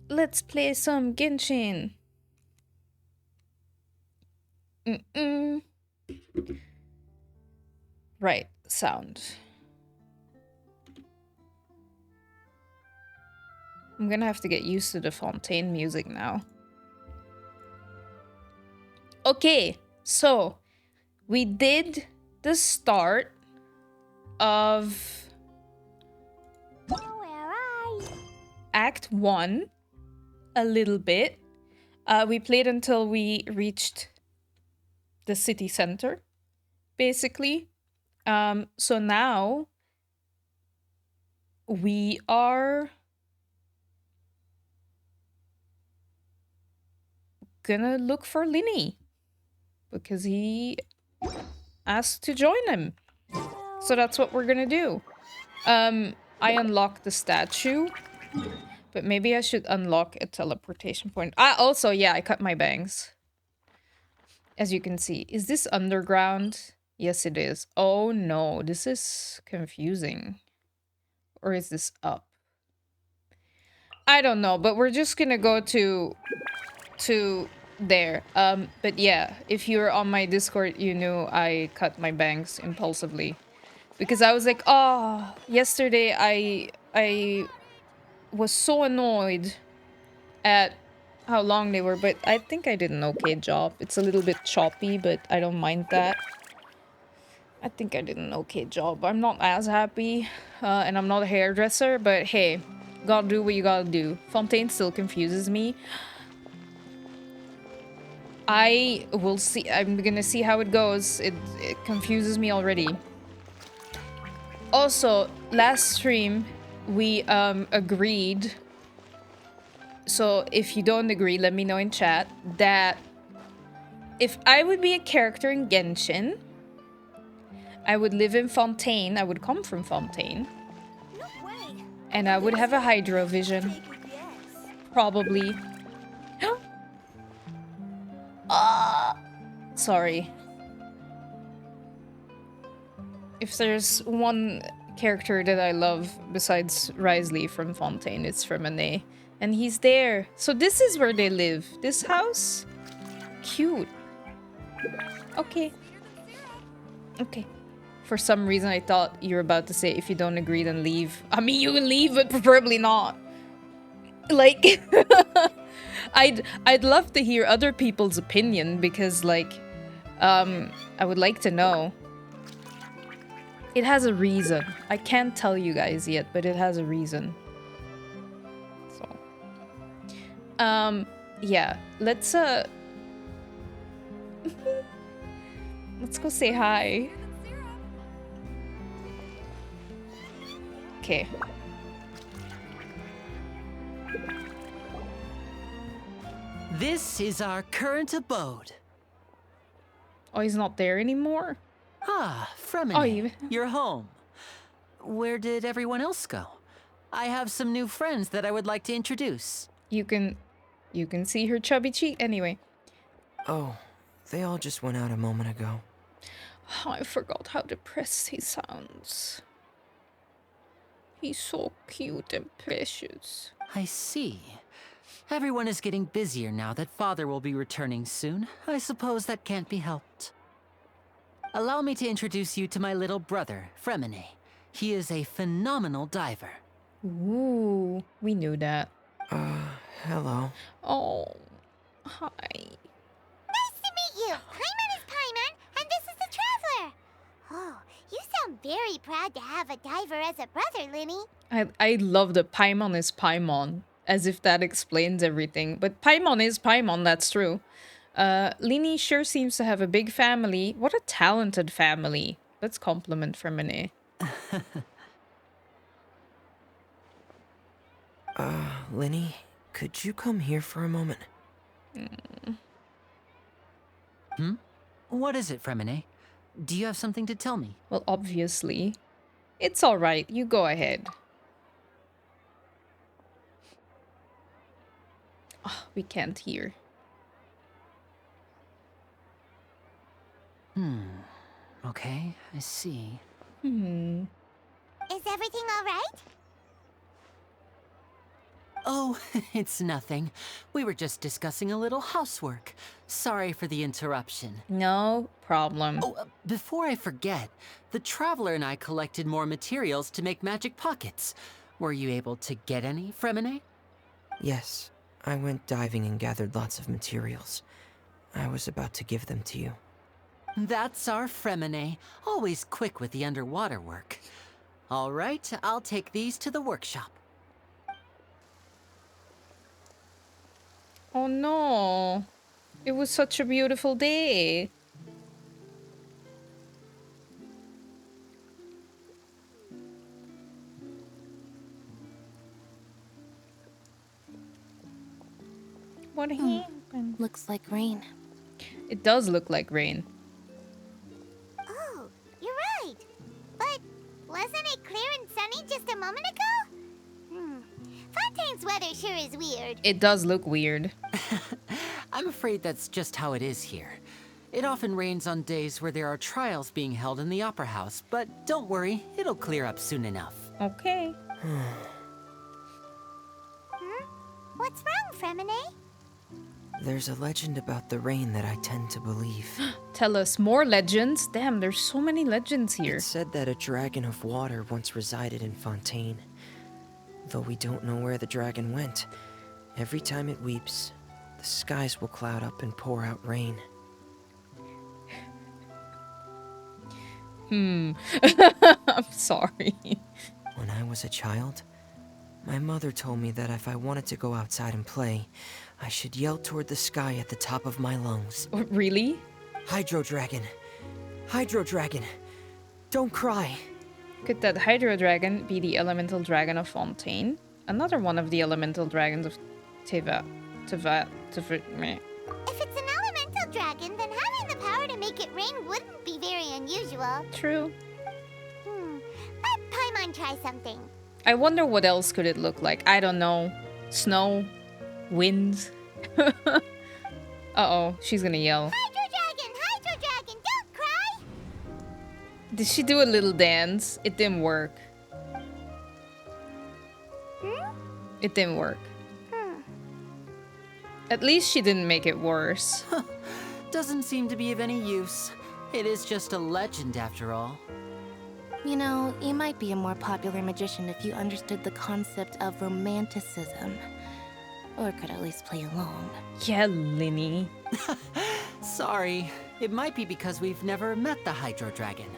let's play some Genshin. Mm-mm. Right, sound. I'm gonna have to get used to the Fontaine music now. Okay, so we did the start of Act 1 a little bit. We played until we reached the city center, basically. So now we are gonna look for Lyney because he asked to join him. So that's what we're gonna do. I unlocked the statue, but maybe I should unlock a teleportation point. Also, yeah, I cut my bangs. As you can see. Is this underground? Yes, it is. Oh no, this is confusing. Or is this up? I don't know, but we're just gonna go to there. But yeah, if you're on my Discord, you knew I cut my bangs impulsively. Because I was like, oh, yesterday I was so annoyed at how long they were, but I think I did an okay job. It's a little bit choppy, but I don't mind that. I think I did an okay job. I'm not as happy, and I'm not a hairdresser, but hey, gotta do what you gotta do. Fontaine still confuses me. I will see. I'm gonna see how it goes. It confuses me already. Also, last stream, we agreed. So if you don't agree, let me know in chat that if I would be a character in Genshin, I would live in Fontaine. I would come from Fontaine. And I would have a hydro vision. Probably. Sorry. If there's one character that I love besides Risley from Fontaine, it's Freminet. And he's there. So this is where they live. This house? Cute. Okay. Okay. For some reason, I thought you were about to say, if you don't agree, then leave. I mean, you can leave, but preferably not. Like, I'd love to hear other people's opinion because, like, I would like to know. It has a reason. I can't tell you guys yet, but it has a reason. So, yeah. Let's let's go say hi. Okay. This is our current abode. Oh, he's not there anymore? Ah, Freminet, Oh, you're home. Where did everyone else go? I have some new friends that I would like to introduce. You can see her chubby cheek anyway. Oh, they all just went out a moment ago. Oh, I forgot how depressed he sounds. He's so cute and precious. I see. Everyone is getting busier now that Father will be returning soon. I suppose that can't be helped. Allow me to introduce you to my little brother, Freminet. He is a phenomenal diver. Ooh, we knew that. Hello. Oh, hi. Nice to meet you. Paimon is Paimon, and this is the Traveler. Oh, you sound very proud to have a diver as a brother, Lyney. I love that Paimon is Paimon, as if that explains everything. But Paimon is Paimon, that's true. Lyney sure seems to have a big family. What a talented family. Let's compliment Freminet. Lyney, could you come here for a moment? What is it, Freminet? Do you have something to tell me? Well, obviously. It's alright, you go ahead. Oh, we can't hear. Okay, I see. Is everything all right? Oh, it's nothing. We were just discussing a little housework. Sorry for the interruption. No problem. Oh, before I forget, the Traveler and I collected more materials to make magic pockets. Were you able to get any, Freminet? Yes, I went diving and gathered lots of materials. I was about to give them to you. That's our Freminet, always quick with the underwater work. All right, I'll take these to the workshop. Oh no. It was such a beautiful day. What happened? Looks like rain. It does look like rain. Oh, you're right. But wasn't it clear and sunny just a moment ago? Fontaine's weather sure is weird. It does look weird. I'm afraid that's just how it is here. It often rains on days where there are trials being held in the Opera House, but don't worry, it'll clear up soon enough. Okay. What's wrong, Freminet? There's a legend about the rain that I tend to believe. Tell us more legends. Damn, there's so many legends here. It said that a dragon of water once resided in Fontaine. Though we don't know where the dragon went, every time it weeps, the skies will cloud up and pour out rain. I'm sorry. When I was a child, my mother told me that if I wanted to go outside and play, I should yell toward the sky at the top of my lungs. Really? Hydro Dragon! Hydro Dragon! Don't cry! Could that Hydro Dragon be the elemental dragon of Fontaine? Another one of the elemental dragons of meh. If it's an elemental dragon, then having the power to make it rain wouldn't be very unusual. True. Let Paimon try something. I wonder what else could it look like. I don't know. Snow? Wind? Uh-oh, she's gonna yell. Hydro dragon, don't cry! Did she do a little dance? It didn't work. It didn't work. At least she didn't make it worse. Doesn't seem to be of any use. It is just a legend after all. You know, you might be a more popular magician if you understood the concept of romanticism. Or could at least play along. Yeah, Lyney. Sorry, it might be because we've never met the Hydro Dragon.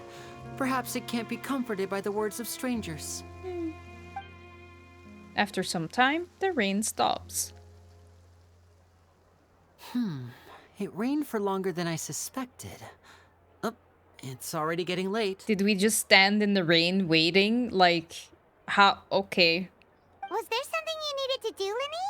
Perhaps it can't be comforted by the words of strangers. After some time, the rain stops. It rained for longer than I suspected. Oh, it's already getting late. Did we just stand in the rain waiting? Like, how? Okay. Was there something you needed to do, Lyney?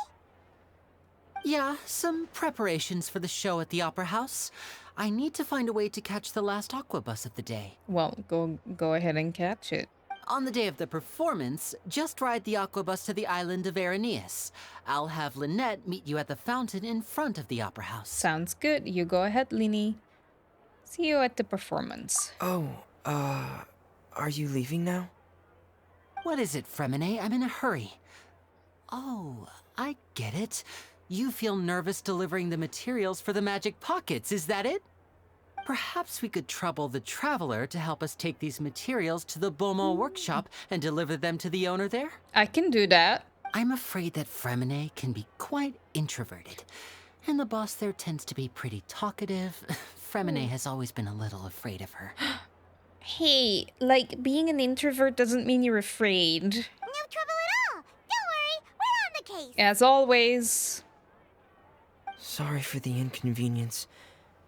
Yeah, some preparations for the show at the Opera House. I need to find a way to catch the last aqua bus of the day. Well, go ahead and catch it. On the day of the performance, just ride the aqua bus to the island of Aeneas. I'll have Lynette meet you at the fountain in front of the Opera House. Sounds good. You go ahead, Lyney. See you at the performance. Oh, are you leaving now? What is it, Freminet? I'm in a hurry. Oh, I get it. You feel nervous delivering the materials for the magic pockets, is that it? Perhaps we could trouble the Traveler to help us take these materials to the Beaumont workshop and deliver them to the owner there? I can do that. I'm afraid that Freminet can be quite introverted, and the boss there tends to be pretty talkative. Freminet has always been a little afraid of her. Hey, like, being an introvert doesn't mean you're afraid. No trouble at all. Don't worry, we're on the case. As always. Sorry for the inconvenience.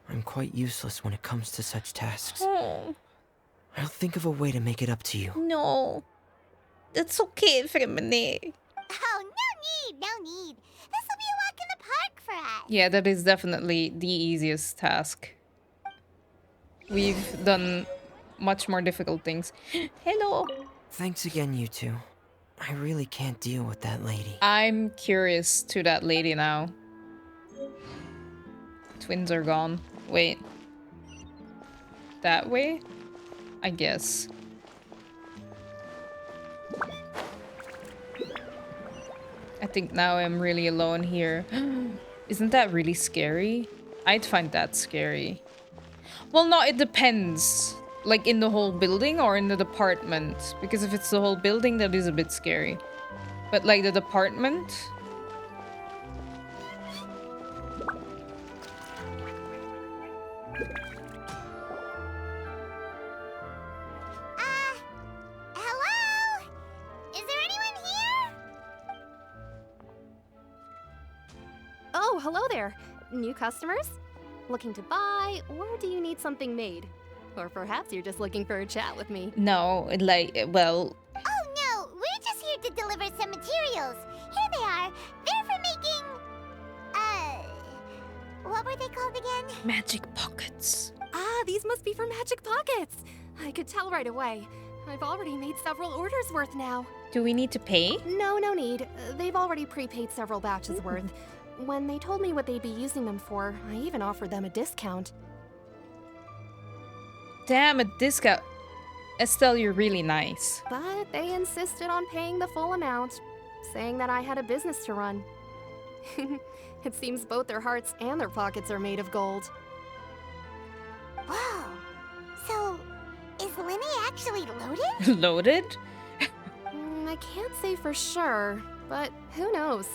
I'm quite useless when it comes to such tasks. Oh, Hmm. I'll think of a way to make it up to you. no. That's okay, Freminet. Oh, no need. This will be a walk in the park for us. Yeah, that is definitely the easiest task. We've done much more difficult things. Hello. Thanks again, you two. I really can't deal with that lady. I'm curious to that lady now. Twins are gone. Wait. That way? I guess. I think now I'm really alone here. Isn't that really scary? I'd find that scary. Well, no, it depends. Like in the whole building or in the department? Because if it's the whole building, that is a bit scary. But like the department? Hello? Is there anyone here? Oh, hello there. New customers? Looking to buy, or do you need something made? Or perhaps you're just looking for a chat with me. No, like, well... Oh no, we're just here to deliver some materials. Here they are. They're for making... what were they called again? Magic pockets. Ah, these must be for Magic Pockets. I could tell right away. I've already made several orders worth now. Do we need to pay? No need. They've already prepaid several batches worth. When they told me what they'd be using them for, I even offered them a discount. Damn, a discount. Estelle, you're really nice. But they insisted on paying the full amount, saying that I had a business to run. It seems both their hearts and their pockets are made of gold. Whoa. So, is Lyney actually loaded? Loaded? I can't say for sure, but who knows?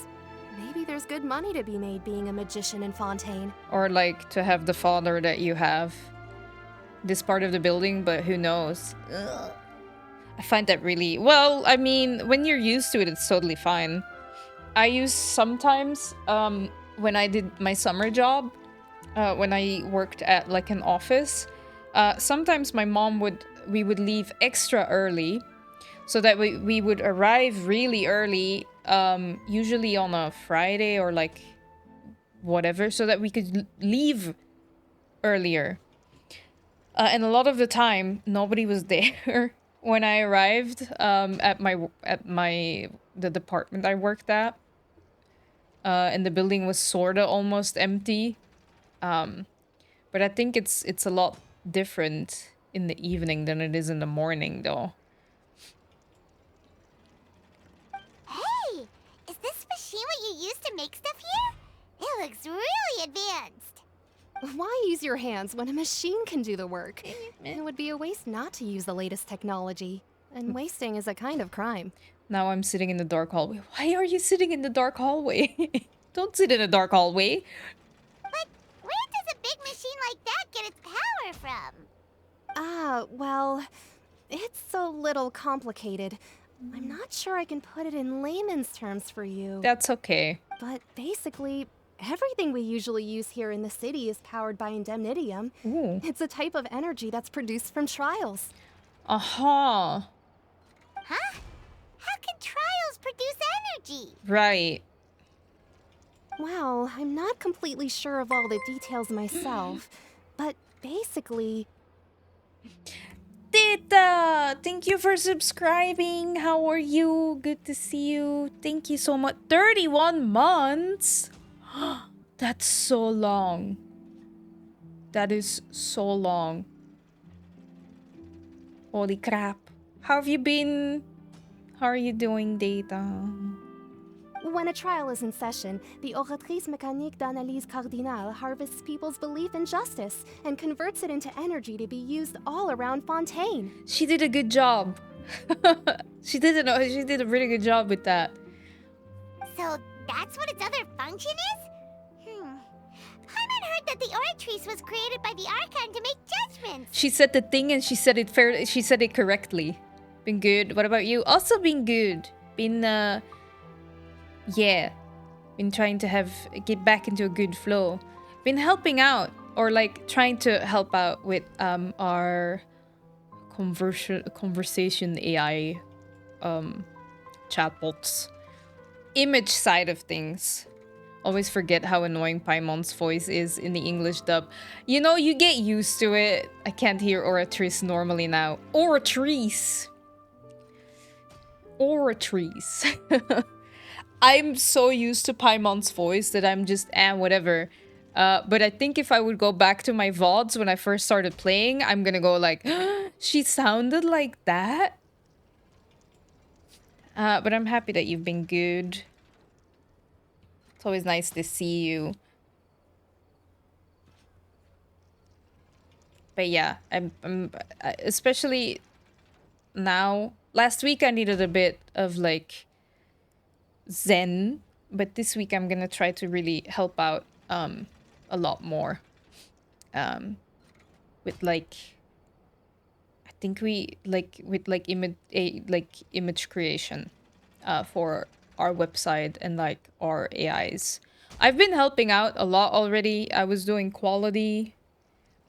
Maybe there's good money to be made being a magician in Fontaine. Or like to have the father that you have. This part of the building, but who knows? Ugh. I find that really... Well, I mean, when you're used to it, it's totally fine. I use sometimes, when I did my summer job, when I worked at like an office, sometimes my mom we would leave extra early so that we would arrive really early, usually on a Friday or like whatever, so that we could leave earlier. And a lot of the time, nobody was there when I arrived at the department I worked at. And the building was sorta almost empty. But I think it's a lot different in the evening than it is in the morning, though. Hey, is this machine what you use to make stuff here? It looks really advanced. Why use your hands when a machine can do the work? It would be a waste not to use the latest technology. And wasting is a kind of crime. Now I'm sitting in the dark hallway. Why are you sitting in the dark hallway? Don't sit in a dark hallway. But where does a big machine like that get its power from? Well, it's a little complicated. I'm not sure I can put it in layman's terms for you. That's okay. But basically, everything we usually use here in the city is powered by indemnitium. Ooh. It's a type of energy that's produced from trials. Aha. Huh? How can trials produce energy? Right. Well, I'm not completely sure of all the details myself, but basically... Tita! Thank you for subscribing. How are you? Good to see you. Thank you so much. 31 months? That's so long. That is so long. Holy crap. How have you been? How are you doing, Data? When a trial is in session, the Oratrice Mécanique d'Analyse Cardinale harvests people's belief in justice and converts it into energy to be used all around Fontaine. She did a good job. She did a really good job with that. So that's what its other function is? Paimon heard that the Oratrice was created by the Archon to make judgments. She said the thing and she said it fair. She said it correctly. Been good. What about you? Also been good. Been yeah. Been trying to get back into a good flow. Been helping out or like trying to help out with our conversation AI chatbots. Image side of things. Always forget how annoying Paimon's voice is in the English dub. You know, you get used to it. I can't hear Oratrice normally now. Oratrice. I'm so used to Paimon's voice that I'm just, whatever. But I think if I would go back to my VODs when I first started playing, I'm gonna go like, she sounded like that? But I'm happy that you've been good. It's always nice to see you. But yeah, I'm especially now. Last week I needed a bit of like zen, but this week I'm gonna try to really help out a lot more. With like, I think we like with like image creation for our website and like our AIs. I've been helping out a lot already. I was doing quality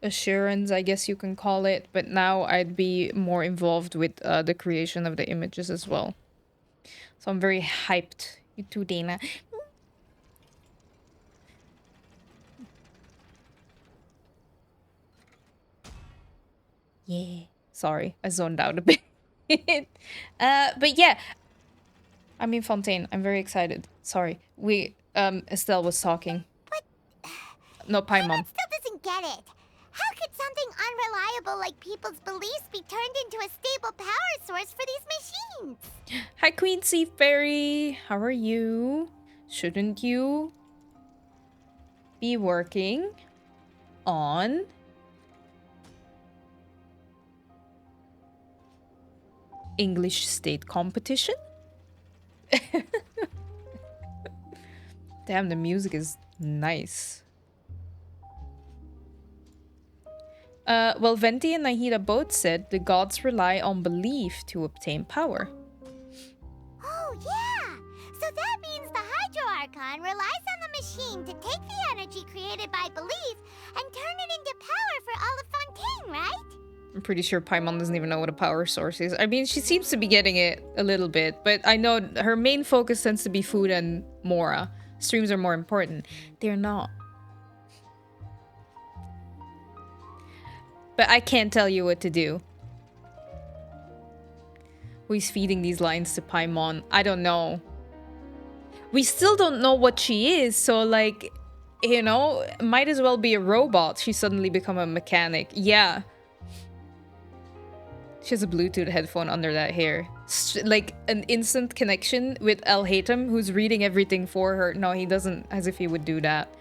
assurance, I guess you can call it, but now I'd be more involved with the creation of the images as well. So I'm very hyped. You too, Dana. Yeah. Sorry, I zoned out a bit. But yeah. I mean, Fontaine, I'm very excited. Sorry. Estelle was talking. But... No, Paimon. still doesn't get it. How could something unreliable like people's beliefs be turned into a stable power source for these machines? Hi, Queen Sea Fairy. How are you? Shouldn't you be working on English state competition? Damn, the music is nice. Well, Venti and Nahida both said the gods rely on belief to obtain power. Oh, yeah! So that means the Hydro Archon relies on the machine to take the energy created by belief and turn it into power for all of Fontaine, right? I'm pretty sure Paimon doesn't even know what a power source is. I mean, she seems to be getting it a little bit, but I know her main focus tends to be food and Mora. Streams are more important. They're not. But I can't tell you what to do. Who's feeding these lines to Paimon? I don't know. We still don't know what she is, so like, you know, might as well be a robot. She suddenly become a mechanic. Yeah. She has a Bluetooth headphone under that hair. Like an instant connection with El Hatem, who's reading everything for her. No, he doesn't, as if he would do that.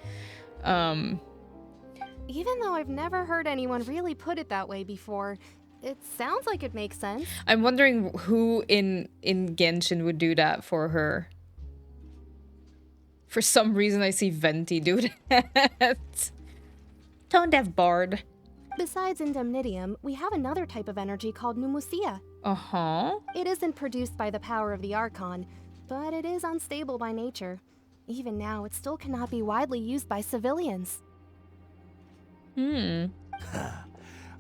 Even though I've never heard anyone really put it that way before, it sounds like it makes sense. I'm wondering who in Genshin would do that for her. For some reason, I see Venti do that. Tone Deaf Bard. Besides Indemnitium, we have another type of energy called Pneumosia. Uh-huh. It isn't produced by the power of the Archon, but it is unstable by nature. Even now, it still cannot be widely used by civilians. Hmm.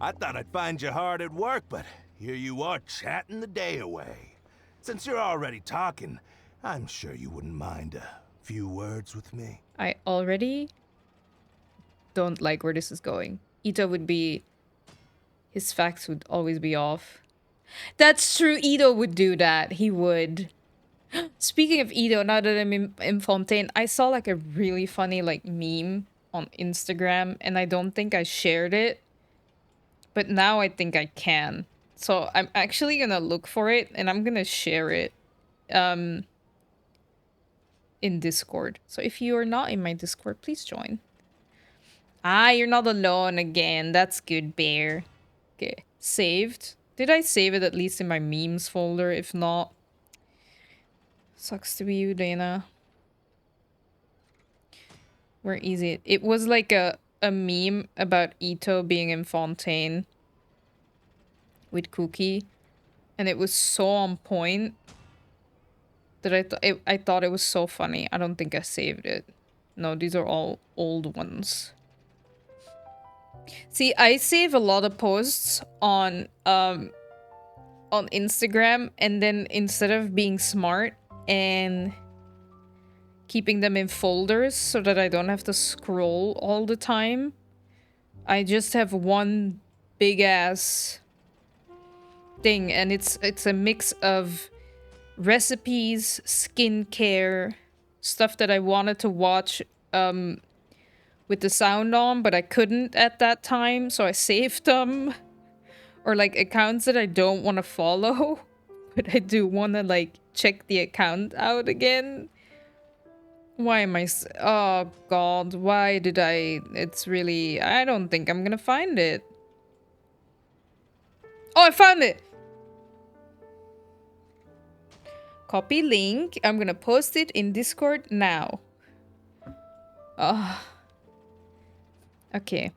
I thought I'd find you hard at work, but here you are chatting the day away. Since you're already talking, I'm sure you wouldn't mind a few words with me. I already don't like where this is going. Ito would be... His facts would always be off. That's true, Ito would do that. He would. Speaking of Ito, now that I'm in Fontaine, I saw like a really funny like meme on Instagram, and I don't think I shared it. But now I think I can. So I'm actually gonna look for it, and I'm gonna share it in Discord. So if you are not in my Discord, please join. Ah, you're not alone again. That's good, Bear. Okay, saved. Did I save it at least in my memes folder? If not, sucks to be you, Dana. Where is it? It was like a meme about Ito being in Fontaine with Cookie, and it was so on point that I thought it was so funny. I don't think I saved it. No, these are all old ones. See, I save a lot of posts on Instagram, and then instead of being smart and keeping them in folders so that I don't have to scroll all the time, I just have one big ass thing, and it's a mix of recipes, skincare, stuff that I wanted to watch with the sound on, but I couldn't at that time, so I saved them. Or like accounts that I don't want to follow, but I do want to like check the account out again. Why am I... Oh, God. Why did I... It's really... I don't think I'm gonna find it. Oh, I found it! Copy link. I'm gonna post it in Discord now. Oh. Okay.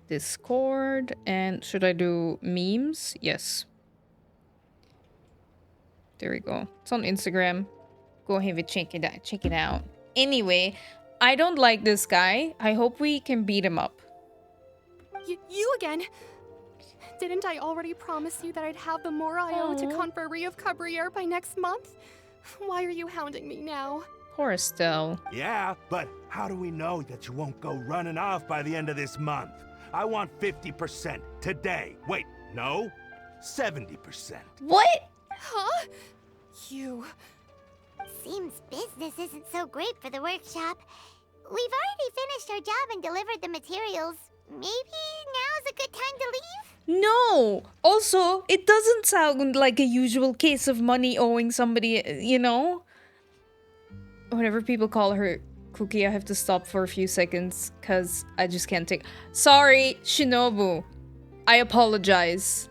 Discord. And should I do memes? Yes. There we go. It's on Instagram. Go ahead and check it out. Check it out. Anyway, I don't like this guy. I hope we can beat him up. You again? Didn't I already promise you that I'd have the more I owe to Confrérie of Cabriere by next month? Why are you hounding me now? Poor Estelle. Yeah, but how do we know that you won't go running off by the end of this month? I want 50% today. Wait, no? 70%. What? Huh? You... Seems business isn't so great for the workshop. We've already finished our job and delivered the materials. Maybe now's a good time to leave? No! Also, it doesn't sound like a usual case of money owing somebody, you know? Whenever people call her Cookie, I have to stop for a few seconds because I just can't take... Sorry, Shinobu. I apologize.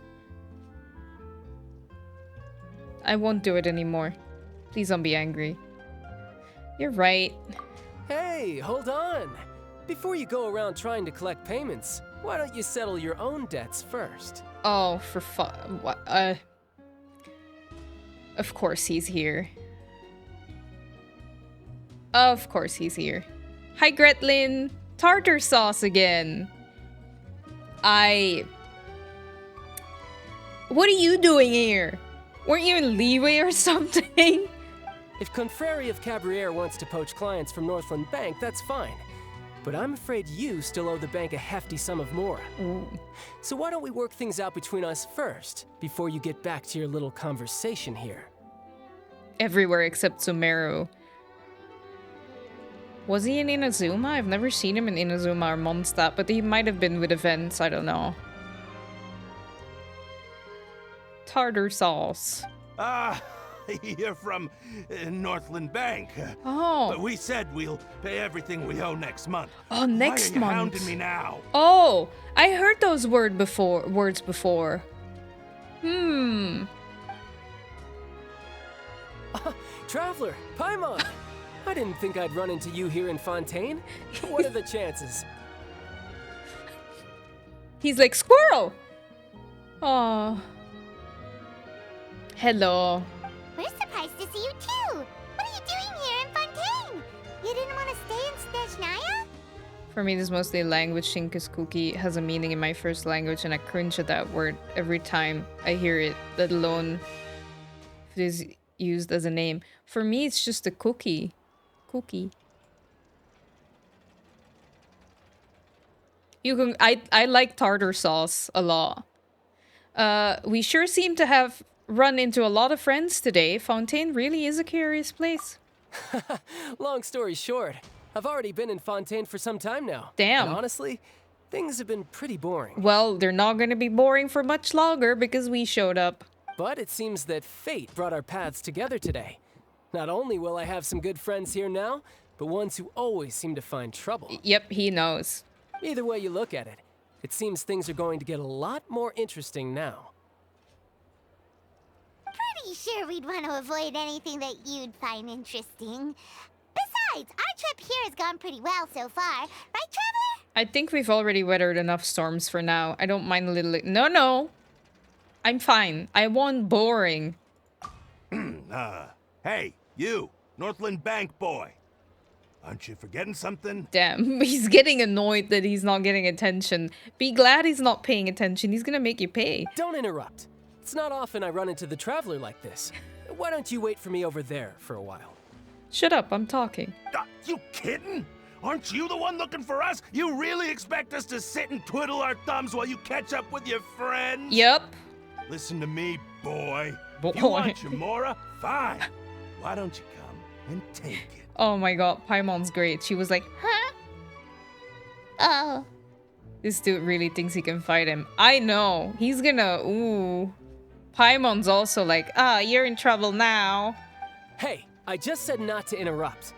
I won't do it anymore. Please don't be angry. You're right. Hey, hold on. Before you go around trying to collect payments, why don't you settle your own debts first? Oh, for what? Of course he's here. Of course he's here. Hi, Gretlin. Tartar sauce again. What are you doing here? Weren't you in leeway or something? If Confrérie of Cabriere wants to poach clients from Northland Bank, that's fine. But I'm afraid you still owe the bank a hefty sum of mora. So why don't we work things out between us first, before you get back to your little conversation here? Everywhere except Sumeru. Was he in Inazuma? I've never seen him in Inazuma or Mondstadt, but he might have been with events, I don't know. Tartar sauce. You're from Northland Bank. Oh. But we said we'll pay everything we owe next month. Oh, next Why are you month. hounding me now? Oh, I heard those words before. Traveler, Paimon! I didn't think I'd run into you here in Fontaine. What are the chances? He's like, squirrel! Oh. Hello. We're surprised to see you too. What are you doing here in Fontaine? You didn't want to stay in Snezhnaya? For me, this is mostly a language thing because cookie has a meaning in my first language and I cringe at that word every time I hear it, let alone if it is used as a name. For me, it's just a cookie. Cookie. You can... I like tartar sauce a lot. We sure seem to have run into a lot of friends today. Fontaine really is a curious place. Long story short, I've already been in Fontaine for some time now. Damn. And honestly, things have been pretty boring. Well, they're not going to be boring for much longer because we showed up. But it seems that fate brought our paths together today. Not only will I have some good friends here now, but ones who always seem to find trouble. Yep, he knows. Either way you look at it, it seems things are going to get a lot more interesting now. Pretty sure we'd want to avoid anything that you'd find interesting. Besides, our trip here has gone pretty well so far. Right, Traveler? I think we've already weathered enough storms for now. I don't mind a little... No. I'm fine. I want boring. Hey, you, Northland Bank boy. Aren't you forgetting something? Damn, he's getting annoyed that he's not getting attention. Be glad he's not paying attention. He's gonna make you pay. Don't interrupt. It's not often I run into the Traveler like this. Why don't you wait for me over there for a while? Shut up, I'm talking. You kidding? Aren't you the one looking for us? You really expect us to sit and twiddle our thumbs while you catch up with your friends? Yep. Listen to me, boy. Boy. If you want your Mora, fine. Why don't you come and take it? Oh my god, Paimon's great. She was like, huh? Oh. This dude really thinks he can fight him. I know. He's gonna... Ooh. Paimon's also like, you're in trouble now. Hey, I just said not to interrupt.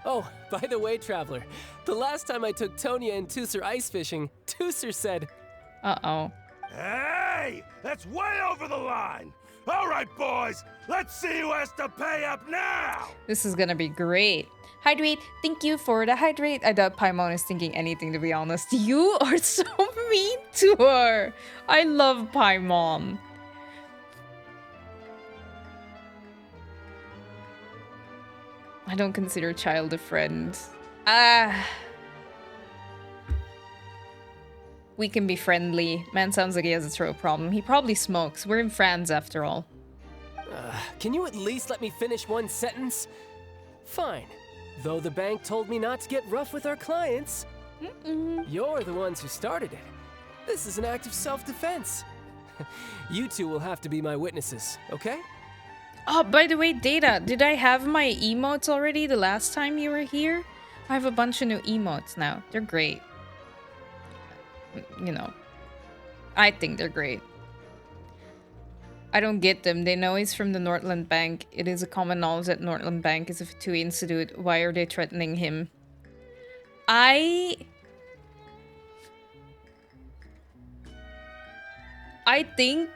Oh, by the way, Traveler, the last time I took Tonya and Tusser ice fishing, Tusser said... Uh-oh. Hey! That's way over the line! All right, boys, let's see who has to pay up now! This is gonna be great. Hydrate, thank you for the hydrate. I doubt Paimon is thinking anything, to be honest. You are so mean to her. I love Paimon. I don't consider child a friend. We can be friendly. Man sounds like he has a throat problem. He probably smokes. We're in France after all. Can you at least let me finish one sentence? Fine. Though the bank told me not to get rough with our clients. You're the ones who started it. This is an act of self-defense. You two will have to be my witnesses, okay? Oh, by the way, Data, did I have my emotes already the last time you were here? I have a bunch of new emotes now. They're great. You know, I think they're great. I don't get them. They know he's from the Northland Bank. It is a common knowledge that Northland Bank is a Fatui Institute. Why are they threatening him? I think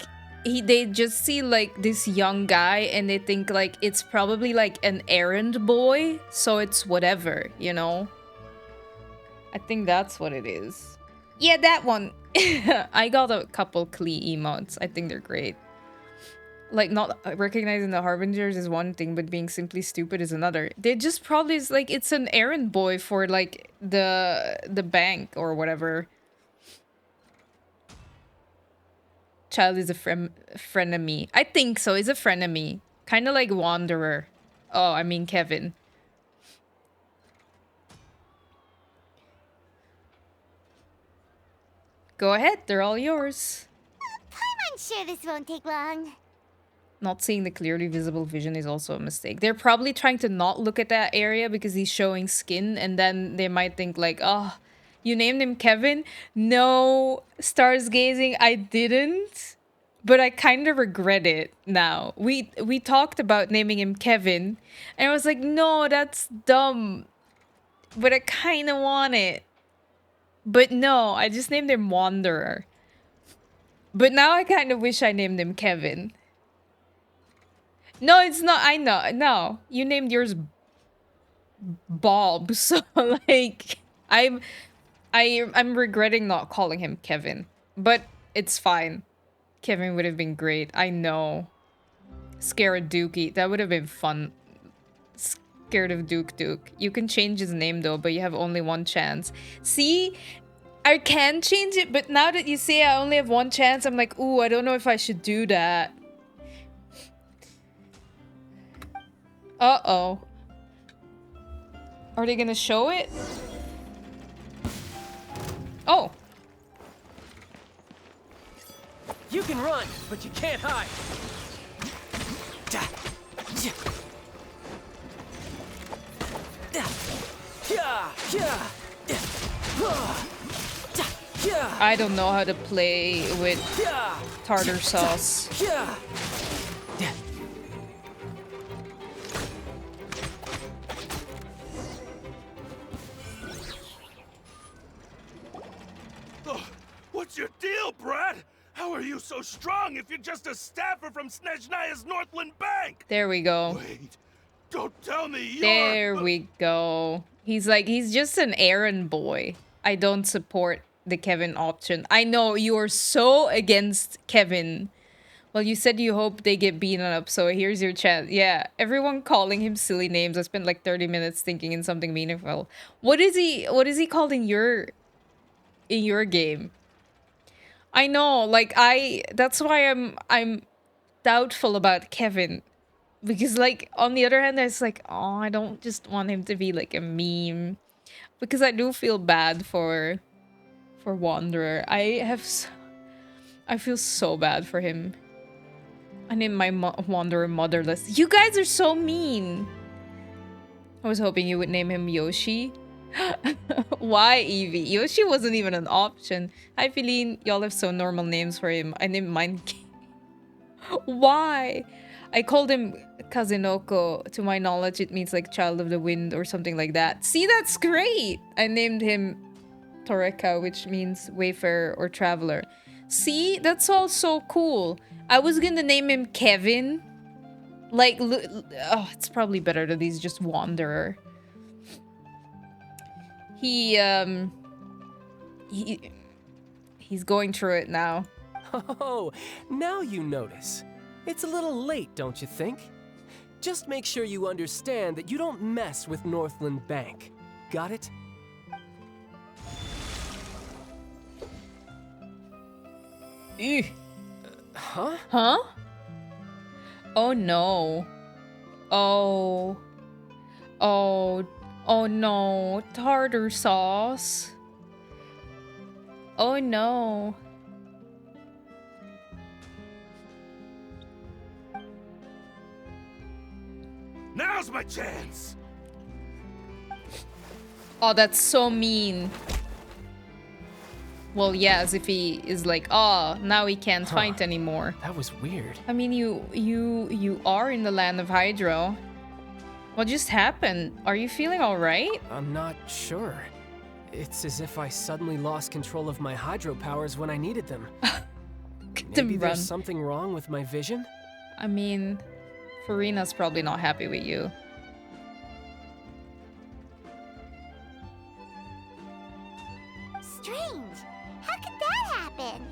they just see like this young guy and they think like it's probably like an errand boy, so it's whatever, you know? I think that's what it is. Yeah, that one. I got a couple Klee emotes. I think they're great. Like, not recognizing the Harbingers is one thing, but being simply stupid is another. They just probably is like, it's an errand boy for like the bank or whatever. Child is a frenemy. I think so. He's a frenemy. Kind of like Wanderer. Oh, I mean Kevin. Go ahead. They're all yours. I'm sure this won't take long. Not seeing the clearly visible vision is also a mistake. They're probably trying to not look at that area because he's showing skin, and then they might think like, oh, you named him Kevin? No, stars gazing, I didn't. But I kind of regret it now. We talked about naming him Kevin, and I was like, no, that's dumb. But I kind of want it. But no, I just named him Wanderer. But now I kind of wish I named him Kevin. No, it's not. I know. No, you named yours Bob. So like, I'm regretting not calling him Kevin, but it's fine. Kevin would have been great. I know. Scared Dookie. That would have been fun. Scared of Duke. You can change his name though, but you have only one chance. See? I can change it, but now that you say I only have one chance, I'm like, ooh, I don't know if I should do that. Uh-oh. Are they gonna show it? Oh. You can run, but you can't hide. I don't know how to play with tartar sauce. What's your deal, Brad? How are you so strong if you're just a staffer from Snezhnaya's Northland Bank? There we go. Wait, don't tell me you're... There we go. He's like, he's just an errand boy. I don't support the Kevin option. I know you are so against Kevin. Well, you said you hope they get beaten up, so here's your chance. Yeah, everyone calling him silly names. I spent like 30 minutes thinking in something meaningful. What is he called in your game? I know, like that's why I'm doubtful about Kevin. Because like on the other hand, it's like, oh, I don't just want him to be like a meme. Because I do feel bad for Wanderer. I feel so bad for him. I named my Wanderer Motherless. You guys are so mean. I was hoping you would name him Yoshi. Why, Evie? Yoshi wasn't even an option. Hi, Feline. Y'all have so normal names for him. I named mine. Why? I called him Kazunoko. To my knowledge, it means like child of the wind or something like that. See, that's great! I named him Toreka, which means wayfarer or traveler. See, that's all so cool. I was gonna name him Kevin. Like, oh, it's probably better that he's just wanderer. He's going through it now. Oh, now you notice. It's a little late, don't you think? Just make sure you understand that you don't mess with Northland Bank. Got it? Ew. Huh? Huh? Oh no. Oh. Oh. Oh no. Tartar sauce. Oh no. Now's my chance! Oh, that's so mean. Well, yeah, as if he is like, oh, now he can't fight anymore. That was weird. I mean, you are in the land of Hydro. What just happened? Are you feeling all right? I'm not sure. It's as if I suddenly lost control of my hydro powers when I needed them. Maybe there's something wrong with my vision? I mean, Farina's probably not happy with you. Strange. How could that happen?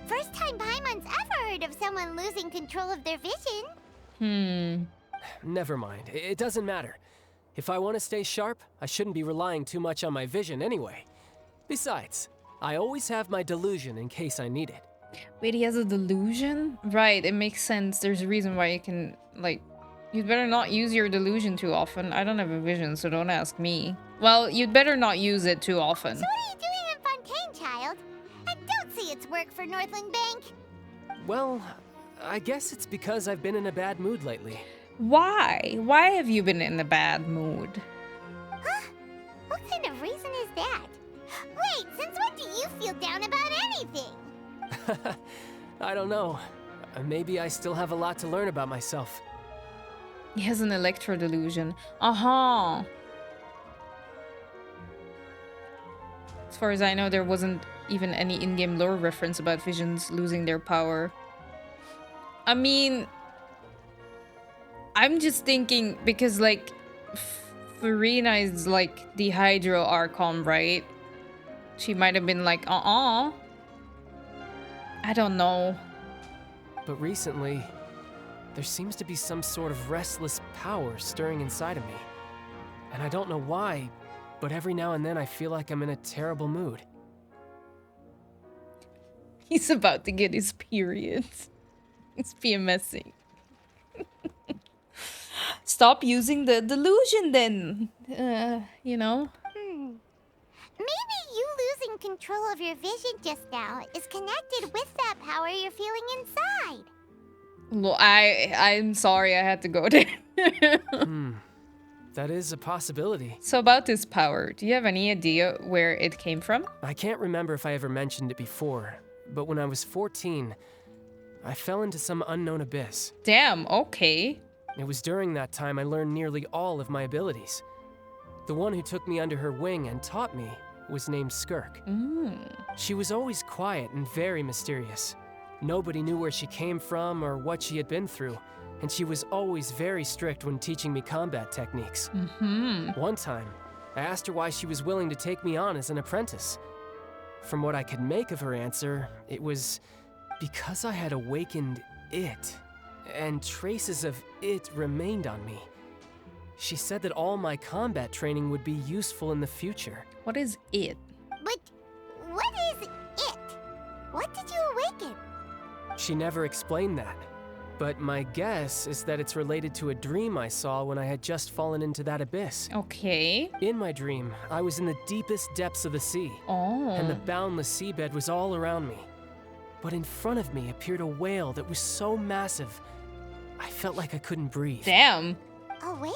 First time Paimon's ever heard of someone losing control of their vision. Never mind. It doesn't matter. If I want to stay sharp, I shouldn't be relying too much on my vision anyway. Besides, I always have my delusion in case I need it. Wait, he has a delusion? Right, it makes sense. There's a reason why you can, like... You'd better not use your delusion too often. I don't have a vision, so don't ask me. Well, you'd better not use it too often. So what are you doing in Fontaine, child? I don't see it's work for Northland Bank. Well, I guess it's because I've been in a bad mood lately. Why? Why have you been in a bad mood? Huh? What kind of reason is that? Wait, since when do you feel down about anything? I don't know. Maybe I still have a lot to learn about myself. He has an electro delusion. Uh-huh. As far as I know, there wasn't even any in-game lore reference about visions losing their power. I mean... I'm just thinking, because, like, Farina is, like, the Hydro Archon, right? She might have been like, I don't know. But recently, there seems to be some sort of restless power stirring inside of me. And I don't know why, but every now and then I feel like I'm in a terrible mood. He's about to get his period. He's PMSing. Stop using the delusion then. You know? Maybe you losing control of your vision just now is connected with that power you're feeling inside. Well, I'm sorry I had to go there. That is a possibility. So about this power, do you have any idea where it came from? I can't remember if I ever mentioned it before, but when I was 14, I fell into some unknown abyss. Damn, okay. It was during that time I learned nearly all of my abilities. The one who took me under her wing and taught me was named Skirk. She was always quiet and very mysterious. Nobody knew where she came from or what she had been through, and she was always very strict when teaching me combat techniques. One time, I asked her why she was willing to take me on as an apprentice. From what I could make of her answer, it was because I had awakened it, and traces of it remained on me. She said that all my combat training would be useful in the future. What is it? But what is it? What did you awaken? She never explained that, but my guess is that it's related to a dream I saw when I had just fallen into that abyss. Okay. In my dream, I was in the deepest depths of the sea, and the boundless seabed was all around me. But in front of me appeared a whale that was so massive, I felt like I couldn't breathe. Damn. A whale?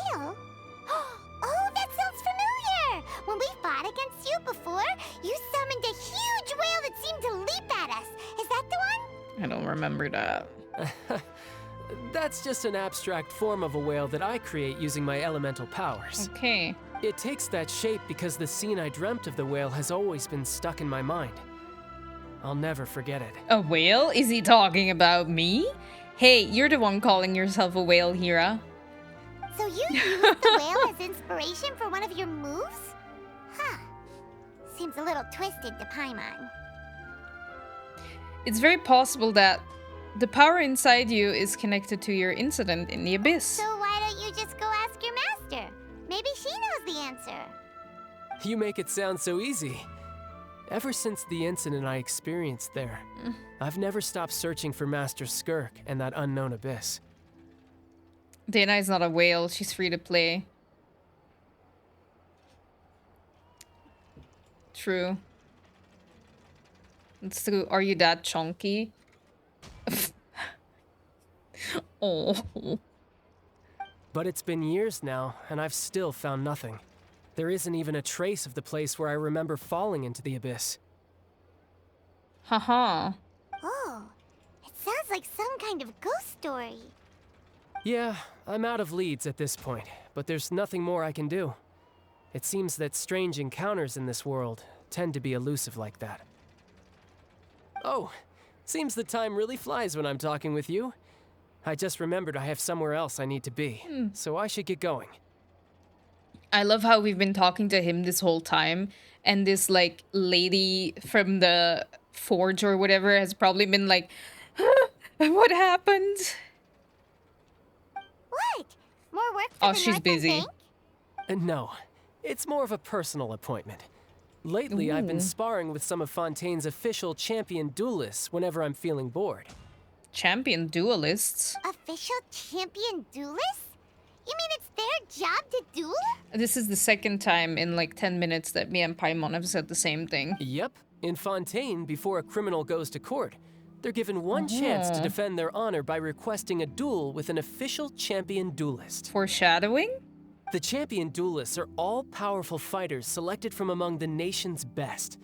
Oh, that sounds familiar! When we fought against you before, you summoned a huge whale that seemed to leap at us. Is that the one? I don't remember that. That's just an abstract form of a whale that I create using my elemental powers. Okay. It takes that shape because the scene I dreamt of the whale has always been stuck in my mind. I'll never forget it. A whale? Is he talking about me? Hey, you're the one calling yourself a whale, Hira. So you used the whale as inspiration for one of your moves? Huh. Seems a little twisted to Paimon. It's very possible that the power inside you is connected to your incident in the abyss. So why don't you just go ask your master? Maybe she knows the answer. You make it sound so easy. Ever since the incident I experienced there, I've never stopped searching for Master Skirk and that unknown abyss. Dana is not a whale. She's free to play. True. Let's do, are you that chunky? Oh. But it's been years now, and I've still found nothing. There isn't even a trace of the place where I remember falling into the abyss. Haha. Oh, it sounds like some kind of ghost story. Yeah, I'm out of leads at this point, but there's nothing more I can do. It seems that strange encounters in this world tend to be elusive like that. Oh, seems the time really flies when I'm talking with you. I just remembered I have somewhere else I need to be, so I should get going. I love how we've been talking to him this whole time, and this, like, lady from the forge or whatever has probably been like, what happened? What? More work for Oh, the she's Northland busy. Bank? No, it's more of a personal appointment. Lately, I've been sparring with some of Fontaine's official champion duelists whenever I'm feeling bored. Champion duelists? Official champion duelists? You mean it's their job to duel? This is the second time in like 10 minutes that me and Paimon have said the same thing. Yep, in Fontaine, before a criminal goes to court, they're given one chance to defend their honor by requesting a duel with an official champion duelist. Foreshadowing? The champion duelists are all powerful fighters selected from among the nation's best.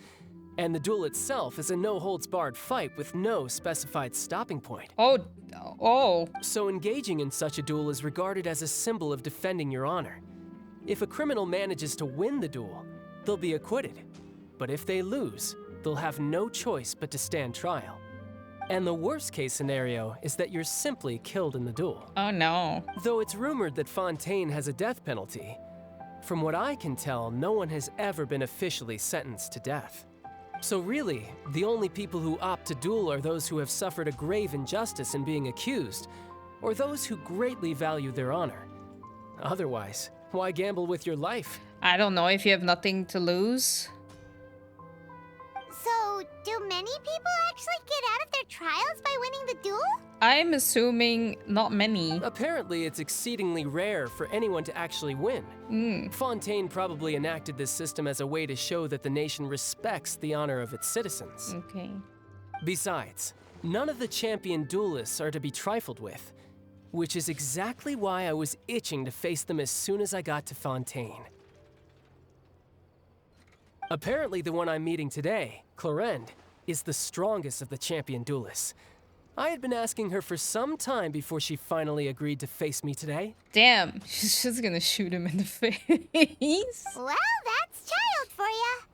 And the duel itself is a no-holds-barred fight with no specified stopping point. Oh. So engaging in such a duel is regarded as a symbol of defending your honor. If a criminal manages to win the duel, they'll be acquitted. But if they lose, they'll have no choice but to stand trial. And the worst-case scenario is that you're simply killed in the duel. Oh no. Though it's rumored that Fontaine has a death penalty, from what I can tell, no one has ever been officially sentenced to death. So really, the only people who opt to duel are those who have suffered a grave injustice in being accused, or those who greatly value their honor. Otherwise, why gamble with your life? I don't know, if you have nothing to lose. So, do many people actually get out of their trials by winning the duel? I'm assuming not many. Apparently, it's exceedingly rare for anyone to actually win. Fontaine probably enacted this system as a way to show that the nation respects the honor of its citizens. Okay. Besides, none of the champion duelists are to be trifled with, which is exactly why I was itching to face them as soon as I got to Fontaine. Apparently, the one I'm meeting today, Clorinde, is the strongest of the champion duelists. I had been asking her for some time before she finally agreed to face me today. Damn, she's just gonna shoot him in the face. Well, that's child for ya.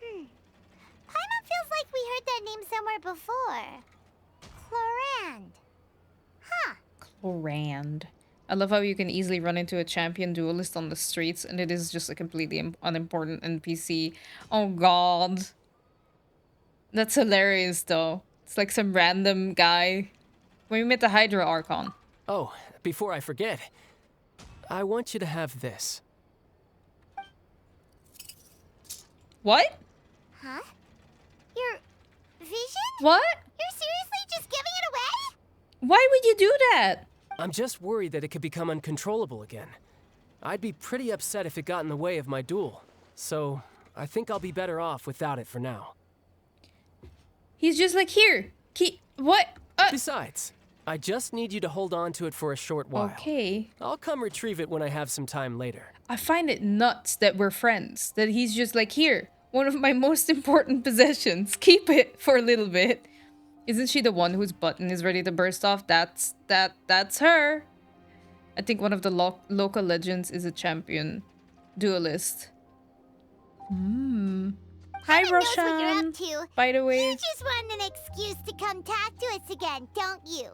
Paimon feels like we heard that name somewhere before. Clorinde. Huh. Clorinde. I love how you can easily run into a champion duelist on the streets and it is just a completely unimportant NPC. Oh god. That's hilarious though. It's like some random guy. When we met the Hydra Archon. Oh, before I forget, I want you to have this. What? Huh? Your vision? What? You're seriously just giving it away? Why would you do that? I'm just worried that it could become uncontrollable again. I'd be pretty upset if it got in the way of my duel, so I think I'll be better off without it for now. He's just like, here. What? Besides, I just need you to hold on to it for a short while. Okay. I'll come retrieve it when I have some time later. I find it nuts that we're friends. That he's just like, here, one of my most important possessions. Keep it for a little bit. Isn't she the one whose button is ready to burst off? That's her. I think one of the local legends is a champion duelist. Hi, Heaven knows what you're Roshan. up to. By the way, You just want an excuse to come talk to us again, don't you?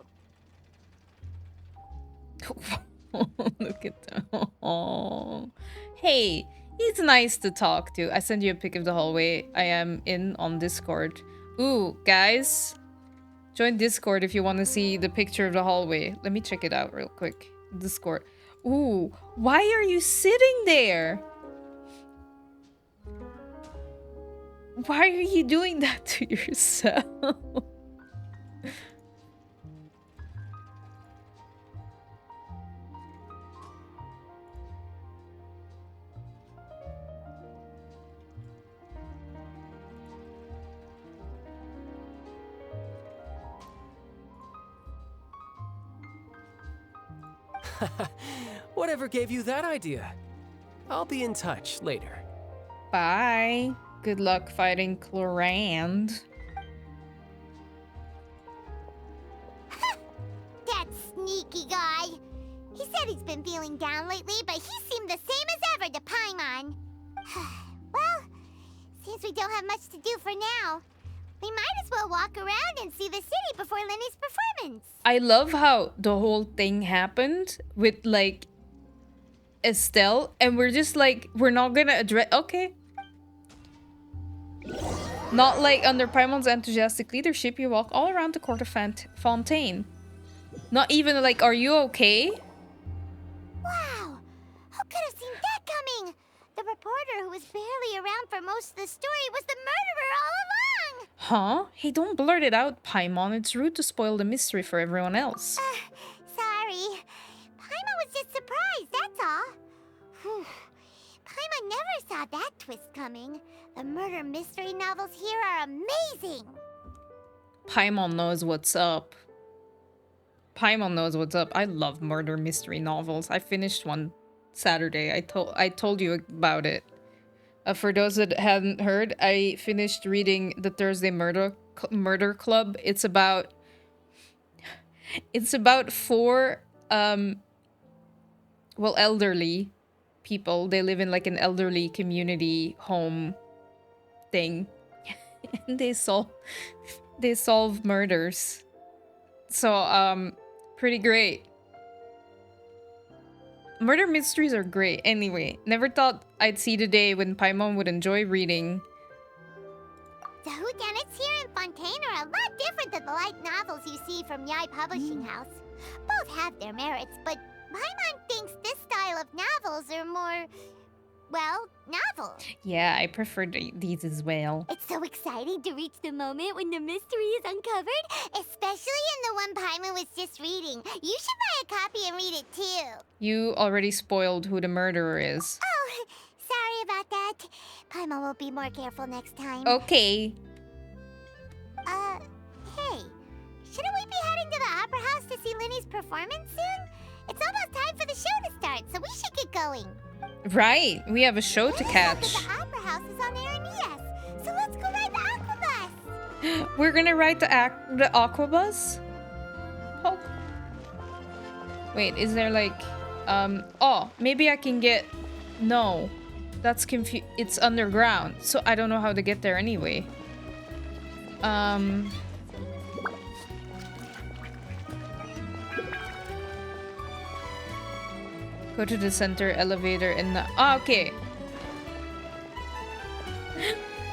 look at them. Oh, hey, he's nice to talk to. I send you a pic of the hallway. I am in on Discord. Ooh, guys, join Discord if you want to see the picture of the hallway. Let me check it out real quick. Discord. Ooh, why are you sitting there? Why are you doing that to yourself? Whatever gave you that idea? I'll be in touch later. Bye. Good luck fighting Clorand. That sneaky guy. He said he's been feeling down lately, but he seemed the same as ever to Paimon. Well, seems we don't have much to do for now. We might as well walk around and see the city before Lyney's performance. I love how the whole thing happened with, like, Estelle, and we're just like, we're not gonna address. Okay. Not like under Paimon's enthusiastic leadership, you walk all around the court of Fontaine. Not even like, are you okay? Wow! Who could have seen that coming? The reporter who was barely around for most of the story was the murderer all along! Huh? Hey, don't blurt it out, Paimon. It's rude to spoil the mystery for everyone else. Sorry. Paimon was just surprised, that's all. Whew. Paimon never saw that twist coming. The murder mystery novels here are amazing! Paimon knows what's up. Paimon knows what's up. I love murder mystery novels. I finished one Saturday. I told you about it. For those that hadn't heard, I finished reading the Thursday Murder Club. It's about four elderly people. They live in like an elderly community home thing, and they solve murders. So pretty great. Murder mysteries are great. Anyway, never thought I'd see the day when Paimon would enjoy reading. The whodunits here in Fontaine are a lot different than the light novels you see from Yai Publishing House. Both have their merits, but Paimon thinks this style of novels are more, well, novel. Yeah, I prefer these as well. It's so exciting to reach the moment when the mystery is uncovered, especially in the one Paimon was just reading. You should buy a copy and read it too. You already spoiled who the murderer is. Oh, sorry about that. Paimon will be more careful next time. Okay. Hey, shouldn't we be heading to the Opera House to see Lyney's performance soon? It's almost time for the show to start, so we should get going. Right, we have a show to The catch. Opera House is on Aeneas, so let's go ride the Aquabus. We're gonna ride the Aquabus? Oh. Wait, is there like... Oh, maybe I can get... No. That's it's underground, so I don't know how to get there anyway. Go to the center elevator in the... Ah, okay.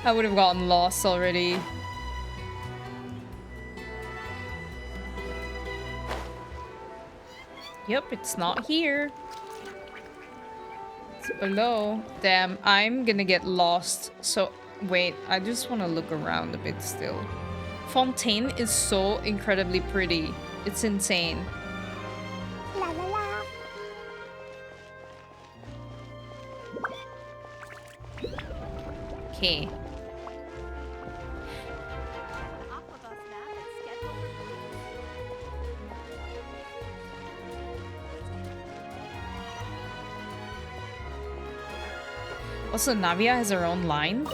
I would have gotten lost already. Yep, it's not here. It's below. Damn, I'm gonna get lost. So, wait, I just want to look around a bit still. Fontaine is so incredibly pretty. It's insane. La la la. Okay. Also, Navia has her own line.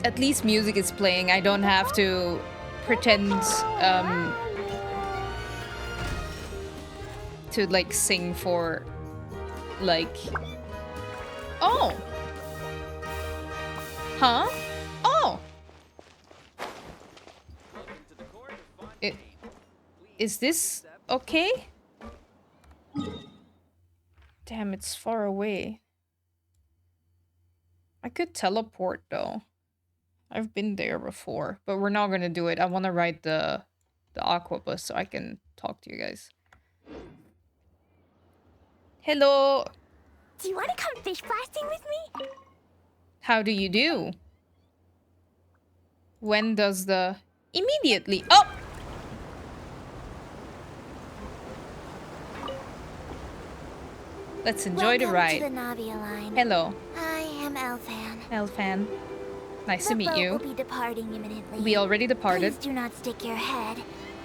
at least music is playing. I don't have to pretend to like sing for like. Oh. Huh? Oh. Is this okay? Damn, it's far away. I could teleport though. I've been there before, but we're not gonna do it. I want to ride the aqua bus so I can talk to you guys. Hello. Do you want to come fish blasting with me? How do you do? When does the immediately? Oh. Let's enjoy the ride. Welcome to the Navia line. Hello. I am Elfan. Elfan. Nice to meet you. The boat will be departing imminently. We already departed. Please do not stick your head,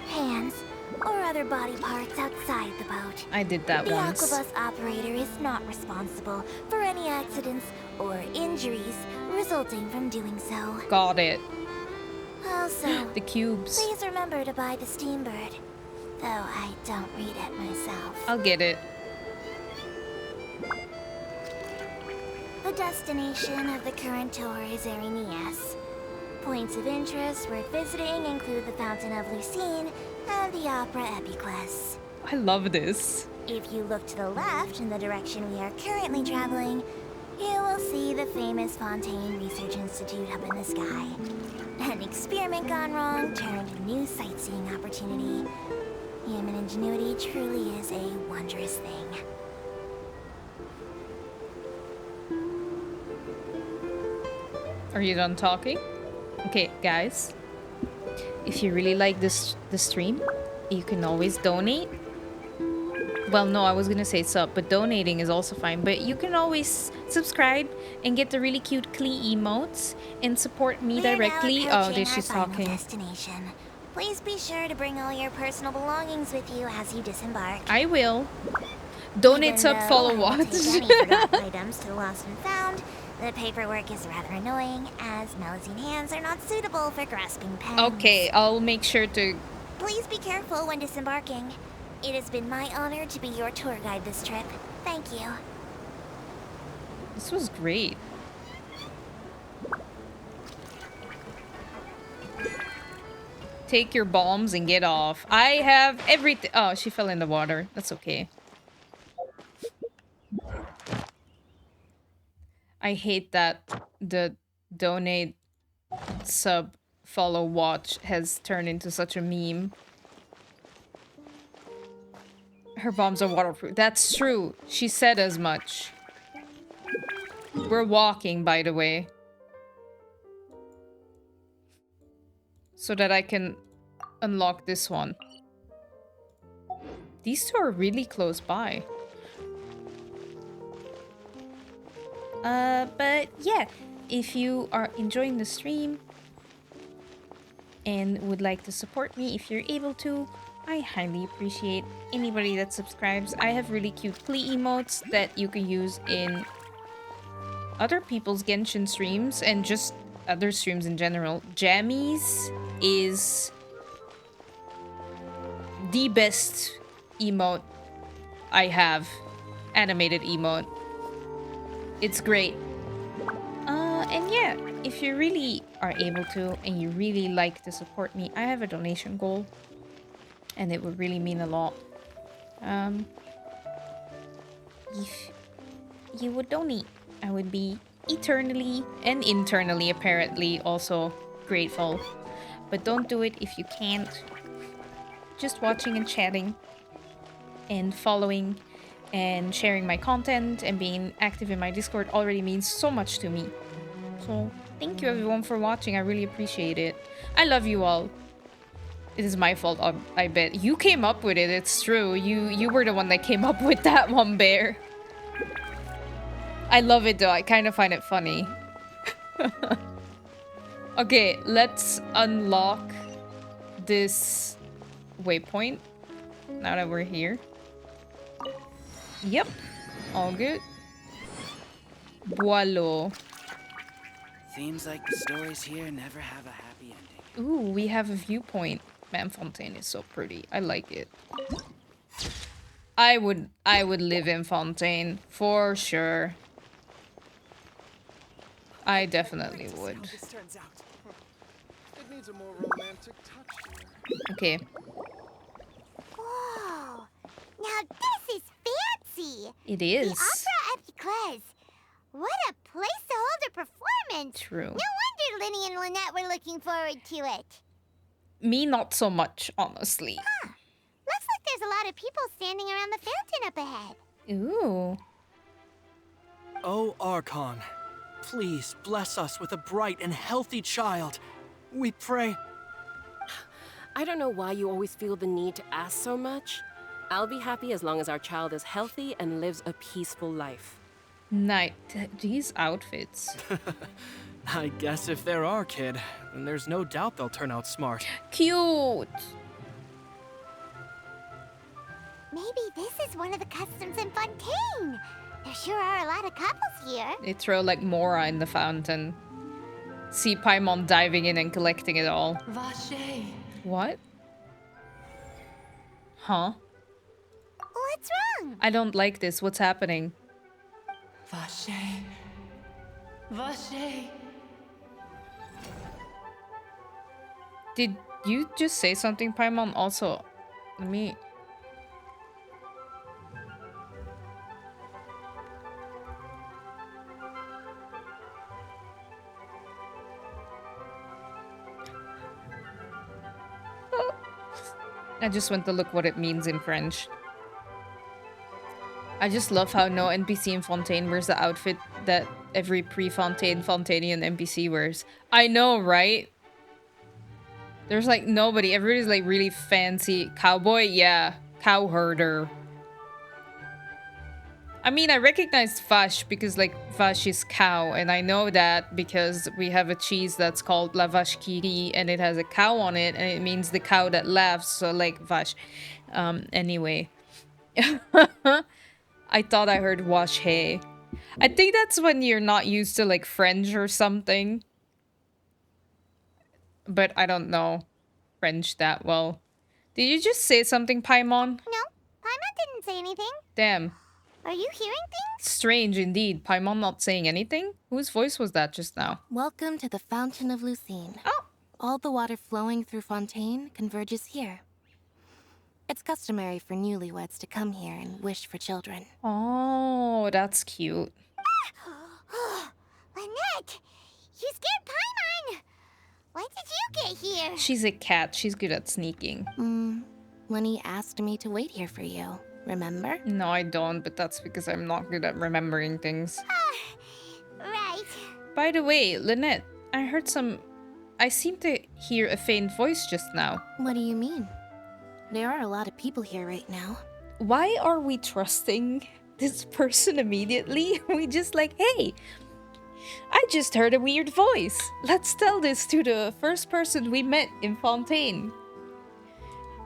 hands, or other body parts outside the boat. I did that once. The aquabus operator is not responsible for any accidents or injuries resulting from doing so. Got it. Also, the cubes. Please remember to buy the Steambird, though I don't read it myself. I'll get it. The destination of the current tour is Erinias. Points of interest worth visiting include the Fountain of Lucine and the Opera Epiclese. I love this. If you look to the left in the direction we are currently traveling, you will see the famous Fontaine Research Institute up in the sky. An experiment gone wrong turned a new sightseeing opportunity. Human ingenuity truly is a wondrous thing. Are you done talking? Okay, guys. If you really like the stream, you can always donate. Well, no, I was gonna say sub, but donating is also fine. But you can always subscribe and get the really cute Klee emotes and support me directly. Oh, there she's talking. Destination. Please be sure to bring all your personal belongings with you as you disembark. I will. Donate, sub, follow, watch. Items to the lost and found. The paperwork is rather annoying, as Melusine hands are not suitable for grasping pens. Okay, I'll make sure to... Please be careful when disembarking. It has been my honor to be your tour guide this trip. Thank you. This was great. Take your bombs and get off. I have everything. Oh, she fell in the water. That's okay. I hate that the donate, sub, follow, watch has turned into such a meme. Her bombs are waterproof. That's true. She said as much. We're walking, by the way. So that I can unlock this one. These two are really close by. But yeah, if you are enjoying the stream and would like to support me if you're able to, I highly appreciate anybody that subscribes. I have really cute Klee emotes that you can use in other people's Genshin streams and just other streams in general. Jammies is the best emote I have. Animated emote. It's great. And yeah, if you really are able to and you really like to support me, I have a donation goal. And it would really mean a lot. If you would donate, I would be eternally and internally apparently also grateful. But don't do it if you can't. Just watching and chatting and following and sharing my content and being active in my Discord already means so much to me. So thank you everyone for watching. I really appreciate it. I love you all. It is my fault, I bet. You came up with it, it's true. You were the one that came up with that one, Bear. I love it though, I kind of find it funny. Okay, let's unlock this waypoint now that we're here. Yep, all good. Voila. Seems like the stories here never have a happy ending. Ooh, we have a viewpoint. Man, Fontaine is so pretty. I like it. I would live in Fontaine for sure. I definitely would. It needs a more romantic touch here. Okay. Whoa! Now this is fancy! It The is. Opera Epiclese. What a place to hold a performance! True. No wonder Lyney and Lynette were looking forward to it. Me, not so much, honestly. Huh. Looks like there's a lot of people standing around the fountain up ahead. Ooh. Oh, Archon, please bless us with a bright and healthy child. We pray. I don't know why you always feel the need to ask so much. I'll be happy as long as our child is healthy and lives a peaceful life. Night. These outfits. I guess if they're our kid, then there's no doubt they'll turn out smart. Cute. Maybe this is one of the customs in Fontaine. There sure are a lot of couples here. They throw like Mora in the fountain. See Paimon diving in and collecting it all. Vache. What? Huh? What's wrong? I don't like this. What's happening? Vache. Vache. Did you just say something, Paimon? Also, let me... I just went to look what it means in French. I just love how no NPC in Fontaine wears the outfit that every pre-Fontaine Fontanian NPC wears. I know, right? There's like nobody. Everybody's like really fancy. Cowboy? Yeah. Cow herder. I mean, I recognized vache because like vache is cow. And I know that because we have a cheese that's called la vache qui rit and it has a cow on it. And it means the cow that laughs. So like vache. Anyway. I thought I heard wash hay. I think that's when you're not used to like French or something. But I don't know French that well. Did you just say something, Paimon? No, Paimon didn't say anything. Damn. Are you hearing things? Strange indeed. Paimon not saying anything? Whose voice was that just now? Welcome to the Fountain of Lucine. Oh. All the water flowing through Fontaine converges here. It's customary for newlyweds to come here and wish for children. Oh, that's cute. Lynette! You scared Paimon! When did you get here? She's a cat. She's good at sneaking. Lyney asked me to wait here for you, remember? No, I don't, but that's because I'm not good at remembering things. Right. By the way, Lynette, I seem to hear a faint voice just now. What do you mean? There are a lot of people here right now. Why are we trusting this person immediately? We just like, hey, I just heard a weird voice. Let's tell this to the first person we met in Fontaine.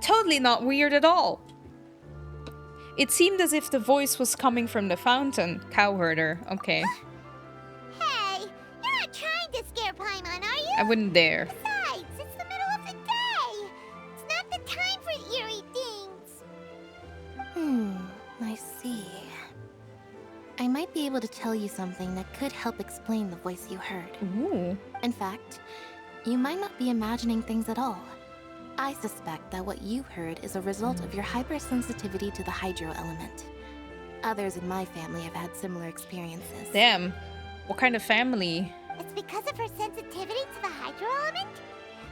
Totally not weird at all. It seemed as if the voice was coming from the fountain. Cowherder, okay. Hey, you're not trying to scare Paimon, are you? I wouldn't dare. Besides, it's the middle of the day. It's not the time for eerie things. I see. I might be able to tell you something that could help explain the voice you heard. Ooh. In fact, you might not be imagining things at all. I suspect that what you heard is a result of your hypersensitivity to the hydro element. Others in my family have had similar experiences. Damn. What kind of family? It's because of her sensitivity to the hydro element?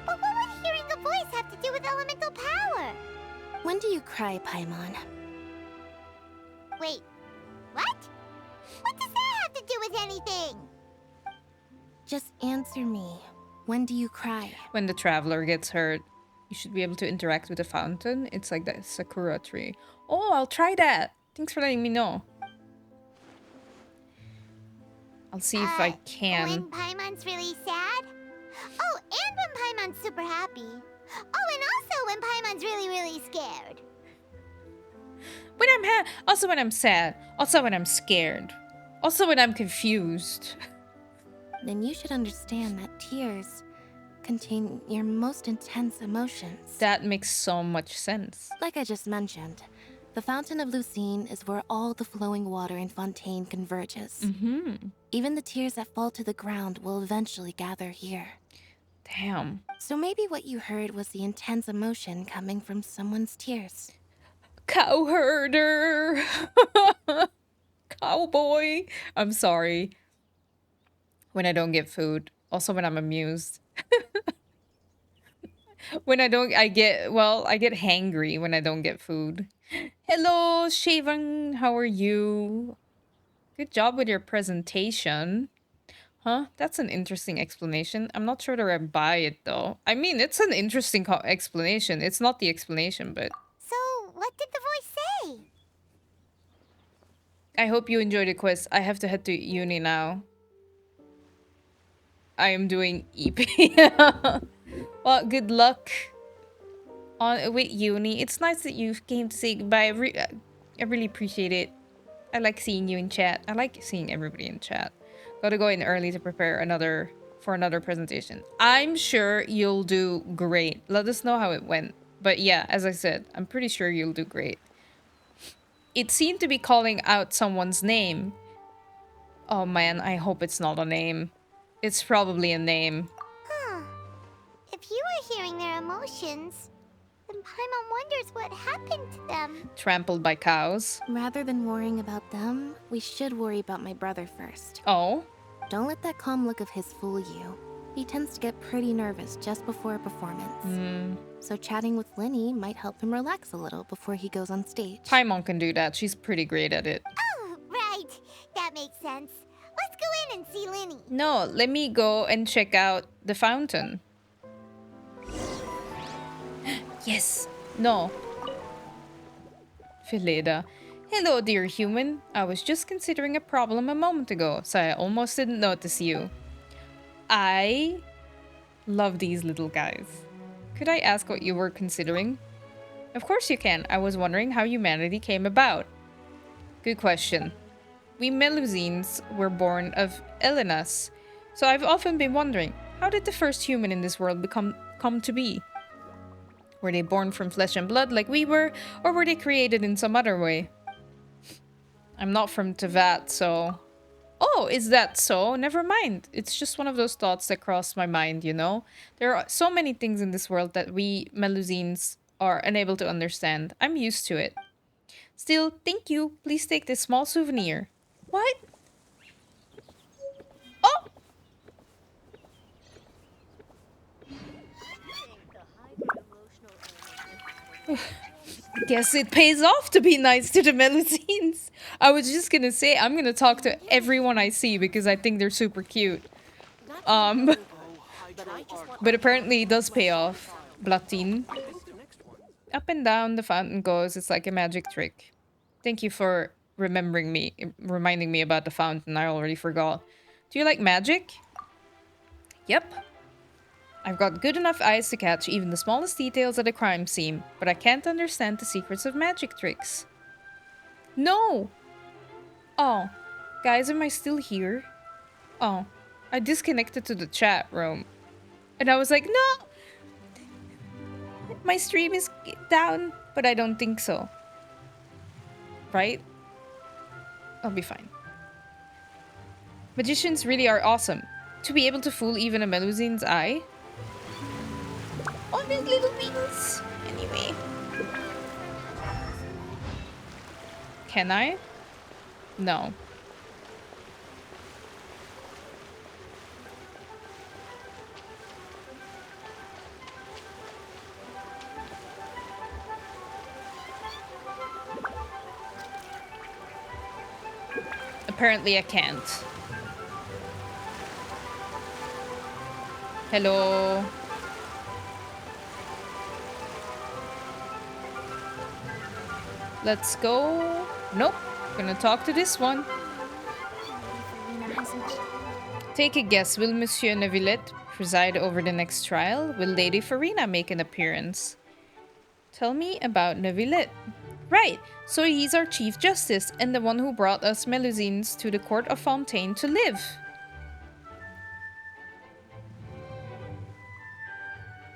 But what would hearing a voice have to do with elemental power? When do you cry, Paimon? Wait, what? What does that have to do with anything? Just answer me. When do you cry? When the traveler gets hurt. You should be able to interact with the fountain. It's like that sakura tree. Oh, I'll try that. Thanks for letting me know. I'll see if I can. When Paimon's really sad? Oh, and when Paimon's super happy. Oh, and also when Paimon's really, really scared. When I'm also when I'm sad. Also when I'm scared. Also when I'm confused. then you should understand that tears contain your most intense emotions. That makes so much sense. Like I just mentioned, the Fountain of Lucine is where all the flowing water in Fontaine converges. Mm-hmm. Even the tears that fall to the ground will eventually gather here. Damn. So maybe what you heard was the intense emotion coming from someone's tears. Cow herder. Cowboy. I'm sorry. When I don't get food. Also when I'm amused. When I don't, I get hangry when I don't get food. Hello, Shaven. How are you? Good job with your presentation. Huh? That's an interesting explanation. I'm not sure that I buy it, though. I mean, it's an interesting explanation. It's not the explanation, but... So, what did the voice say? I hope you enjoyed the quiz. I have to head to uni now. I am doing EP. Well, good luck with uni. It's nice that you came to say goodbye. I really appreciate it. I like seeing you in chat. I like seeing everybody in chat. Gotta go in early to prepare for another presentation. I'm sure you'll do great. Let us know how it went. But yeah, as I said, I'm pretty sure you'll do great. It seemed to be calling out someone's name. Oh man, I hope it's not a name. It's probably a name. Huh. If you were hearing their emotions, then Paimon wonders what happened to them. Trampled by cows. Rather than worrying about them, we should worry about my brother first. Oh? Don't let that calm look of his fool you. He tends to get pretty nervous just before a performance. So chatting with Lyney might help him relax a little before he goes on stage. Paimon can do that. She's pretty great at it. Oh, right. That makes sense. Let's go in and see Lyney. No, let me go and check out the fountain. Yes. No. Phileda. Hello, dear human. I was just considering a problem a moment ago, so I almost didn't notice you. I love these little guys. Could I ask what you were considering? Of course you can. I was wondering how humanity came about. Good question. We Melusines were born of Elenas, so I've often been wondering, how did the first human in this world come to be? Were they born from flesh and blood like we were, or were they created in some other way? I'm not from Tevat, so... Oh, is that so? Never mind. It's just one of those thoughts that crossed my mind, you know? There are so many things in this world that we Melusines are unable to understand. I'm used to it. Still, thank you. Please take this small souvenir. What? Oh! Guess it pays off to be nice to the Melusines. I was just gonna say, I'm gonna talk to everyone I see because I think they're super cute. But apparently it does pay off. Blatin. Up and down the fountain goes. It's like a magic trick. Thank you for reminding me about the fountain. I already forgot. Do you like magic? Yep. I've got good enough eyes to catch even the smallest details at a crime scene, but I can't understand the secrets of magic tricks. No! Oh. Guys, am I still here? Oh. I disconnected to the chat room. And I was like, no! My stream is down, but I don't think so. Right? I'll be fine. Magicians really are awesome. To be able to fool even a Melusine's eye. Oh, these little wings. Anyway. Can I? No. Apparently I can't. Hello. Let's go. Nope. Gonna talk to this one. Take a guess. Will Monsieur Neuvilette preside over the next trial? Will Lady Farina make an appearance? Tell me about Neuvilette. Right. So he's our Chief Justice and the one who brought us Melusines to the Court of Fontaine to live.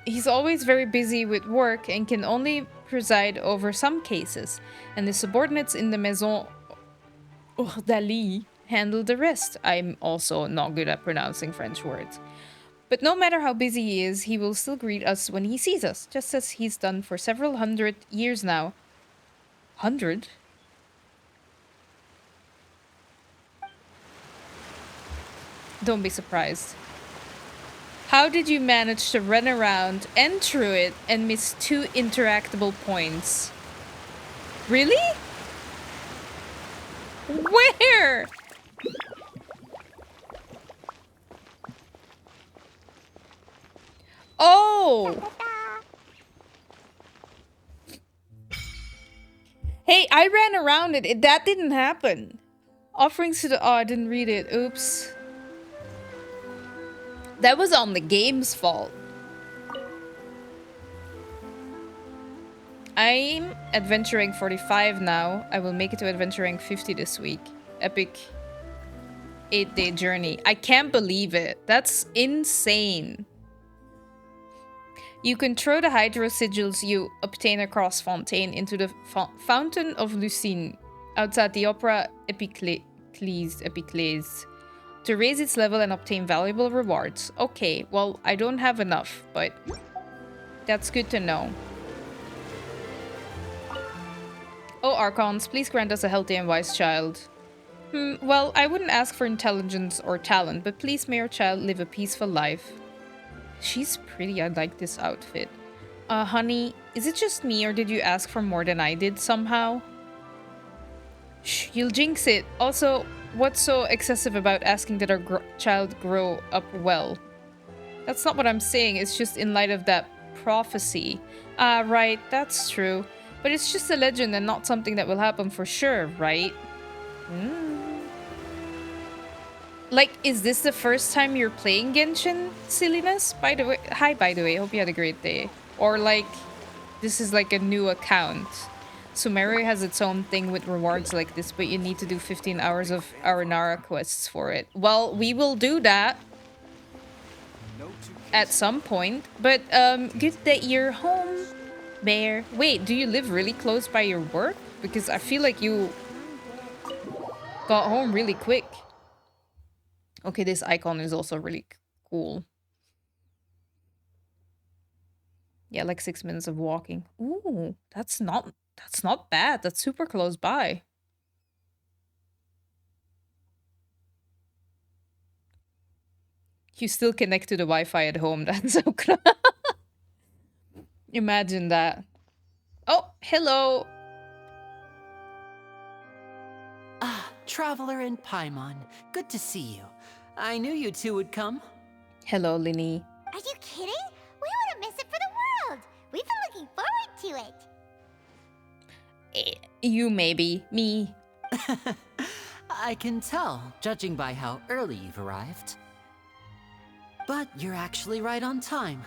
He's always very busy with work and can only preside over some cases, and the subordinates in the Maison Ordalie handle the rest. I'm also not good at pronouncing French words. But no matter how busy he is, he will still greet us when he sees us, just as he's done for several 100 years now. 100? Don't be surprised. How did you manage to run around and through it and miss 2 interactable points? Really? Where? Oh! Hey, I ran around it. That didn't happen. Offerings to the... Oh, I didn't read it. Oops. That was on the game's fault. I'm adventuring 45 now. I will make it to adventuring 50 this week. Epic 8-day journey. I can't believe it. That's insane. You can throw the hydro sigils you obtain across Fontaine into the Fountain of Lucine outside the Opera Epiclese to raise its level and obtain valuable rewards. Okay, well, I don't have enough, but that's good to know. Oh, Archons, please grant us a healthy and wise child. Well, I wouldn't ask for intelligence or talent, but please may our child live a peaceful life. She's pretty. I like this outfit. Honey, is it just me or did you ask for more than I did somehow? Shh, you'll jinx it. Also, what's so excessive about asking that our child grow up well? That's not what I'm saying. It's just in light of that prophecy. Right, that's true. But it's just a legend and not something that will happen for sure, right? Like, is this the first time you're playing Genshin, silliness? By the way, hi, by the way, hope you had a great day. Or like, this is like a new account. Sumeru has its own thing with rewards like this, but you need to do 15 hours of Aranara quests for it. Well, we will do that at some point. But good that you're home, Bear. Wait, do you live really close by your work? Because I feel like you got home really quick. Okay, this icon is also really cool. Yeah, like 6 minutes of walking. Ooh, that's not bad. That's super close by. You still connect to the Wi-Fi at home. That's so close. Imagine that. Oh, hello. Ah, Traveler and Paimon. Good to see you. I knew you two would come. Hello, Lyney. Are you kidding? We wouldn't miss it for the world. We've been looking forward to it. You maybe. Me. I can tell, judging by how early you've arrived. But you're actually right on time.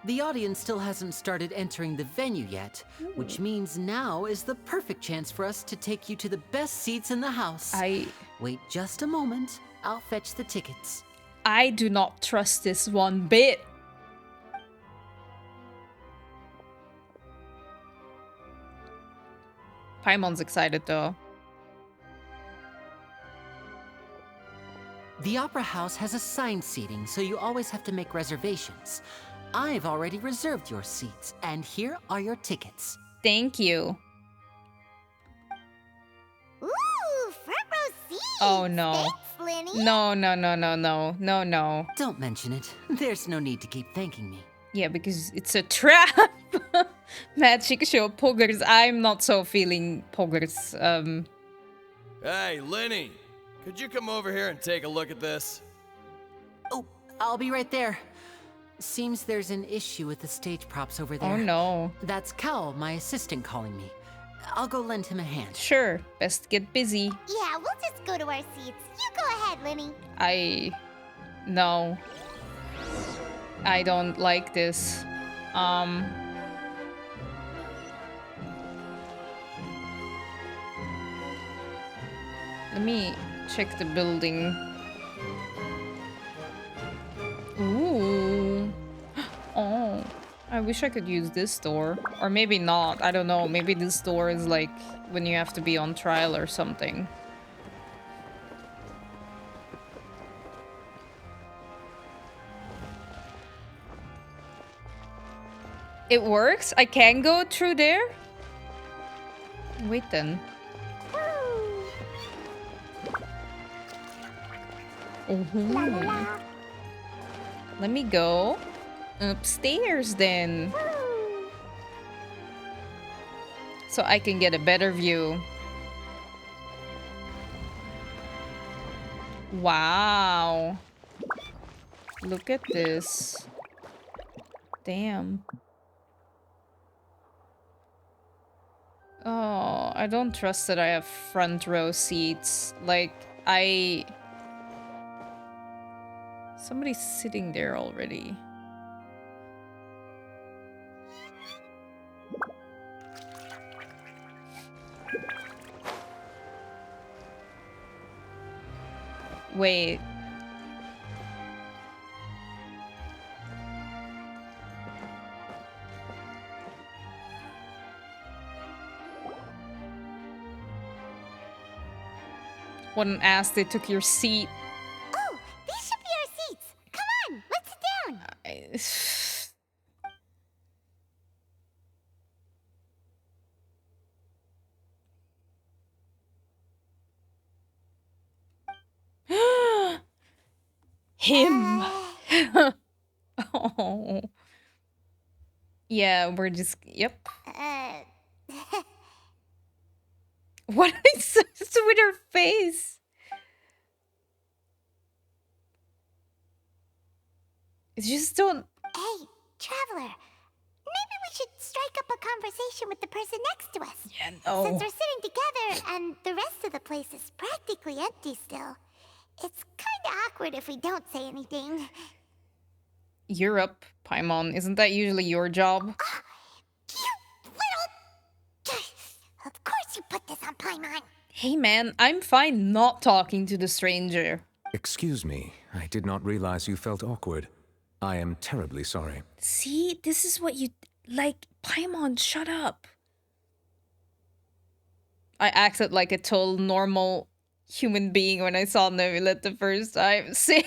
The audience still hasn't started entering the venue yet, which means now is the perfect chance for us to take you to the best seats in the house. Wait just a moment. I'll fetch the tickets. I do not trust this one bit. Paimon's excited though. The Opera House has assigned seating, so you always have to make reservations. I've already reserved your seats, and here are your tickets. Thank you. Ooh, front row seats. Oh no. Thanks, Lyney. No. Don't mention it. There's no need to keep thanking me. Yeah, because it's a trap. Magic show poggers. I'm not so feeling poggers. Hey, Lyney. Could you come over here and take a look at this? Oh, I'll be right there. Seems there's an issue with the stage props over there. Oh no. That's Cal, my assistant, calling me. I'll go lend him a hand. Sure, best get busy. Yeah, we'll just go to our seats. You go ahead, Lyney. No. I don't like this. Let me check the building. Ooh. Oh. I wish I could use this door. Or maybe not. I don't know. Maybe this door is like when you have to be on trial or something. It works? I can go through there? Wait then. Let me go upstairs then. So I can get a better view. Wow. Look at this. Damn. Oh, I don't trust that I have front row seats. Like, somebody's sitting there already. Wait. What an ass, they took your seat. Oh, these should be our seats. Come on, let's sit down. Him. Oh. Yeah, we're just, yep. What is this with her face? It's just don't... Hey, traveler. Maybe we should strike up a conversation with the person next to us. Yeah, no. Since we're sitting together and the rest of the place is practically empty still. It's kinda awkward if we don't say anything. You're up, Paimon. Isn't that usually your job? You little... Of course you put this on Paimon. Hey man, I'm fine not talking to the stranger. Excuse me, I did not realize you felt awkward. I am terribly sorry. See, this is what you... Like, Paimon, shut up. I acted like a total normal human being when I saw Neuvilette the first time. See,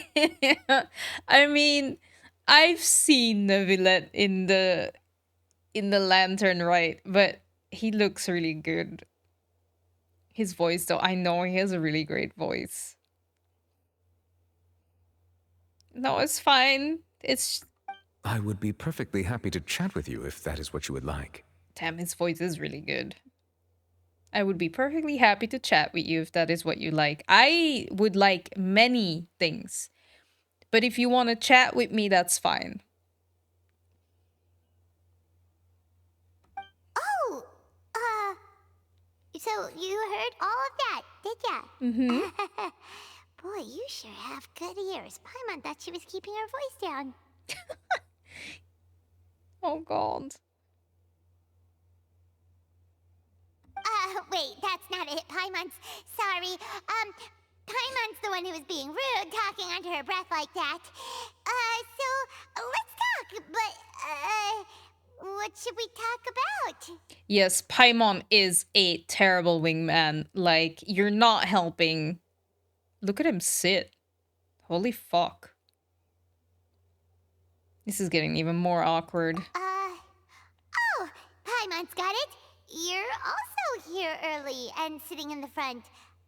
I mean, I've seen Neuvilette in the lantern, right? But he looks really good. His voice, though, I know he has a really great voice. No, it's fine. It's... I would be perfectly happy to chat with you if that is what you would like. Damn, his voice is really good. I would be perfectly happy to chat with you if that is what you like. I would like many things. But if you want to chat with me, that's fine. Oh, so you heard all of that, did ya? Mm-hmm. Boy, you sure have good ears. Paimon thought she was keeping her voice down. Oh, God. Wait, that's not it. Paimon's... Sorry. Paimon's the one who was being rude, talking under her breath like that. So, let's talk, but, what should we talk about? Yes, Paimon is a terrible wingman. Like, you're not helping. Look at him sit. Holy fuck. This is getting even more awkward. Oh, Paimon's got it. You're also here early and sitting in the front.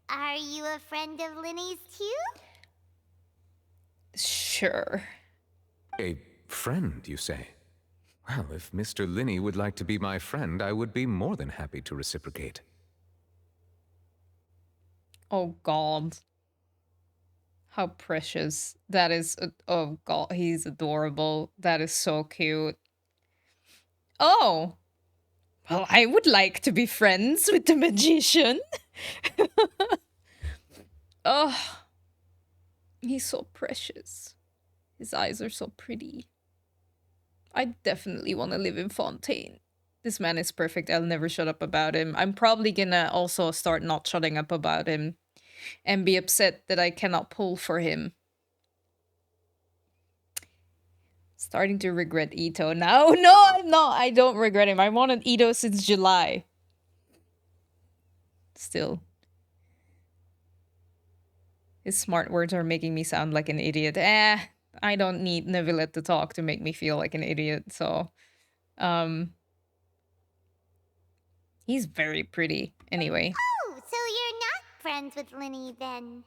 Are you a friend of Lyney's too? Sure. A friend, you say? Well, if Mr. Lyney would like to be my friend, I would be more than happy to reciprocate. Oh, God. How precious. That is... Oh, God. He's adorable. That is so cute. Oh. Well, I would like to be friends with the magician. Oh. He's so precious. His eyes are so pretty. I definitely want to live in Fontaine. This man is perfect. I'll never shut up about him. I'm probably gonna also start not shutting up about him and be upset that I cannot pull for him. Starting to regret Ito now. No, I'm not. I don't regret him. I wanted Ito since July. Still. His smart words are making me sound like an idiot. I don't need Neuvilette to talk to make me feel like an idiot, so... He's very pretty, anyway. Oh, so you're not friends with Lyney, then?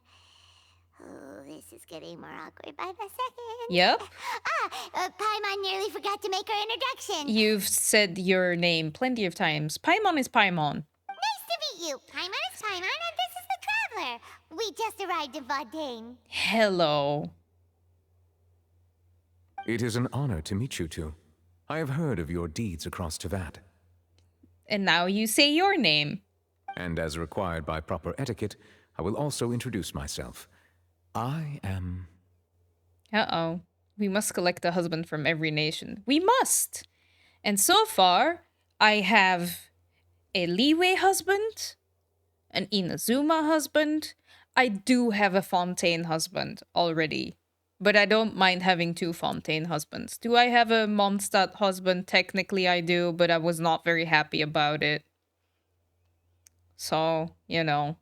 Oh, this is getting more awkward by the second. Yep. Paimon nearly forgot to make her introduction. You've said your name plenty of times. Paimon is Paimon. Nice to meet you. Paimon is Paimon, and this is the Traveler. We just arrived in Fontaine. Hello. It is an honor to meet you two. I have heard of your deeds across Teyvat. And now you say your name. And as required by proper etiquette, I will also introduce myself. I am... Uh-oh. We must collect a husband from every nation. We must! And so far, I have a Liyue husband, an Inazuma husband. I do have a Fontaine husband already. But I don't mind having 2 Fontaine husbands. Do I have a Mondstadt husband? Technically I do, but I was not very happy about it. So, you know.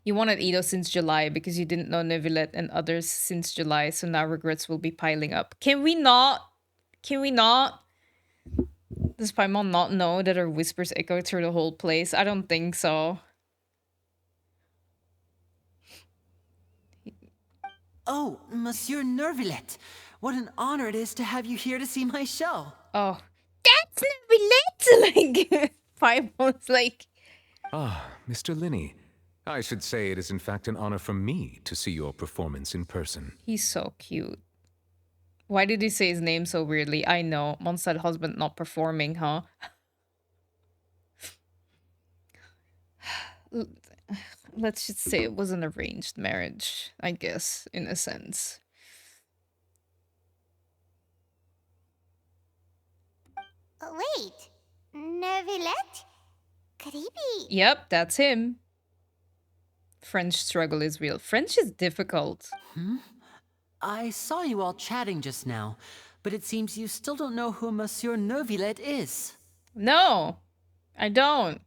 You wanted Ito since July because you didn't know Neuvilette and others since July, so now regrets will be piling up. Can we not? Can we not? Does Paimon not know that her whispers echo through the whole place? I don't think so. Oh, Monsieur Neuvilette. What an honor it is to have you here to see my show. Oh, that's Neuvilette! Like, Paimon's like... Ah, Mr. Lyney. I should say it is in fact an honor for me to see your performance in person. He's so cute. Why did he say his name so weirdly? I know. Mondstadt husband not performing, huh? Let's just say it was an arranged marriage, I guess, in a sense. Wait, Neuvilette? Could he be? Yep, that's him. French struggle is real. French is difficult. I saw you all chatting just now, but it seems you still don't know who Monsieur Neuvilette is. No, I don't.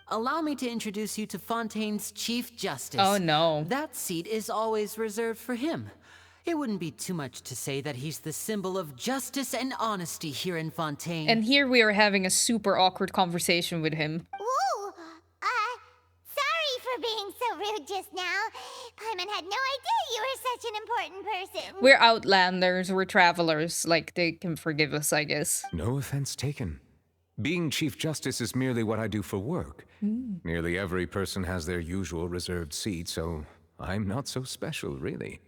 Allow me to introduce you to Fontaine's Chief Justice. Oh, no. That seat is always reserved for him. It wouldn't be too much to say that he's the symbol of justice and honesty here in Fontaine. And here we are having a super awkward conversation with him. Ooh, sorry for being so rude just now. Paimon had no idea you were such an important person. We're outlanders, we're travelers. Like, they can forgive us, I guess. No offense taken. Being Chief Justice is merely what I do for work. Nearly every person has their usual reserved seat, so I'm not so special, really.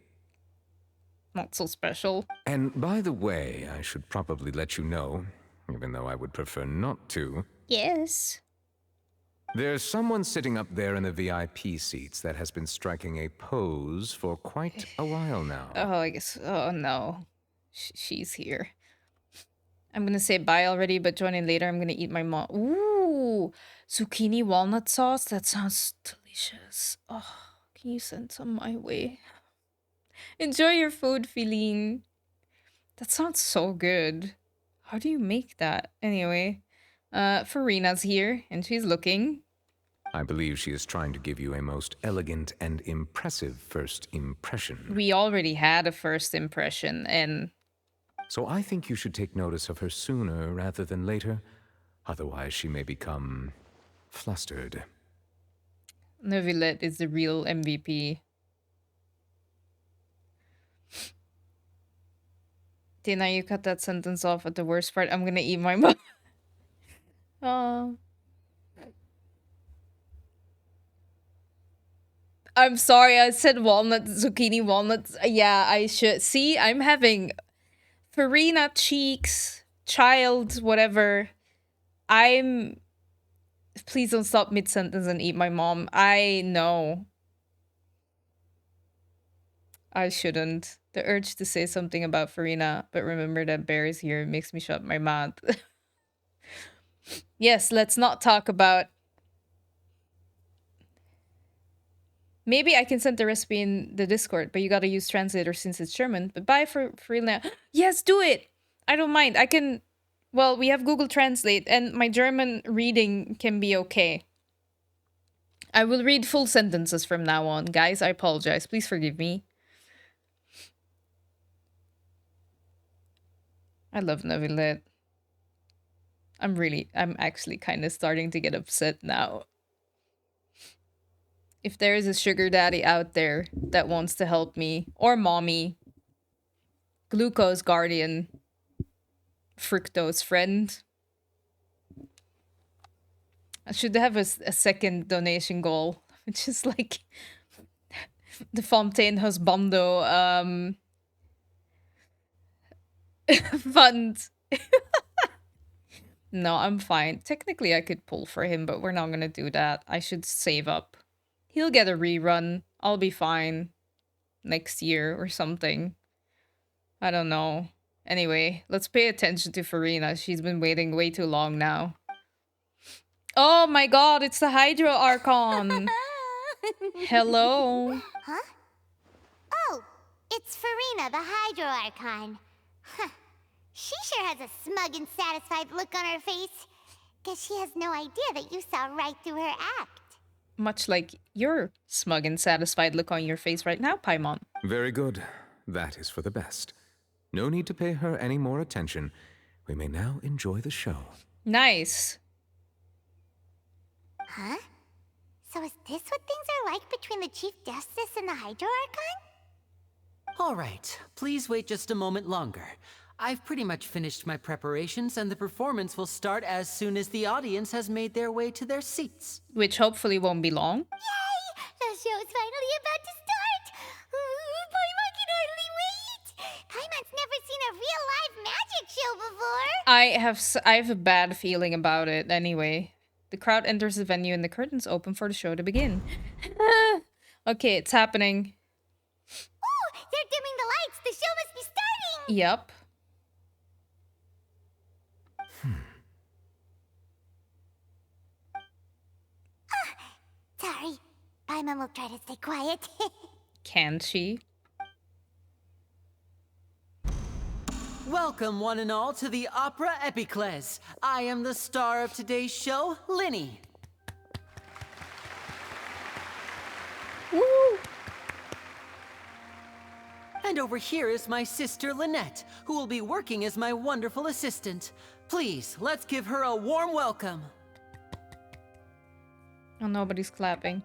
Not so special. And by the way, I should probably let you know, even though I would prefer not to. Yes. There's someone sitting up there in the VIP seats that has been striking a pose for quite a while now. Oh, I guess. Oh, no. She's here. I'm gonna say bye already, but join in later. I'm gonna eat my mom. Ooh, zucchini walnut sauce. That sounds delicious. Oh, can you send some my way? Enjoy your food, Feline. That sounds so good. How do you make that? Anyway, Farina's here, and she's looking. I believe she is trying to give you a most elegant and impressive first impression. We already had a first impression, and... So I think you should take notice of her sooner rather than later. Otherwise, she may become flustered. Neuvilette is the real MVP. Tina, you cut that sentence off at the worst part. I'm gonna eat my mom. Oh. I'm sorry, I said walnut, zucchini, walnuts. Yeah, I should. See, I'm having Farina cheeks, child, whatever. Please don't stop mid-sentence and eat my mom. I know. I shouldn't. The urge to say something about Farina, but remember that Bear is here makes me shut my mouth. Yes, let's not talk about Maybe I can send the recipe in the Discord, but you gotta use translator since it's German. But bye for now. Yes, do it! I don't mind. I can... Well, we have Google Translate, and my German reading can be okay. I will read full sentences from now on. Guys, I apologize. Please forgive me. I love Neuvilette. I'm actually kind of starting to get upset now. If there is a sugar daddy out there that wants to help me, or mommy, glucose guardian, fructose friend, I should have a second donation goal, which is like the Fontaine Husbando fund. No, I'm fine. Technically, I could pull for him, but we're not gonna do that. I should save up. He'll get a rerun. I'll be fine. Next year or something. I don't know. Anyway, let's pay attention to Farina. She's been waiting way too long now. Oh my god, it's the Hydro Archon! Hello? Huh? Oh, it's Farina, the Hydro Archon. Huh. She sure has a smug and satisfied look on her face. Guess she has no idea that you saw right through her act. Much like your smug and satisfied look on your face right now, Paimon. Very good. That is for the best. No need to pay her any more attention. We may now enjoy the show. Nice. Huh? So is this what things are like between the Chief Justice and the Hydro Archon? All right, please wait just a moment longer. I've pretty much finished my preparations, and the performance will start as soon as the audience has made their way to their seats. Which hopefully won't be long. Yay! The show's finally about to start! Paimon can hardly wait! Paimon's never seen a real live magic show before! I have a bad feeling about it anyway. The crowd enters the venue and the curtains open for the show to begin. Okay, it's happening. Oh, they're dimming the lights! The show must be starting! Yep. Sorry. Paimon will try to stay quiet. Can she? Welcome, one and all, to the Opera Epiclese. I am the star of today's show, Lyney. Woo! And over here is my sister, Lynette, who will be working as my wonderful assistant. Please, let's give her a warm welcome. Oh, nobody's clapping.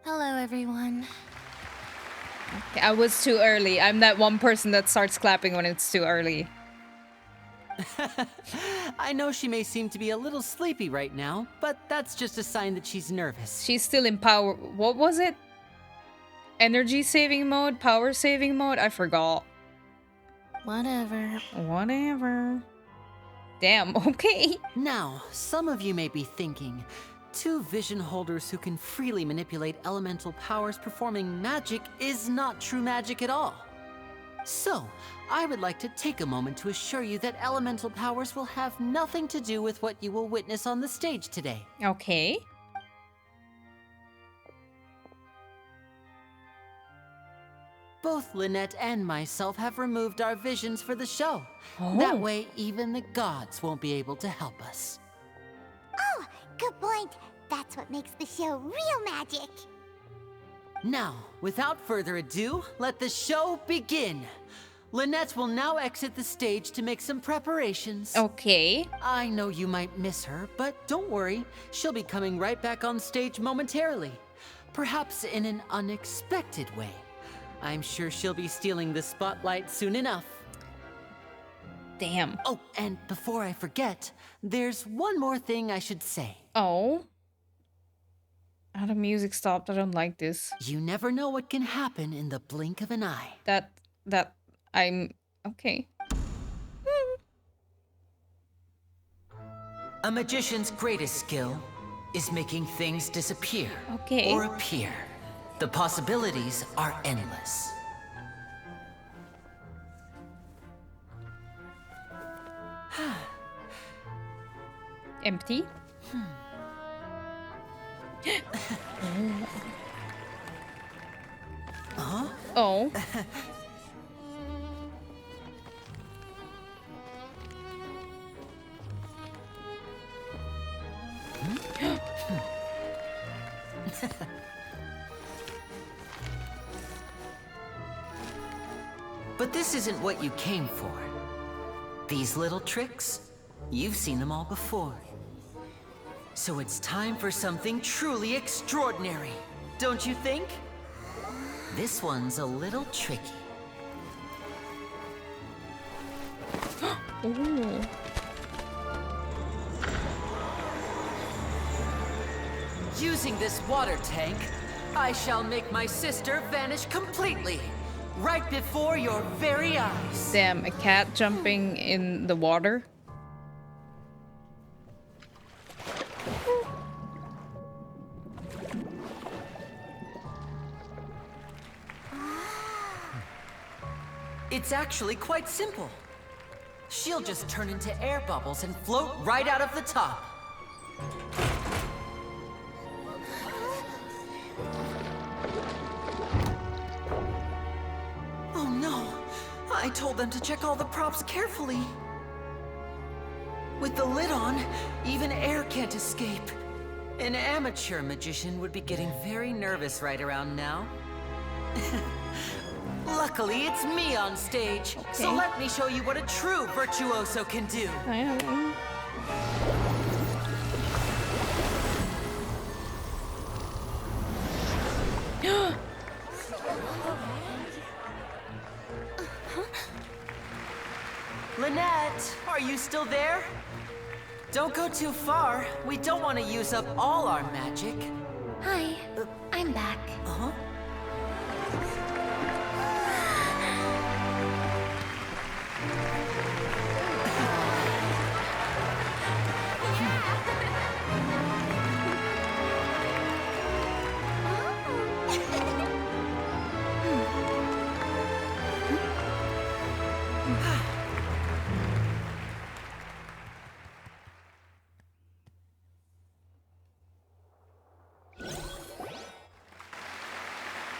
Hello, everyone. Okay, I was too early. I'm that one person that starts clapping when it's too early. I know she may seem to be a little sleepy right now, but that's just a sign that she's nervous. She's still in power... What was it? Energy saving mode? Power saving mode? I forgot. Whatever. Whatever. Damn, okay. Now, some of you may be thinking, two vision holders who can freely manipulate elemental powers performing magic is not true magic at all. So, I would like to take a moment to assure you that elemental powers will have nothing to do with what you will witness on the stage today. Okay. Both Lynette and myself have removed our visions for the show. Oh. That way, even the gods won't be able to help us. Oh, good point. That's what makes the show real magic. Now, without further ado, let the show begin. Lynette will now exit the stage to make some preparations. Okay. I know you might miss her, but don't worry. She'll be coming right back on stage momentarily. Perhaps in an unexpected way. I'm sure she'll be stealing the spotlight soon enough. Damn. Oh, and before I forget, there's one more thing I should say. Oh. Oh, the music stopped. I don't like this. You never know what can happen in the blink of an eye. Okay. A magician's greatest skill is making things disappear Okay. or appear. The possibilities are endless. Empty? Oh. But this isn't what you came for. These little tricks, you've seen them all before. So it's time for something truly extraordinary, don't you think? This one's a little tricky. Ooh. Using this water tank, I shall make my sister vanish completely, right before your very eyes. Damn, a cat jumping in the water. It's actually quite simple. She'll just turn into air bubbles and float right out of the top. Oh no! I told them to check all the props carefully. With the lid on, even air can't escape. An amateur magician would be getting very nervous right around now. Luckily, it's me on stage, so let me show you what a true virtuoso can do. Lynette, are you still there? Don't go too far. We don't want to use up all our magic. Hi, I'm back. Uh-huh.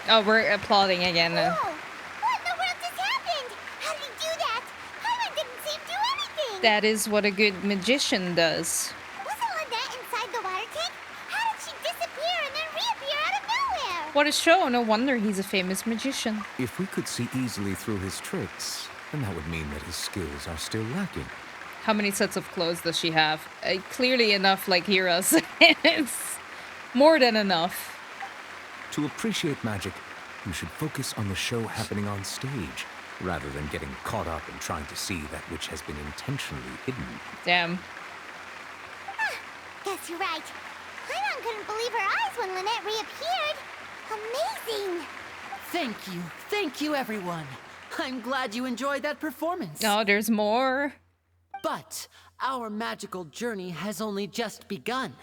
Oh, we're applauding again. Whoa! What in the world just happened? How did he do that? Paimon didn't seem to do anything! That is what a good magician does. Wasn't Lynette inside the water tank? How did she disappear and then reappear out of nowhere? What a show. No wonder he's a famous magician. If we could see easily through his tricks, then that would mean that his skills are still lacking. How many sets of clothes does she have? Clearly enough, like Hira's. It's more than enough. To appreciate magic, you should focus on the show happening on stage, rather than getting caught up in trying to see that which has been intentionally hidden. Damn. Guess you're right. Paimon couldn't believe her eyes when Lynette reappeared. Amazing! Thank you, everyone. I'm glad you enjoyed that performance. Oh, there's more. But our magical journey has only just begun.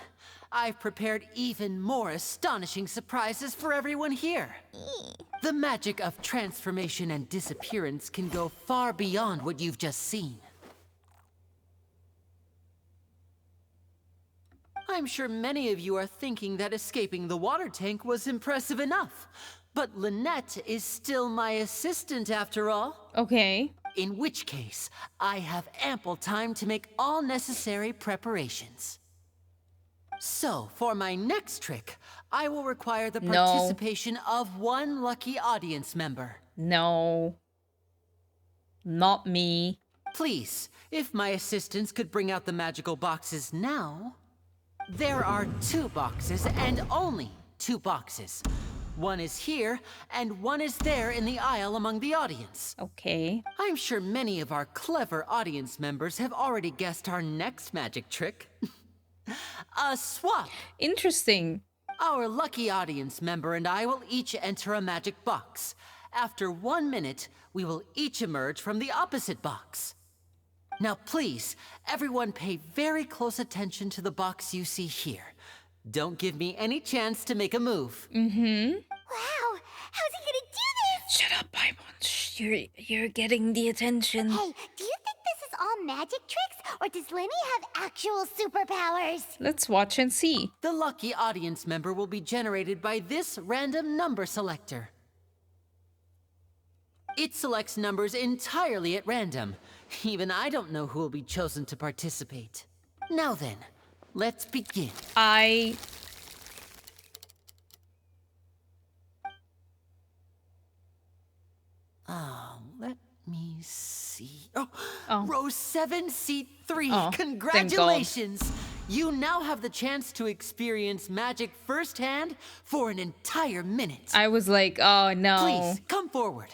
I've prepared even more astonishing surprises for everyone here. The magic of transformation and disappearance can go far beyond what you've just seen. I'm sure many of you are thinking that escaping the water tank was impressive enough. But Lynette is still my assistant after all. Okay. In which case, I have ample time to make all necessary preparations. So, for my next trick, I will require the participation of one lucky audience member. No. Not me. Please, if my assistants could bring out the magical boxes now. There are 2 boxes and only 2 boxes. One is here, and one is there in the aisle among the audience. Okay. I'm sure many of our clever audience members have already guessed our next magic trick. A swap. Interesting. Our lucky audience member and I will each enter a magic box. After 1 minute, we will each emerge from the opposite box. Now please, everyone pay very close attention to the box you see here. Don't give me any chance to make a move. Mm-hmm. Wow! How's he gonna do this? Shut up, Paimon. Shh, you're getting the attention. Hey, do you think this is all magic tricks, or does Lyney have actual superpowers? Let's watch and see. The lucky audience member will be generated by this random number selector. It selects numbers entirely at random. Even I don't know who will be chosen to participate. Now then, let's begin. Let me see. Oh. Row 7, seat 3. Oh, congratulations! You now have the chance to experience magic firsthand for an entire minute. I was like, oh no. Please, come forward.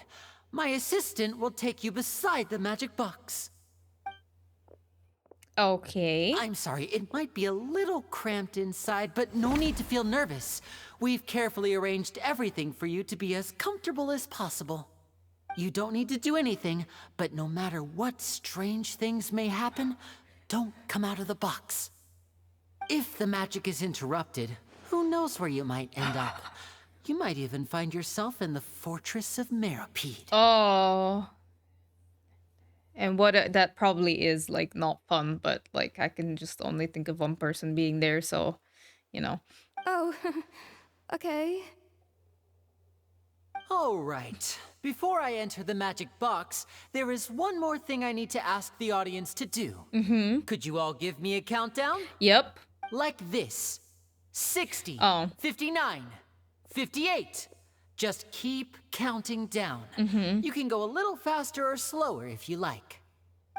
My assistant will take you beside the magic box. Okay. I'm sorry, it might be a little cramped inside, but no need to feel nervous. We've carefully arranged everything for you to be as comfortable as possible. You don't need to do anything, but no matter what strange things may happen, don't come out of the box. If the magic is interrupted, who knows where you might end up? You might even find yourself in the Fortress of Meropide. Oh. And what that probably is, like, not fun, but, like, I can just only think of one person being there, so, you know. Oh, okay. All right. Before I enter the magic box, there is one more thing I need to ask the audience to do. Mm-hmm. Could you all give me a countdown? Yep. Like this. 60, Oh. 59, 58. Just keep counting down. Mm-hmm. You can go a little faster or slower if you like.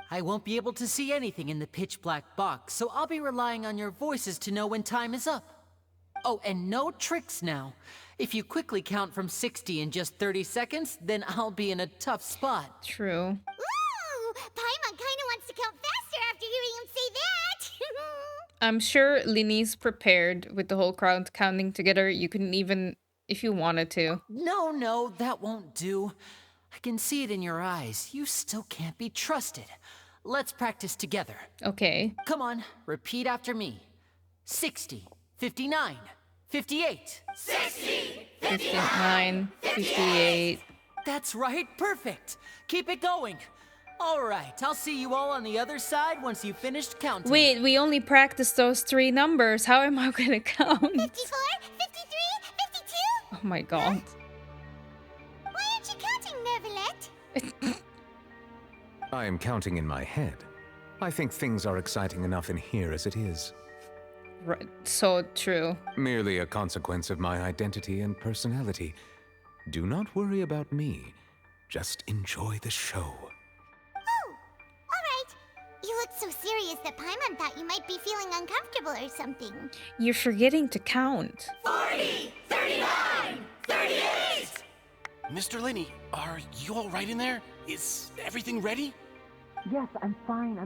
I won't be able to see anything in the pitch black box, so I'll be relying on your voices to know when time is up. Oh, and no tricks now. If you quickly count from 60 in just 30 seconds, then I'll be in a tough spot. True. Ooh, Paimon kinda wants to count faster after hearing him say that. I'm sure Lyney's prepared with the whole crowd counting together. You can even, if you wanted to. No, that won't do. I can see it in your eyes. You still can't be trusted. Let's practice together. Okay. Come on, repeat after me. 60, 59, 58. 60, 59, 58. That's right, perfect. Keep it going. All right, I'll see you all on the other side once you've finished counting. Wait, we only practiced those 3 numbers. How am I gonna count? 54, 53, 52? Oh my god. Why aren't you counting, Neuvilette? I am counting in my head. I think things are exciting enough in here as it is. Right. So true. Merely a consequence of my identity and personality. Do not worry about me. Just enjoy the show. Oh, alright. You look so serious that Paimon thought you might be feeling uncomfortable or something. You're forgetting to count. 40, 39, 38! Mr. Lyney, are you all right in there? Is everything ready? Yes, I'm fine.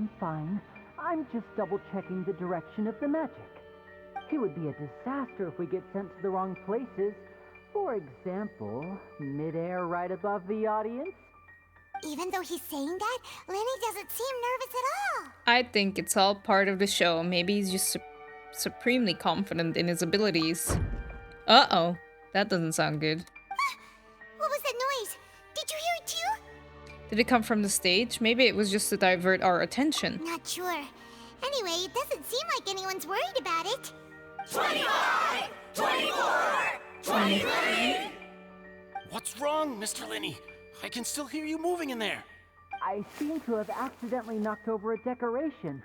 I'm just double-checking the direction of the magic. It would be a disaster if we get sent to the wrong places. For example, midair right above the audience. Even though he's saying that, Lyney doesn't seem nervous at all. I think it's all part of the show. Maybe he's just supremely confident in his abilities. Uh-oh. That doesn't sound good. What was that noise? Did you hear it too? Did it come from the stage? Maybe it was just to divert our attention. Not sure. Anyway, it doesn't seem like anyone's worried about it. 25, 24, 23! What's wrong, Mr. Lyney? I can still hear you moving in there. I seem to have accidentally knocked over a decoration.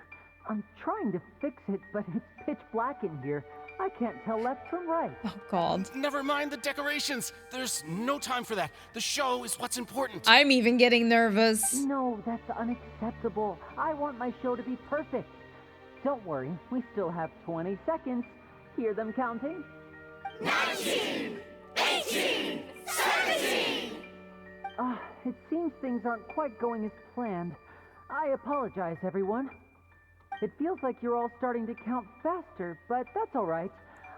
I'm trying to fix it, but it's pitch black in here. I can't tell left from right. Oh, God. Never mind the decorations. There's no time for that. The show is what's important. I'm even getting nervous. No, that's unacceptable. I want my show to be perfect. Don't worry, we still have 20 seconds. Hear them counting? 19, 18, 17! It seems things aren't quite going as planned. I apologize, everyone. It feels like you're all starting to count faster, but that's all right.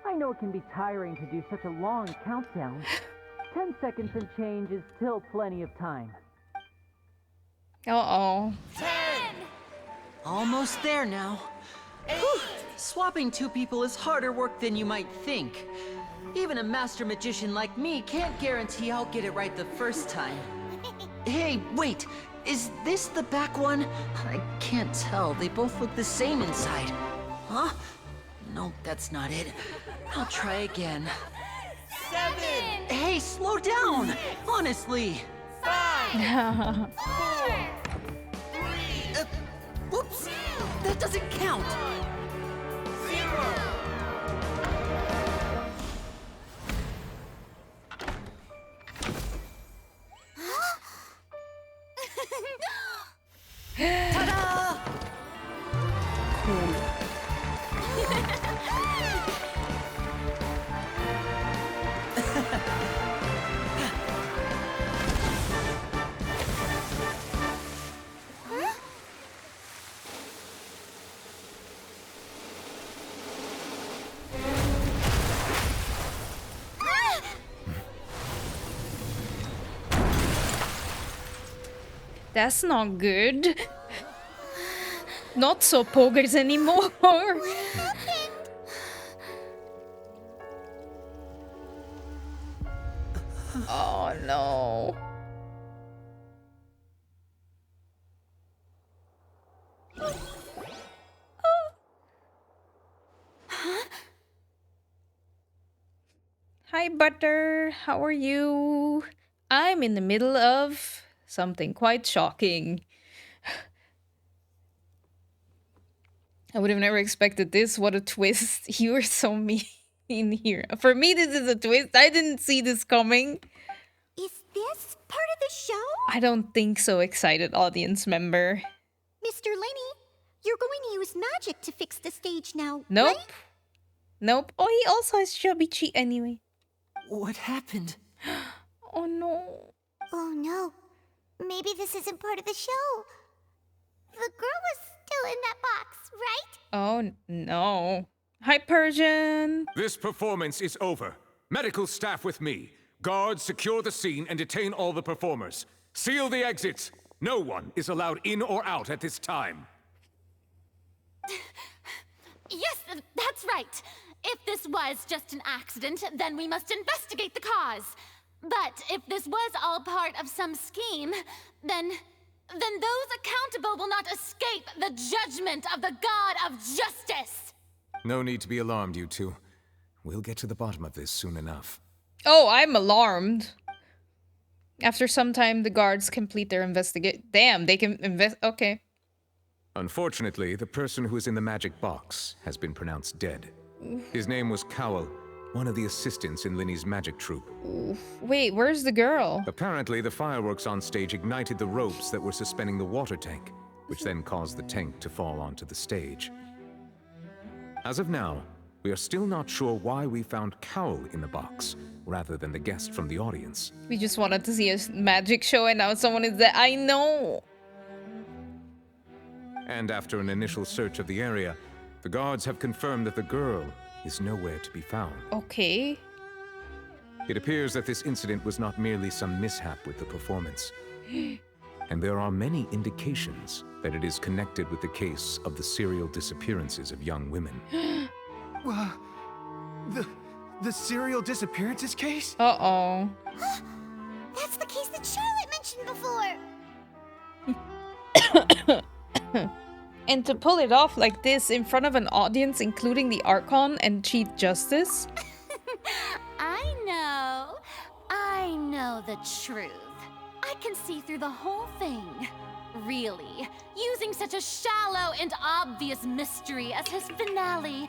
I know it can be tiring to do such a long countdown. 10 seconds and change is still plenty of time. Uh-oh. 10! Almost there now. 8! Swapping 2 people is harder work than you might think. Even a master magician like me can't guarantee I'll get it right the first time. Hey, wait! Is this the back one? I can't tell. They both look the same inside. Huh? No, that's not it. I'll try again. 7! Hey, slow down! Honestly! 5! Whoops! That doesn't count! Ta-da! That's not good. Not so poggers anymore. Oh no. Hi, Butter. How are you? I'm in the middle of something quite shocking. I would have never expected this. What a twist. You are so mean here. For me, this is a twist. I didn't see this coming. Is this part of the show? I don't think so, excited audience member. Mr. Lyney, you're going to use magic to fix the stage now, Nope. right? Nope. Oh, he also has chubby cheek anyway. What happened? Oh no. Oh no. Maybe this isn't part of the show. The girl was still in that box, right? Oh no. Hi, Persian. This performance is over. Medical staff with me. Guards, secure the scene and detain all the performers. Seal the exits. No one is allowed in or out at this time. Yes, that's right. If this was just an accident, then we must investigate the cause. But if this was all part of some scheme, then those accountable will not escape the judgment of the God of Justice. No need to be alarmed, you two. We'll get to the bottom of this soon enough. Oh, I'm alarmed. After some time, the guards complete their investigation. Damn, they can invest. Okay. Unfortunately, the person who is in the magic box has been pronounced dead. His name was Cowell, one of the assistants in Lyney's magic troupe. Oof. Wait, where's the girl? Apparently, the fireworks on stage ignited the ropes that were suspending the water tank, which then caused the tank to fall onto the stage. As of now, we are still not sure why we found Cowell in the box, rather than the guest from the audience. We just wanted to see a magic show and now someone is there. I know. And after an initial search of the area, the guards have confirmed that the girl is nowhere to be found. Okay. It appears that this incident was not merely some mishap with the performance. And there are many indications that it is connected with the case of the serial disappearances of young women. The serial disappearances case? Uh-oh. That's the case that Charlotte mentioned before. And to pull it off like this in front of an audience, including the Archon and Chief Justice? I know the truth. I can see through the whole thing. Really, using such a shallow and obvious mystery as his finale.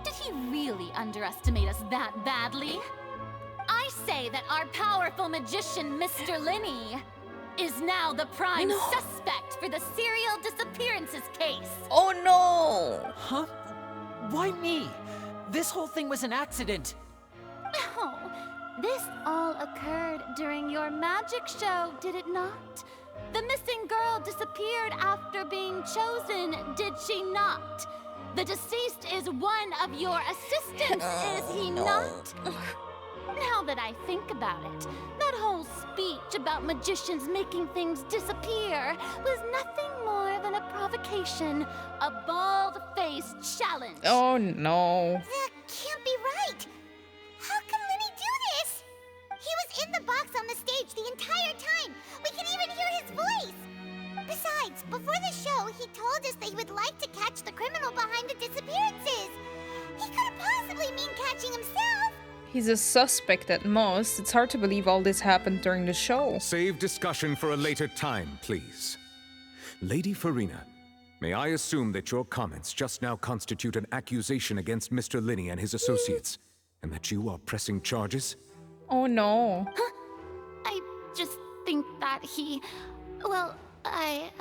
Did he really underestimate us that badly? I say that our powerful magician, Mr. Lyney, is now the prime suspect for the serial disappearances case. Oh no! Huh? Why me? This whole thing was an accident. No, this all occurred during your magic show, did it not? The missing girl disappeared after being chosen, did she not? The deceased is one of your assistants, is he not? Now that I think about it, that whole speech about magicians making things disappear was nothing more than a provocation, a bald-faced challenge. Oh no. That can't be right. How can Lyney do this? He was in the box on the stage the entire time. We can even hear his voice. Besides, before the show, he told us that he would like to catch the criminal behind the disappearances. He couldn't possibly mean catching himself. He's a suspect at most. It's hard to believe all this happened during the show. Save discussion for a later time, please. Lady Freminet, may I assume that your comments just now constitute an accusation against Mr. Lyney and his associates, and that you are pressing charges? Oh no. I just think that he... Well, I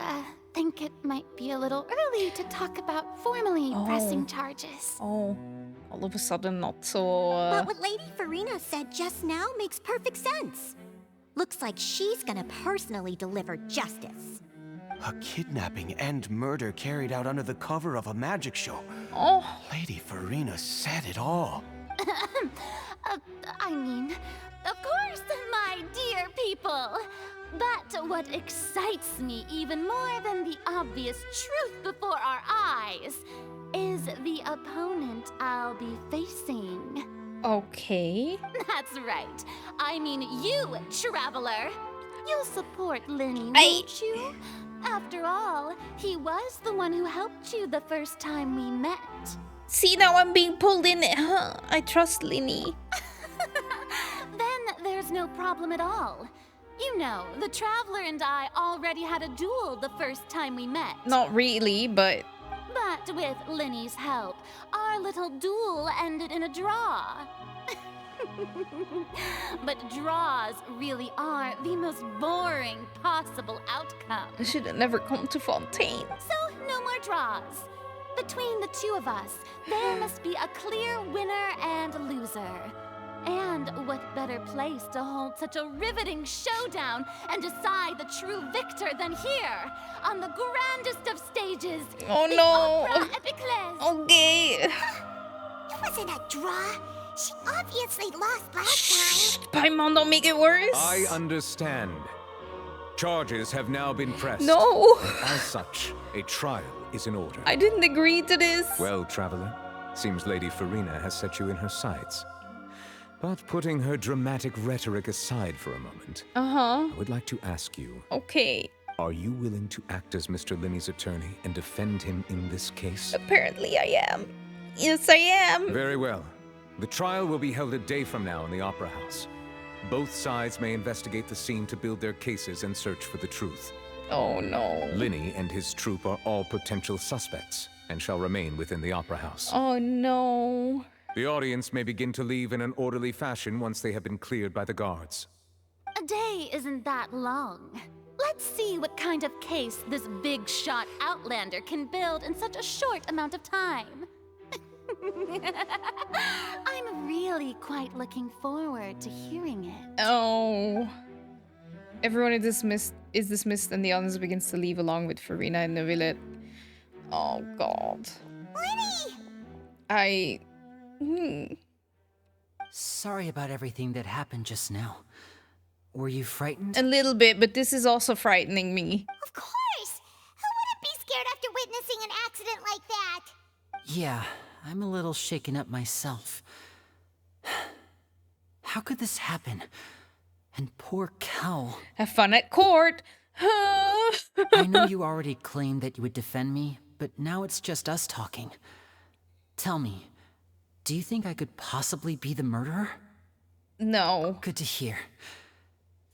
think it might be a little early to talk about formally pressing charges. Oh, all of a sudden not so... But what Lady Freminet said just now makes perfect sense. Looks like she's gonna personally deliver justice. A kidnapping and murder carried out under the cover of a magic show. Oh. Lady Freminet said it all. I mean, of course, my dear people. But what excites me even more than the obvious truth before our eyes is the opponent I'll be facing. Okay. That's right. I mean you, Traveler. You'll support Lyney, won't you? After all, he was the one who helped you the first time we met. See, now I'm being pulled in it, huh? I trust Lyney. Then there's no problem at all. You know, the Traveler and I already had a duel the first time we met. Not really, but... But with Lyney's help, our little duel ended in a draw. But draws really are the most boring possible outcome. I should have never come to Fontaine. So, no more draws. Between the two of us, there must be a clear winner and loser. And what better place to hold such a riveting showdown and decide the true victor than here, on the grandest of stages, Oh the no! Opera Epiclese. Okay. It wasn't a draw. She obviously lost last time. Paimon, don't make it worse. I understand. Charges have now been pressed. No. As such, a trial is in order. I didn't agree to this. Well, Traveler, seems Lady Freminet has set you in her sights. But putting her dramatic rhetoric aside for a moment, I would like to ask you. Okay. Are you willing to act as Mr. Lyney's attorney and defend him in this case? Apparently I am. Yes, I am. Very well. The trial will be held a day from now in the Opera House. Both sides may investigate the scene to build their cases and search for the truth. Oh no. Lyney and his troupe are all potential suspects and shall remain within the Opera House. Oh no. The audience may begin to leave in an orderly fashion once they have been cleared by the guards. A day isn't that long. Let's see what kind of case this big shot outlander can build in such a short amount of time. I'm really quite looking forward to hearing it. Oh. Everyone is dismissed and the audience begins to leave along with Freminet and Neuvilette. Oh god. Lyney! Sorry about everything that happened just now. Were you frightened? A little bit, but this is also frightening me. Of course! Who wouldn't be scared after witnessing an accident like that? Yeah, I'm a little shaken up myself. How could this happen? And poor Cal. Have fun at court. I know you already claimed that you would defend me, but now it's just us talking. Tell me, do you think I could possibly be the murderer? No. Good to hear.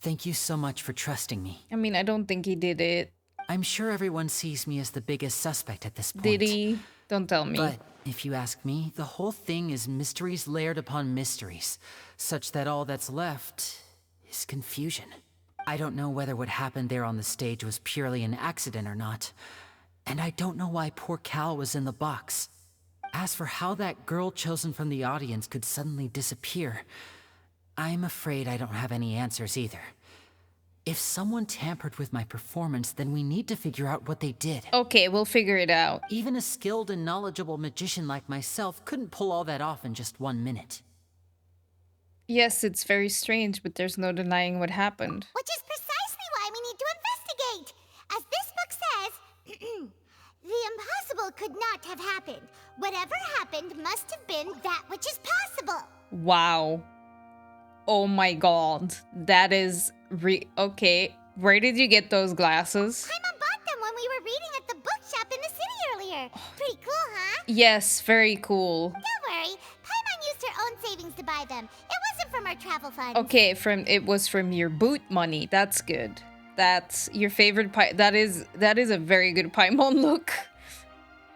Thank you so much for trusting me. I mean, I don't think he did it. I'm sure everyone sees me as the biggest suspect at this point. Did he? Don't tell me. But if you ask me, the whole thing is mysteries layered upon mysteries, such that all that's left is confusion. I don't know whether what happened there on the stage was purely an accident or not, and I don't know why poor Cal was in the box. As for how that girl chosen from the audience could suddenly disappear, I'm afraid I don't have any answers either. If someone tampered with my performance, then we need to figure out what they did. Okay, we'll figure it out. Even a skilled and knowledgeable magician like myself couldn't pull all that off in just 1 minute. Yes, it's very strange, but there's no denying what happened. Which is precisely why we need to investigate. As this book says, the impossible could not have happened. Whatever happened must have been that which is possible. Wow. Oh my god. That is okay. Where did you get those glasses? Paimon bought them when we were reading at the bookshop in the city earlier. Pretty cool, huh? Yes, very cool. Don't worry. Paimon used her own savings to buy them. It from our travel funds. Okay, it was from your boot money. That's good. That's your favorite that is a very good Paimon look.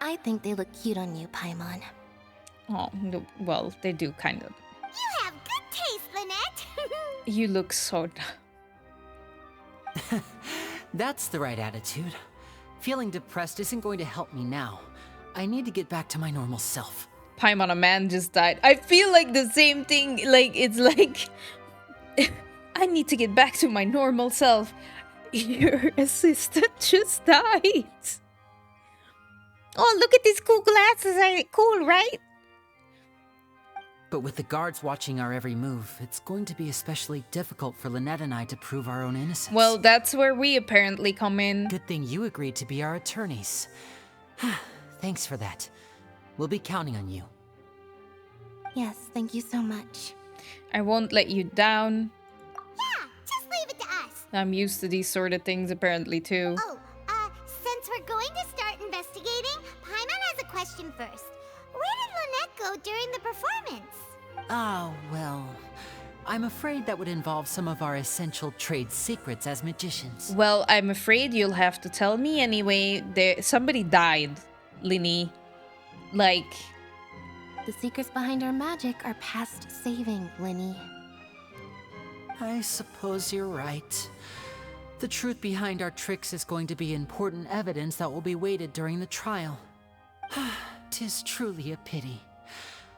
I think they look cute on you, Paimon. Oh, no, well, they do kind of. You have good taste, Lynette. You look so... That's the right attitude. Feeling depressed isn't going to help me now. I need to get back to my normal self. Paimon, a man just died. I feel like the same thing. Like, it's like... I need to get back to my normal self. Your assistant just died. Oh, look at these cool glasses. Cool, right? But with the guards watching our every move, it's going to be especially difficult for Lynette and I to prove our own innocence. Well, that's where we apparently come in. Good thing you agreed to be our attorneys. Thanks for that. We'll be counting on you. Yes, thank you so much. I won't let you down. Yeah, just leave it to us. I'm used to these sort of things apparently too. Oh, since we're going to start investigating, Paimon has a question first. Where did Lynette go during the performance? Oh, well, I'm afraid that would involve some of our essential trade secrets as magicians. Well, I'm afraid you'll have to tell me anyway. Somebody died, Lyney. Like... The secrets behind our magic are past saving, Lyney. I suppose you're right. The truth behind our tricks is going to be important evidence that will be weighted during the trial. 'Tis truly a pity.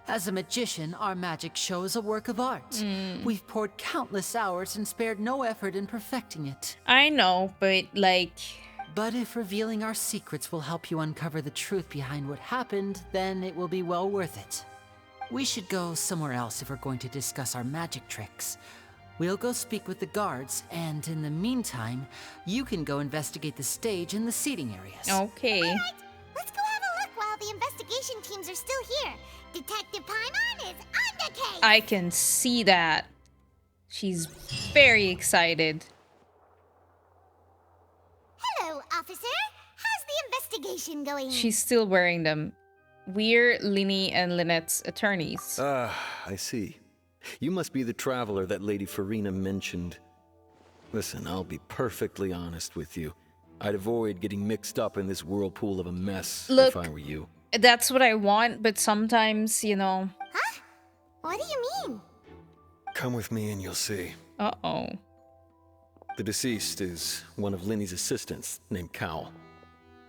As a magician, our magic show is a work of art. We've poured countless hours and spared no effort in perfecting it. I know, but like... But if revealing our secrets will help you uncover the truth behind what happened, then it will be well worth it. We should go somewhere else if we're going to discuss our magic tricks. We'll go speak with the guards, and in the meantime, you can go investigate the stage and the seating areas. Okay. All right, let's go have a look while the investigation teams are still here. Detective Paimon is on the case. I can see that. She's very excited. Hello, officer. How's the investigation going? She's still wearing them. We're Lyney and Lynette's attorneys. I see. You must be the traveler that Lady Freminet mentioned. Listen, I'll be perfectly honest with you. I'd avoid getting mixed up in this whirlpool of a mess if I were you. That's what I want, but sometimes, you know... Huh? What do you mean? Come with me and you'll see. Uh-oh. The deceased is one of Lyney's assistants, named Cal.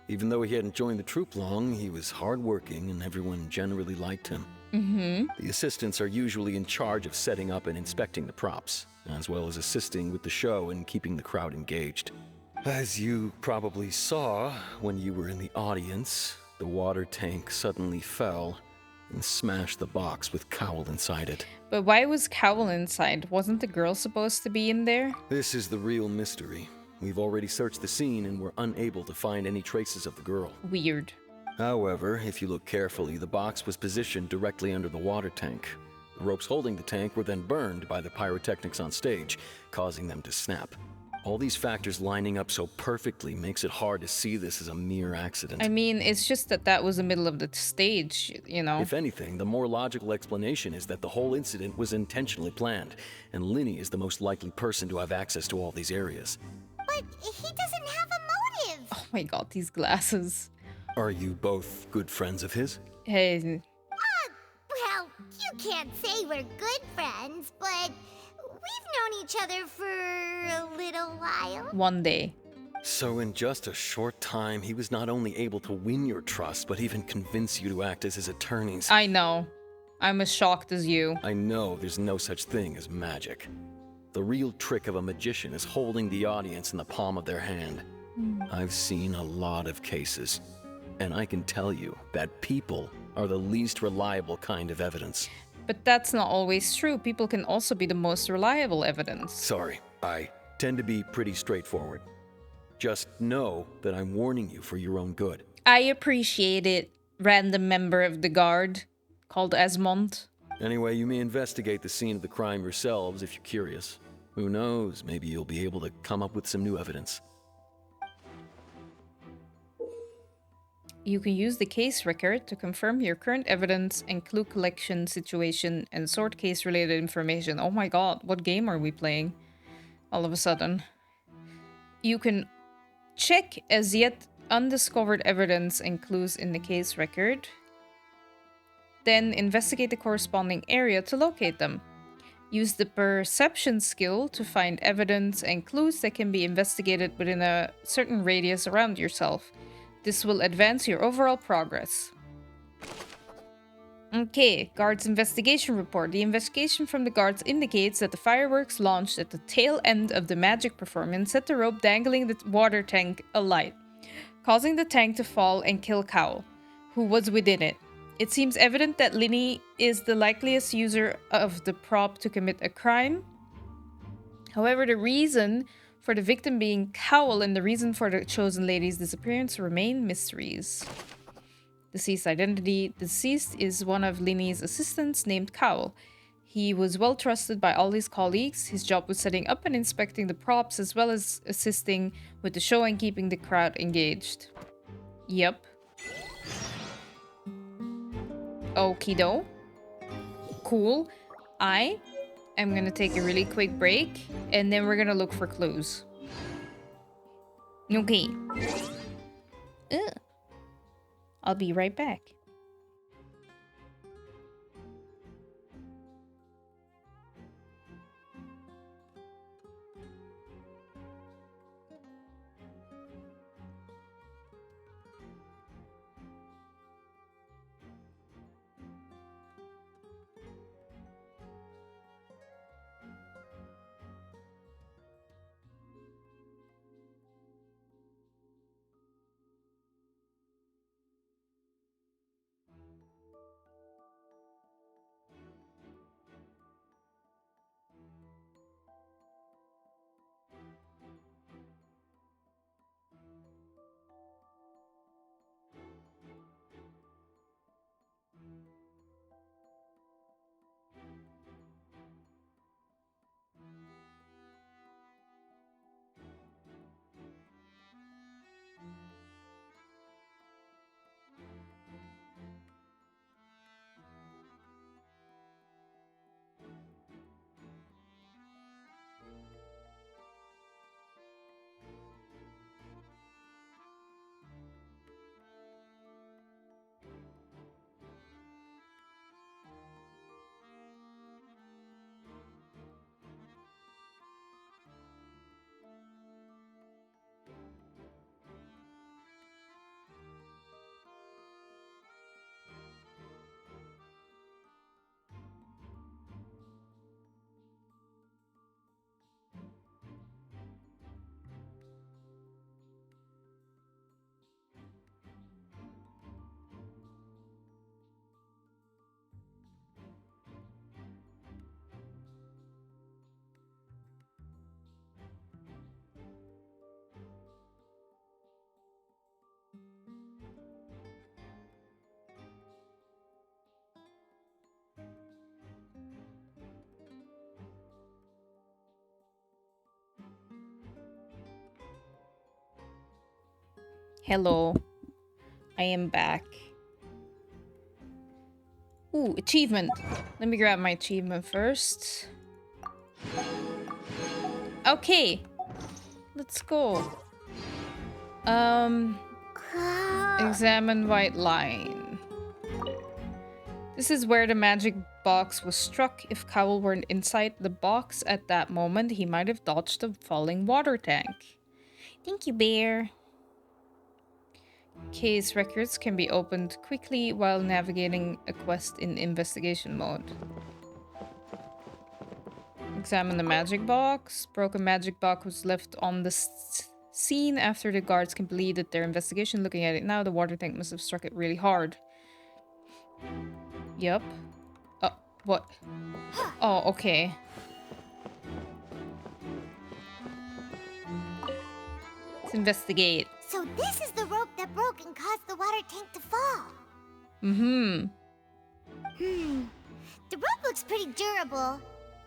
Even though he hadn't joined the troupe long, he was hardworking and everyone generally liked him. The assistants are usually in charge of setting up and inspecting the props, as well as assisting with the show and keeping the crowd engaged. As you probably saw when you were in the audience, the water tank suddenly fell and smashed the box with Cowl inside it. But why was Cowl inside? Wasn't the girl supposed to be in there? This is the real mystery. We've already searched the scene and were unable to find any traces of the girl. Weird. However, if you look carefully, the box was positioned directly under the water tank. The ropes holding the tank were then burned by the pyrotechnics on stage, causing them to snap. All these factors lining up so perfectly makes it hard to see this as a mere accident. I mean, it's just that was the middle of the stage, you know? If anything, the more logical explanation is that the whole incident was intentionally planned, and Lyney is the most likely person to have access to all these areas. But he doesn't have a motive. Oh my god, these glasses. Are you both good friends of his? Hey. Well, you can't say we're good friends, but we've known each other for a little while. One day. So in just a short time, he was not only able to win your trust, but even convince you to act as his attorneys. I know. I'm as shocked as you. I know there's no such thing as magic. The real trick of a magician is holding the audience in the palm of their hand. I've seen a lot of cases, and I can tell you that people are the least reliable kind of evidence. But that's not always true. People can also be the most reliable evidence. Sorry, I tend to be pretty straightforward. Just know that I'm warning you for your own good. I appreciate it, random member of the guard called Esmond. Anyway, you may investigate the scene of the crime yourselves if you're curious. Who knows, maybe you'll be able to come up with some new evidence. You can use the case record to confirm your current evidence and clue collection situation and sort case-related information. Oh my god, what game are we playing? All of a sudden. You can check as yet undiscovered evidence and clues in the case record. Then investigate the corresponding area to locate them. Use the perception skill to find evidence and clues that can be investigated within a certain radius around yourself. This will advance your overall progress. Okay, guards' investigation report. The investigation from the guards indicates that the fireworks launched at the tail end of the magic performance set the rope dangling the water tank alight, causing the tank to fall and kill Cowl, who was within it. It seems evident that Lyney is the likeliest user of the prop to commit a crime. However, the reason for the victim being Cowl and the reason for the chosen lady's disappearance remain mysteries. Deceased identity. Deceased is one of Lyney's assistants named Cowl. He was well trusted by all his colleagues. His job was setting up and inspecting the props as well as assisting with the show and keeping the crowd engaged. Yep. Okido. Cool. I am gonna take a really quick break and then we're gonna look for clues. Okay. I'll be right back. Hello. I am back. Ooh, achievement. Let me grab my achievement first. Okay. Let's go. Examine white line. This is where the magic box was struck. If Cowl weren't inside the box at that moment, he might have dodged the falling water tank. Thank you, Bear. Case records can be opened quickly while navigating a quest in investigation mode. Examine the magic box. Broken magic box was left on the scene after the guards completed their investigation. Looking at it now, the water tank must have struck it really hard. Yup. What? Oh, okay. Let's investigate. So this is the rope that broke and caused the water tank to fall. Mm-hmm. The rope looks pretty durable.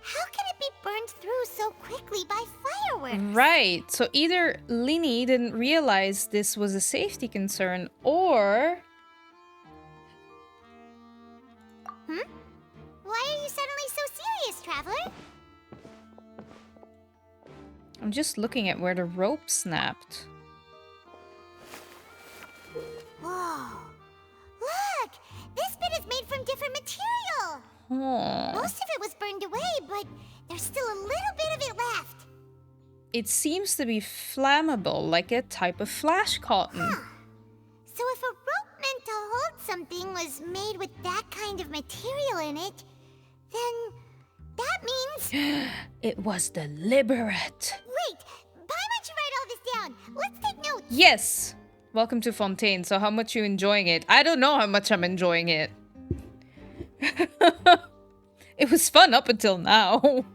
How can it be burned through so quickly by fireworks? Right. So either Lyney didn't realize this was a safety concern, or... Why are you suddenly so serious, Traveler? I'm just looking at where the rope snapped. Whoa. Look! This bit is made from different material! Oh. Most of it was burned away, but there's still a little bit of it left. It seems to be flammable, like a type of flash cotton. So if a rope meant to hold something was made with that kind of material in it, then that means... It was deliberate. Wait! Paimon should write all this down. Let's take notes. Yes! Welcome to Fontaine. So how much you enjoying it? I don't know how much I'm enjoying it. It was fun up until now.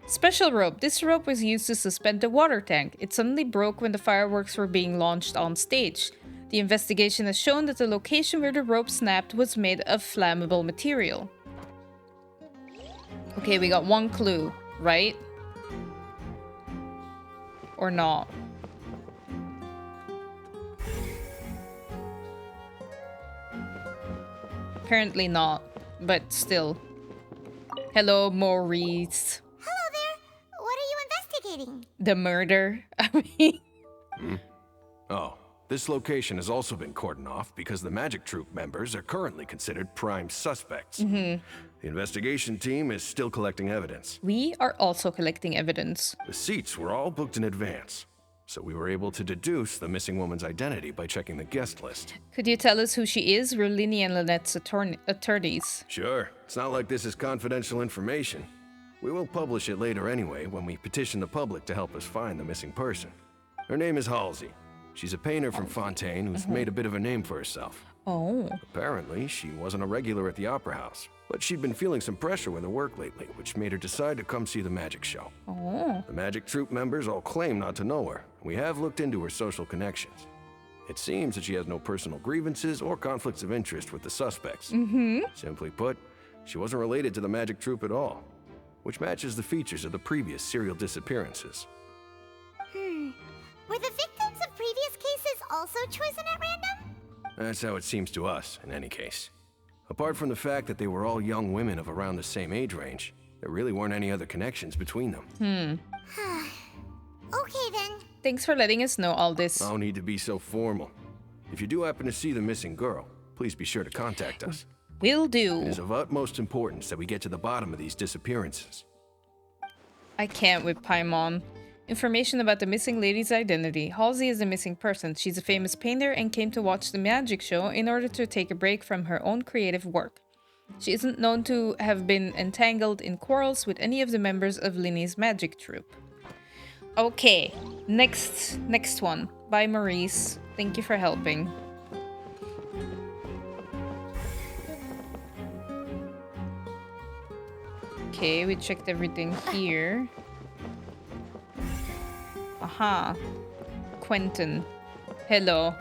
Special rope. This rope was used to suspend the water tank. It suddenly broke when the fireworks were being launched on stage. The investigation has shown that the location where the rope snapped was made of flammable material. Okay, we got one clue, right? Or not? Apparently not, but still. Hello, Maurice. Hello there. What are you investigating? The murder. I mean... Oh, this location has also been cordoned off because the magic troupe members are currently considered prime suspects. The investigation team is still collecting evidence. We are also collecting evidence. The seats were all booked in advance, so we were able to deduce the missing woman's identity by checking the guest list. Could you tell us who she is? We're Lyney and Lynette's attorneys. Sure. It's not like this is confidential information. We will publish it later anyway when we petition the public to help us find the missing person. Her name is Halsey. She's a painter from Fontaine who's made a bit of a name for herself. Oh. Apparently, she wasn't a regular at the Opera House, but she'd been feeling some pressure with her work lately, which made her decide to come see the magic show. Oh. The magic troupe members all claim not to know her. We have looked into her social connections. It seems that she has no personal grievances or conflicts of interest with the suspects. Simply put, she wasn't related to the magic troupe at all, which matches the features of the previous serial disappearances. Were the victims of previous cases also chosen at random? That's how it seems to us, in any case. Apart from the fact that they were all young women of around the same age range, there really weren't any other connections between them. Okay then. Thanks for letting us know all this. No need to be so formal. If you do happen to see the missing girl, please be sure to contact us. Will do. It is of utmost importance that we get to the bottom of these disappearances. I can't with Paimon. Information about the missing lady's identity. Halsey is a missing person. She's a famous painter and came to watch the magic show in order to take a break from her own creative work. She isn't known to have been entangled in quarrels with any of the members of Lyney's magic troupe. Okay, next one. By Maurice. Thank you for helping. Okay, we checked everything here. Aha. Quentin. Hello.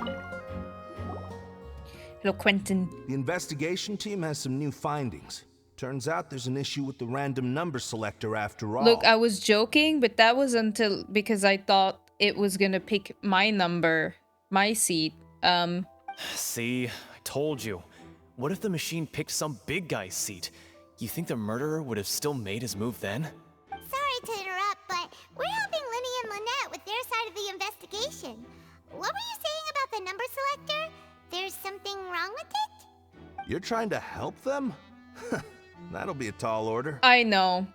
Hello, Quentin. The investigation team has some new findings. Turns out there's an issue with the random number selector after all. Look, I was joking, but that was because I thought it was gonna pick my number, my seat. See, I told you. What if the machine picked some big guy's seat? You think the murderer would have still made his move then? Sorry to interrupt, but we're helping Lyney and Lynette with their side of the investigation. What were you saying about the number selector? There's something wrong with it? You're trying to help them? That'll be a tall order. I know.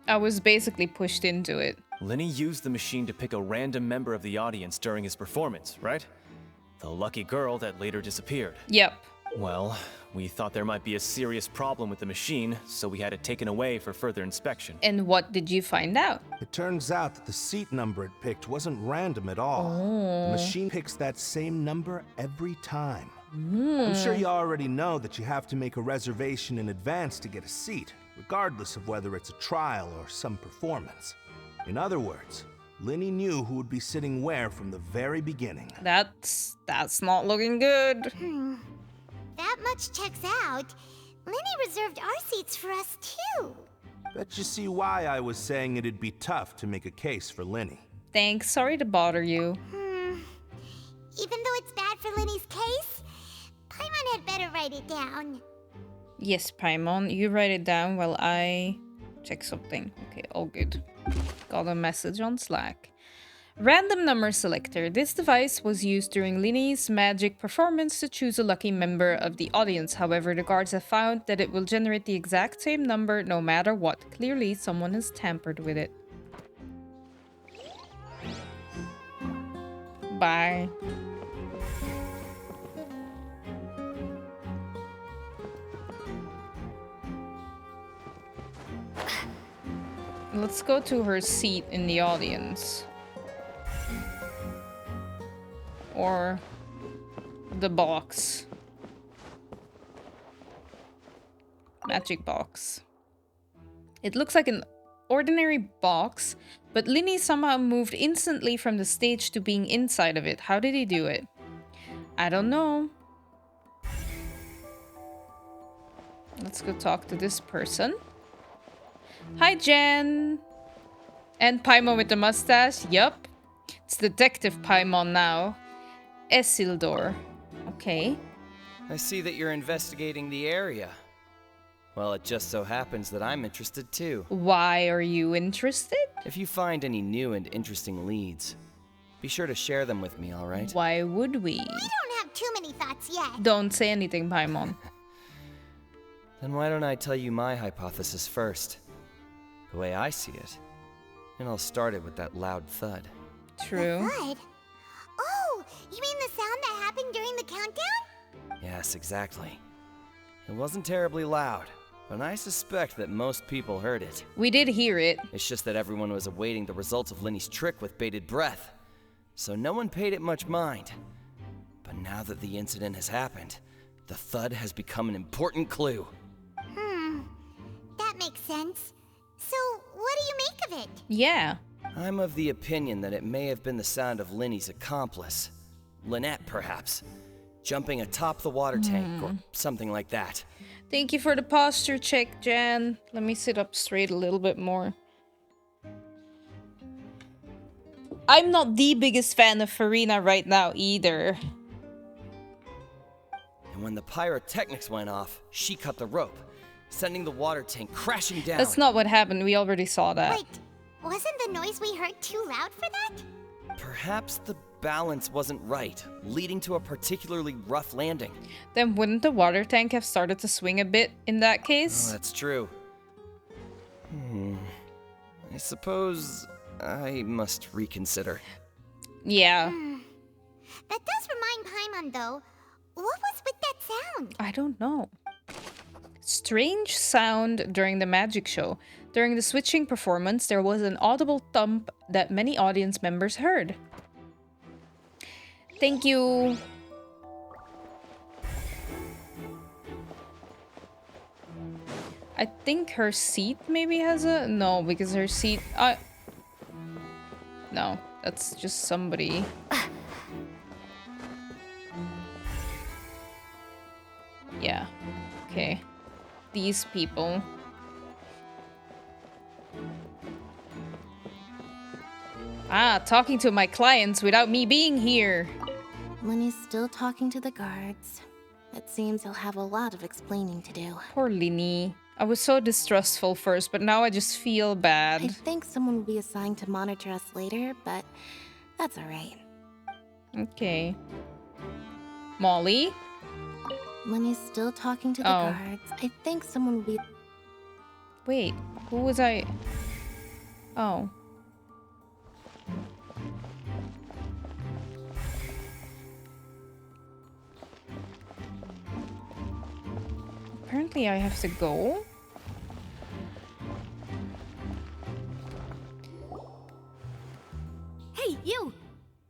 I was basically pushed into it. Lyney used the machine to pick a random member of the audience during his performance, right? The lucky girl that later disappeared. Yep. Well, we thought there might be a serious problem with the machine, so we had it taken away for further inspection. And what did you find out? It turns out that the seat number it picked wasn't random at all. The machine picks that same number every time. I'm sure you already know that you have to make a reservation in advance to get a seat, regardless of whether it's a trial or some performance. In other words, Lyney knew who would be sitting where from the very beginning. That's not looking good. That much checks out. Lyney reserved our seats for us too. Bet you see why I was saying it'd be tough to make a case for Lyney. Thanks, sorry to bother you. Even though it's bad for Lyney's case, Paimon had better write it down. Yes, Paimon, you write it down while I check something. Okay, all good. Got a message on Slack. Random number selector. This device was used during Lyney's magic performance to choose a lucky member of the audience. However, the guards have found that it will generate the exact same number no matter what. Clearly, someone has tampered with it. Bye. Let's go to her seat in the audience. Or the box. Magic box. It looks like an ordinary box, but Lyney somehow moved instantly from the stage to being inside of it. How did he do it? I don't know. Let's go talk to this person. Hi, Jen. And Paimon with the mustache. Yup. It's Detective Paimon now. Isildur. Okay. I see that you're investigating the area. Well, it just so happens that I'm interested too. Why are you interested? If you find any new and interesting leads, be sure to share them with me, alright? Why would we? We don't have too many thoughts yet. Don't say anything, Paimon. Then why don't I tell you my hypothesis first? The way I see it. And I'll start it with that loud thud. True. The thud? Oh, you mean the sound that happened during the countdown? Yes, exactly. It wasn't terribly loud, but I suspect that most people heard it. We did hear it. It's just that everyone was awaiting the results of Lyney's trick with bated breath, so no one paid it much mind. But now that the incident has happened, the thud has become an important clue. That makes sense. So, what do you make of it? Yeah. I'm of the opinion that it may have been the sound of Lyney's accomplice. Lynette, perhaps. Jumping atop the water tank, or something like that. Thank you for the posture check, Jan. Let me sit up straight a little bit more. I'm not the biggest fan of Freminet right now either. And when the pyrotechnics went off, she cut the rope, sending the water tank crashing down. That's not what happened. We already saw that. Wait, wasn't the noise we heard too loud for that? Perhaps the balance wasn't right, leading to a particularly rough landing. Then wouldn't the water tank have started to swing a bit in that case? Oh, that's true. I suppose I must reconsider. Yeah. That does remind Paimon, though. What was with that sound? I don't know. Strange sound during the magic show. During the switching performance, there was an audible thump that many audience members heard. Thank you. I think her seat maybe has a... No, because her seat... No, that's just somebody. Yeah, okay. These people. Ah, talking to my clients without me being here. Lyney's still talking to the guards. It seems he'll have a lot of explaining to do. Poor Lyney. I was so distrustful first, but now I just feel bad. I think someone will be assigned to monitor us later, but that's alright. Okay. Molly? Lyney's still talking to the guards. I think someone will be... Wait, who was I? Oh. Apparently I have to go. Hey, you!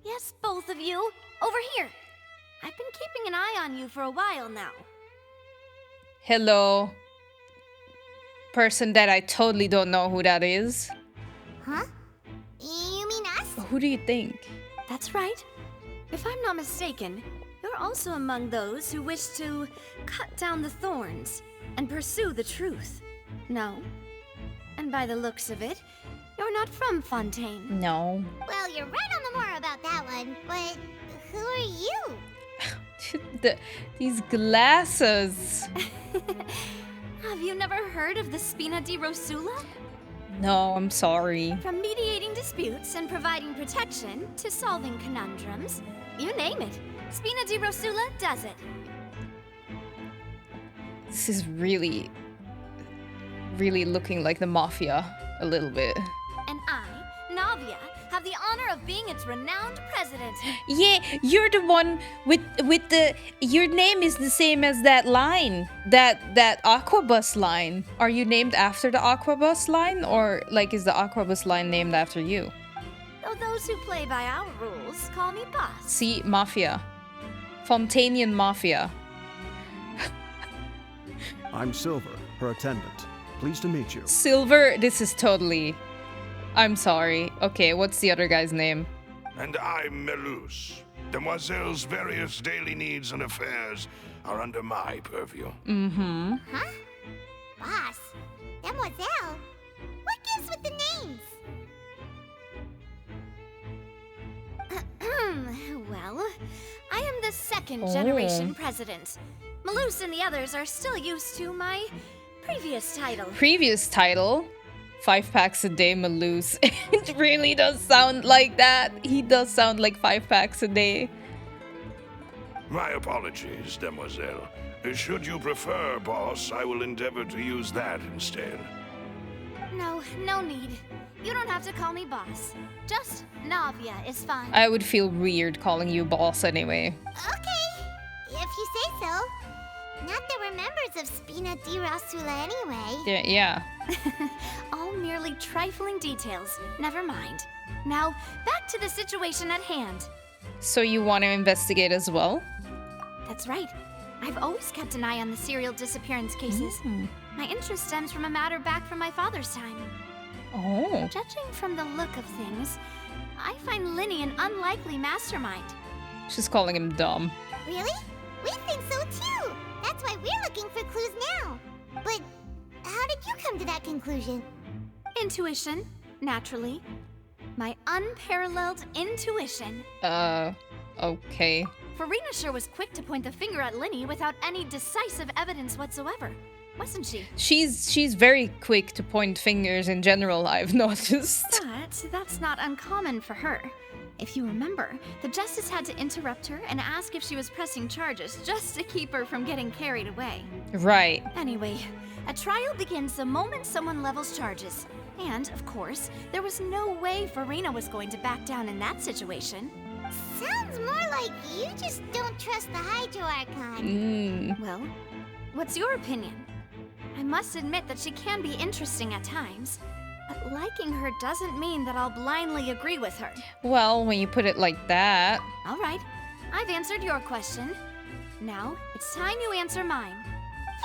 Yes, both of you! Over here! I've been keeping an eye on you for a while now. Hello. Person that I totally don't know who that is. Huh? You mean us? Who do you think? That's right. If I'm not mistaken, you're also among those who wish to cut down the thorns and pursue the truth. No? And by the looks of it, you're not from Fontaine. No. Well, you're right on the more about that one, but who are you? These glasses. Have you never heard of the Spina di Rosula? No, I'm sorry. From mediating disputes and providing protection to solving conundrums, you name it, Spina di Rosula does it. This is really looking like the mafia a little bit. And I, Navia, have the honor of being its renowned president. Yeah, you're the one with the. Your name is the same as that line, that Aquabus line. Are you named after the Aquabus line, or like is the Aquabus line named after you? Though those who play by our rules call me boss. See, mafia, Fontainian mafia. I'm Silver, her attendant. Pleased to meet you. Silver, this is totally. I'm sorry. Okay, what's the other guy's name? And I'm Melus. Demoiselle's various daily needs and affairs are under my purview. Mm-hmm. Huh? Boss? Demoiselle? What gives with the names? Well, I am the second generation president. Malus and the others are still used to my previous title. Previous title? 5 packs a day, Malus. It really does sound like that. He does sound like 5 packs a day. My apologies, Demoiselle. Should you prefer, boss, I will endeavor to use that instead. No need. You don't have to call me boss. Just Navia is fine. I would feel weird calling you boss anyway. Okay, if you say so. Not that we're members of Spina di Rosula anyway. Yeah. All merely trifling details. Never mind. Now, back to the situation at hand. So you want to investigate as well? That's right. I've always kept an eye on the serial disappearance cases. My interest stems from a matter back from my father's time. Oh. Judging from the look of things, I find Lyney an unlikely mastermind. She's calling him dumb. Really? We think so too. That's why we're looking for clues now. But how did you come to that conclusion? Intuition, naturally. My unparalleled intuition. Okay. Farina sure was quick to point the finger at Lyney without any decisive evidence whatsoever, wasn't she? She's very quick to point fingers in general, I've noticed. But that's not uncommon for her. If you remember, the justice had to interrupt her and ask if she was pressing charges just to keep her from getting carried away. Right. Anyway, a trial begins the moment someone levels charges. And, of course, there was no way Farina was going to back down in that situation. Sounds more like you just don't trust the Hydro Archon. Well, what's your opinion? I must admit that she can be interesting at times. But liking her doesn't mean that I'll blindly agree with her. Well, when you put it like that. All right, I've answered your question. Now, it's time you answer mine.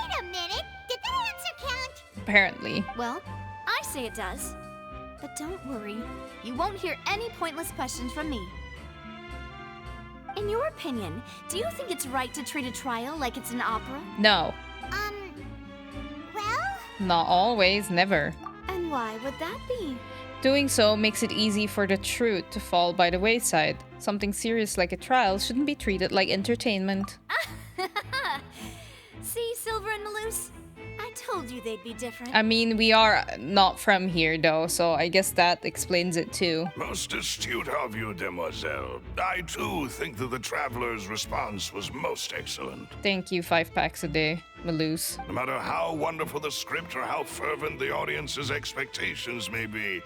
Wait a minute, did that answer count? Apparently. Well, I say it does. But don't worry, you won't hear any pointless questions from me. In your opinion, do you think it's right to treat a trial like it's an opera? No. Well? Not always, never. And why would that be? Doing so makes it easy for the truth to fall by the wayside. Something serious like a trial shouldn't be treated like entertainment. See, Silver and Malus? I told you they'd be different. I mean, we are not from here, though, so I guess that explains it, too. Most astute of you, Demoiselle. I, too, think that the traveler's response was most excellent. Thank you, 5 packs a day, Malus. No matter how wonderful the script or how fervent the audience's expectations may be,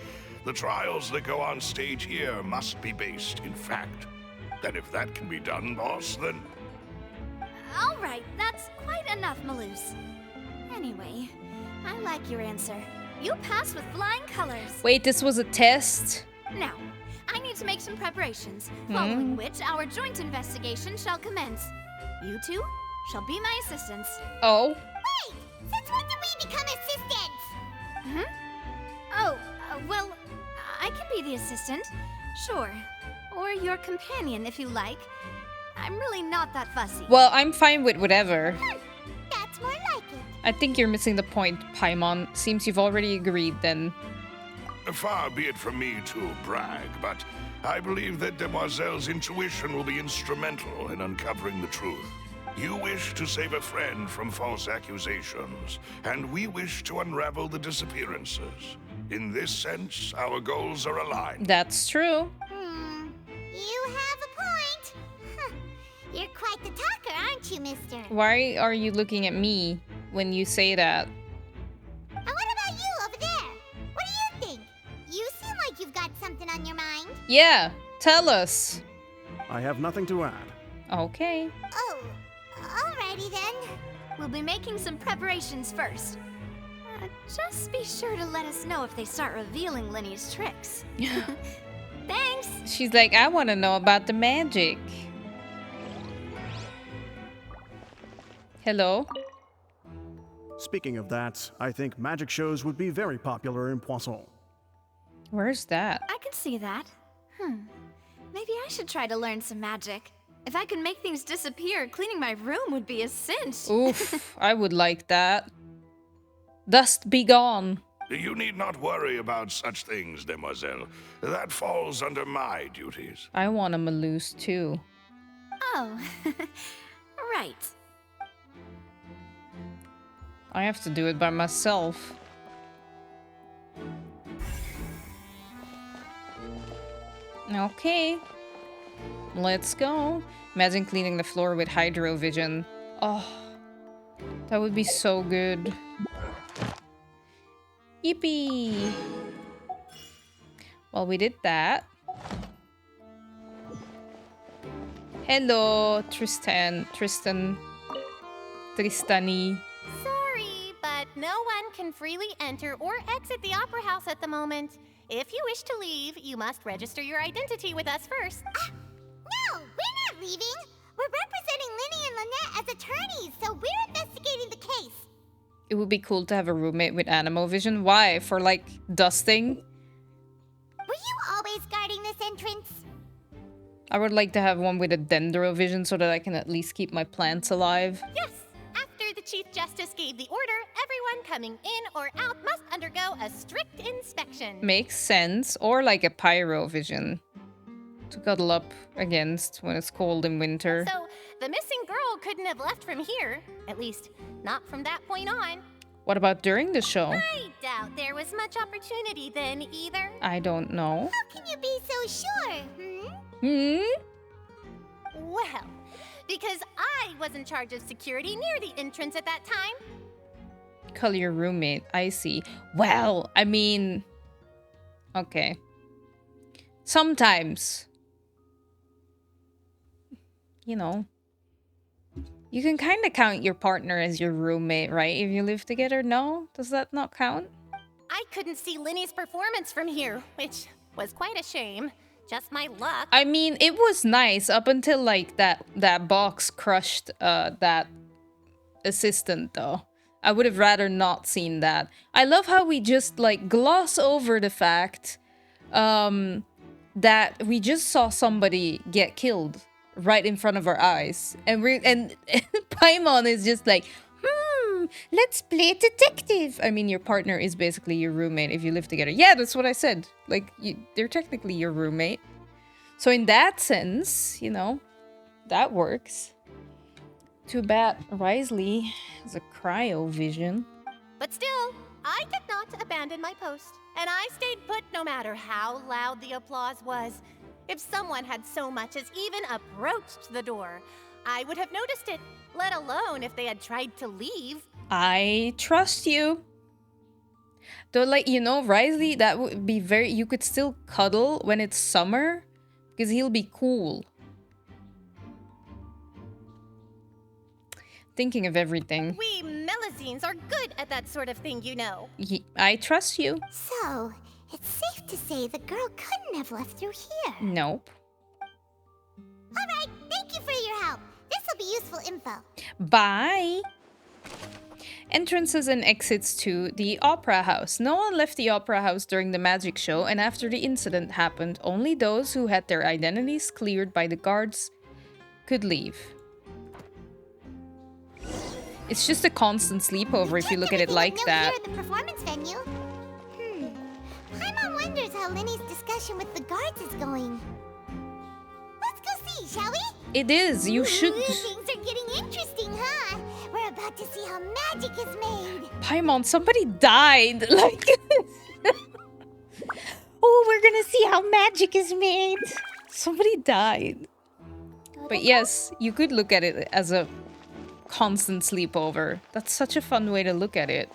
the trials that go on stage here must be based in fact. And if that can be done, boss, then... All right, that's quite enough, Malus. Anyway, I like your answer. You passed with flying colors. Wait, this was a test? Now, I need to make some preparations, following which our joint investigation shall commence. You two shall be my assistants. Oh? Wait! Since when did we become assistants? Oh, well, I can be the assistant, sure. Or your companion, if you like. I'm really not that fussy. Well, I'm fine with whatever. That's more like it. I think you're missing the point, Paimon. Seems you've already agreed, then. Far be it from me to brag, but I believe that Demoiselle's intuition will be instrumental in uncovering the truth. You wish to save a friend from false accusations, and we wish to unravel the disappearances. In this sense, our goals are aligned. That's true. You have a point. Huh. You're quite the talker, aren't you, mister? Why are you looking at me when you say that? And what about you over there? What do you think? You seem like you've got something on your mind. Yeah, tell us. I have nothing to add. Okay. Oh, alrighty then. We'll be making some preparations first. Just be sure to let us know if they start revealing Lyney's tricks. Thanks! She's like, I want to know about the magic. Hello? Speaking of that, I think magic shows would be very popular in Poisson. Where's that? I can see that. Maybe I should try to learn some magic. If I could make things disappear, cleaning my room would be a cinch. Oof, I would like that. Dust be gone. You need not worry about such things, Demoiselle. That falls under my duties. I want a Maloose too. Oh, right. I have to do it by myself. Okay. Let's go. Imagine cleaning the floor with hydrovision. Oh, that would be so good. Yippee! Well, we did that. Hello, Tristani. Sorry, but no one can freely enter or exit the Opera House at the moment. If you wish to leave, you must register your identity with us first. No, we're not leaving. We're representing Lyney and Lynette as attorneys, so we're investigating the case. It would be cool to have a roommate with Animovision. Why? For, like, dusting? Were you always guarding this entrance? I would like to have one with a Dendrovision so that I can at least keep my plants alive. Yes, after the Chief Justice gave the order, everyone coming in or out must undergo a strict inspection. Makes sense. Or like a Pyrovision to cuddle up against when it's cold in winter. So, the missing girl couldn't have left from here. At least, not from that point on. What about during the show? I doubt there was much opportunity then, either. I don't know. How can you be so sure, Well, because I was in charge of security near the entrance at that time. Call your roommate. I see. Well, I mean... Okay. Sometimes. You know. You can kind of count your partner as your roommate, right? If you live together, no? Does that not count? I couldn't see Lyney's performance from here, which was quite a shame. Just my luck. I mean, it was nice up until, like, that box crushed that assistant, though. I would have rather not seen that. I love how we just, like, gloss over the fact that we just saw somebody get killed right in front of our eyes. And Paimon is just like, let's play detective. I mean, your partner is basically your roommate if you live together. Yeah, that's what I said. Like, they're technically your roommate. So in that sense, you know, that works. Too bad Risley has a cryovision. But still, I did not abandon my post. And I stayed put no matter how loud the applause was. If someone had so much as even approached the door, I would have noticed it, let alone if they had tried to leave. I trust you. Though, like, you know, Risley, that would be very... You could still cuddle when it's summer, because he'll be cool. Thinking of everything. We Melusines are good at that sort of thing, you know. I trust you. So, it's safe to say the girl couldn't have left through here. Nope. Alright, thank you for your help. This'll be useful info. Bye! Entrances and exits to the Opera House. No one left the Opera House during the magic show, and after the incident happened, only those who had their identities cleared by the guards could leave. It's just a constant sleepover if you look at it like that. Here at the performance venue. Paimon wonders how Lyney's discussion with the guards is going. Let's go see, shall we? It is. You should. Things are getting interesting, huh? We're about to see how magic is made. Paimon, somebody died. Like. Oh, we're gonna see how magic is made. Somebody died. But yes, you could look at it as a constant sleepover. That's such a fun way to look at it.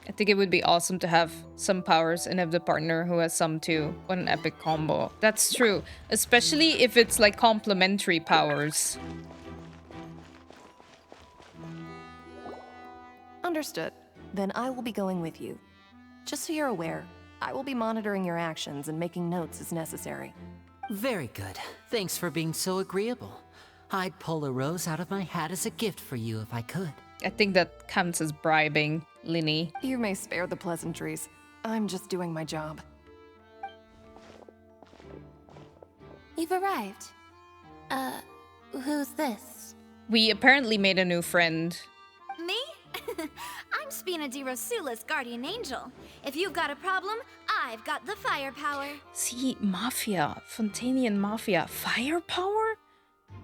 I think it would be awesome to have some powers and have the partner who has some too. What an epic combo. That's true. Especially if it's like complementary powers. Understood. Then I will be going with you. Just so you're aware, I will be monitoring your actions and making notes as necessary. Very good. Thanks for being so agreeable. I'd pull a rose out of my hat as a gift for you if I could. I think that counts as bribing, Lyney. You may spare the pleasantries. I'm just doing my job. You've arrived. Who's this? We apparently made a new friend. Me? I'm Spina di Rosula's guardian angel. If you've got a problem, I've got the firepower. See, Mafia. Fontanian Mafia. Firepower?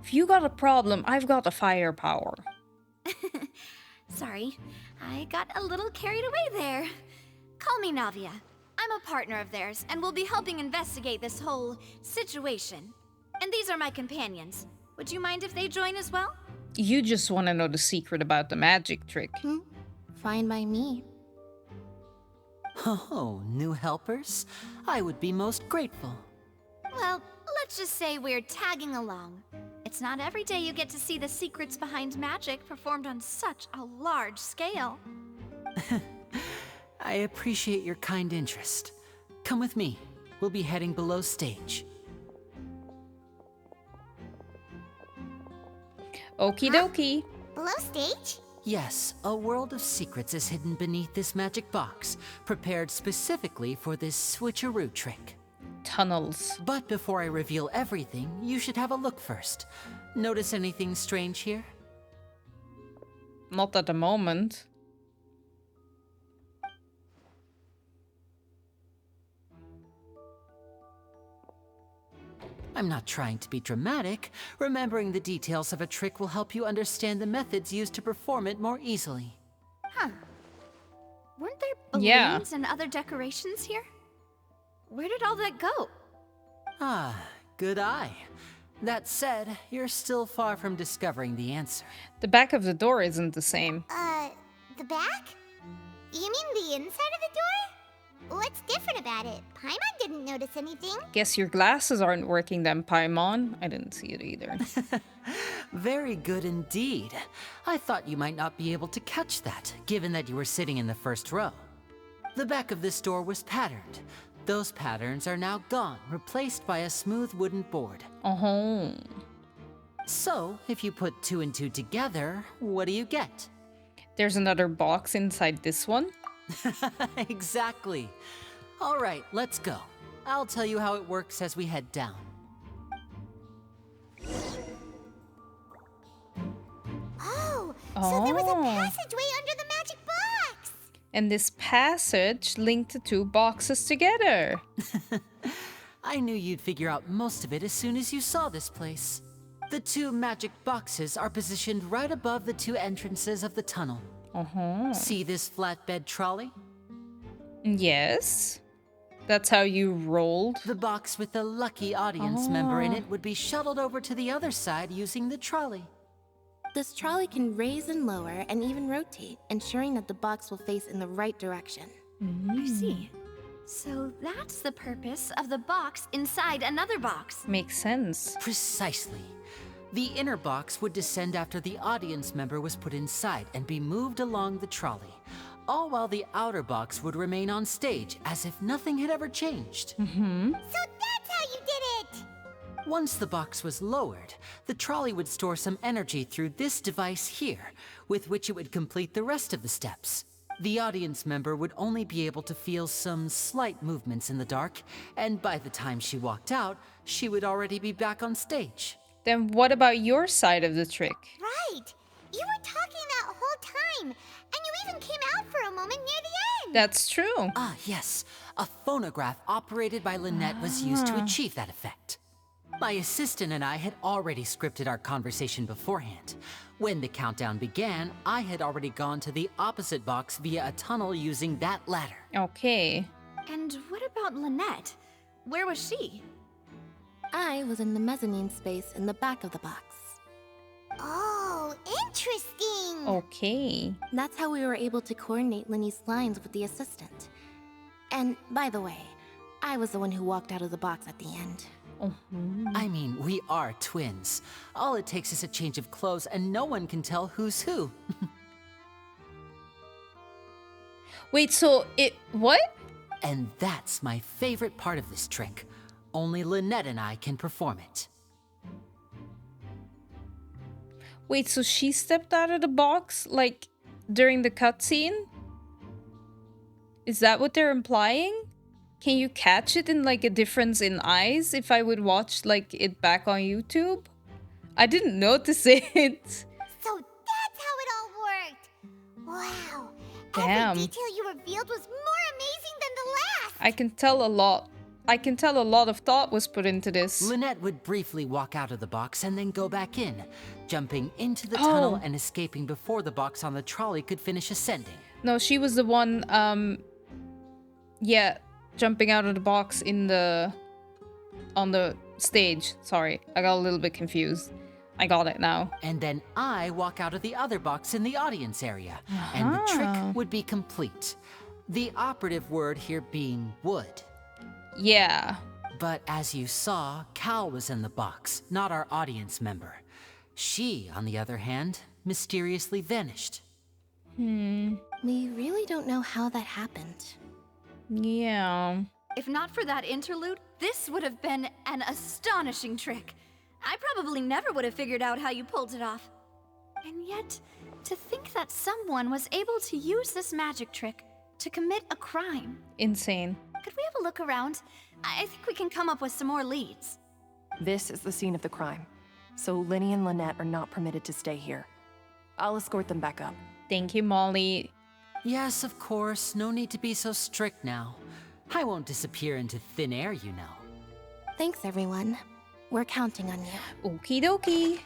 If you got a problem, I've got the firepower. Sorry, I got a little carried away there. Call me Navia. I'm a partner of theirs, and will be helping investigate this whole situation. And these are my companions. Would you mind if they join as well? You just want to know the secret about the magic trick. Fine by me. Oh, new helpers? I would be most grateful. Well, let's just say we're tagging along. It's not every day you get to see the secrets behind magic performed on such a large scale. I appreciate your kind interest. Come with me. We'll be heading below stage. Okie dokie. Below stage? Yes, a world of secrets is hidden beneath this magic box, prepared specifically for this switcheroo trick. Tunnels. But before I reveal everything, you should have a look first. Notice anything strange here? Not at the moment. I'm not trying to be dramatic. Remembering the details of a trick will help you understand the methods used to perform it more easily. Huh. Weren't there balloons Yeah. and other decorations here? Where did all that go? Ah, good eye. That said, you're still far from discovering the answer. The back of the door isn't the same. The back? You mean the inside of the door? What's different about it? Paimon didn't notice anything. Guess your glasses aren't working then, Paimon. I didn't see it either. Very good indeed. I thought you might not be able to catch that, given that you were sitting in the first row. The back of this door was patterned. Those patterns are now gone, replaced by a smooth wooden board. Uh-huh. So, if you put 2 and 2 together, what do you get? There's another box inside this one. Exactly. All right, let's go. I'll tell you how it works as we head down. Oh, so there was a passageway under the magic box. And this passage linked the 2 boxes together. I knew you'd figure out most of it as soon as you saw this place. The 2 magic boxes are positioned right above the 2 entrances of the tunnel. Uh-huh. See this flatbed trolley? Yes. That's how you rolled? The box with the lucky audience member in it would be shuttled over to the other side using the trolley. This trolley can raise and lower and even rotate, ensuring that the box will face in the right direction. I see. So that's the purpose of the box inside another box. Makes sense. Precisely. The inner box would descend after the audience member was put inside and be moved along the trolley, all while the outer box would remain on stage as if nothing had ever changed. Mm-hmm. So that's how you did it! Once the box was lowered, the trolley would store some energy through this device here, with which it would complete the rest of the steps. The audience member would only be able to feel some slight movements in the dark, and by the time she walked out, she would already be back on stage. Then what about your side of the trick? Right. You were talking that whole time, and you even came out for a moment near the end. That's true. Ah, yes. A phonograph operated by Lynette was used to achieve that effect. My assistant and I had already scripted our conversation beforehand. When the countdown began, I had already gone to the opposite box via a tunnel using that ladder. Okay. And what about Lynette? Where was she? I was in the mezzanine space in the back of the box. Oh, interesting. Okay. That's how we were able to coordinate Lyney's lines with the assistant. And by the way, I was the one who walked out of the box at the end. I mean, we are twins. All it takes is a change of clothes and no one can tell who's who. Wait, so what? And that's my favorite part of this trick. Only Lynette and I can perform it. Wait, so she stepped out of the box, like, during the cutscene? Is that what they're implying? Can you catch it in, like, a difference in eyes if I would watch, like, it back on YouTube? I didn't notice it. So that's how it all worked. Wow. Damn. Every detail you revealed was more amazing than the last. I can tell a lot. I can tell a lot of thought was put into this. Lynette would briefly walk out of the box and then go back in, jumping into the tunnel and escaping before the box on the trolley could finish ascending. No, she was the one, yeah, jumping out of the box on the stage. Sorry, I got a little bit confused. I got it now. And then I walk out of the other box in the audience area, and the trick would be complete. The operative word here being would. Yeah. But as you saw, Cal was in the box, not our audience member. She, on the other hand, mysteriously vanished. We really don't know how that happened. Yeah. If not for that interlude, this would have been an astonishing trick. I probably never would have figured out how you pulled it off. And yet, to think that someone was able to use this magic trick to commit a crime. Insane. Could we have a look around? I think we can come up with some more leads. This is the scene of the crime, so Lyney and Lynette are not permitted to stay here. I'll escort them back up. Thank you, Molly. Yes, of course. No need to be so strict now. I won't disappear into thin air, you know. Thanks, everyone. We're counting on you. Okie dokie.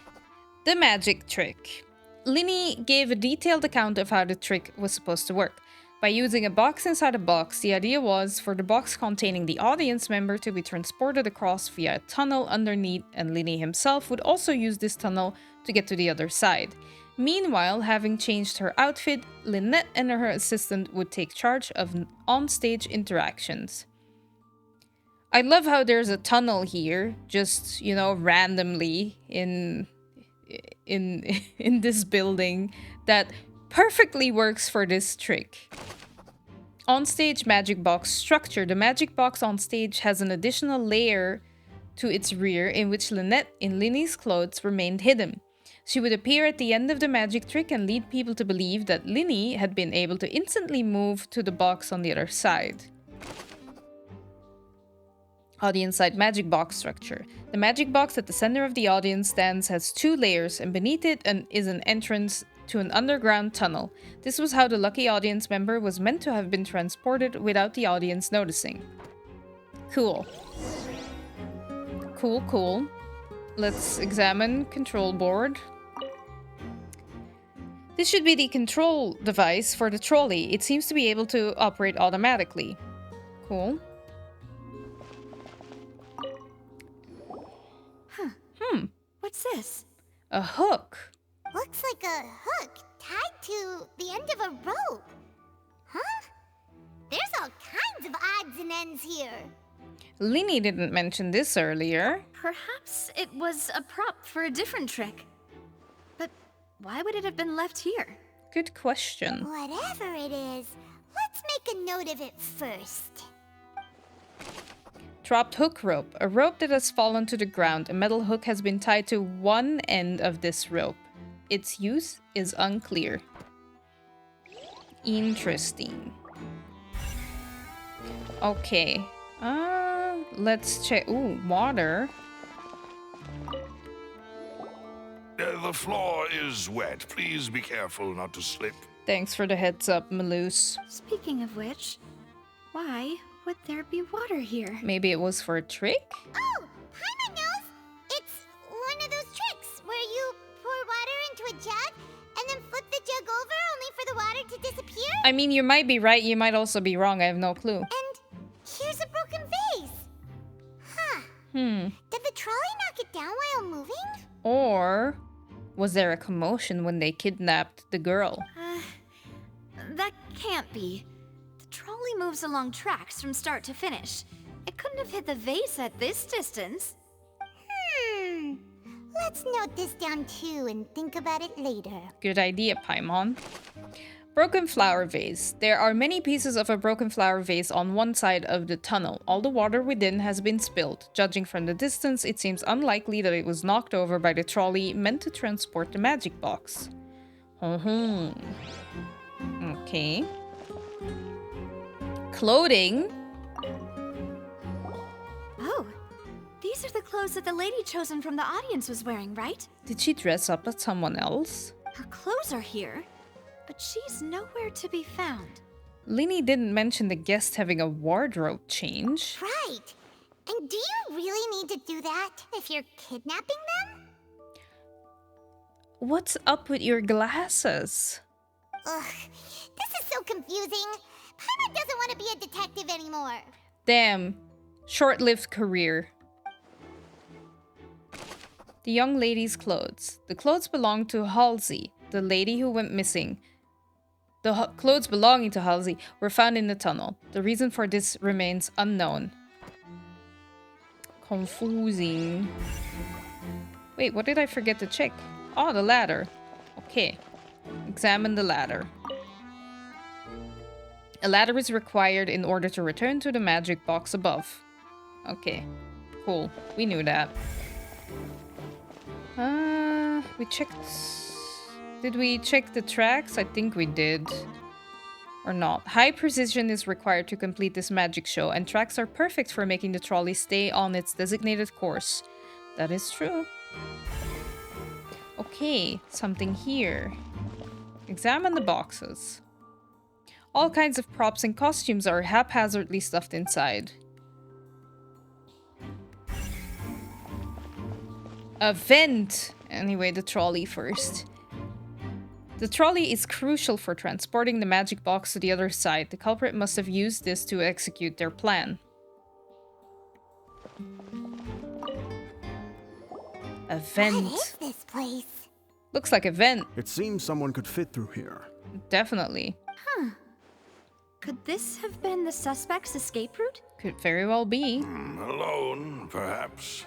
The magic trick. Lyney gave a detailed account of how the trick was supposed to work. By using a box inside a box, the idea was for the box containing the audience member to be transported across via a tunnel underneath, and Lyney himself would also use this tunnel to get to the other side. Meanwhile, having changed her outfit, Lynette and her assistant would take charge of on-stage interactions. I love how there's a tunnel here, just, you know, randomly in this building that perfectly works for this trick. On-stage magic box structure. The magic box on stage has an additional layer to its rear in which Lynette, in Lyney's clothes, remained hidden. She would appear at the end of the magic trick and lead people to believe that Lyney had been able to instantly move to the box on the other side. Audience side magic box structure. The magic box at the center of the audience stands has 2 layers, and beneath it is an entrance to an underground tunnel. This was how the lucky audience member was meant to have been transported without the audience noticing. Cool. Cool, cool. Let's examine control board. This should be the control device for the trolley. It seems to be able to operate automatically. Cool. What's this? A hook. Looks like a hook tied to the end of a rope. Huh? There's all kinds of odds and ends here. Lyney didn't mention this earlier. Perhaps it was a prop for a different trick. But why would it have been left here? Good question. Whatever it is, let's make a note of it first. Dropped hook rope. A rope that has fallen to the ground. A metal hook has been tied to one end of this rope. Its use is unclear. Interesting. Okay. Let's check. Ooh, water. the floor is wet. Please be careful not to slip. Thanks for the heads up, Maloose. Speaking of which, why would there be water here? Maybe it was for a trick? Oh, Paimon knows! It's one of those tricks where you pour water into a jug and then flip the jug over only for the water to disappear. I mean, you might be right, you might also be wrong, I have no clue. And here's a broken vase. Huh. Did the trolley knock it down while moving? Or was there a commotion when they kidnapped the girl? That can't be. The trolley moves along tracks from start to finish. It couldn't have hit the vase at this distance. Let's note this down too and think about it later. Good idea, Paimon. Broken flower vase. There are many pieces of a broken flower vase on one side of the tunnel. All the water within has been spilled. Judging from the distance, it seems unlikely that it was knocked over by the trolley meant to transport the magic box. Okay. Clothing. Oh, these are the clothes that the lady chosen from the audience was wearing, right? Did she dress up as someone else? Her clothes are here, but she's nowhere to be found. Lyney didn't mention the guest having a wardrobe change. Right. And do you really need to do that if you're kidnapping them? What's up with your glasses? Ugh, this is so confusing. Paimon doesn't want to be a detective anymore. Damn. Short-lived career. The young lady's clothes. The clothes belong to Halsey, the lady who went missing. The clothes belonging to Halsey were found in the tunnel. The reason for this remains unknown. Confusing. Wait, what did I forget to check? Oh, the ladder. Okay. Examine the ladder. A ladder is required in order to return to the magic box above. Okay. Cool. We knew that. We checked... Did we check the tracks? I think we did. Or not. High precision is required to complete this magic show, and tracks are perfect for making the trolley stay on its designated course. That is true. Okay, something here. Examine the boxes. All kinds of props and costumes are haphazardly stuffed inside. A vent! Anyway, the trolley first. The trolley is crucial for transporting the magic box to the other side. The culprit must have used this to execute their plan. A vent. What is this place? Looks like a vent. It seems someone could fit through here. Definitely. Huh. Could this have been the suspect's escape route? Could very well be. Alone, perhaps.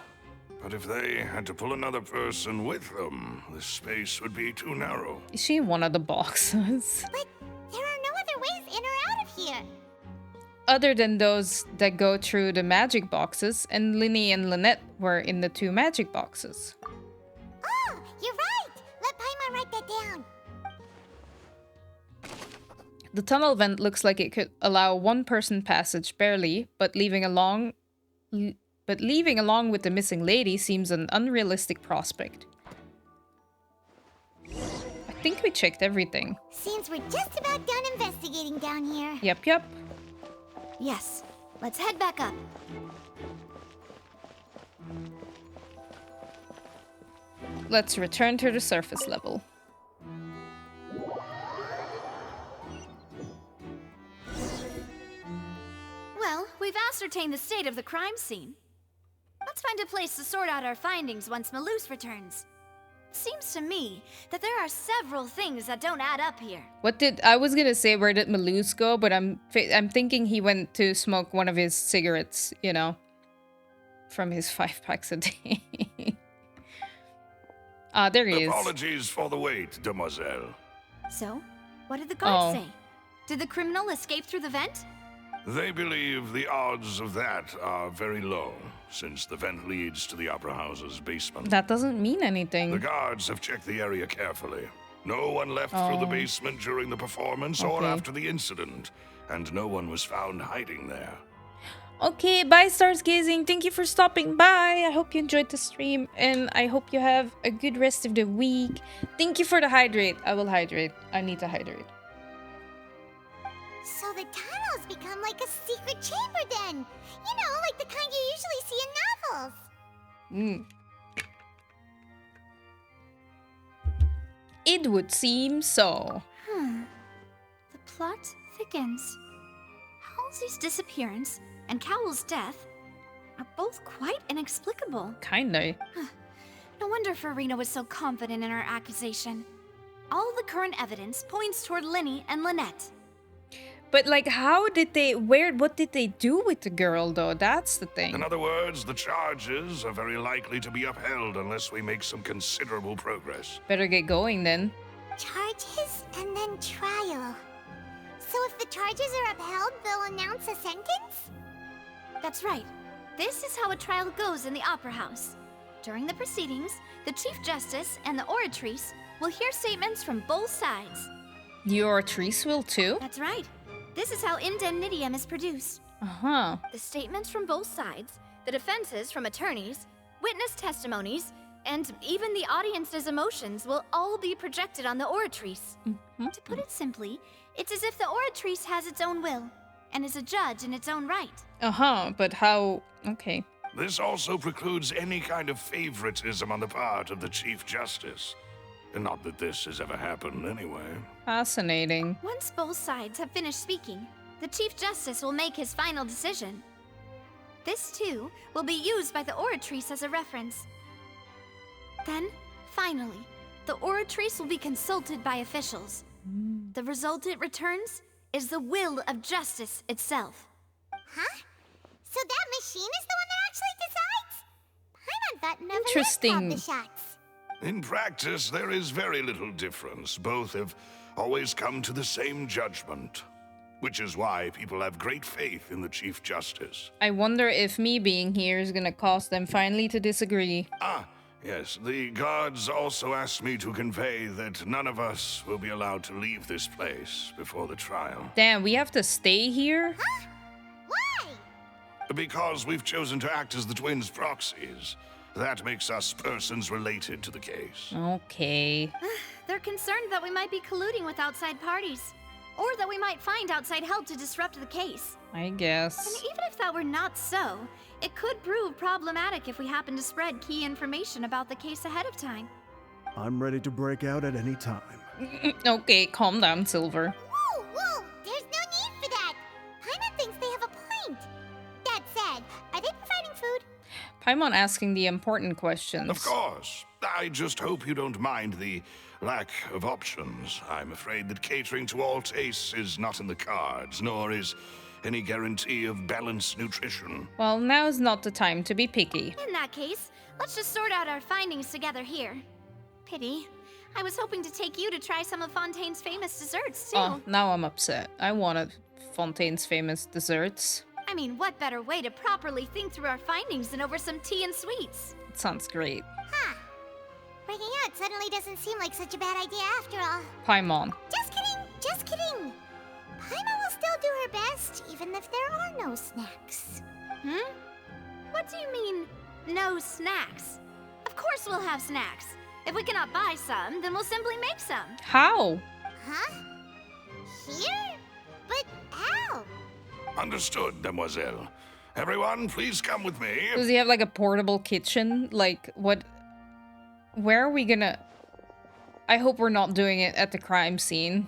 But if they had to pull another person with them, the space would be too narrow. Is she in one of the boxes? But there are no other ways in or out of here. Other than those that go through the magic boxes, and Lyney and Lynette were in the 2 magic boxes. Oh, you're right! Let Paimon write that down. The tunnel vent looks like it could allow one-person passage barely, but leaving along with the missing lady seems an unrealistic prospect. I think we checked everything. Seems we're just about done investigating down here. Yep. Yes. Let's head back up. Let's return to the surface level. Well, we've ascertained the state of the crime scene. Let's find a place to sort out our findings once Maloose returns. Seems to me that there are several things that don't add up here. I was gonna say where did Maloose go, but I'm thinking he went to smoke one of his cigarettes, you know, from his 5 packs a day. There he is. Apologies for the wait, demoiselle. So, what did the guards say? Did the criminal escape through the vent? They believe the odds of that are very low, since the vent leads to the Opera House's basement. That doesn't mean anything. The guards have checked the area carefully. No one left through the basement during the performance or after the incident, and no one was found hiding there. Okay, bye, Stars Gazing. Thank you for stopping by. I hope you enjoyed the stream, and I hope you have a good rest of the week. Thank you for the hydrate. I will hydrate. I need to hydrate. So the tunnels become like a secret chamber then. You know, like the kind you usually see in novels. It would seem so. The plot thickens. Halsey's disappearance and Cowell's death are both quite inexplicable. Kinda. No wonder Freminet was so confident in her accusation. All the current evidence points toward Lyney and Lynette. But like, what did they do with the girl though? That's the thing. In other words, the charges are very likely to be upheld unless we make some considerable progress. Better get going then. Charges and then trial. So if the charges are upheld, they'll announce a sentence? That's right. This is how a trial goes in the Opera House. During the proceedings, the Chief Justice and the Oratrice will hear statements from both sides. The Oratrice will too? That's right. This is how indemnitium is produced. Uh-huh. The statements from both sides, the defenses from attorneys, witness testimonies, and even the audience's emotions will all be projected on the Oratrice. To put it simply, it's as if the Oratrice has its own will and is a judge in its own right. Uh-huh, but how... Okay. This also precludes any kind of favoritism on the part of the Chief Justice. And not that this has ever happened anyway. Fascinating. Once both sides have finished speaking, the Chief Justice will make his final decision. This, too, will be used by the Oratrice as a reference. Then, finally, the Oratrice will be consulted by officials. The result it returns is the will of justice itself. Huh? So that machine is the one that actually decides? Paimon thought Neuvilette Interesting. called the shots. In practice, there is very little difference. Both have always come to the same judgment, which is why people have great faith in the Chief Justice. I wonder if me being here is gonna cause them finally to disagree. Yes, the guards also asked me to convey that none of us will be allowed to leave this place before the trial. Damn, we have to stay here? Why? Because we've chosen to act as the twins' proxies. That makes us persons related to the case. Okay. They're concerned that we might be colluding with outside parties, or that we might find outside help to disrupt the case. I guess. And even if that were not so, it could prove problematic if we happen to spread key information about the case ahead of time. I'm ready to break out at any time. Okay, calm down, Silver. Whoa! There's no need for that! Paimon thinks they have a point. That said, are they providing food? Paimon asking the important questions. Of course. I just hope you don't mind the lack of options. I'm afraid that catering to all tastes is not in the cards, nor is any guarantee of balanced nutrition. Well, now is not the time to be picky. In that case, let's just sort out our findings together here. Pity. I was hoping to take you to try some of Fontaine's famous desserts, too. Oh, now I'm upset. I wanted Fontaine's famous desserts. I mean, what better way to properly think through our findings than over some tea and sweets? It sounds great. Huh. Breaking out suddenly doesn't seem like such a bad idea after all. Paimon. Just kidding! Just kidding! Paimon will still do her best, even if there are no snacks. What do you mean, no snacks? Of course we'll have snacks. If we cannot buy some, then we'll simply make some. How? Huh? Here? But how? Understood, demoiselle. Everyone, please come with me. Does he have like a portable kitchen? Like, what? Where are we gonna... I hope we're not doing it at the crime scene.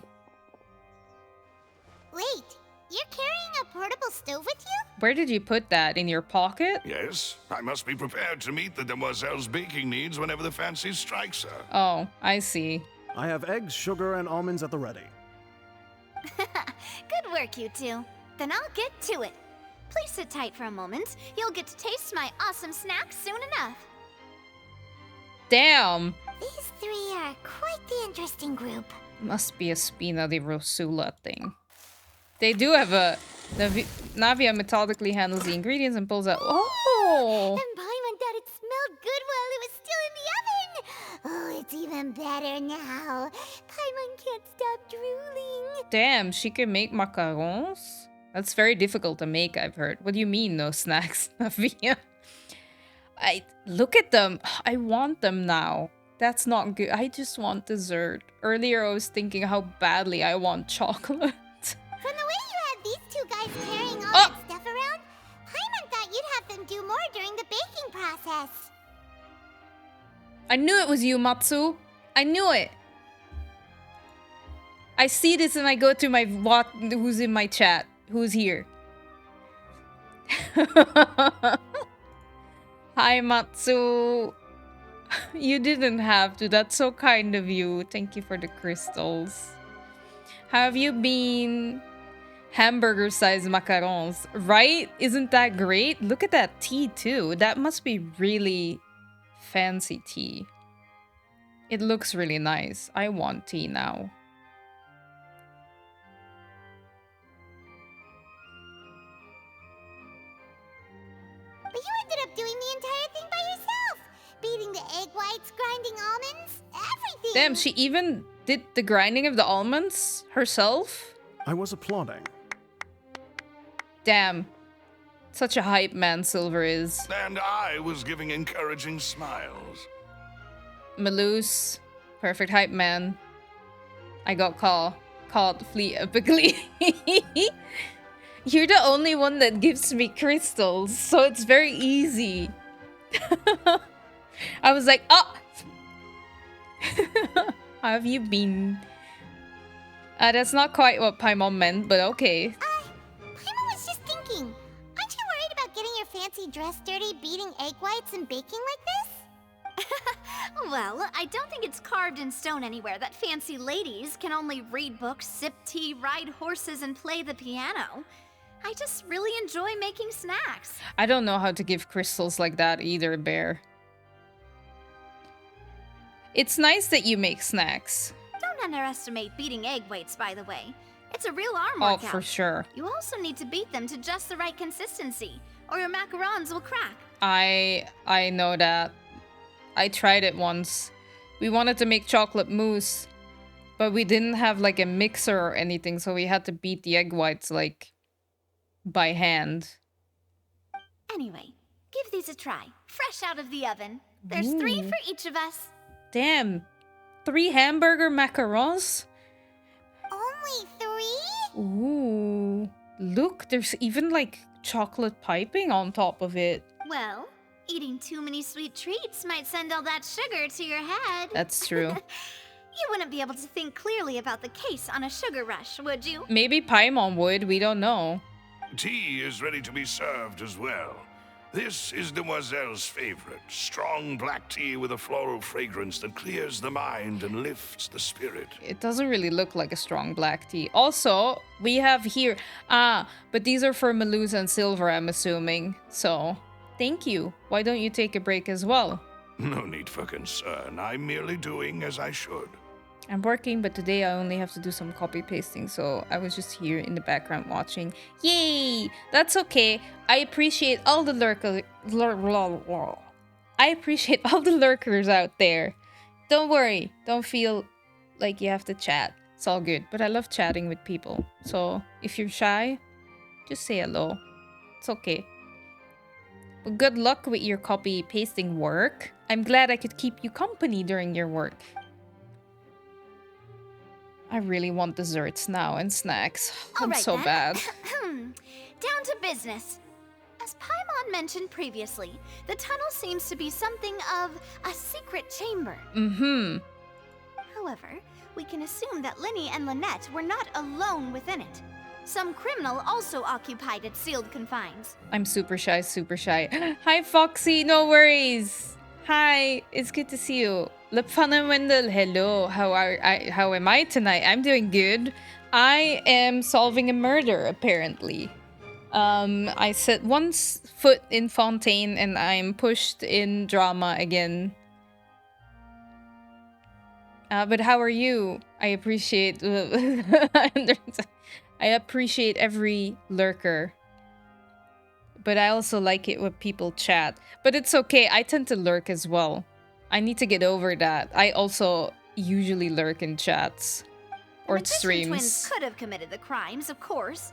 Wait, you're carrying a portable stove with you? Where did you put that? In your pocket? Yes, I must be prepared to meet the demoiselle's baking needs whenever the fancy strikes her. Oh, I see. I have eggs, sugar, and almonds at the ready. Good work, you two. Then I'll get to it. Please sit tight for a moment. You'll get to taste my awesome snacks soon enough. Damn! These three are quite the interesting group. Must be a Spina di Rosula thing. They do have a... Navia methodically handles the ingredients and pulls out... Oh! And Paimon thought it smelled good while it was still in the oven! Oh, it's even better now. Paimon can't stop drooling. Damn, she can make macarons? That's very difficult to make, I've heard. What do you mean, no snacks, Navia? Look at them. I want them now. That's not good. I just want dessert. Earlier, I was thinking how badly I want chocolate. From the way you had these two guys carrying all that stuff around, Paimon thought you'd have them do more during the baking process. I knew it was you, Matsu. I knew it. I see this and I go to my who's in my chat. Who's here? Hi, Matsu. You didn't have to. That's so kind of you. Thank you for the crystals. How have you been? Hamburger-sized macarons, right? Isn't that great? Look at that tea, too. That must be really fancy tea. It looks really nice. I want tea now. But you ended up doing the entire thing by yourself. Beating the egg whites, grinding almonds, everything. Damn, she even did the grinding of the almonds herself? I was applauding. Damn. Such a hype man Silver is. And I was giving encouraging smiles. Maloose. Perfect hype man. I got caught flee epically. You're the only one that gives me crystals, so it's very easy. I was like, oh! How have you been? That's not quite what Paimon meant, but okay. Paimon was just thinking, aren't you worried about getting your fancy dress dirty beating egg whites and baking like this? Well, I don't think it's carved in stone anywhere that fancy ladies can only read books, sip tea, ride horses, and play the piano. I just really enjoy making snacks. I don't know how to give crystals like that either, Bear. It's nice that you make snacks. Don't underestimate beating egg whites, by the way. It's a real arm Oh, workout. for sure. You also need to beat them to just the right consistency, or your macarons will crack. I know that. I tried it once. We wanted to make chocolate mousse, but we didn't have like a mixer or anything, so we had to beat the egg whites like by hand. Anyway, give these a try. Fresh out of the oven. There's 3 for each of us. Damn. 3 hamburger macarons? Only 3? Ooh. Look, there's even like chocolate piping on top of it. Well, eating too many sweet treats might send all that sugar to your head. That's true. You wouldn't be able to think clearly about the case on a sugar rush, would you? Maybe Paimon would, we don't know. Tea is ready to be served as well. This is Demoiselle's favorite, strong black tea with a floral fragrance that clears the mind and lifts the spirit. It doesn't really look like a strong black tea. Also, we have here... but these are for Maloose and Silver, I'm assuming. So, thank you. Why don't you take a break as well? No need for concern. I'm merely doing as I should. I'm working, but today I only have to do some copy pasting, so I was just here in the background watching. Yay! That's okay. I appreciate all the I appreciate all the lurkers out there. Don't worry. Don't feel like you have to chat. It's all good. But I love chatting with people. So if you're shy, just say hello. It's okay. But good luck with your copy pasting work. I'm glad I could keep you company during your work. I really want desserts now and snacks. I'm so bad. Down to business. As Paimon mentioned previously, the tunnel seems to be something of a secret chamber. However, we can assume that Lyney and Lynette were not alone within it. Some criminal also occupied its sealed confines. I'm super shy, super shy. Hi, Foxy. No worries. Hi, it's good to see you. Lapfana Wendell, hello. How am I tonight? I'm doing good. I am solving a murder, apparently. I set one foot in Fontaine and I'm pushed in drama again. But how are you? I appreciate... I appreciate every lurker. But I also like it when people chat. But it's okay, I tend to lurk as well. I need to get over that. I also usually lurk in chats. Or The magician streams. twins could have committed the crimes, of course.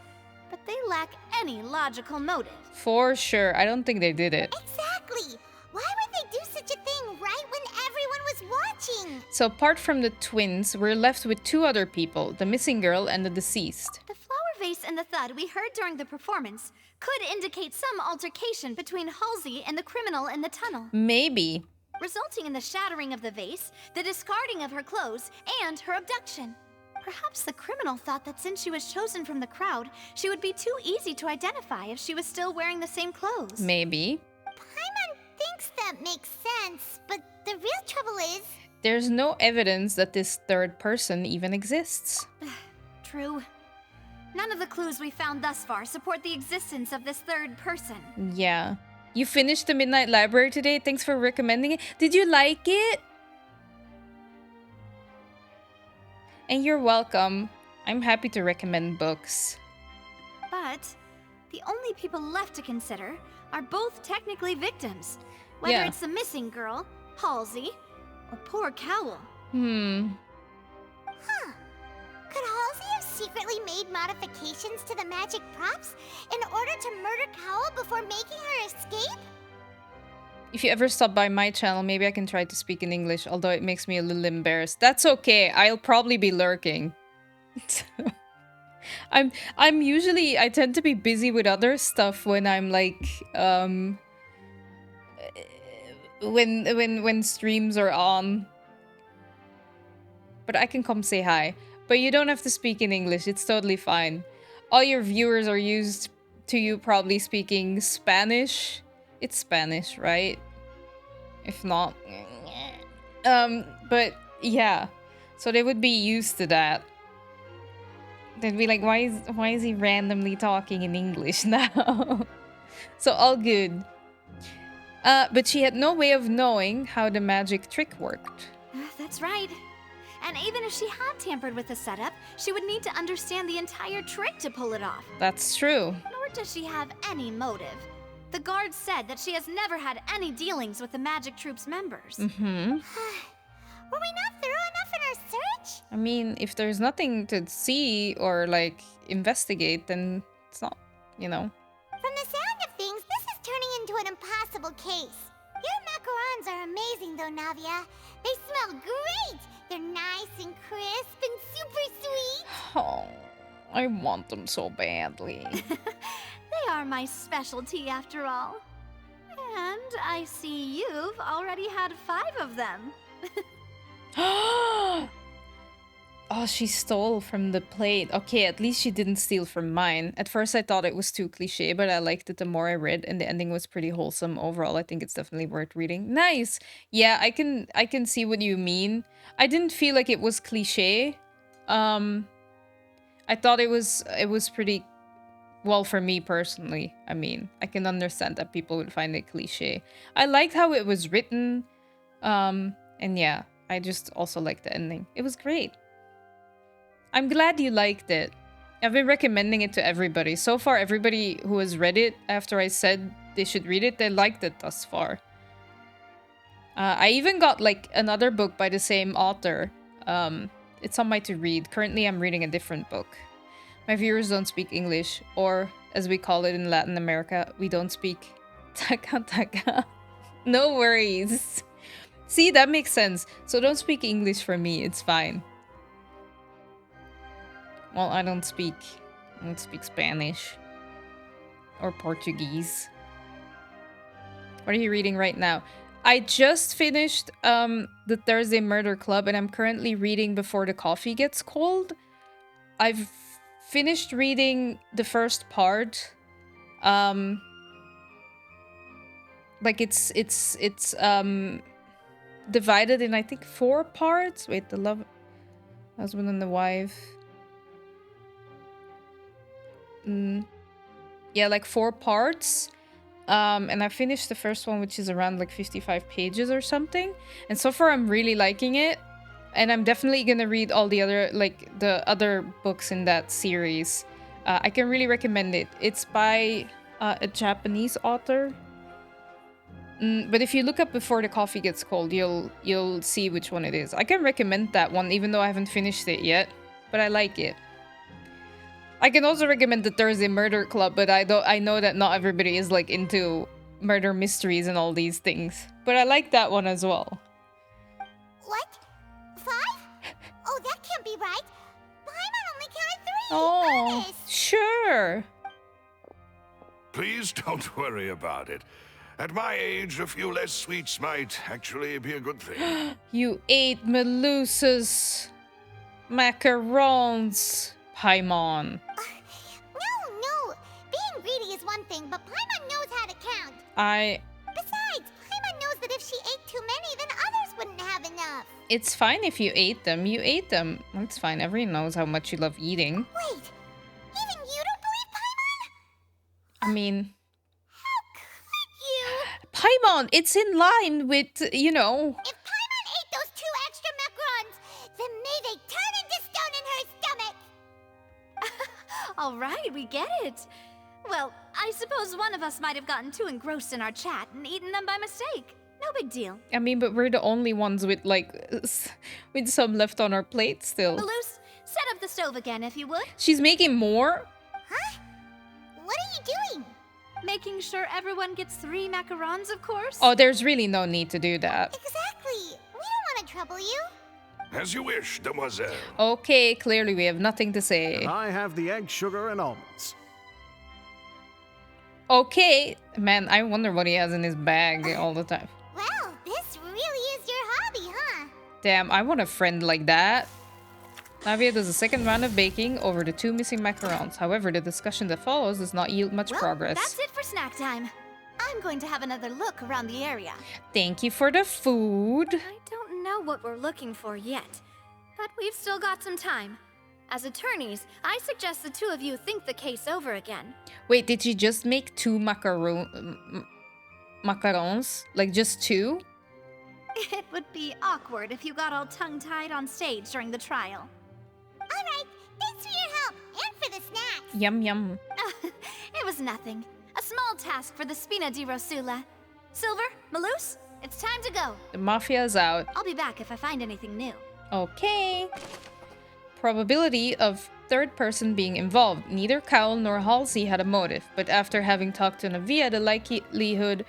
but they lack any logical motive. For sure. I don't think they did it. Exactly! Why would they do such a thing right when everyone was watching? So apart from the twins, we're left with two other people, the missing girl and the deceased. The flower vase and the thud we heard during the performance could indicate some altercation between Halsey and the criminal in the tunnel. Maybe. Resulting in the shattering of the vase, the discarding of her clothes, and her abduction. Perhaps the criminal thought that since she was chosen from the crowd, she would be too easy to identify if she was still wearing the same clothes. Maybe. Paimon thinks that makes sense, but the real trouble is... There's no evidence that this third person even exists. True. None of the clues we found thus far support the existence of this third person. Yeah. You finished the Midnight Library today? Thanks for recommending it. Did you like it? And you're welcome. I'm happy to recommend books. But the only people left to consider are both technically victims. Whether Yeah. it's the missing girl, Halsey, or poor Cowl. Hmm. Huh. Could Halsey have secretly made modifications to the magic props in order to murder Cowl before making her escape? If you ever stop by my channel, maybe I can try to speak in English, although it makes me a little embarrassed. That's okay. I'll probably be lurking. I'm usually, I tend to be busy with other stuff when I'm like when streams are on. But I can come say hi. But you don't have to speak in English. It's totally fine. All your viewers are used to you probably speaking Spanish. It's Spanish, right? If not. But yeah. So they would be used to that. They'd be like, why is he randomly talking in English now? So all good. But she had no way of knowing how the magic trick worked. That's right. And even if she had tampered with the setup, she would need to understand the entire trick to pull it off. That's true. Nor does she have any motive. The guard said that she has never had any dealings with the magic troop's members. Mm-hmm. Were we not thorough enough in our search? I mean, if there's nothing to see or, like, investigate, then it's not, you know. From the sound of things, this is turning into an impossible case. Your macarons are amazing, though, Navia. They smell great! They're nice and crisp and super sweet. Oh, I want them so badly. They are my specialty, after all. And I see you've already had 5 of them. Oh, she stole from the plate. Okay, at least she didn't steal from mine. At first I thought it was too cliche, but I liked it the more I read, and the ending was pretty wholesome overall. I think it's definitely worth reading. Nice! Yeah, I can see what you mean. I didn't feel like it was cliche. I thought it was pretty, well, for me personally. I mean, I can understand that people would find it cliche. I liked how it was written. And yeah, I just also liked the ending. It was great. I'm glad you liked it. I've been recommending it to everybody. So far, everybody who has read it after I said they should read it, they liked it thus far. I even got like another book by the same author. It's on my to-read. Currently, I'm reading a different book. My viewers don't speak English, or as we call it in Latin America, we don't speak taka taka. No worries. See, that makes sense. So don't speak English for me. It's fine. Well, I don't speak Spanish or Portuguese. What are you reading right now? I just finished the Thursday Murder Club, and I'm currently reading Before the Coffee Gets Cold. I've finished reading the first part. Like it's divided in, I think, 4 parts. Wait, the love husband and the wife. Yeah, like 4 parts. And I finished the first one, which is around like 55 pages or something. And so far I'm really liking it. And I'm definitely gonna read all the other, like, the other books in that series. I can really recommend it. It's by a Japanese author. But if you look up Before the Coffee Gets Cold, you'll see which one it is. I can recommend that one, even though I haven't finished it yet. But I like it. I can also recommend the Thursday Murder Club, but I know that not everybody is like into murder mysteries and all these things. But I like that one as well. What? 5? Oh, that can't be right. Paimon only counted 3. Oh, Honest. sure. Please don't worry about it. At my age, a few less sweets might actually be a good thing. You ate Melusa's macarons, Paimon. No. Being greedy is one thing, but Paimon knows how to count. Besides, Paimon knows that if she ate too many, then others wouldn't have enough. It's fine if you ate them. You ate them. It's fine. Everyone knows how much you love eating. Wait, even you don't believe Paimon? I mean... You... Paimon, it's in line with, you know... If Paimon ate those 2 extra macarons, then may they turn into stone in her stomach! All right, we get it. Well, I suppose one of us might have gotten too engrossed in our chat and eaten them by mistake. No big deal. I mean, but we're the only ones with, like, with some left on our plate still. Malus, set up the stove again, if you would. She's making more? Huh? What are you doing? Making sure everyone gets 3 macarons, of course. Oh, there's really no need to do that. Exactly. We don't want to trouble you. As you wish, demoiselle. Okay, clearly we have nothing to say. I have the egg, sugar, and almonds. Okay. Man, I wonder what he has in his bag all the time. Well, this really is your hobby, huh? Damn, I want a friend like that. Navia does a second round of baking over the 2 missing macarons. However, the discussion that follows does not yield much progress. That's it for snack time. I'm going to have another look around the area. Thank you for the food. I don't know what we're looking for yet, but we've still got some time. As attorneys, I suggest the 2 of you think the case over again. Wait, did she just make 2 macarons? Like just 2? It would be awkward if you got all tongue-tied on stage during the trial. All right, thanks for your help and for the snacks. Yum yum. It was nothing. A small task for the Spina di Rosula. Silver, Malus, it's time to go. The mafia is out. I'll be back if I find anything new. Okay. Probability of third person being involved. Neither Cowell nor Halsey had a motive, but after having talked to Navia, the likelihood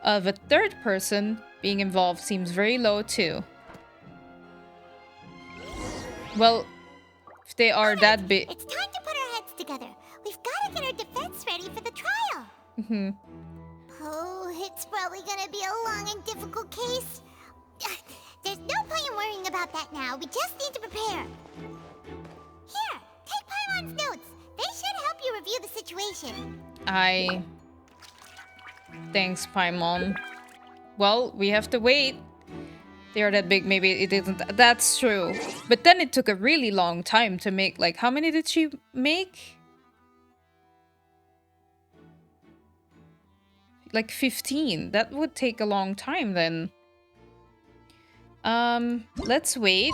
of a third person being involved seems very low too. Well, if they are that big... It's time to put our heads together. We've got to get our defense ready for the trial. Oh, it's probably gonna be a long and difficult case. There's no point in worrying about that now. We just need to prepare. Here, take Paimon's notes. They should help you review the situation. Thanks, Paimon. Well, we have to wait. They are that big, maybe it isn't. That's true. But then it took a really long time to make, like, how many did she make? Like 15. That would take a long time then. Let's wait.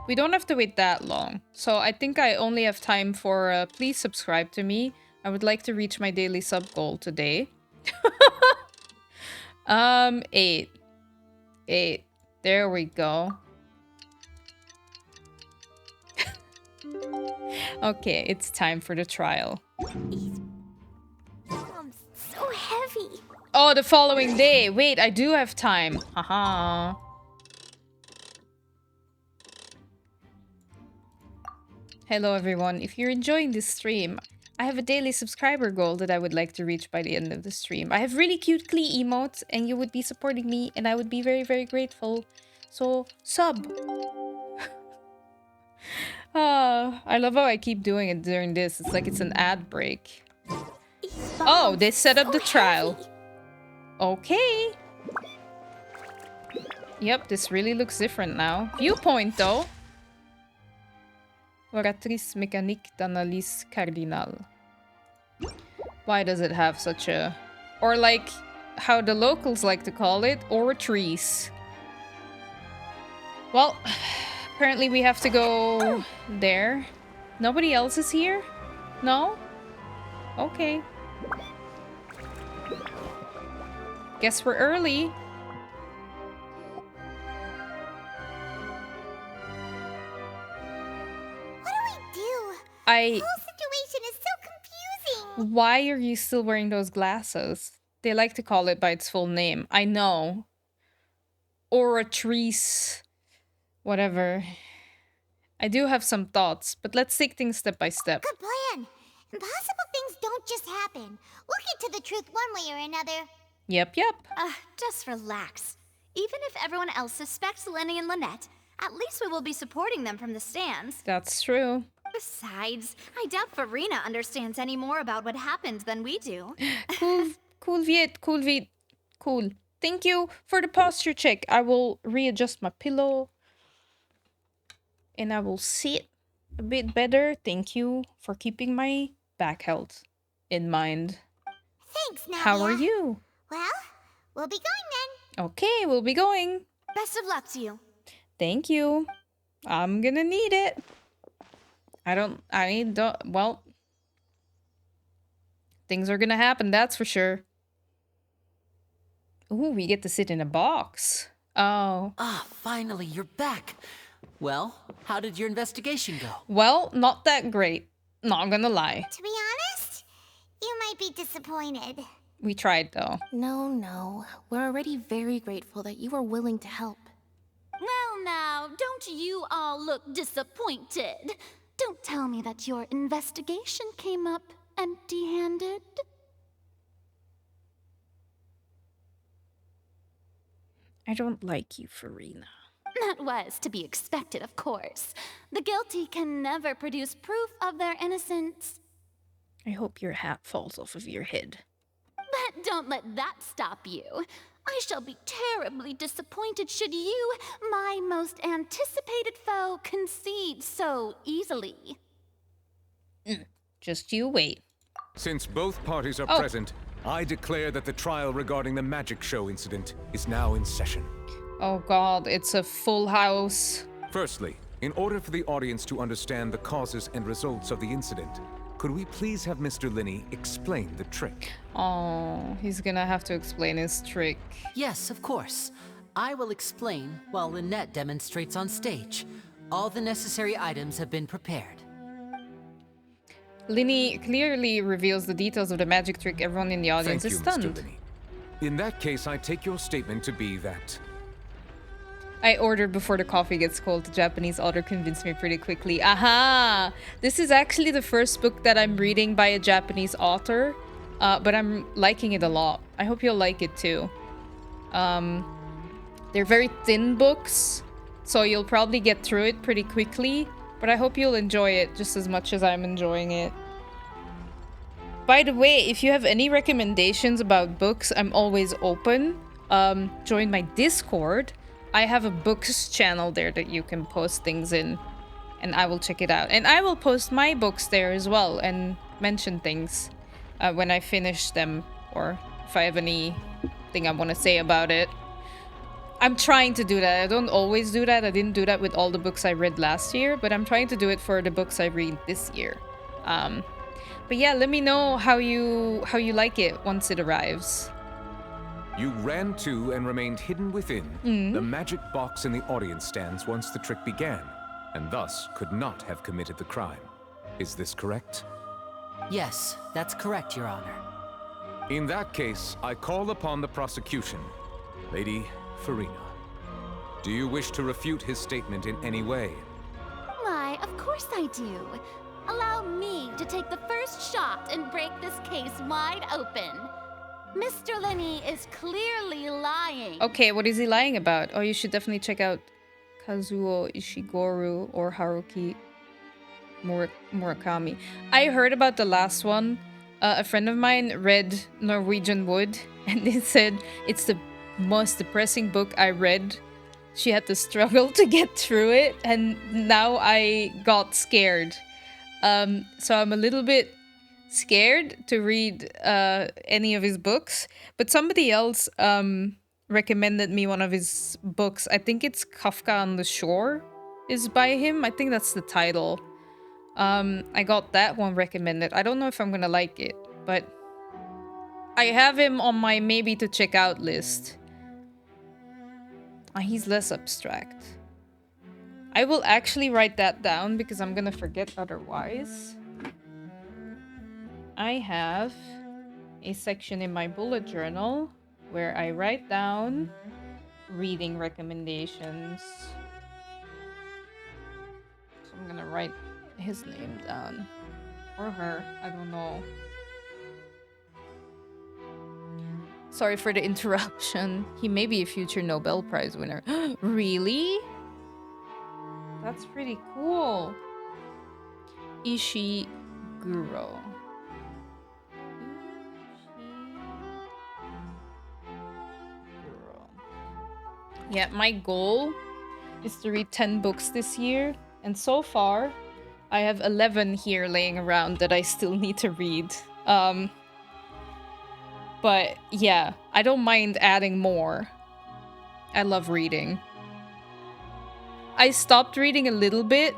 We don't have to wait that long. So I think I only have time for, please subscribe to me. I would like to reach my daily sub goal today. 8. There we go. Okay, it's time for the trial. So heavy. Oh, the following day. Wait, I do have time. Haha. Hello everyone. If you're enjoying this stream, I have a daily subscriber goal that I would like to reach by the end of the stream. I have really cute Klee emotes and you would be supporting me and I would be very, very grateful. So, sub! I love how I keep doing it during this. It's like it's an ad break. Oh, they set up the trial. Okay. Yep, this really looks different now. Viewpoint though. Oratrice mécanique d'analyse cardinale. Why does it have such a... Or like how the locals like to call it, oratrice. Well, apparently we have to go there. Nobody else is here? No? Okay. Guess we're early. What do we do? The whole situation Why are you still wearing those glasses? They like to call it by its full name. I know. Oratrice. Whatever. I do have some thoughts, but let's take things step by step. Good plan. Impossible things don't just happen. We'll get to the truth one way or another. Yep. Just relax. Even if everyone else suspects Lyney and Lynette, at least we will be supporting them from the stands. That's true. Besides, I doubt Freminet understands any more about what happened than we do. Cool. Thank you for the posture check. I will readjust my pillow. And I will sit a bit better. Thank you for keeping my back health in mind. Thanks, Nadia. How are you? Well, we'll be going then. Okay, we'll be going. Best of luck to you. Thank you. I'm gonna need it. Well, things are gonna happen, that's for sure. Ooh, we get to sit in a box. Oh. Ah, finally, you're back. Well, how did your investigation go? Well, not that great. Not gonna lie. To be honest, you might be disappointed. We tried, though. No. We're already very grateful that you were willing to help. Well now, don't you all look disappointed. Don't tell me that your investigation came up empty-handed. I don't like you, Farina. That was to be expected, of course. The guilty can never produce proof of their innocence. I hope your hat falls off of your head. But don't let that stop you. I shall be terribly disappointed should you, my most anticipated foe, concede so easily. Just you wait. Since both parties are present, I declare that the trial regarding the magic show incident is now in session. Oh god, it's a full house. Firstly, in order for the audience to understand the causes and results of the incident, could we please have Mr. Lyney explain the trick? Oh, he's gonna have to explain his trick. Yes, of course. I will explain while Lynette demonstrates on stage. All the necessary items have been prepared. Lyney clearly reveals the details of the magic trick. Everyone in the audience Thank is you, stunned. Mr. Lyney. In that case, I take your statement to be that... I ordered before the coffee gets cold. The Japanese author convinced me pretty quickly. Aha! This is actually the first book that I'm reading by a Japanese author, but I'm liking it a lot. I hope you'll like it too. They're very thin books, so you'll probably get through it pretty quickly, but I hope you'll enjoy it just as much as I'm enjoying it. By the way, if you have any recommendations about books, I'm always open. Join my Discord. I have a books channel there that you can post things in, and I will check it out. And I will post my books there as well and mention things when I finish them, or if I have anything I want to say about it. I'm trying to do that. I don't always do that. I didn't do that with all the books I read last year, but I'm trying to do it for the books I read this year. But yeah, let me know how you like it once it arrives. You ran to and remained hidden within the magic box in the audience stands once the trick began, and thus could not have committed the crime. Is this correct? Yes, that's correct, Your Honor. In that case, I call upon the prosecution. Lady Farina, do you wish to refute his statement in any way? Why, of course I do. Allow me to take the first shot and break this case wide open. Mr. Lyney is clearly lying. Okay, what is he lying about? Oh, you should definitely check out Kazuo Ishiguro or Haruki Murakami. I heard about the last one. A friend of mine read Norwegian Wood, and they said it's the most depressing book I read. She had to struggle to get through it, and now I got scared. So I'm a little bit scared to read any of his books, but somebody else recommended me one of his books. I think it's Kafka on the Shore is by him. I think that's the title. I got that one recommended. I don't know if I'm gonna like it, but I have him on my maybe to check out list. He's less abstract. I will actually write that down because I'm gonna forget otherwise. I have a section in my bullet journal where I write down reading recommendations. So I'm gonna write his name down. Or her, I don't know. Sorry for the interruption. He may be a future Nobel Prize winner. Really? That's pretty cool. Ishiguro. Yeah, my goal is to read 10 books this year. And so far, I have 11 here laying around that I still need to read. But yeah, I don't mind adding more. I love reading. I stopped reading a little bit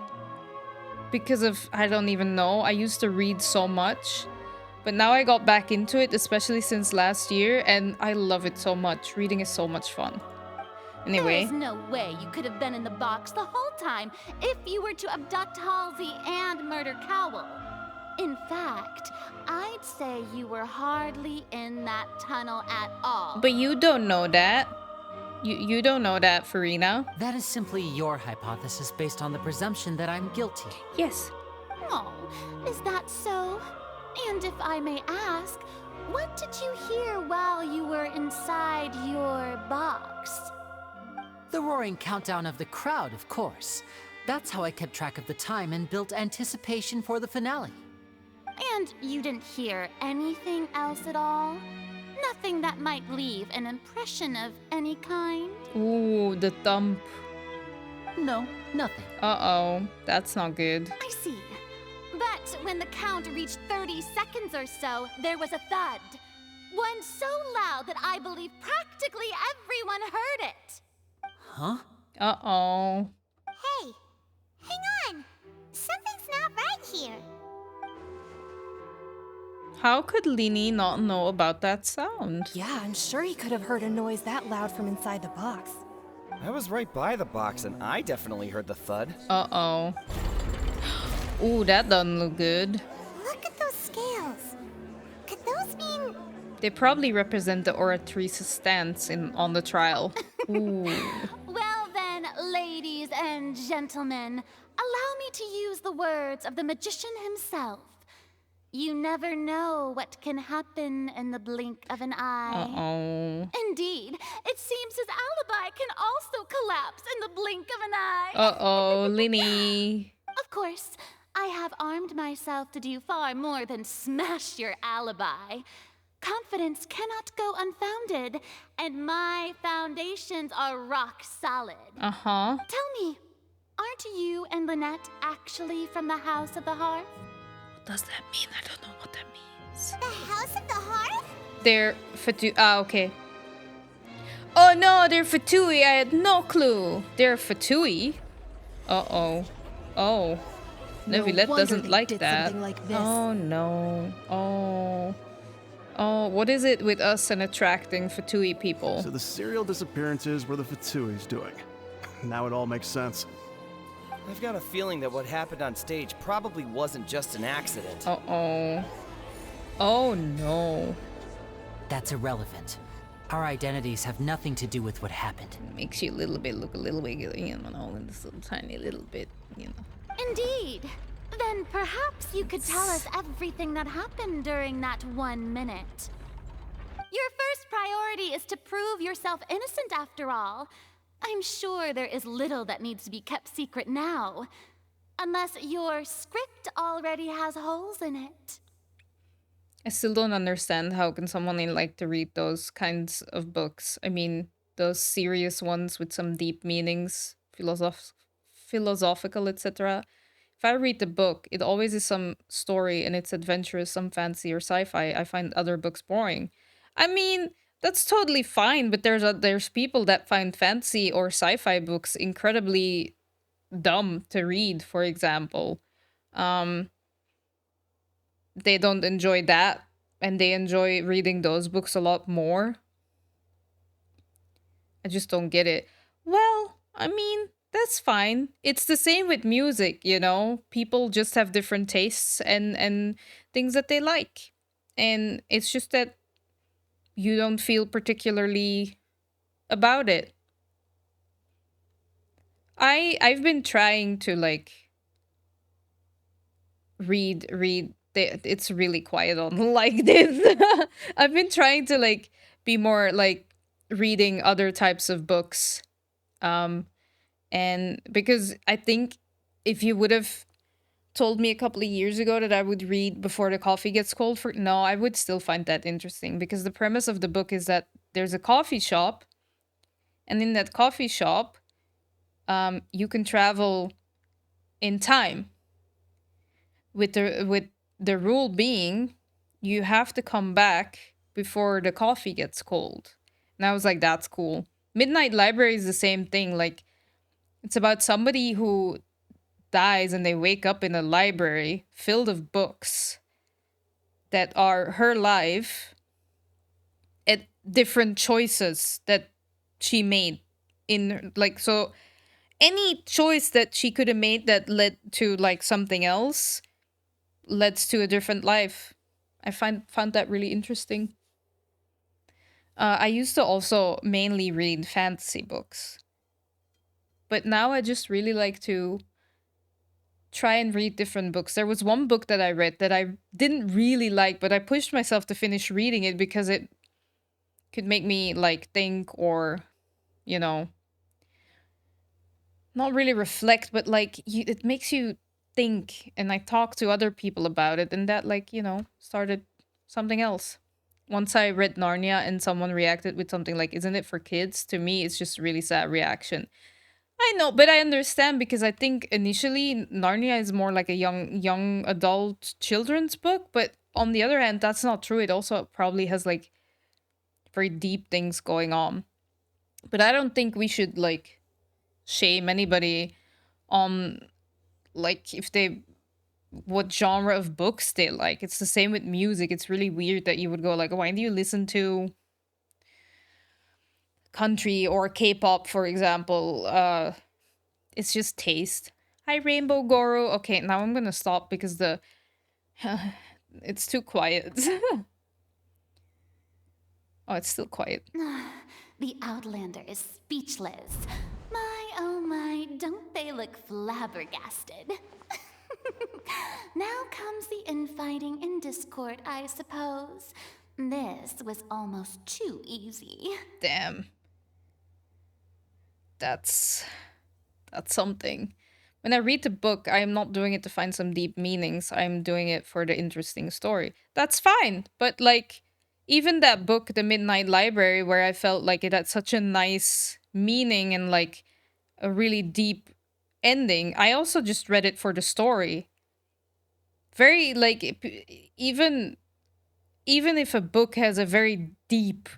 because of, I don't even know. I used to read so much. But now I got back into it, especially since last year. And I love it so much. Reading is so much fun. Anyway. There's no way you could have been in the box the whole time if you were to abduct Halsey and murder Cowell. In fact, I'd say you were hardly in that tunnel at all. But you don't know that. You don't know that, Farina. That is simply your hypothesis based on the presumption that I'm guilty. Yes. Oh, is that so? And if I may ask, what did you hear while you were inside your box? The roaring countdown of the crowd, of course. That's how I kept track of the time and built anticipation for the finale. And you didn't hear anything else at all? Nothing that might leave an impression of any kind? Ooh, the thump. No, nothing. Uh-oh, that's not good. I see. But when the count reached 30 seconds or so, there was a thud. One so loud that I believe practically everyone heard it. Huh? Uh-oh. Hey, hang on. Something's not right here. How could Lyney not know about that sound? Yeah, I'm sure he could have heard a noise that loud from inside the box. I was right by the box and I definitely heard the thud. Uh-oh. Ooh, that doesn't look good. Look at those scales. Could those mean... They probably represent the oratrice's stance on the trial. Ooh. Well then, ladies and gentlemen, allow me to use the words of the magician himself. You never know what can happen in the blink of an eye. Uh-oh. Indeed, it seems his alibi can also collapse in the blink of an eye. Uh-oh, Lyney. Of course, I have armed myself to do far more than smash your alibi. Confidence cannot go unfounded, and my foundations are rock solid. Uh-huh. Tell me, aren't you and Lynette actually from the House of the Hearth? What does that mean? I don't know what that means. The House of the Hearth? They're Fatui. Ah, okay. Oh no, they're Fatui. I had no clue. They're Fatui. Uh-oh. Oh. Neuvilette doesn't like that. Oh no. Oh. Oh, what is it with us and attracting Fatui people? So the serial disappearances were the Fatui's doing. Now it all makes sense. I've got a feeling that what happened on stage probably wasn't just an accident. Uh-oh. Oh no. That's irrelevant. Our identities have nothing to do with what happened. Makes you look a little bit, you know, this little tiny little bit, you know. Indeed. Then perhaps you could tell us everything that happened during that 1 minute. Your first priority is to prove yourself innocent after all. I'm sure there is little that needs to be kept secret now. Unless your script already has holes in it. I still don't understand how can someone like to read those kinds of books. I mean, those serious ones with some deep meanings, philosophical, etc. If I read the book, it always is some story and it's adventurous, some fancy or sci-fi. I find other books boring. I mean, that's totally fine, but there's people that find fancy or sci-fi books incredibly dumb to read, for example. They don't enjoy that, and they enjoy reading those books a lot more. I just don't get it. Well, I mean, That's fine. It's the same with music, you know? People just have different tastes and things that they like. And it's just that you don't feel particularly about it. I've been trying to like read it's really quiet on like this. I've been trying to like be more like reading other types of books. And because I think if you would have told me a couple of years ago that I would read Before the Coffee Gets Cold, for no, I would still find that interesting because the premise of the book is that there's a coffee shop, and in that coffee shop, you can travel in time. With the rule being, you have to come back before the coffee gets cold. And I was like, that's cool. Midnight Library is the same thing. Like, it's about somebody who dies and they wake up in a library filled of books that are her life at different choices that she made in like so any choice that she could have made that led to like something else leads to a different life. I found that really interesting. I used to also mainly read fantasy books, but now I just really like to try and read different books. There was one book that I read that I didn't really like, but I pushed myself to finish reading it because it could make me like think or, you know, not really reflect, but like it makes you think. And I talked to other people about it, and that like, you know, started something else. Once I read Narnia and someone reacted with something like, "Isn't it for kids?" To me, it's just a really sad reaction. I know, but I understand because I think initially Narnia is more like a young adult children's book, but on the other hand, that's not true. It also probably has like very deep things going on. But I don't think we should like shame anybody on like if they what genre of books they like. It's the same with music. It's really weird that you would go like, "Why do you listen to country or K-pop, for example?" It's just taste. Hi, Rainbow Goro. Okay, now I'm gonna stop because the it's too quiet. Oh, it's still quiet. The Outlander is speechless. My, oh my, don't they look flabbergasted? Now comes the infighting and discord, I suppose. This was almost too easy. Damn. That's something. When I read the book, I am not doing it to find some deep meanings. I'm doing it for the interesting story. That's fine. But like even that book, The Midnight Library, where I felt like it had such a nice meaning and like a really deep ending, I also just read it for the story. Very like even if a book has a very deep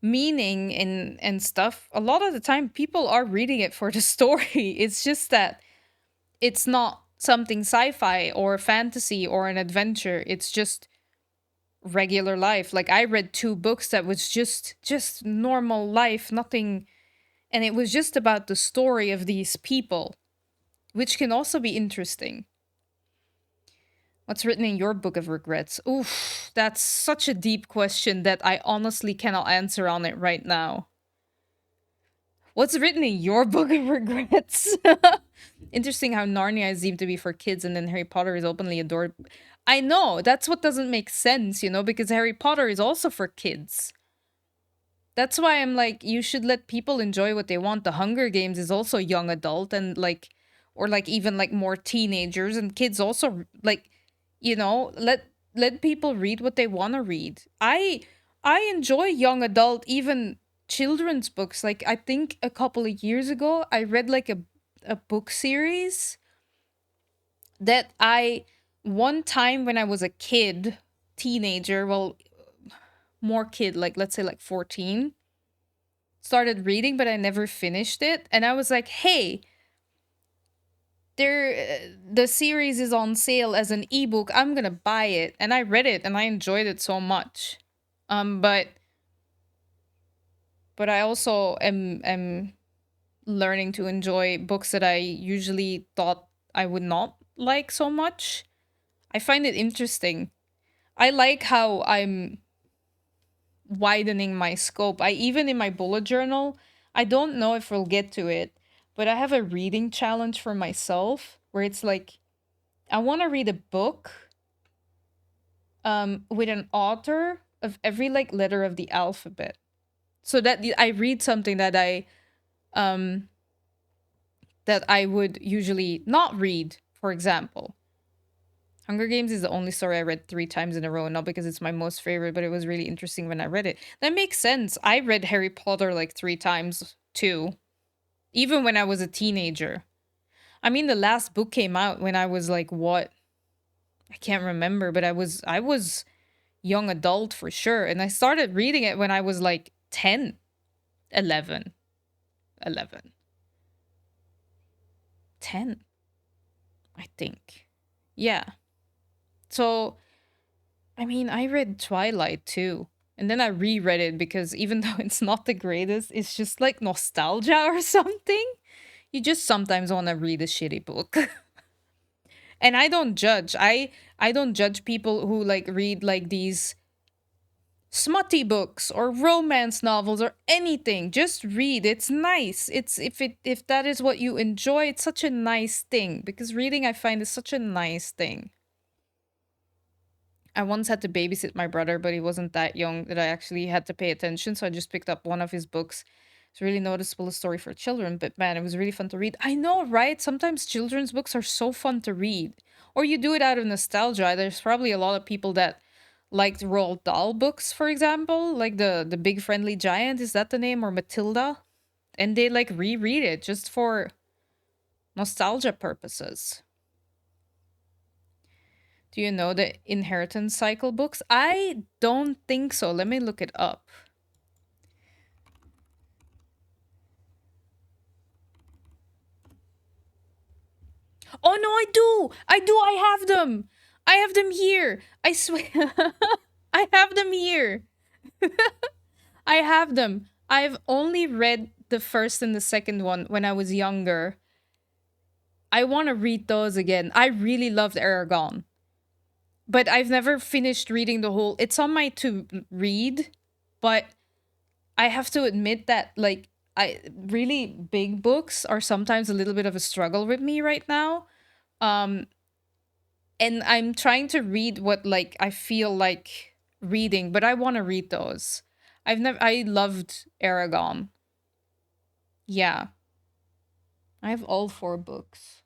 meaning and stuff, a lot of the time people are reading it for the story. It's just that it's not something sci-fi or fantasy or an adventure. It's just regular life. Like I read 2 books that was just normal life, nothing, and it was just about the story of these people, which can also be interesting. What's written in your book of regrets? Oof, that's such a deep question that I honestly cannot answer on it right now. What's written in your book of regrets? Interesting how Narnia is deemed to be for kids and then Harry Potter is openly adored. I know, that's what doesn't make sense, you know, because Harry Potter is also for kids. That's why I'm like, you should let people enjoy what they want. The Hunger Games is also young adult and like, or like even like more teenagers, and kids also like, you know, let people read what they want to read. I enjoy young adult, even children's books. Like I think a couple of years ago I read like a book series that I one time when I was a kid, teenager, well, more kid, like let's say like 14, started reading, but I never finished it. And I was like, hey, the series is on sale as an ebook. I'm gonna buy it. And I read it and I enjoyed it so much. But I also am learning to enjoy books that I usually thought I would not like so much. I find it interesting. I like how I'm widening my scope. I even in my bullet journal, I don't know if we'll get to it, but I have a reading challenge for myself where it's like I want to read a book with an author of every like letter of the alphabet. So that I read something that I would usually not read, for example. Hunger Games is the only story I read 3 times in a row, not because it's my most favorite, but it was really interesting when I read it. That makes sense. I read Harry Potter like 3 times too, even when I was a teenager. I mean, the last book came out when I was like, what? I can't remember, but I was young adult for sure. And I started reading it when I was like 10, 11. 10, I think. Yeah. So, I mean, I read Twilight too. And then I reread it because even though it's not the greatest, it's just like nostalgia or something. You just sometimes want to read a shitty book. And I don't judge. I don't judge people who like read like these smutty books or romance novels or anything. Just read. It's nice. It's if that is what you enjoy, it's such a nice thing because reading I find is such a nice thing. I once had to babysit my brother, but he wasn't that young that I actually had to pay attention, so I just picked up one of his books. It's really noticeable a story for children, but man, it was really fun to read. I know, right? Sometimes children's books are so fun to read. Or you do it out of nostalgia. There's probably a lot of people that liked Roald Dahl books, for example, like the Big Friendly Giant, is that the name? Or Matilda? And they like reread it just for nostalgia purposes. Do you know the inheritance cycle books? I don't think so. Let me look it up. Oh no, I do! I have them! I have them here! I swear. I have them here. I have them. I've only read the first and the second one when I was younger. I want to read those again. I really loved Aragon. But I've never finished reading the whole. It's on my to read, but I have to admit that like really big books are sometimes a little bit of a struggle with me right now. And I'm trying to read what like I feel like reading, but I want to read those. I loved Aragon. Yeah. I have all 4 books.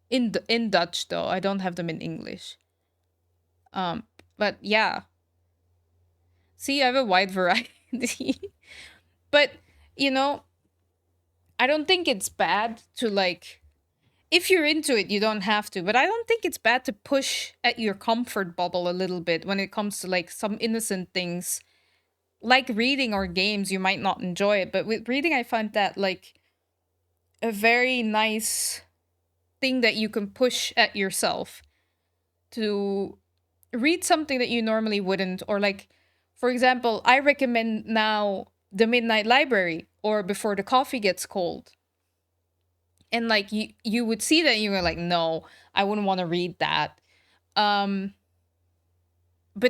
In Dutch though. I don't have them in English. But yeah. See, I have a wide variety. But, you know, I don't think it's bad to like, if you're into it, you don't have to. But I don't think it's bad to push at your comfort bubble a little bit when it comes to like some innocent things. Like reading or games, you might not enjoy it. But with reading, I find that like a very nice thing that you can push at yourself to read something that you normally wouldn't. Or like, for example, I recommend now The Midnight Library or Before the Coffee Gets Cold. And like you would see that and you were like, no, I wouldn't want to read that. But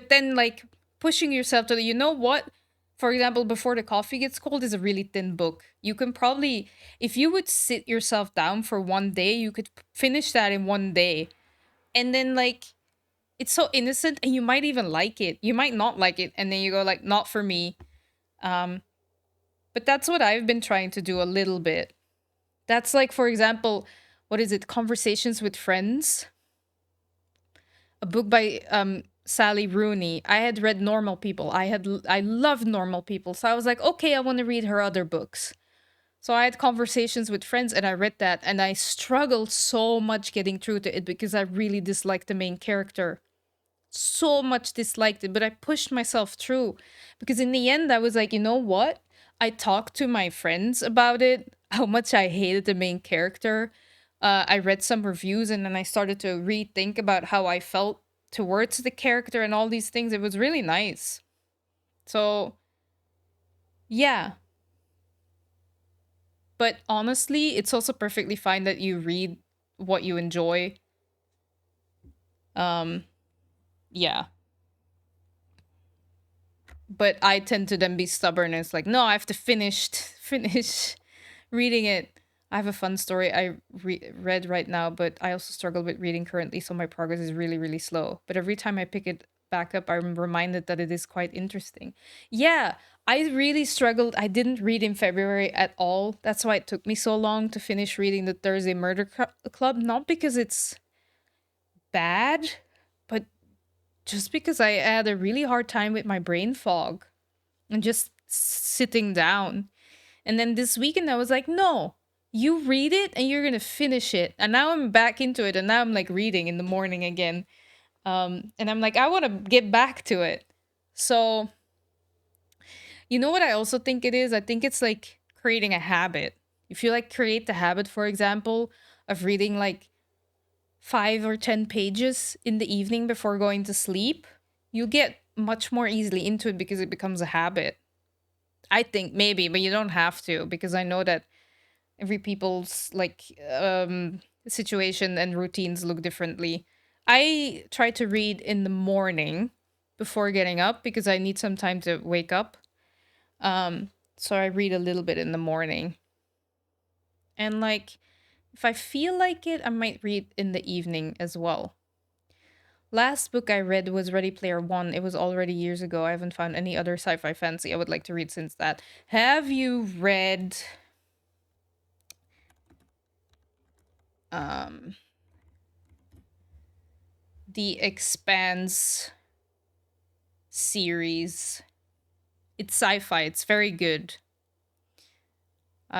then like pushing yourself to, you know what? For example, Before the Coffee Gets Cold is a really thin book. You can probably, if you would sit yourself down for one day, you could finish that in one day. And then like, it's so innocent and you might even like it. You might not like it. And then you go like, not for me. But that's what I've been trying to do a little bit. That's like, for example, what is it? Conversations with Friends. A book by Sally Rooney. I had read Normal People. I loved Normal People. So I was like, okay, I want to read her other books. So I had Conversations with Friends and I read that and I struggled so much getting through to it because I really disliked the main character. So much disliked it, but I pushed myself through because in the end I was like, you know what? I talked to my friends about it, how much I hated the main character. I read some reviews and then I started to rethink about how I felt towards the character and all these things. It was really nice. So, yeah. But honestly, it's also perfectly fine that you read what you enjoy. Yeah. But I tend to then be stubborn and it's like, no, I have to finish reading it. I have a fun story I read right now, but I also struggle with reading currently, so my progress is really, really slow. But every time I pick it back up, I'm reminded that it is quite interesting. Yeah, I really struggled. I didn't read in February at all. That's why it took me so long to finish reading the Thursday Murder Club. Not because it's bad, but just because I had a really hard time with my brain fog and just sitting down. And then this weekend I was like, no, you read it and you're gonna finish it. And now I'm back into it, and now I'm like reading in the morning again. And I'm like, I want to get back to it. So, you know what I also think it is? I think it's like creating a habit. If you like create the habit, for example, of reading like 5 or 10 pages in the evening before going to sleep, you get much more easily into it because it becomes a habit. I think maybe, but you don't have to, because I know that every people's like situation and routines look differently. I try to read in the morning before getting up because I need some time to wake up. So I read a little bit in the morning. And like if I feel like it, I might read in the evening as well. Last book I read was Ready Player One. It was already years ago. I haven't found any other sci-fi fantasy I would like to read since that. Have you read the Expanse series? It's sci-fi. It's very good.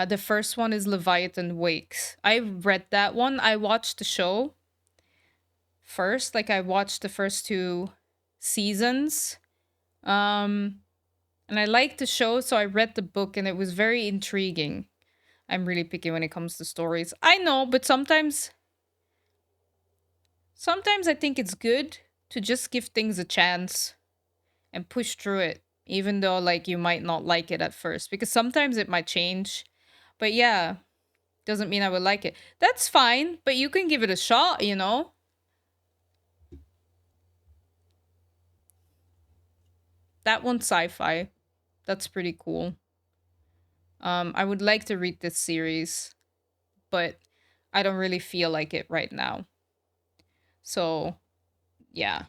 The first one is Leviathan Wakes. I read that one. I watched the show first. Like I watched the first 2 seasons. And I liked the show, so I read the book and it was very intriguing. I'm really picky when it comes to stories. I know, but sometimes I think it's good to just give things a chance and push through it, even though like you might not like it at first, because sometimes it might change. But yeah, doesn't mean I would like it. That's fine, but you can give it a shot, you know? That one's sci-fi. That's pretty cool. I would like to read this series, but I don't really feel like it right now. So, yeah.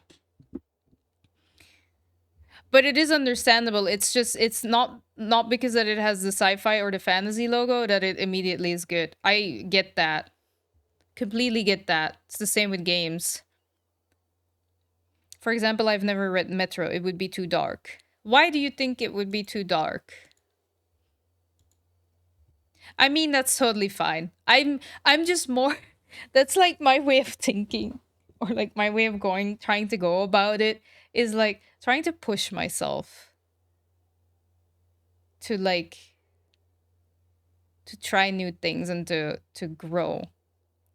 But it is understandable. It's just it's not because that it has the sci-fi or the fantasy logo that it immediately is good. I get that. Completely get that. It's the same with games. For example, I've never read Metro. It would be too dark. Why do you think it would be too dark? I mean, that's totally fine. I'm just more that's like my way of thinking, or like my way of trying to go about it is like trying to push myself to try new things and to grow.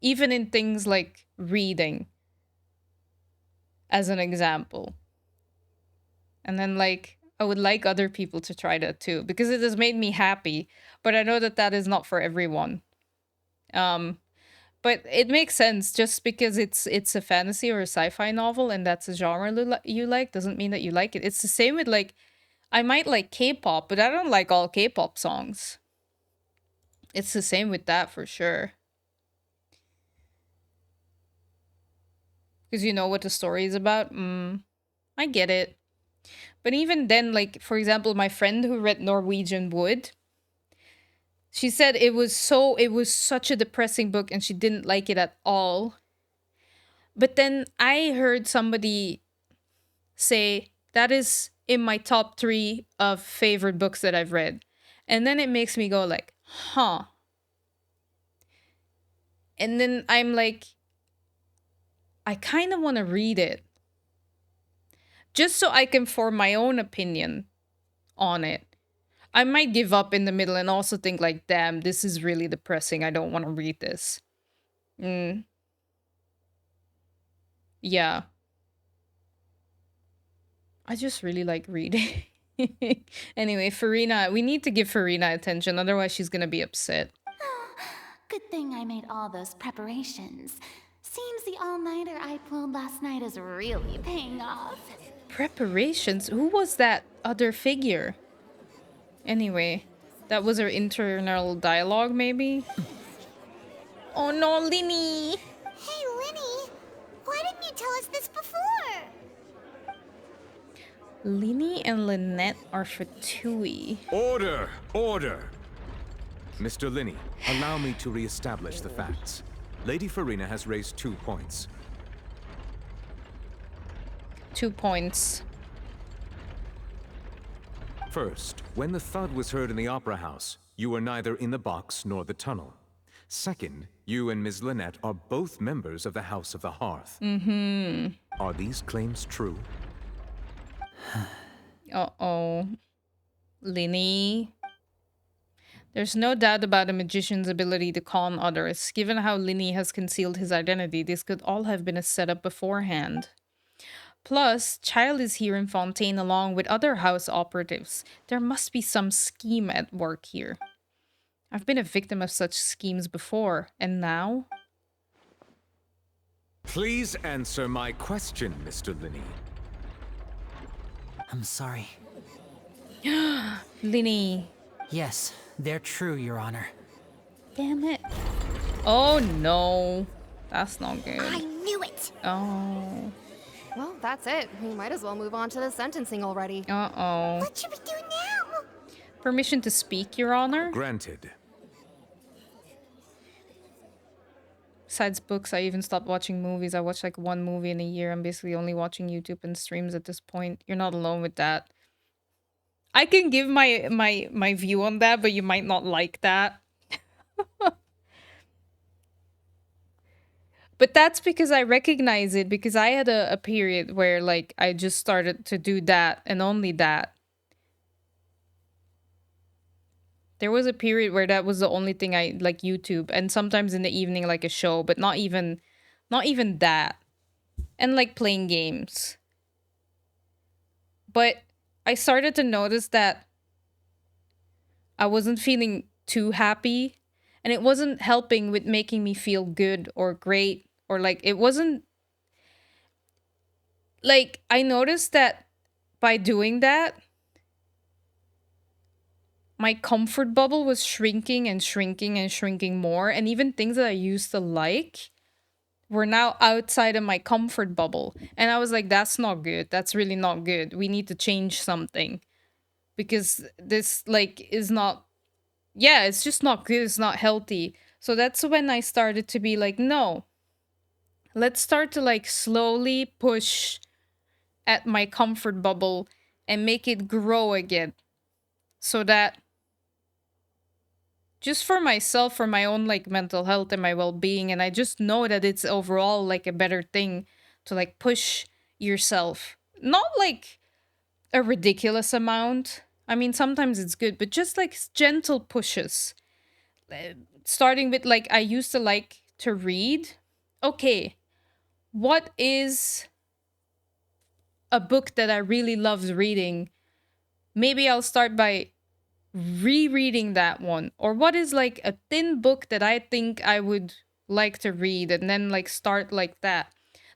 Even in things like reading, as an example. And then like I would like other people to try that too, because it has made me happy, but I know that that is not for everyone. But it makes sense. Just because it's a fantasy or a sci-fi novel and that's a genre you like doesn't mean that you like it. It's the same with like I might like K-pop, but I don't like all K-pop songs. It's the same with that for sure. Because you know what the story is about. I get it. But even then, like, for example, my friend who read Norwegian Wood, she said it was such a depressing book and she didn't like it at all. But then I heard somebody say that is in my top 3 of favorite books that I've read. And then it makes me go like, huh. And then I'm like, I kind of want to read it. Just so I can form my own opinion on it. I might give up in the middle and also think like, damn, this is really depressing. I don't want to read this. Yeah. I just really like reading. Anyway, Farina, we need to give Farina attention. Otherwise, she's going to be upset. Good thing I made all those preparations. Seems the all-nighter I pulled last night is really paying off. Preparations? Who was that other figure? Anyway, that was her internal dialogue, maybe? Oh no, Lyney! Hey, Lyney! Why didn't you tell us this before? Lyney and Lynette are fatui. Order! Order! Mr. Lyney, allow me to re-establish the facts. Lady Freminet has raised 2 points. 2 points. First, when the thud was heard in the Opera House, you were neither in the box nor the tunnel. Second, you and Ms. Lynette are both members of the House of the Hearth. Are these claims true? Uh-oh. Lyney. There's no doubt about a magician's ability to con others. Given how Lyney has concealed his identity, this could all have been a setup beforehand. Plus, Child is here in Fontaine along with other house operatives. There must be some scheme at work here. I've been a victim of such schemes before, and now? Please answer my question, Mr. Lyney. I'm sorry. Lyney. Yes, they're true, Your Honor. Damn it. Oh no. That's not good. I knew it! Oh. Well, that's it. We might as well move on to the sentencing already. Uh-oh. What should we do now? Permission to speak, Your Honor? Granted. Besides books, I even stopped watching movies. I watch like 1 movie in a year. I'm basically only watching YouTube and streams at this point. You're not alone with that. I can give my view on that, but you might not like that. But that's because I recognize it, because I had a period where like I just started to do that and only that. There was a period where that was the only thing I like, YouTube, and sometimes in the evening like a show, but not even that. And like playing games. But I started to notice that I wasn't feeling too happy, and it wasn't helping with making me feel good or great, or like it wasn't like I noticed that by doing that my comfort bubble was shrinking and shrinking and shrinking more, and even things that I used to like were now outside of my comfort bubble. And I was like, that's not good. That's really not good. We need to change something. Because this, like, is not... Yeah, it's just not good. It's not healthy. So that's when I started to be like, no. Let's start to, like, slowly push at my comfort bubble and make it grow again. So that... just for myself, for my own like mental health and my well-being, and I just know that it's overall like a better thing to like push yourself. Not like a ridiculous amount. I mean, sometimes it's good, but just like gentle pushes. Starting with like, I used to like to read. Okay, what is a book that I really loved reading? Maybe I'll start by rereading that one. Or what is like a thin book that I think I would like to read, and then like start like that.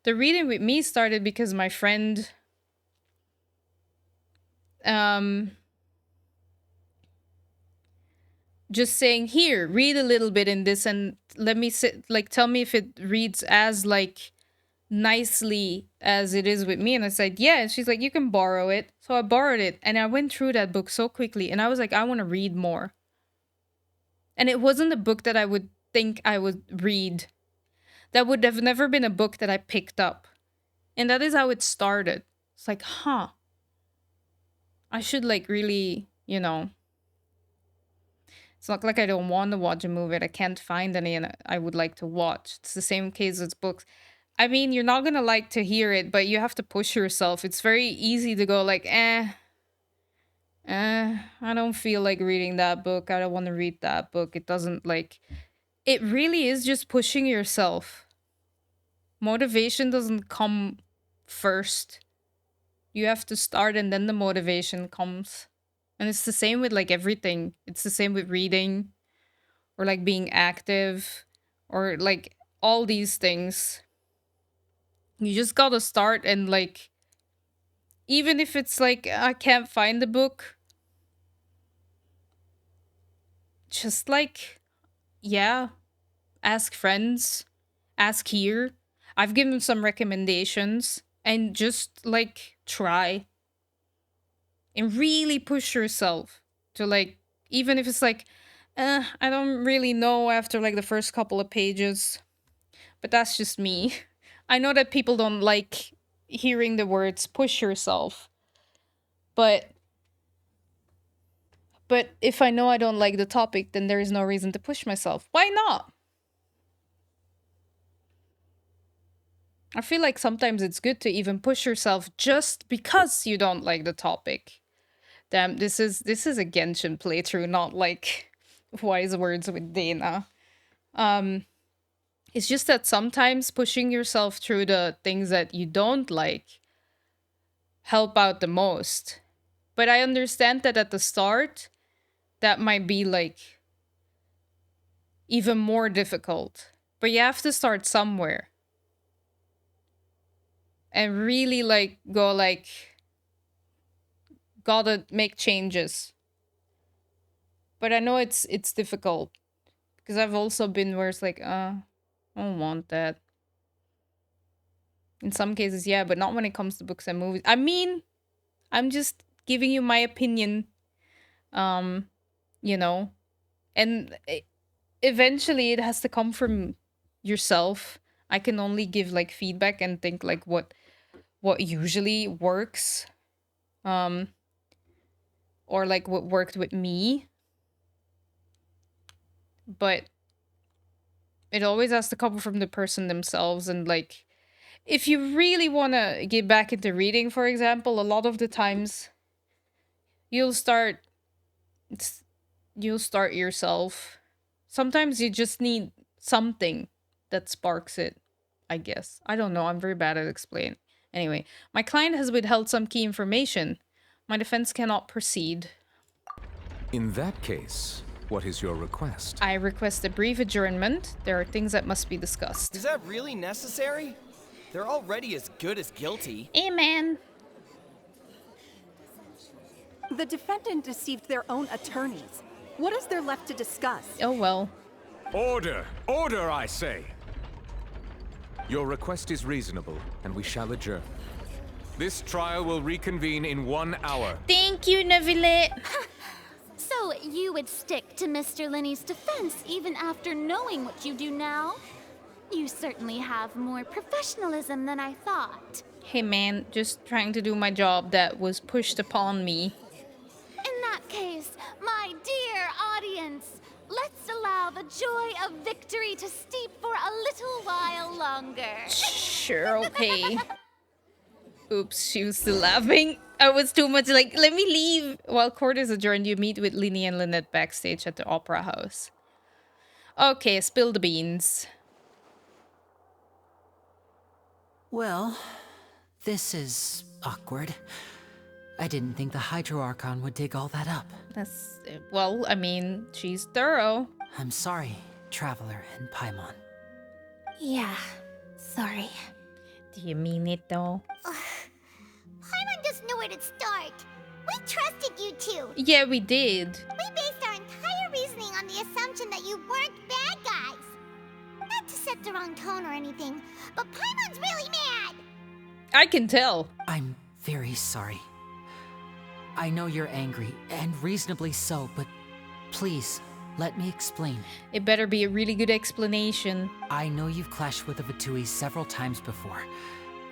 The reading with me started because my friend just saying, here, read a little bit in this and let me sit, like tell me if it reads as like nicely as it is with me. And I said, yeah. And she's like, you can borrow it. So I borrowed it, and I went through that book so quickly, and I was like, I want to read more. And it wasn't a book that I would think I would read. That would have never been a book that I picked up. And that is how it started. It's like, huh, I should like really, you know, it's not like I don't want to watch a movie. I can't find any and I would like to watch. It's the same case as books. I mean, you're not going to like to hear it, but you have to push yourself. It's very easy to go like, I don't feel like reading that book. I don't want to read that book. It doesn't like, it really is just pushing yourself. Motivation doesn't come first. You have to start and then the motivation comes. And it's the same with like everything. It's the same with reading or like being active, or like all these things. You just gotta start, and like, even if it's like I can't find the book, just like, yeah, ask friends, ask here. I've given some recommendations, and just like try and really push yourself to like, even if it's like, I don't really know after like the first couple of pages, but that's just me. I know that people don't like hearing the words push yourself, but if I know I don't like the topic, then there is no reason to push myself. Why not? I feel like sometimes it's good to even push yourself just because you don't like the topic. Damn, this is a Genshin playthrough, not like wise words with Dana. It's just that sometimes pushing yourself through the things that you don't like help out the most. But I understand that at the start, that might be like even more difficult. But you have to start somewhere. And really like go like, gotta make changes. But I know it's difficult. Because I've also been where it's like, I don't want that. In some cases, yeah, but not when it comes to books and movies. I mean, I'm just giving you my opinion. You know. And eventually it has to come from yourself. I can only give like feedback and think like what usually works. Or like what worked with me. But it always has to come from the person themselves. And like, if you really want to get back into reading, for example, a lot of the times you'll start yourself. Sometimes you just need something that sparks it, I guess. I don't know. I'm very bad at explaining. Anyway, my client has withheld some key information. My defense cannot proceed. In that case, what is your request? I request a brief adjournment. There are things that must be discussed. Is that really necessary? They're already as good as guilty. Hey, man. The defendant deceived their own attorneys. What is there left to discuss? Oh, well. Order! Order, I say! Your request is reasonable, and we shall adjourn. This trial will reconvene in 1 hour. Thank you, Neuvilette. So you would stick to Mr. Lyney's defense even after knowing what you do now? You certainly have more professionalism than I thought. Hey man, just trying to do my job that was pushed upon me. In that case, my dear audience, let's allow the joy of victory to steep for a little while longer. Sure, okay. Oops, she was still laughing. I was too much like, let me leave. While court is adjourned, you meet with Lyney and Lynette backstage at the Opera House. Okay, spill the beans. Well, this is awkward. I didn't think the Hydro Archon would dig all that up. That's, well, I mean, she's thorough. I'm sorry, Traveler and Paimon. Yeah, sorry. Do you mean it though? Paimon just knew where to start. We trusted you two. Yeah, we did. We based our entire reasoning on the assumption that you weren't bad guys. Not to set the wrong tone or anything, but Paimon's really mad. I can tell. I'm very sorry. I know you're angry, and reasonably so, but please, let me explain. It better be a really good explanation. I know you've clashed with the Vatui several times before.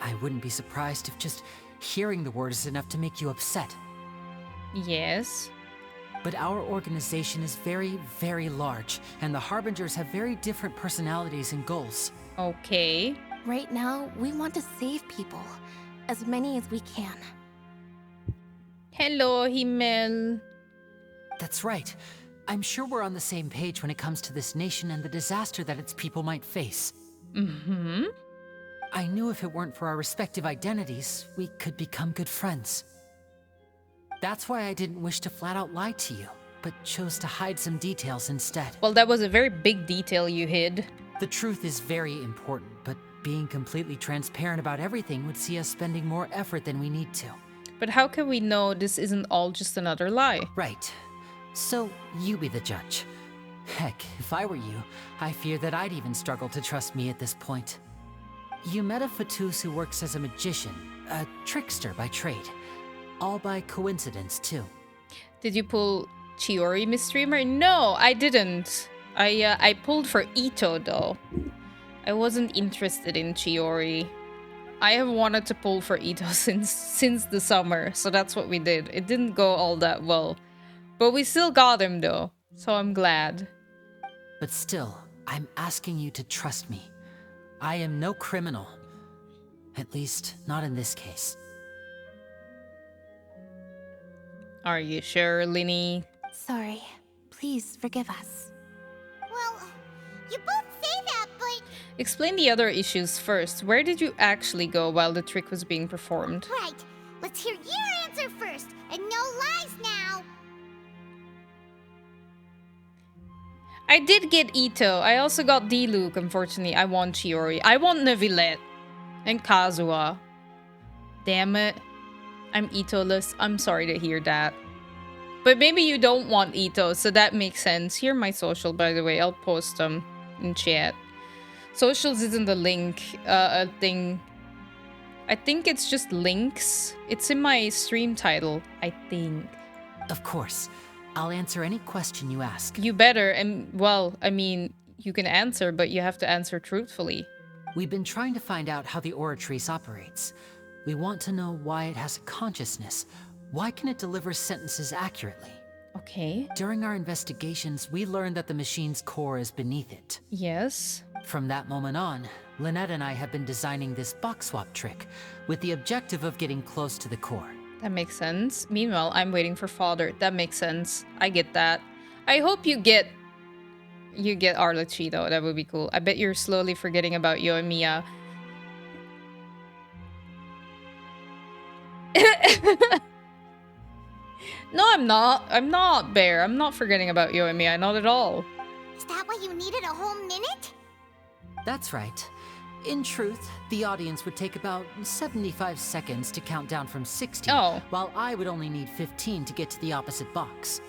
I wouldn't be surprised if just hearing the word is enough to make you upset. Yes. But our organization is very, very large, and the Harbingers have very different personalities and goals. Okay. Right now, we want to save people. As many as we can. Hello, Himmel. That's right. I'm sure we're on the same page when it comes to this nation and the disaster that its people might face. Mm-hmm. I knew if it weren't for our respective identities, we could become good friends. That's why I didn't wish to flat out lie to you. but chose to hide some details instead. Well, that was a very big detail you hid. The truth is very important, but being completely transparent about everything would see us spending more effort than we need to. But how can we know this isn't all just another lie? Right. So, you be the judge. Heck, if I were you, I fear that I'd even struggle to trust me at this point. You met a Fatus who works as a magician, a trickster by trade. All by coincidence, too. Did you pull Chiori, Miss Streamer? No, I didn't. I pulled for Ito, though. I wasn't interested in Chiori. I have wanted to pull for Ito since the summer, so that's what we did. It didn't go all that well. But we still got him, though, so I'm glad. But still, I'm asking you to trust me. I am no criminal. At least, not in this case. Are you sure, Lyney? Sorry. Please forgive us. Well, you both say that, but... Explain the other issues first. Where did you actually go while the trick was being performed? Right. Let's hear your answer first, and no lies now. I did get Ito. I also got D-Luke, unfortunately. I want Chiori. I want Neuvilette. And Kazuha. Damn it. I'm Ito-less. I'm sorry to hear that. But maybe you don't want Ito, so that makes sense. Here my social, by the way. I'll post them in chat. Socials isn't a link thing. I think it's just links. It's in my stream title, I think. Of course. I'll answer any question you ask. You better, and well, I mean, you can answer, but you have to answer truthfully. We've been trying to find out how the Oratrice operates. We want to know why it has a consciousness. Why can it deliver sentences accurately? Okay. During our investigations, we learned that the machine's core is beneath it. Yes. From that moment on, Lynette and I have been designing this box swap trick with the objective of getting close to the core. That makes sense. Meanwhile, I'm waiting for father. That makes sense. I get that. I hope you get Arlochi, though. That would be cool. I bet you're slowly forgetting about Yoimiya. No, I'm not. I'm not, Bear. I'm not forgetting about Yoimiya. Not at all. Is that why you needed a whole minute? That's right. In truth, the audience would take about 75 seconds to count down from 60, while I would only need 15 to get to the opposite box.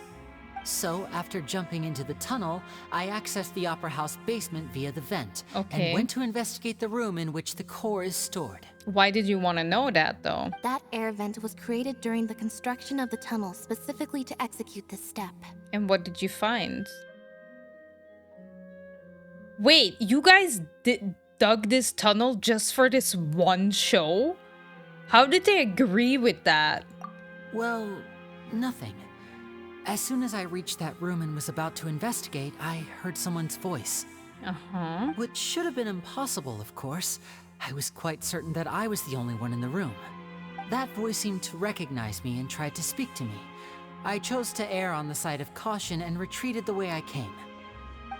So, after jumping into the tunnel, I accessed the Opera House basement via the vent, and went to investigate the room in which the core is stored. Why did you want to know that, though? That air vent was created during the construction of the tunnel specifically to execute this step. And what did you find? Wait, you guys dug this tunnel just for this one show? How did they agree with that? Well, nothing. As soon as I reached that room and was about to investigate, I heard someone's voice. Uh-huh. Which should have been impossible, of course. I was quite certain that I was the only one in the room. That voice seemed to recognize me and tried to speak to me. I chose to err on the side of caution and retreated the way I came.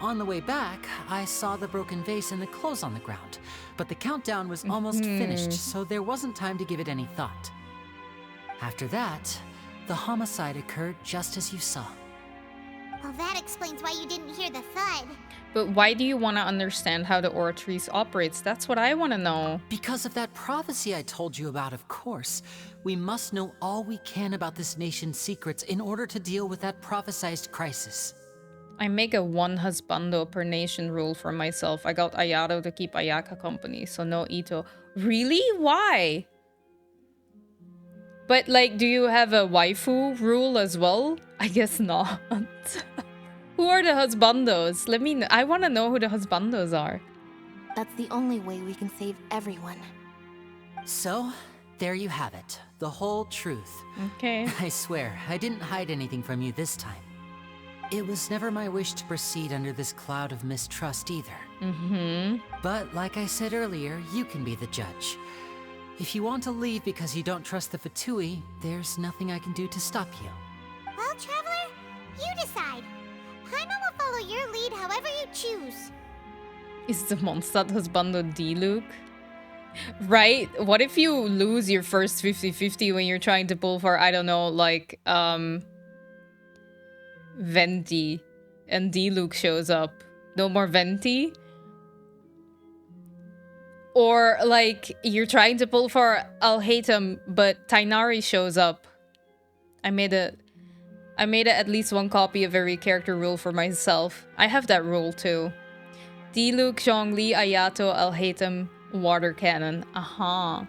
On the way back, I saw the broken vase and the clothes on the ground, but the countdown was almost finished, so there wasn't time to give it any thought. After that, the homicide occurred just as you saw. Well, that explains why you didn't hear the thud. But why do you want to understand how the Oratrice operates? That's what I want to know. Because of that prophecy I told you about, of course. We must know all we can about this nation's secrets in order to deal with that prophesized crisis. I make a one husbando per nation rule for myself. I got Ayato to keep Ayaka company, so no Ito. Really? Why? But, like, do you have a waifu rule as well? I guess not. Who are the husbandos? Let me know. I want to know who the husbandos are. That's the only way we can save everyone. So, there you have it. The whole truth. Okay. I swear, I didn't hide anything from you this time. It was never my wish to proceed under this cloud of mistrust either. Mm-hmm. But like I said earlier, you can be the judge. If you want to leave because you don't trust the Fatui, there's nothing I can do to stop you. Well, Traveler, you decide. Paimon will follow your lead however you choose. Is the Mondstadt husbando D-Luke? Right? What if you lose your first 50-50 when you're trying to pull for, I don't know, like, Venti. And D-Luke shows up. No more Venti? Or, like, you're trying to pull for Alhaitham, but Tainari shows up. I made at least one copy of every character rule for myself. I have that rule, too. D-Luke, Zhongli, Ayato, Alhaitham, water cannon. Aha.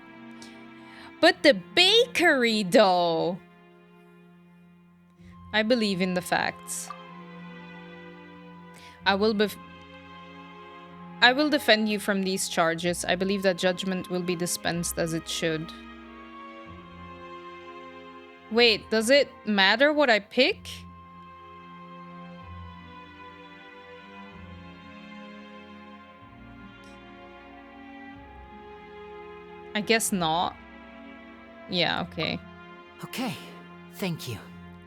But the bakery, though! I believe in the facts. I will defend you from these charges. I believe that judgment will be dispensed as it should. Wait, does it matter what I pick? I guess not. Yeah, okay. Okay, thank you.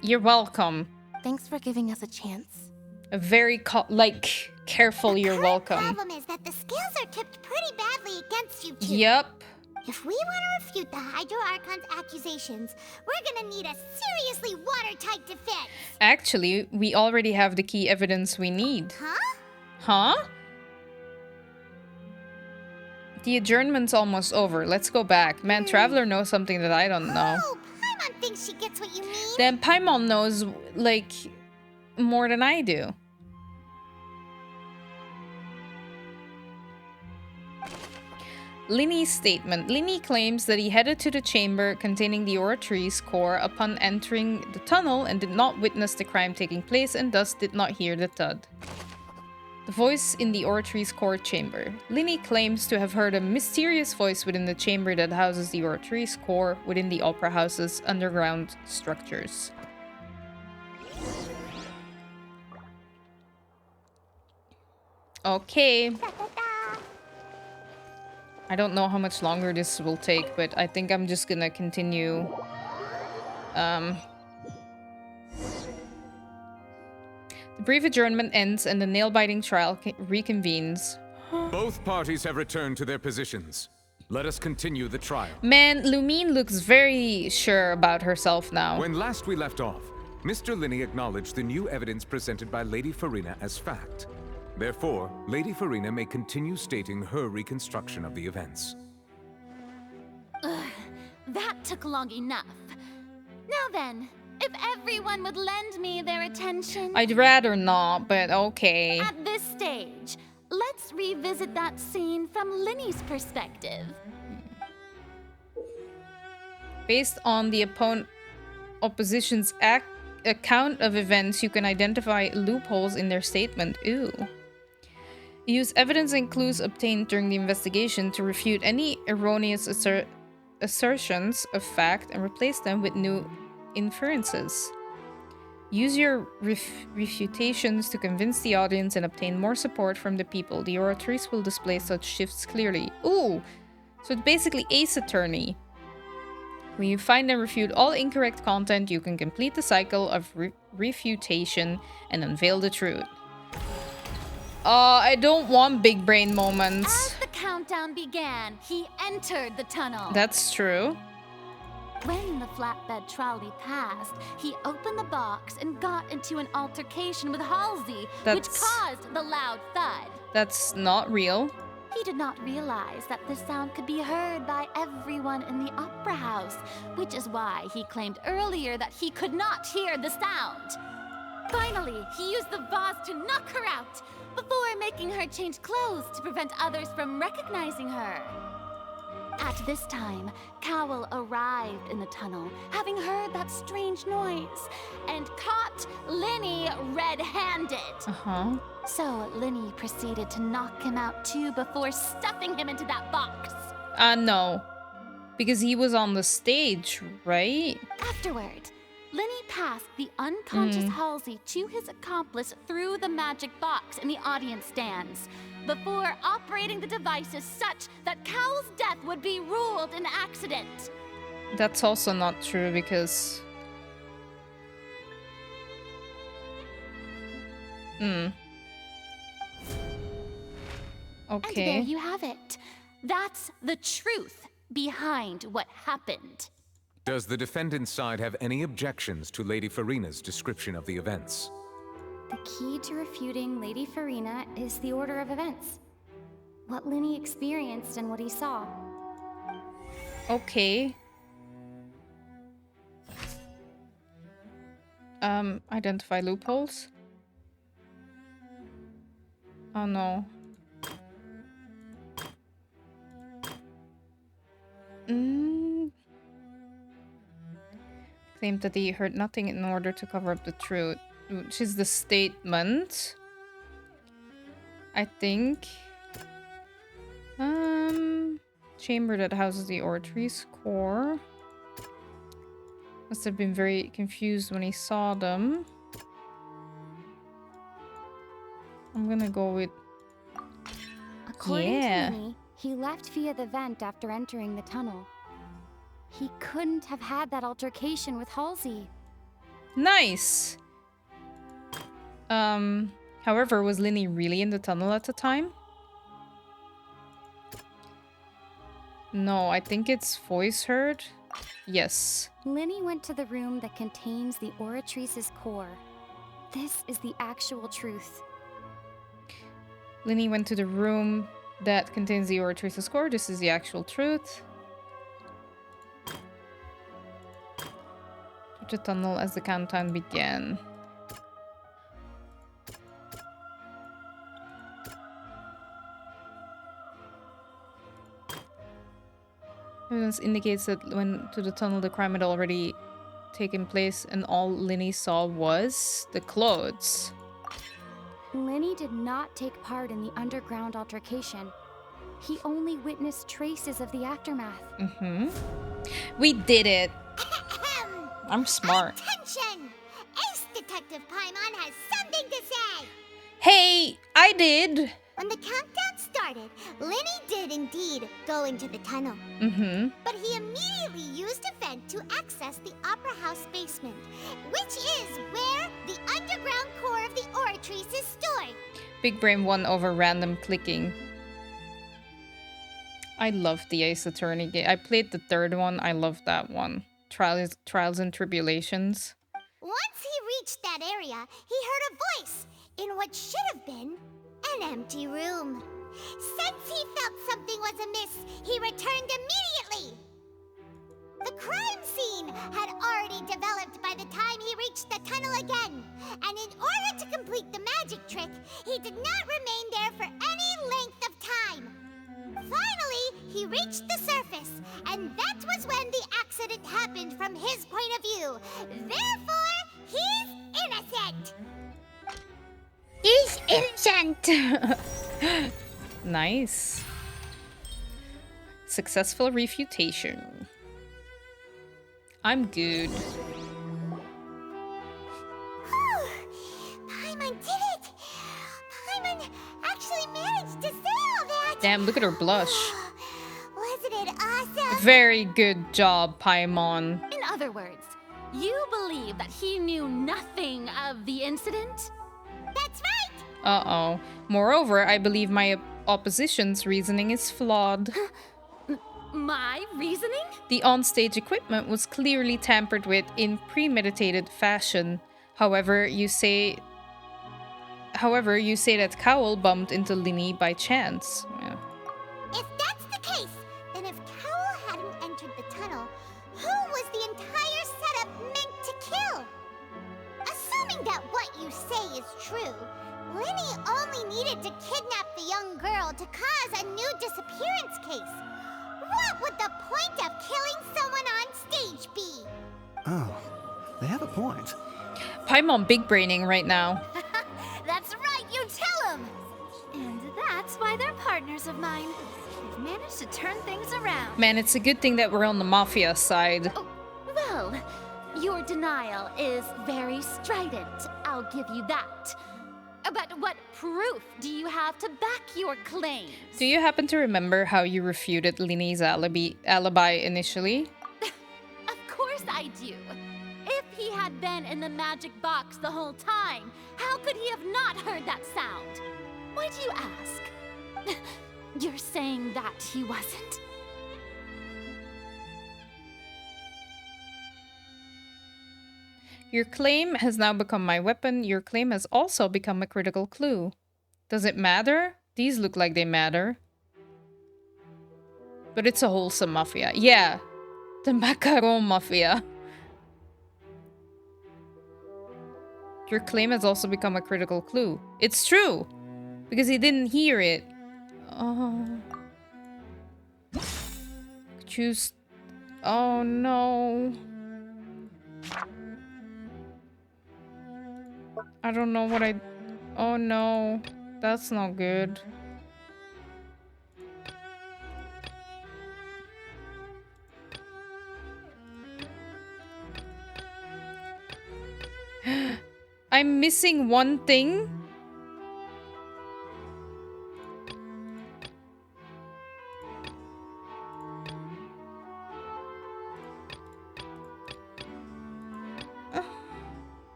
You're welcome. Thanks for giving us a chance. A very, careful you're welcome. The problem is that the scales are tipped pretty badly against you two. Yep. If we want to refute the Hydro Archon's accusations, we're gonna need a seriously watertight defense. Actually, we already have the key evidence we need. Huh? Huh? The adjournment's almost over. Let's go back. Man, Traveler knows something that I don't know. Oh, Paimon thinks she gets what you mean. Then Paimon knows, like, more than I do. Lyney's statement. Lyney claims that he headed to the chamber containing the Oratrice core upon entering the tunnel and did not witness the crime taking place and thus did not hear the thud. The voice in the Oratrice core chamber. Lyney claims to have heard a mysterious voice within the chamber that houses the Oratrice core within the Opera House's underground structures. Okay. I don't know how much longer this will take, but I think I'm just gonna continue. The brief adjournment ends and the nail-biting trial reconvenes. Both parties have returned to their positions. Let us continue the trial. Man, Lumine looks very sure about herself now. When last we left off, Mr. Lyney acknowledged the new evidence presented by Lady Freminet as fact. Therefore, Lady Freminet may continue stating her reconstruction of the events. Ugh, that took long enough. Now then, if everyone would lend me their attention... I'd rather not, but okay. At this stage, let's revisit that scene from Lyney's perspective. Based on the opposition's account of events, you can identify loopholes in their statement. Ooh. Use evidence and clues obtained during the investigation to refute any erroneous assertions of fact and replace them with new inferences. Use your refutations to convince the audience and obtain more support from the people. The Oratrice will display such shifts clearly. Ooh! So it's basically Ace Attorney. When you find and refute all incorrect content, you can complete the cycle of refutation and unveil the truth. I don't want big brain moments. As the countdown began, he entered the tunnel. That's true. When the flatbed trolley passed, he opened the box and got into an altercation with Halsey, which caused the loud thud. That's not real. He did not realize that this sound could be heard by everyone in the Opera House, which is why he claimed earlier that he could not hear the sound. Finally, he used the vase to knock her out, before making her change clothes to prevent others from recognizing her. At this time, Cowell arrived in the tunnel, having heard that strange noise, and caught Lyney red-handed. So Lyney proceeded to knock him out too before stuffing him into that box. No. Because he was on the stage, right? Afterward, Lyney passed the unconscious Halsey to his accomplice through the magic box in the audience stands, before operating the devices such that Cowell's death would be ruled an accident. That's also not true because... Okay. And there you have it. That's the truth behind what happened. Does the defendant's side have any objections to Lady Ferinet's description of the events? The key to refuting Lady Freminet is the order of events. What Lyney experienced and what he saw. Okay. Identify loopholes. Oh no. Claimed that he heard nothing in order to cover up the truth, which is the statement. I think. Chamber that houses the oratory's core. Must have been very confused when he saw them. I'm gonna go with... According to Lyney, he left via the vent after entering the tunnel. He couldn't have had that altercation with Halsey. Nice! However, was Lyney really in the tunnel at the time? No, I think it's voice heard. Yes. Lyney went to the room that contains the Oratrice's core. This is the actual truth. Lyney went to the room that contains the Oratrice's core. This is the actual truth. To the tunnel as the countdown began. Evidence indicates that when to the tunnel, the crime had already taken place, and all Lyney saw was the clothes. Lyney did not take part in the underground altercation. He only witnessed traces of the aftermath. We did it. I'm smart. Attention! Ace Detective Paimon has something to say! Hey, I did! When the countdown started, Lyney did indeed go into the tunnel. But he immediately used a vent to access the Opera House basement, which is where the underground core of the Oratrice is stored. Big Brain won over random clicking. I love the Ace Attorney game. I played the third one. I love that one. Trials and Tribulations. Once he reached that area, he heard a voice in what should have been an empty room. Since he felt something was amiss, he returned immediately. The crime scene had already developed by the time he reached the tunnel again, and in order to complete the magic trick, he did not remain there for any length of time. Finally, he reached the surface, and that was when the accident happened from his point of view. Therefore, he's innocent. He's innocent! Nice. Successful refutation. I'm good. Paimon did it! Paimon actually managed to say all that! Damn, look at her blush. Wasn't it awesome? Very good job, Paimon. In other words, you believe that he knew nothing of the incident? That's right! Uh-oh. Moreover, I believe my opposition's reasoning is flawed. My reasoning? The onstage equipment was clearly tampered with in premeditated fashion. However, you say that Cowell bumped into Lyney by chance. Yeah. If that's the case, then if Cowell hadn't entered the tunnel, who was the entire setup meant to kill? Assuming that what you say is true, Lyney only needed to kidnap the young girl to cause a new disappearance case. What would the point of killing someone on stage be? Oh, they have a point. Paimon big braining right now. That's right, you tell him! And that's why they're partners of mine. They've managed to turn things around. Man, it's a good thing that we're on the mafia side. Oh, well, your denial is very strident. I'll give you that. But what proof do you have to back your claims? Do you happen to remember how you refuted Lyney's alibi initially? Of course I do. If he had been in the magic box the whole time, how could he have not heard that sound? Why do you ask? You're saying that he wasn't? Your claim has now become my weapon. Your claim has also become a critical clue. Does it matter? These look like they matter. But it's a wholesome mafia. Yeah. The macaron mafia. Your claim has also become a critical clue. It's true. Because he didn't hear it. Oh. Choose. Oh no. I don't know what I... Oh no. That's not good. I'm missing one thing.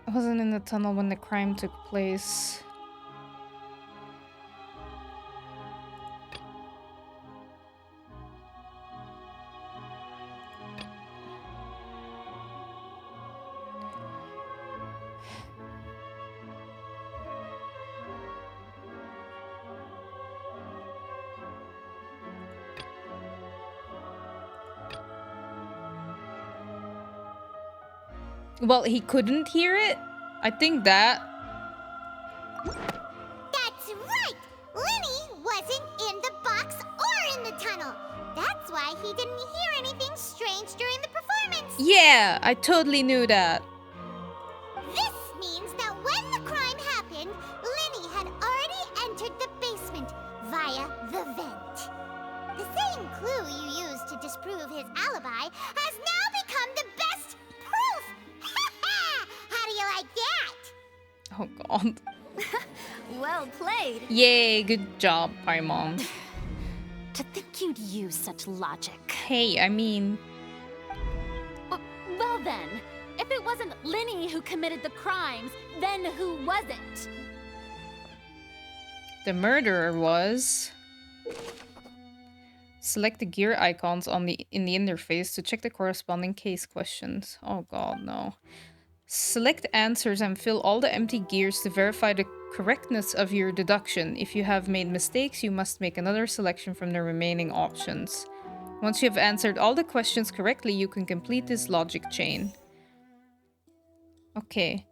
I wasn't in the tunnel when the crime took place. Well, he couldn't hear it? I think that... That's right! Lyney wasn't in the box or in the tunnel. That's why he didn't hear anything strange during the performance. Yeah, I totally knew that. This means that when the crime happened, Lyney had already entered the basement via the vent. The same clue you used to disprove his alibi has now become the best proof! How do you like that? Oh god. Well played. Yay, good job, Paimon. To think you'd use such logic. Hey, I mean... Well then, if it wasn't Lyney who committed the crimes, then who was it? The murderer was... Select the gear icons in the interface to check the corresponding case questions. Oh god, no. Select answers and fill all the empty gears to verify the correctness of your deduction. If you have made mistakes, you must make another selection from the remaining options. Once you have answered all the questions correctly, you can complete this logic chain. Okay.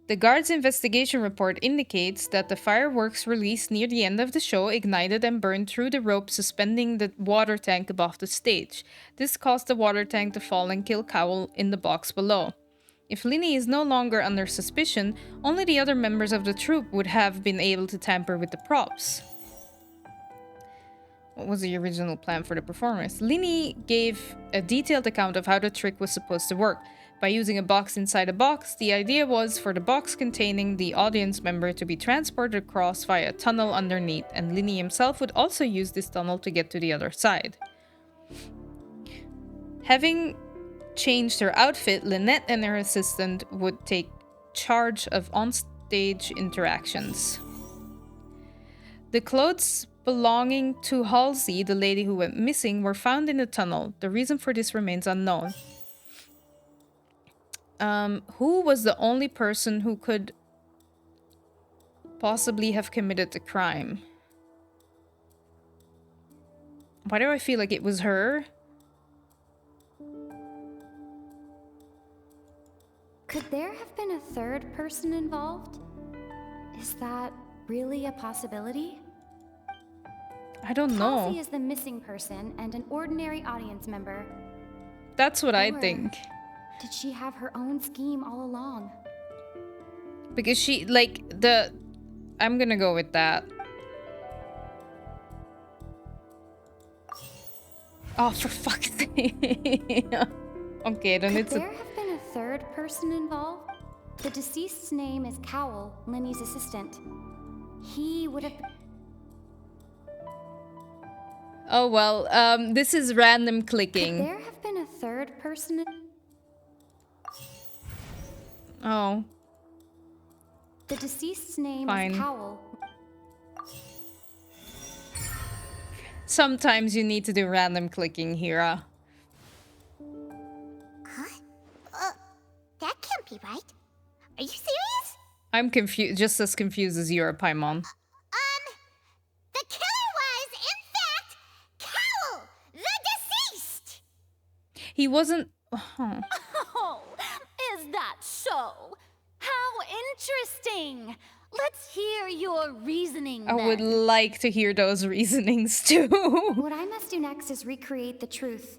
The guard's investigation report indicates that the fireworks released near the end of the show ignited and burned through the rope suspending the water tank above the stage. This caused the water tank to fall and kill Cowell in the box below. If Lyney is no longer under suspicion, only the other members of the troupe would have been able to tamper with the props. What was the original plan for the performance? Lyney gave a detailed account of how the trick was supposed to work. By using a box inside a box, the idea was for the box containing the audience member to be transported across via a tunnel underneath, and Lyney himself would also use this tunnel to get to the other side. Having changed her outfit, Lynette and her assistant would take charge of on-stage interactions. The clothes belonging to Halsey, the lady who went missing, were found in the tunnel. The reason for this remains unknown. Who was the only person who could possibly have committed the crime? Why do I feel like it was her? Could there have been a third person involved? Is that really a possibility? I don't know. Halsey is the missing person and an ordinary audience member. That's what I Or think. Did she have her own scheme all along? Because she, like, I'm gonna go with that. Oh, for fuck's sake. Okay, then Could it's there have been a third person involved? The deceased's name is Cowell, Lyney's assistant. He would have... Oh, well, this is random clicking. Could there have been a third person? Oh. The deceased's name Fine. is Cowell. Sometimes you need to do random clicking, Hira. Huh? That can't be right. Are you serious? I'm confused, just as confused as you are, Paimon. The killer was, in fact, Cowell, the deceased! He wasn't... Huh. Oh, is that so? How interesting! Let's hear your reasoning I then. would like to hear those reasonings too. What I must do next is recreate the truth.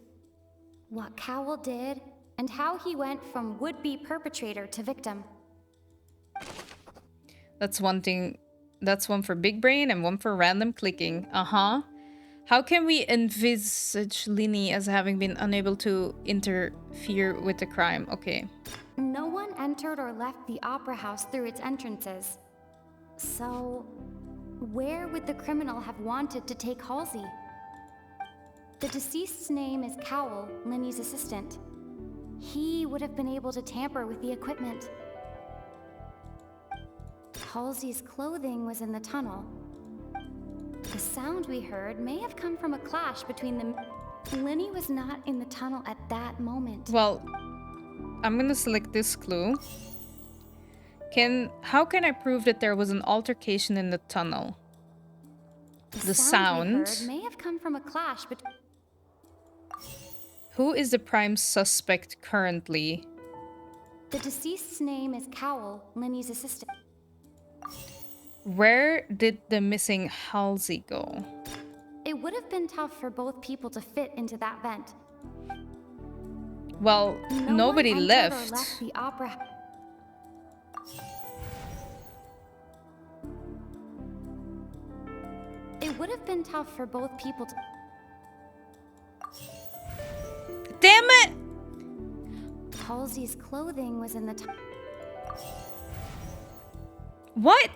What Cowell did, and how he went from would-be perpetrator to victim. That's one thing. That's one for big brain and one for random clicking. Uh-huh. How can we envisage Lyney as having been unable to interfere with the crime? Okay. No one entered or left the opera house through its entrances. So, where would the criminal have wanted to take Halsey? The deceased's name is Cowell, Lyney's assistant. He would have been able to tamper with the equipment. Halsey's clothing was in the tunnel. The sound we heard may have come from a clash between them. Lyney was not in the tunnel at that moment. Well, I'm gonna select this clue. How can I prove that there was an altercation in the tunnel? The sound. We heard may have come from a clash between. Who is the prime suspect currently? The deceased's name is Cowell, Lyney's assistant. Where did the missing Halsey go? It would have been tough for both people to fit into that vent. Well, nobody one left. Or left the opera. It would have been tough for both people to. Damn it! Halsey's clothing was in the What?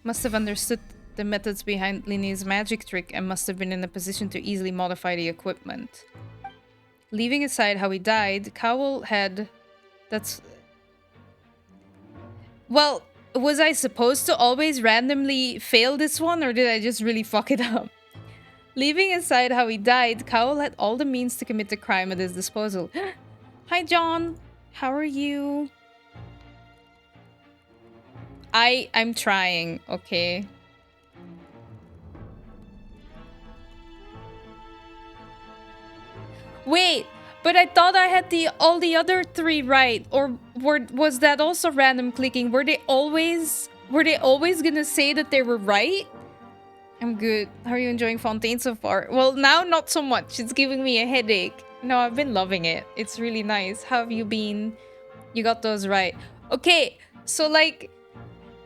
Must have understood the methods behind Lyney's magic trick and must have been in a position to easily modify the equipment. Leaving aside how he died, Cowell had... That's... Well, was I supposed to always randomly fail this one, or did I just really fuck it up? Leaving aside how he died, Cowell had all the means to commit the crime at his disposal. Hi, John. How are you? I'm trying, okay? Wait, but I thought I had all the other three right, or was that also random clicking? Were they always gonna say that they were right? I'm good. How are you enjoying Fontaine so far? Well, now not so much. It's giving me a headache. No, I've been loving it. It's really nice. How have you been? You got those right. Okay, so like,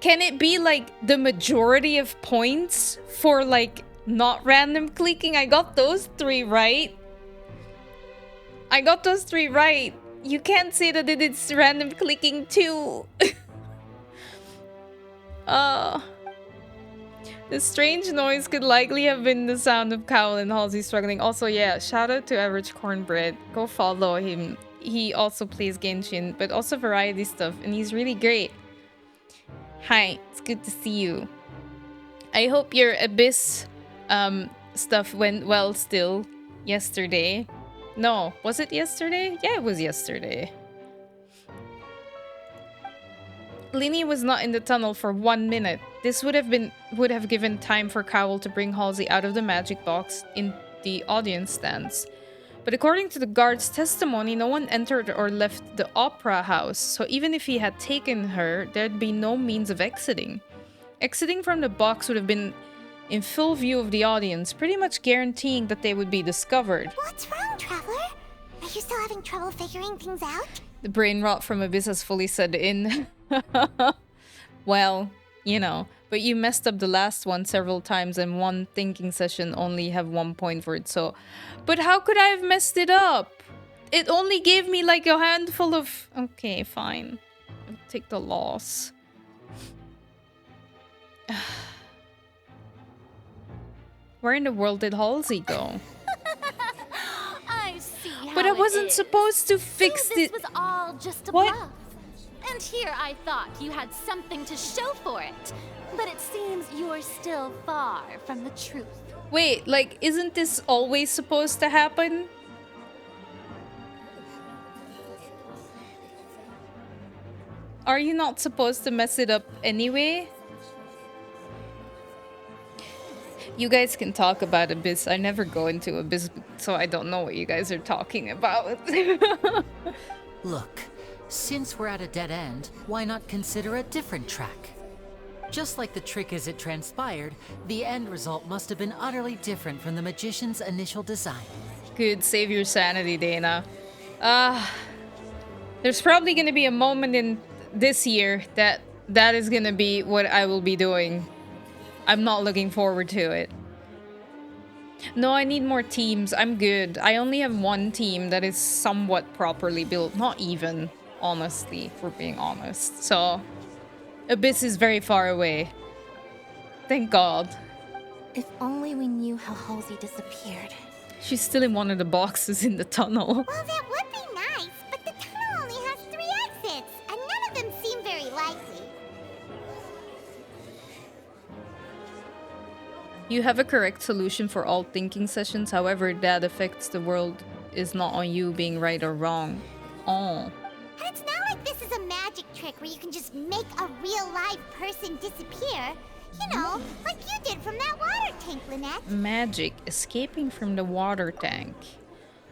can it be like the majority of points for like not random clicking? I got those three right. I got those three right. You can't say that it's random clicking too. The strange noise could likely have been the sound of Cowell and Halsey struggling. Also, yeah, shout out to Average Cornbread. Go follow him. He also plays Genshin, but also variety stuff, and he's really great. Hi, it's good to see you. I hope your Abyss stuff went well still yesterday. No, was it yesterday? Yeah, it was yesterday. Lyney was not in the tunnel for 1 minute. This would have given time for Cowell to bring Halsey out of the magic box in the audience stands. But according to the guard's testimony, no one entered or left the opera house, so even if he had taken her, there'd be no means of exiting. Exiting from the box would have been in full view of the audience, pretty much guaranteeing that they would be discovered. What's wrong, Traveler? Are you still having trouble figuring things out? The brain rot from Abyss has fully set in. Well, you know, but you messed up the last one several times and one thinking session only have 1 point for it, so... But how could I have messed it up? It only gave me like a handful of... Okay, fine. I'll take the loss. Where in the world did Halsey go? I see how But I wasn't supposed to fix this was all just a What? bluff. And here I thought you had something to show for it. But it seems you're still far from the truth. Wait, like, isn't this always supposed to happen? Are you not supposed to mess it up anyway? You guys can talk about Abyss. I never go into Abyss, so I don't know what you guys are talking about. Look, since we're at a dead end, why not consider a different track? Just like the trick as it transpired, the end result must have been utterly different from the magician's initial design. Good, save your sanity, Dana. There's probably gonna be a moment in this year that is gonna be what I will be doing. I'm not looking forward to it. No, I need more teams. I'm good. I only have one team that is somewhat properly built. Not even, honestly, if we're being honest. So, Abyss is very far away. Thank God. If only we knew how Halsey disappeared. She's still in one of the boxes in the tunnel. Well, that would be nice, but the tunnel only has 3 exits, and none of them seem very likely. You have a correct solution for all thinking sessions, however, that affects the world is not on you being right or wrong. Oh. And it's not like this is a magic trick where you can just make a real live person disappear. You know, like you did from that water tank, Lynette. Magic. Escaping from the water tank.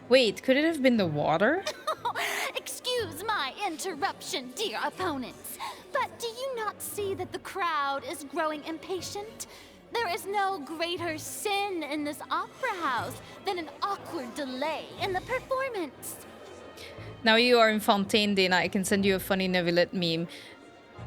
Wait, could it have been the water? Excuse my interruption, dear opponents. But do you not see that the crowd is growing impatient? There is no greater sin in this opera house than an awkward delay in the performance. Now you are in Fontaine, Dana. I can send you a funny Neuvilette meme.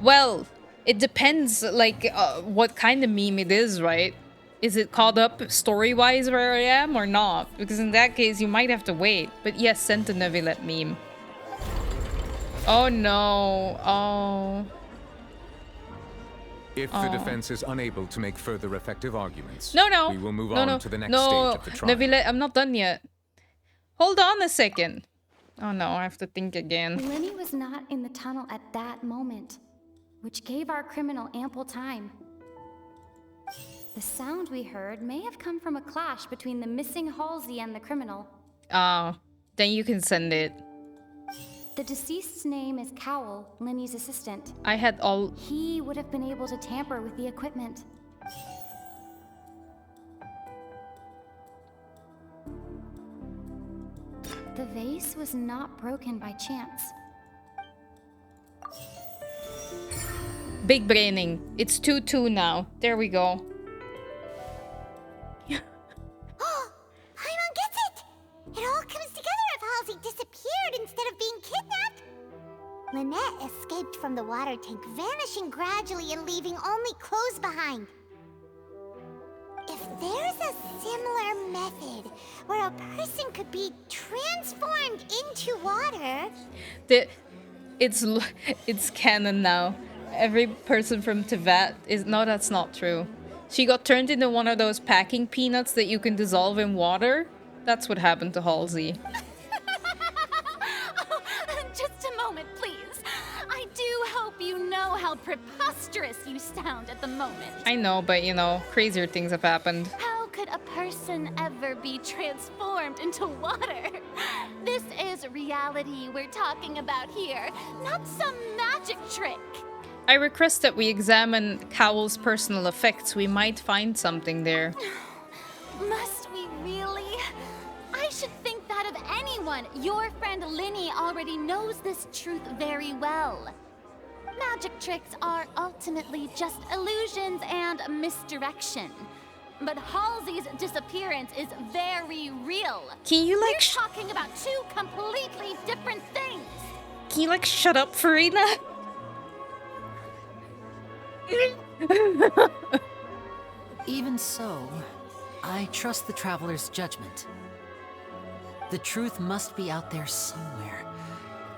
Well, it depends, like, what kind of meme it is, right? Is it caught up story-wise where I am or not? Because in that case, you might have to wait. But yes, send the Neuvilette meme. Oh no. Oh. If the defense is unable to make further effective arguments, no, we will move no, on to the next stage of the trial. Neuvilette, I'm not done yet. Hold on a second. Oh no, I have to think again. Lyney was not in the tunnel at that moment, which gave our criminal ample time. The sound we heard may have come from a clash between the missing Halsey and the criminal. Then you can send it. The deceased's name is Cowell, Lyney's assistant. I had all... He would have been able to tamper with the equipment. The vase was not broken by chance. Big braining. It's 2-2 now. There we go. Paimon gets it! It all comes together if Halsey disappeared instead of being kidnapped. Lynette escaped from the water tank, vanishing gradually and leaving only clothes behind. If there's a similar method where a person could be transformed into water... It's canon now. Every person from Teyvat is... No, that's not true. She got turned into one of those packing peanuts that you can dissolve in water. That's what happened to Halsey. Just a moment, please. I do hope you know how preposterous you sound at the moment. I know, but you know, crazier things have happened. How could a person ever be transformed into water? This is reality we're talking about here, not some magic trick. I request that we examine Cowell's personal effects. We might find something there. Must we really? I should think that of anyone. Your friend Lyney already knows this truth very well. Magic tricks are ultimately just illusions and misdirection. But Halsey's disappearance is very real. Can you like... We're talking about 2 completely different things. Can you like shut up, Farina? Even so, I trust the traveler's judgment. The truth must be out there somewhere.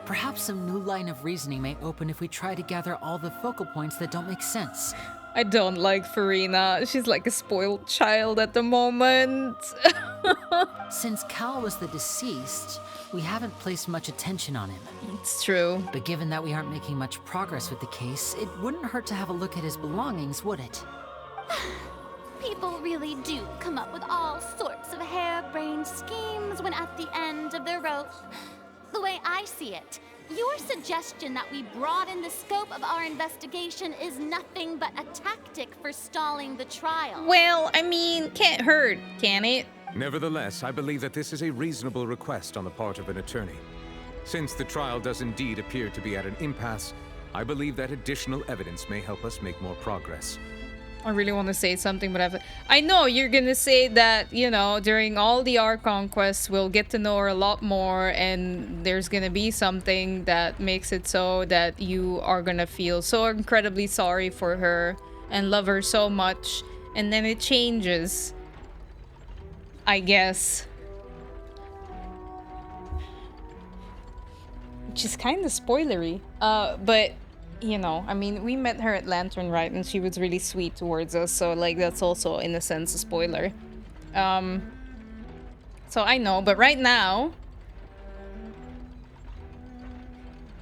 Perhaps a new line of reasoning may open if we try to gather all the focal points that don't make sense. I don't like Farina. She's like a spoiled child at the moment. Since Cal was the deceased, we haven't placed much attention on him. It's true. But given that we aren't making much progress with the case, it wouldn't hurt to have a look at his belongings, would it? People really do come up with all sorts of harebrained schemes when at the end of their rope. The way I see it, your suggestion that we broaden the scope of our investigation is nothing but a tactic for stalling the trial. Well, I mean, can't hurt, can it? Nevertheless, I believe that this is a reasonable request on the part of an attorney. Since the trial does indeed appear to be at an impasse, I believe that additional evidence may help us make more progress. I really want to say something, but I know you're gonna say that, you know, during all the Archon quests, we'll get to know her a lot more, and there's gonna be something that makes it so that you are gonna feel so incredibly sorry for her and love her so much, and then it changes, I guess. Which is kind of spoilery, but... You know, I mean, we met her at Lantern, right? And she was really sweet towards us. So, like, that's also, in a sense, a spoiler. So I know, but right now...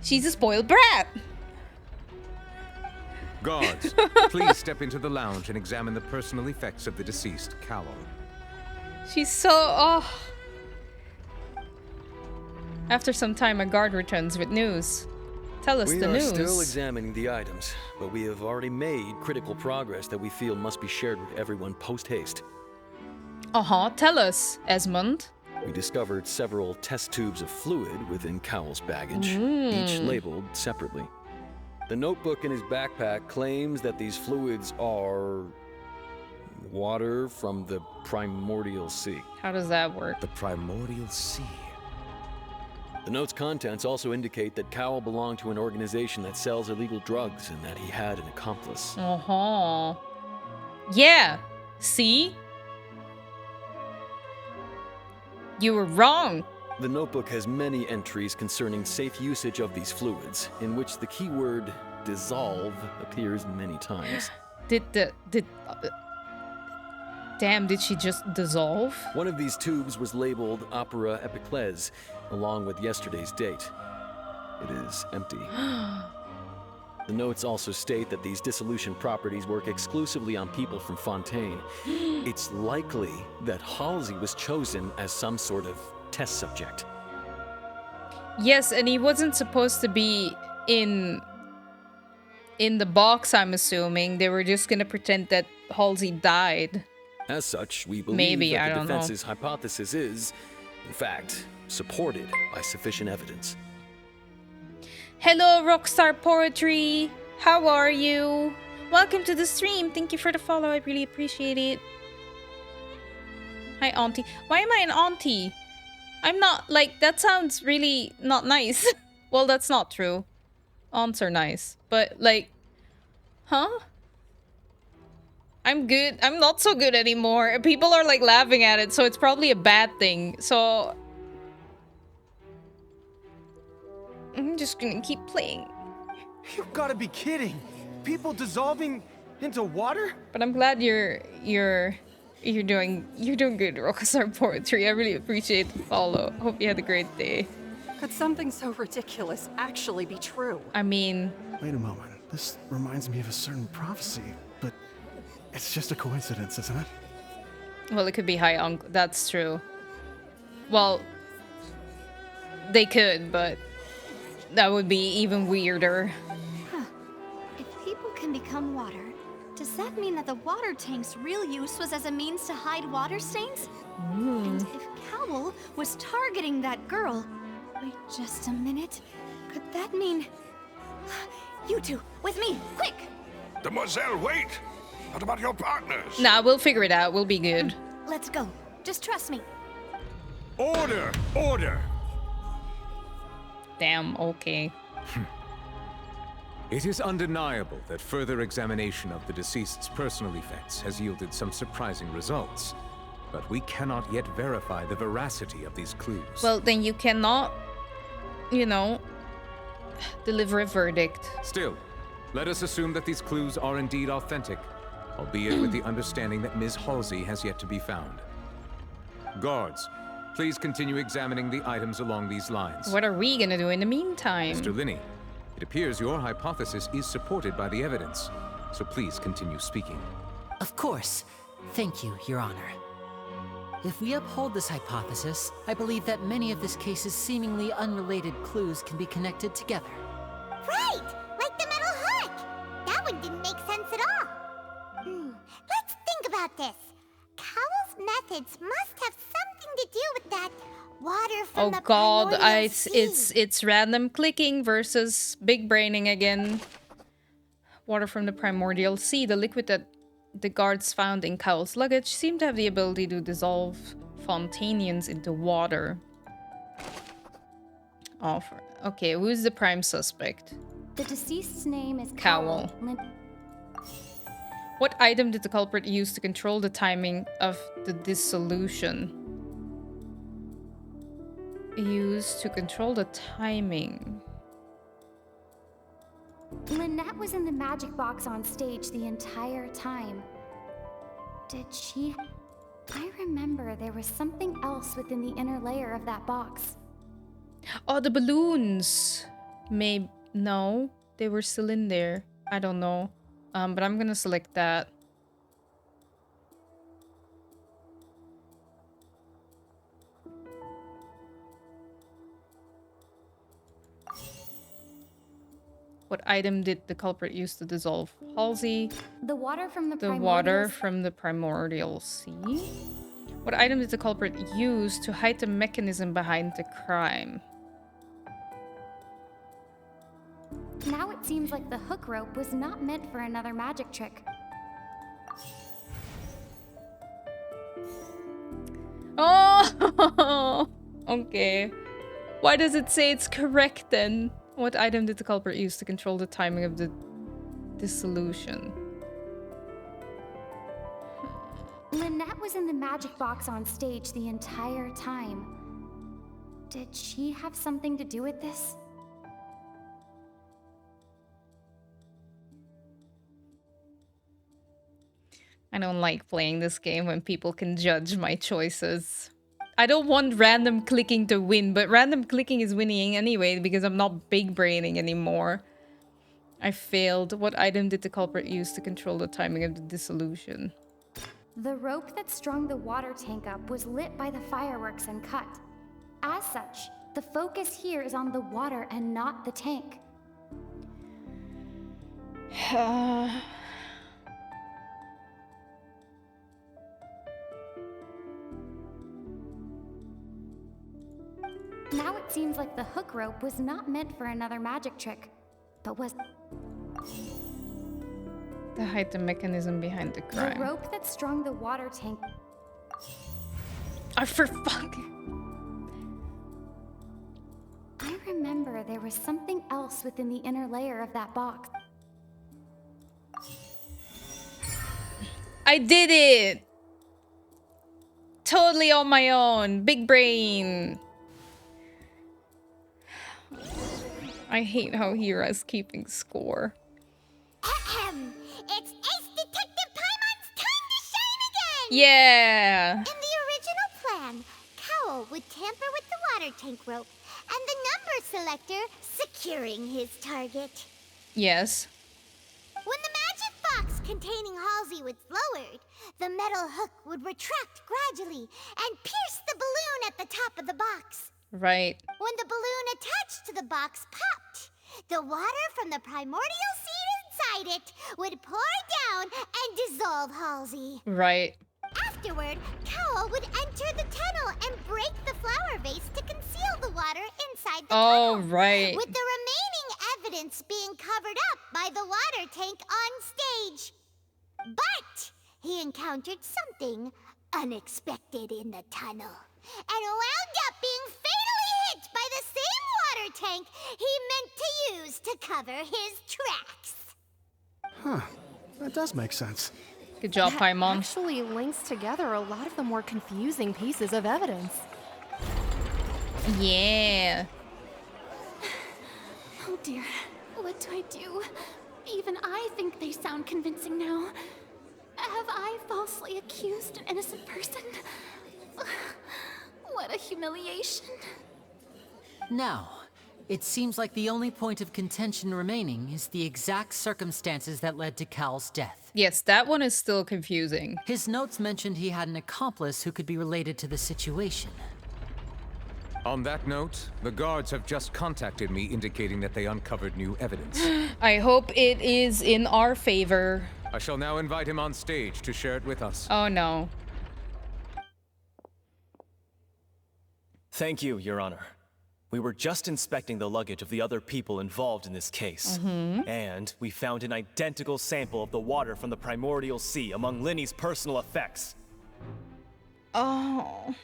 she's a spoiled brat! Guards, please step into the lounge and examine the personal effects of the deceased, Callum. She's so... oh. After some time, a guard returns with news. Tell us the news. We are still examining the items, but we have already made critical progress that we feel must be shared with everyone post-haste. Uh-huh, tell us, Esmond. We discovered several test tubes of fluid within Cowell's baggage, each labeled separately. The notebook in his backpack claims that these fluids are... water from the Primordial Sea. How does that work? The Primordial Sea. The note's contents also indicate that Cowell belonged to an organization that sells illegal drugs and that he had an accomplice. Uh-huh. Yeah. See? You were wrong. The notebook has many entries concerning safe usage of these fluids, in which the keyword dissolve appears many times. Damn, did she just dissolve? One of these tubes was labeled Opera Epiclese, along with yesterday's date. It is empty. The notes also state that these dissolution properties work exclusively on people from Fontaine. It's likely that Halsey was chosen as some sort of test subject. Yes, and he wasn't supposed to be in the box, I'm assuming. They were just gonna pretend that Halsey died. As such, we believe that the defense's know. hypothesis is, in fact, supported by sufficient evidence. Hello, Rockstar Poetry. How are you? Welcome to the stream. Thank you for the follow. I really appreciate it. Hi, Auntie. Why am I an auntie? I'm not, like, that sounds really not nice. Well, that's not true. Aunts are nice. But, like, huh? I'm good. I'm not so good anymore. People are, like, laughing at it, so it's probably a bad thing. So... I'm just gonna keep playing. You gotta be kidding! People dissolving into water? But I'm glad you're doing good, Rockstar Poetry. I really appreciate the follow. Hope you had a great day. Could something so ridiculous actually be true? I mean... Wait a moment. This reminds me of a certain prophecy, but it's just a coincidence, isn't it? Well, it could be High Uncle. That's true. Well, they could, but that would be even weirder. Huh. If people can become water, does that mean that the water tank's real use was as a means to hide water stains? And if Cowell was targeting that girl... Wait just a minute. Could that mean... You two, with me, quick! Demoiselle, wait! What about your partners? Nah, we'll figure it out. We'll be good. Let's go. Just trust me. Order! Order! Damn, okay. It is undeniable that further examination of the deceased's personal effects has yielded some surprising results, but we cannot yet verify the veracity of these clues. Well, then you cannot, you know, deliver a verdict. Still, let us assume that these clues are indeed authentic, albeit with the understanding that Ms. Halsey has yet to be found. Guards, please continue examining the items along these lines. What are we gonna do in the meantime? Mr. Lyney, it appears your hypothesis is supported by the evidence, so please continue speaking. Of course. Thank you, Your Honor. If we uphold this hypothesis, I believe that many of this case's seemingly unrelated clues can be connected together. Right! Like the metal hook! That one didn't make sense at all. Let's think about this. Cowell's methods must have something to do with that water from the primordial sea. It's random clicking versus big braining again. Water from the primordial sea, the liquid that the guards found in Cowell's luggage seemed to have the ability to dissolve Fontanians into water. Okay, who's the prime suspect? The deceased's name is Cowell. What item did the culprit use to control the timing of the dissolution? Used to control the timing. Lynette was in the magic box on stage the entire time. Did she? I remember there was something else within the inner layer of that box. Oh, the balloons. Maybe. No, they were still in there. I don't know. But I'm gonna select that. What item did the culprit use to dissolve Halsey? The water from the primordial sea. What item did the culprit use to hide the mechanism behind the crime? Now it seems like the hook rope was not meant for another magic trick. Oh! Okay. Why does it say it's correct then? What item did the culprit use to control the timing of the dissolution? Lynette was in the magic box on stage the entire time. Did she have something to do with this? I don't like playing this game when people can judge my choices. I don't want random clicking to win, but random clicking is winning anyway because I'm not big braining anymore. I failed. What item did the culprit use to control the timing of the dissolution? The rope that strung the water tank up was lit by the fireworks and cut. As such, the focus here is on the water and not the tank. Now it seems like the hook rope was not meant for another magic trick, but was... To hide the mechanism behind the crime. The rope that strung the water tank... Oh, for fuck! I remember there was something else within the inner layer of that box. I did it! Totally on my own. Big brain. I hate how Hira's keeping score. It's Ace Detective Paimon's time to shine again! Yeah! In the original plan, Cowell would tamper with the water tank rope and the number selector securing his target. Yes. When the magic box containing Halsey was lowered, the metal hook would retract gradually and pierce the balloon at the top of the box. Right. When the balloon attached to the box popped, the water from the primordial seed inside it would pour down and dissolve Halsey. Right. Afterward, Cowell would enter the tunnel and break the flower vase to conceal the water inside the tunnel. Right. With the remaining evidence being covered up by the water tank on stage. But he encountered something unexpected in the tunnel and wound up being fatally hit by the same water tank he meant to use to cover his tracks. Huh. That does make sense. Good job, Paimon. Actually links together a lot of the more confusing pieces of evidence. Yeah. Oh dear, what do I do? Even I think they sound convincing now. Have I falsely accused an innocent person? What a humiliation. Now, it seems like the only point of contention remaining is the exact circumstances that led to Cal's death. Yes, that one is still confusing. His notes mentioned he had an accomplice who could be related to the situation. On that note, the guards have just contacted me indicating that they uncovered new evidence. I hope it is in our favor. I shall now invite him on stage to share it with us. Oh no. Thank you, Your Honor. We were just inspecting the luggage of the other people involved in this case. And we found an identical sample of the water from the primordial sea among Lyney's personal effects. Oh.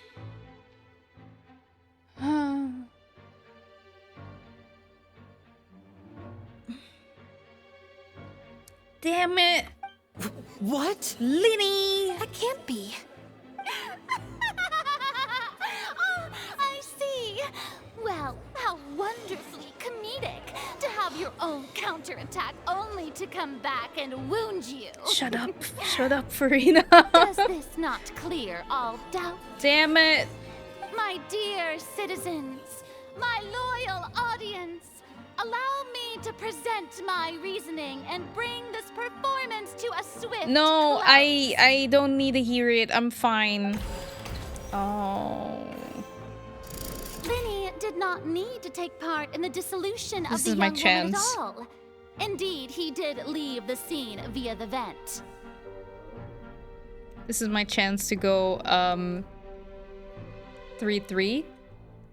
Damn it. What? Lyney! That can't be. Oh, I see. Well, how wonderfully comedic to have your own counterattack only to come back and wound you. Shut up. Shut up, Farina. Does this not clear all doubt? Damn it. My dear citizens, my loyal audience, allow me to present my reasoning and bring this performance to a swift No, close. I don't need to hear it. I'm fine. Oh. Lyney did not need to take part in the dissolution of the is my young woman at chance. all. Indeed, he did leave the scene via the vent. This is my chance to go 3-3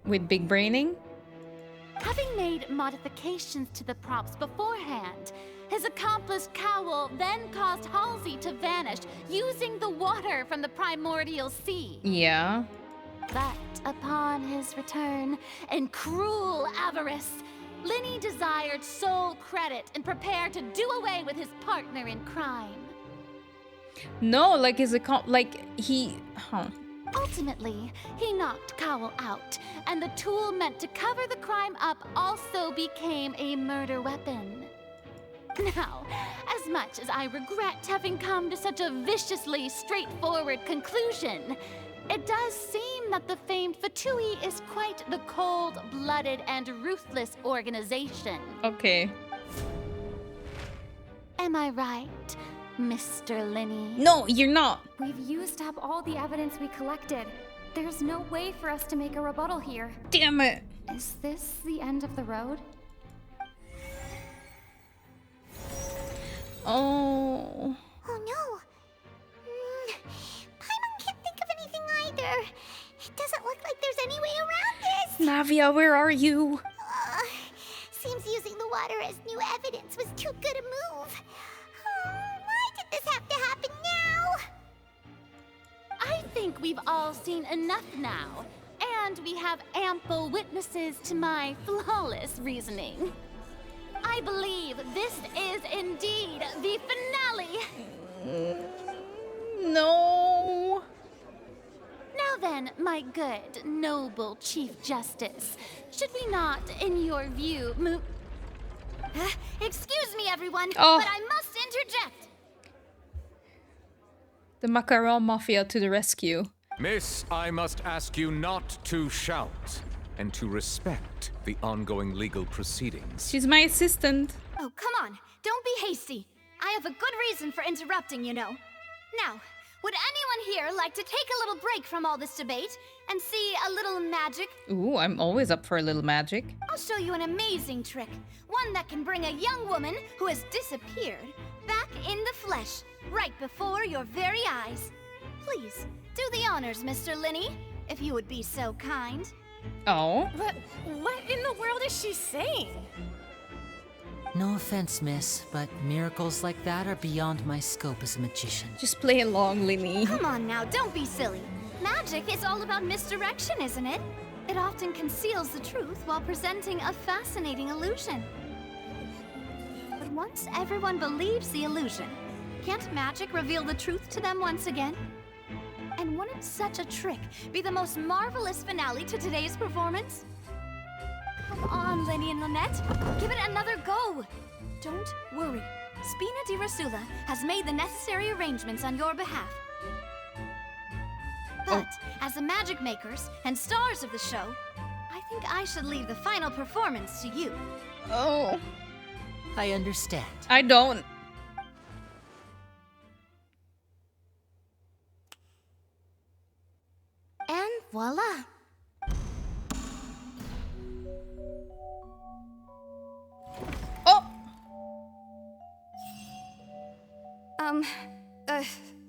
with big braining. Having made modifications to the props beforehand, his accomplice Cowell then caused Halsey to vanish using the water from the primordial sea. Yeah. But upon his return, in cruel avarice, Lyney desired sole credit and prepared to do away with his partner in crime. No, like Ultimately, he knocked Cowell out, and the tool meant to cover the crime up also became a murder weapon. Now, as much as I regret having come to such a viciously straightforward conclusion, it does seem that the famed Fatui is quite the cold-blooded and ruthless organization. Okay. Am I right, Mr. Lyney? No, you're not. We've used up all the evidence we collected. There's no way for us to make a rebuttal here. Damn it. Is this the end of the road? Oh. Oh no. Paimon can't think of anything either. It doesn't look like there's any way around this. Navia, where are you? Seems using the water as new evidence was too good a move. Why did this have to happen now? I think we've all seen enough now, and we have ample witnesses to my flawless reasoning. I believe this is indeed the finale. No. Now then, my good, noble Chief Justice, should we not, in your view, move... Excuse me, everyone, Oh. but I must interject. The Macaron Mafia to the rescue. Miss, I must ask you not to shout and to respect the ongoing legal proceedings. She's my assistant. Oh, come on. Don't be hasty. I have a good reason for interrupting, you know. Now, would anyone here like to take a little break from all this debate and see a little magic? Ooh, I'm always up for a little magic. I'll show you an amazing trick. One that can bring a young woman who has disappeared back in the flesh, right before your very eyes. Please, do the honors, Mr. Lyney, if you would be so kind. Oh. But what in the world is she saying? No offense, miss, but miracles like that are beyond my scope as a magician. Just play along, Lyney. Come on now, don't be silly. Magic is all about misdirection, isn't it? It often conceals the truth while presenting a fascinating illusion. But once everyone believes the illusion, can't magic reveal the truth to them once again? And wouldn't such a trick be the most marvelous finale to today's performance? Come on, Lyney and Lynette. Give it another go. Don't worry. Spina di Rasula has made the necessary arrangements on your behalf. But as the magic makers and stars of the show, I think I should leave the final performance to you. Oh. I understand. I don't. And voila. Oh!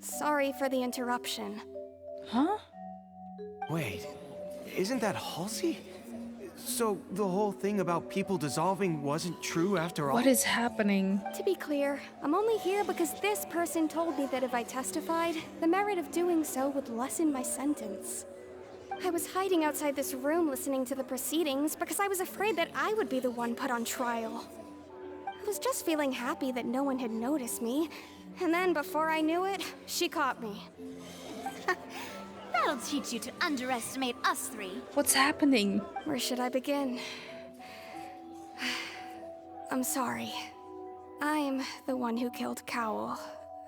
Sorry for the interruption. Huh? Wait, isn't that Halsey? So the whole thing about people dissolving wasn't true after all? What is happening? To be clear, I'm only here because this person told me that if I testified, the merit of doing so would lessen my sentence. I was hiding outside this room listening to the proceedings because I was afraid that I would be the one put on trial. I was just feeling happy that no one had noticed me, and then before I knew it, she caught me. That'll teach you to underestimate us three. What's happening? Where should I begin? I'm sorry. I'm the one who killed Cowl.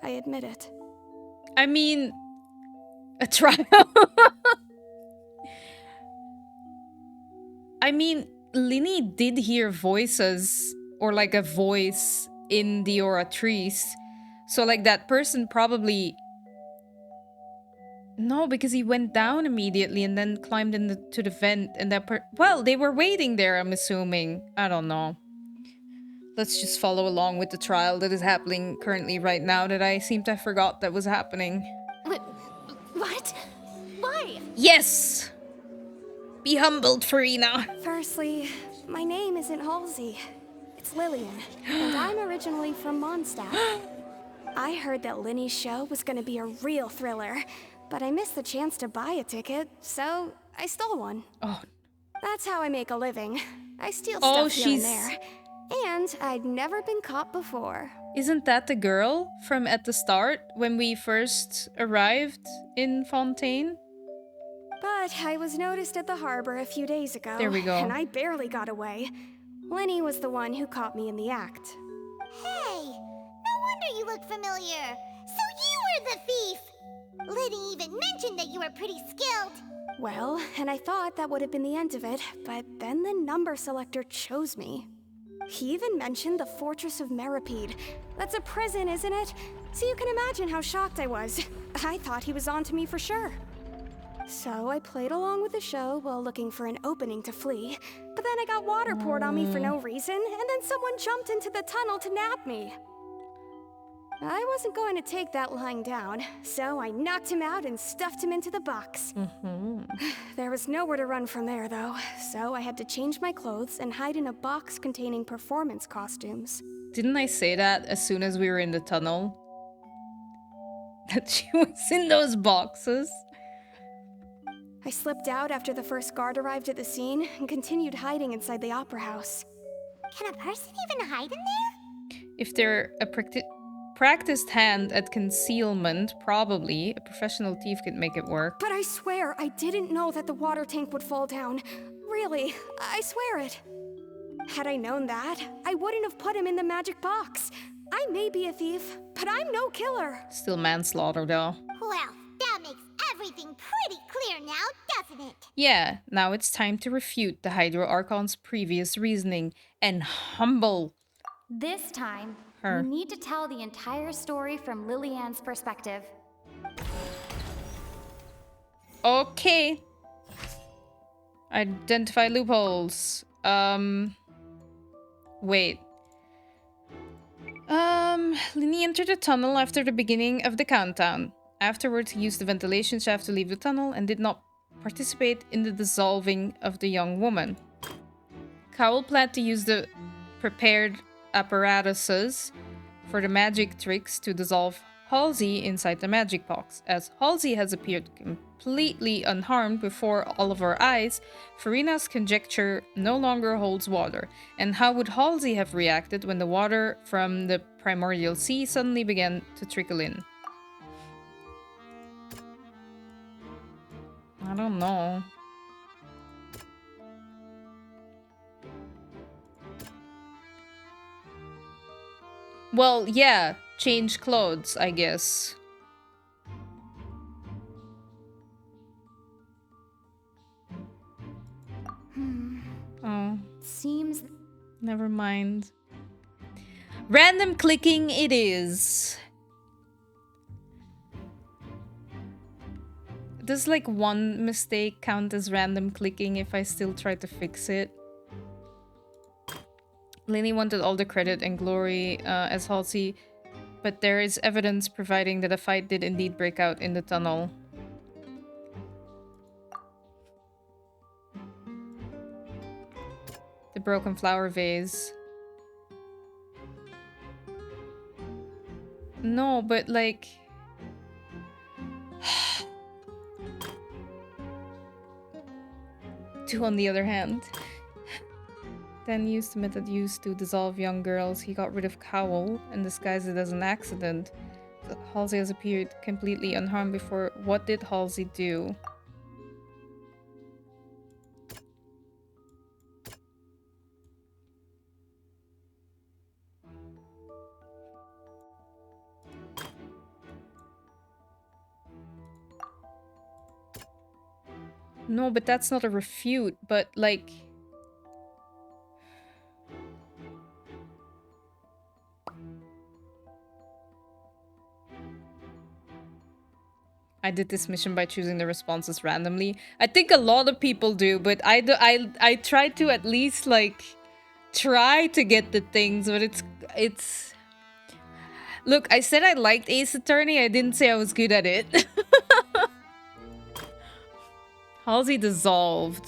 I admit it. I mean, a trial. I mean, Lyney did hear voices, or like a voice in the oratrice. So like that person probably... No, because he went down immediately and then climbed into the vent and that well, they were waiting there, I'm assuming. I don't know. Let's just follow along with the trial that is happening currently right now that I seem to have forgot that was happening. What? Why? Yes! Be humbled, Farina. Firstly, my name isn't Halsey. It's Lillian, and I'm originally from Mondstadt. I heard that Lyney's show was gonna be a real thriller, but I missed the chance to buy a ticket, so I stole one. Oh. That's how I make a living. I steal stuff here and she's... there. And I'd never been caught before. Isn't that the girl from at the start when we first arrived in Fontaine? But I was noticed at the harbor a few days ago. There we go. And I barely got away. Lyney was the one who caught me in the act. Hey, no wonder you look familiar. So you were the thief! Lyney even mentioned that you were pretty skilled. Well, and I thought that would have been the end of it, but then the number selector chose me. He even mentioned the Fortress of Meripede. That's a prison, isn't it? So you can imagine how shocked I was. I thought he was onto me for sure. So I played along with the show while looking for an opening to flee. But then I got water poured on me for no reason, and then someone jumped into the tunnel to nab me. I wasn't going to take that lying down, so I knocked him out and stuffed him into the box. There was nowhere to run from there, though, so I had to change my clothes and hide in a box containing performance costumes. Didn't I say that as soon as we were in the tunnel? That she was in those boxes? I slipped out after the first guard arrived at the scene and continued hiding inside the opera house. Can a person even hide in there? If they're a practiced hand at concealment, probably. A professional thief could make it work. But I swear, I didn't know that the water tank would fall down. Really, I swear it. Had I known that, I wouldn't have put him in the magic box. I may be a thief, but I'm no killer. Still manslaughter, though. Well, that makes everything pretty clear now, doesn't it? Yeah, now it's time to refute the Hydro Archon's previous reasoning and humble This time, her. you need to tell the entire story from Lillian's perspective. Okay. Identify loopholes. Wait. Lyney entered the tunnel after the beginning of the countdown. Afterwards, he used the ventilation shaft to leave the tunnel and did not participate in the dissolving of the young woman. Cowell planned to use the prepared apparatuses for the magic tricks to dissolve Halsey inside the magic box. As Halsey has appeared completely unharmed before all of our eyes, Farina's conjecture no longer holds water. And how would Halsey have reacted when the water from the primordial sea suddenly began to trickle in? I don't know. Well, yeah, change clothes, I guess. Oh. Seems... Never mind. Random clicking it is. Does like one mistake count as random clicking if I still try to fix it? Lyney wanted all the credit and glory as Halsey, but there is evidence providing that a fight did indeed break out in the tunnel. The broken flower vase. No, but like... Two on the other hand. Dan used the method used to dissolve young girls. He got rid of Cowl and disguised it as an accident. Halsey has appeared completely unharmed before. What did Halsey do? No, but that's not a refute, but like... I did this mission by choosing the responses randomly. I think a lot of people do, but I try to at least like try to get the things, but it's Look, I said I liked Ace Attorney, I didn't say I was good at it. Halsey dissolved.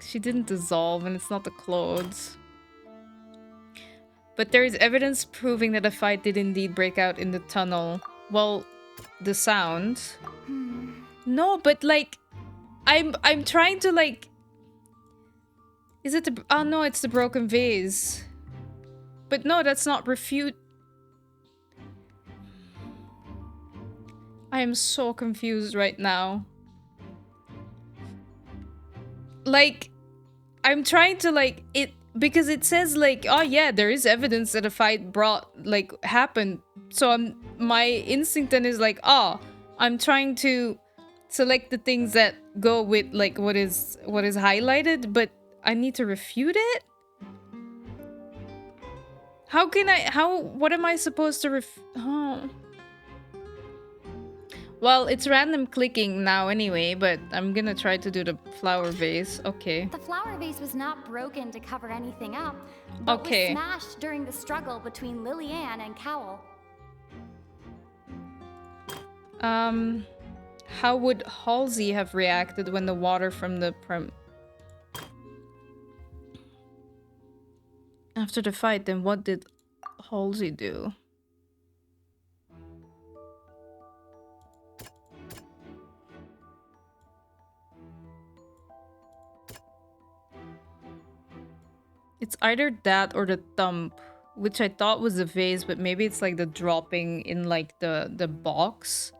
She didn't dissolve, and it's not the clothes. But there is evidence proving that a fight did indeed break out in the tunnel. Well, the sound. No, but like, I'm trying to like... Is it the... Oh no, it's the broken vase. But no, that's not refute. I am so confused right now. Like, I'm trying to like it because it says like, oh yeah, there is evidence that a fight happened. So my instinct then is like, oh, I'm trying to select the things that go with like what is highlighted, but I need to refute it? What am I supposed to Well, it's random clicking now anyway, but I'm gonna try to do the flower vase. Okay. The flower vase was not broken to cover anything up, but was smashed during the struggle between Lillian and Cowl. How would Halsey have reacted when the water from the After the fight, then what did Halsey do? It's either that or the thump, which I thought was a vase, but maybe it's like the dropping in like the box.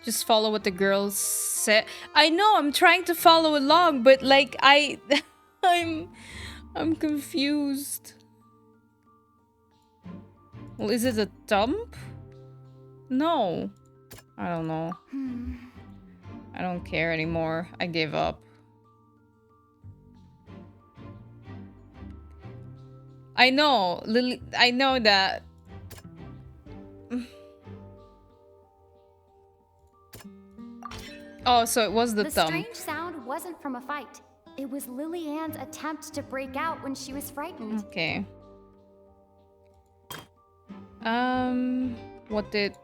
Just follow what the girls said. I know, I'm trying to follow along, but like I'm confused. Well, is it a thump? No. I don't know. I don't care anymore. I gave up. I know, I know that. Oh, so it was the thump. The strange sound wasn't from a fight. It was Lily Ann's attempt to break out when she was frightened. Okay. What did...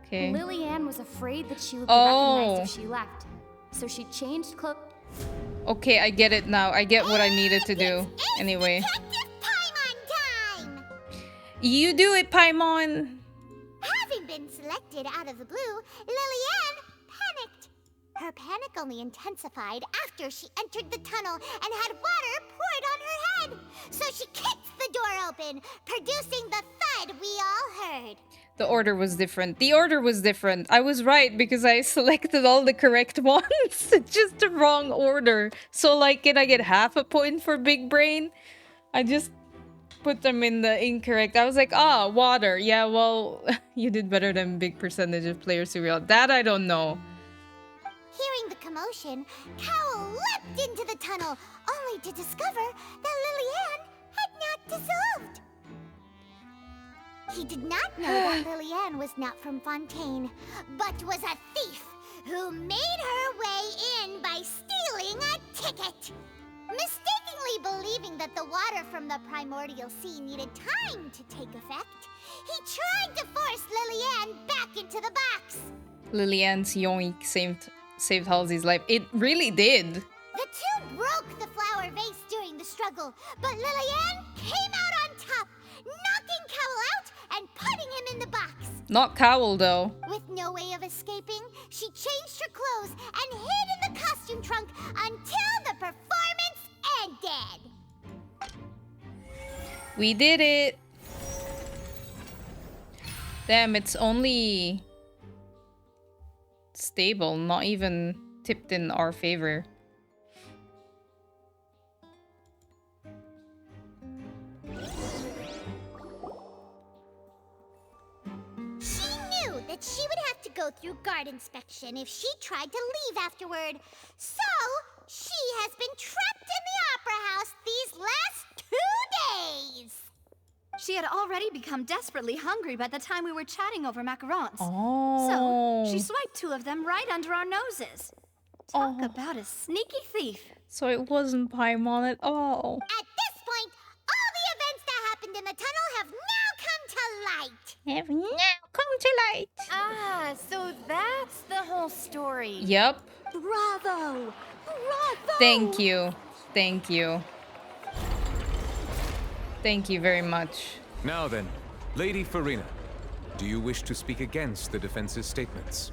Okay. Lily Ann was afraid that she would be recognized if she left, so she changed clothes. Okay, I get it now. I get what I needed to do. Anyway. You do it, Paimon! Having been selected out of the blue, Lily-Ann panicked. Her panic only intensified after she entered the tunnel and had water poured on her head. So she kicked the door open, producing the thud we all heard. The order was different. The order was different. I was right because I selected all the correct ones. Just the wrong order. So, like, can I get half a point for Big Brain? I just put them in the incorrect. I was like, ah, water. Yeah, well, you did better than big percentage of players who real. That I don't know. Hearing the commotion, Cowl leapt into the tunnel, only to discover that Lily-Ann had not dissolved. He did not know that Lily-Ann was not from Fontaine, but was a thief who made her way in by stealing a ticket. Mistakenly believing that the water from the primordial sea needed time to take effect, he tried to force Lily-Ann back into the box. Lily-Ann's yoink saved Halsey's life. It really did. The two broke the flower vase during the struggle, but Lily-Ann came out on top, knocking Cowl out and putting him in the box. Not Cowl, though. With no way of escaping, she changed her clothes and hid in the costume trunk until the performance ended. We did it. Damn, it's only stable, not even tipped in our favor. She knew that she would have to go through guard inspection if she tried to leave afterward. So, she has been trapped in the Opera House these last 2 days. She had already become desperately hungry by the time we were chatting over macarons. Oh. So, she swiped 2 of them right under our noses. Talk about a sneaky thief. So it wasn't Paimon at all. At this point, all the events that happened in the tunnel have now come to light. Have now come to light. Ah, so that's the whole story. Yep. Bravo! Bravo! Thank you. Thank you. Thank you very much. Now then, Lady Freminet, do you wish to speak against the defense's statements?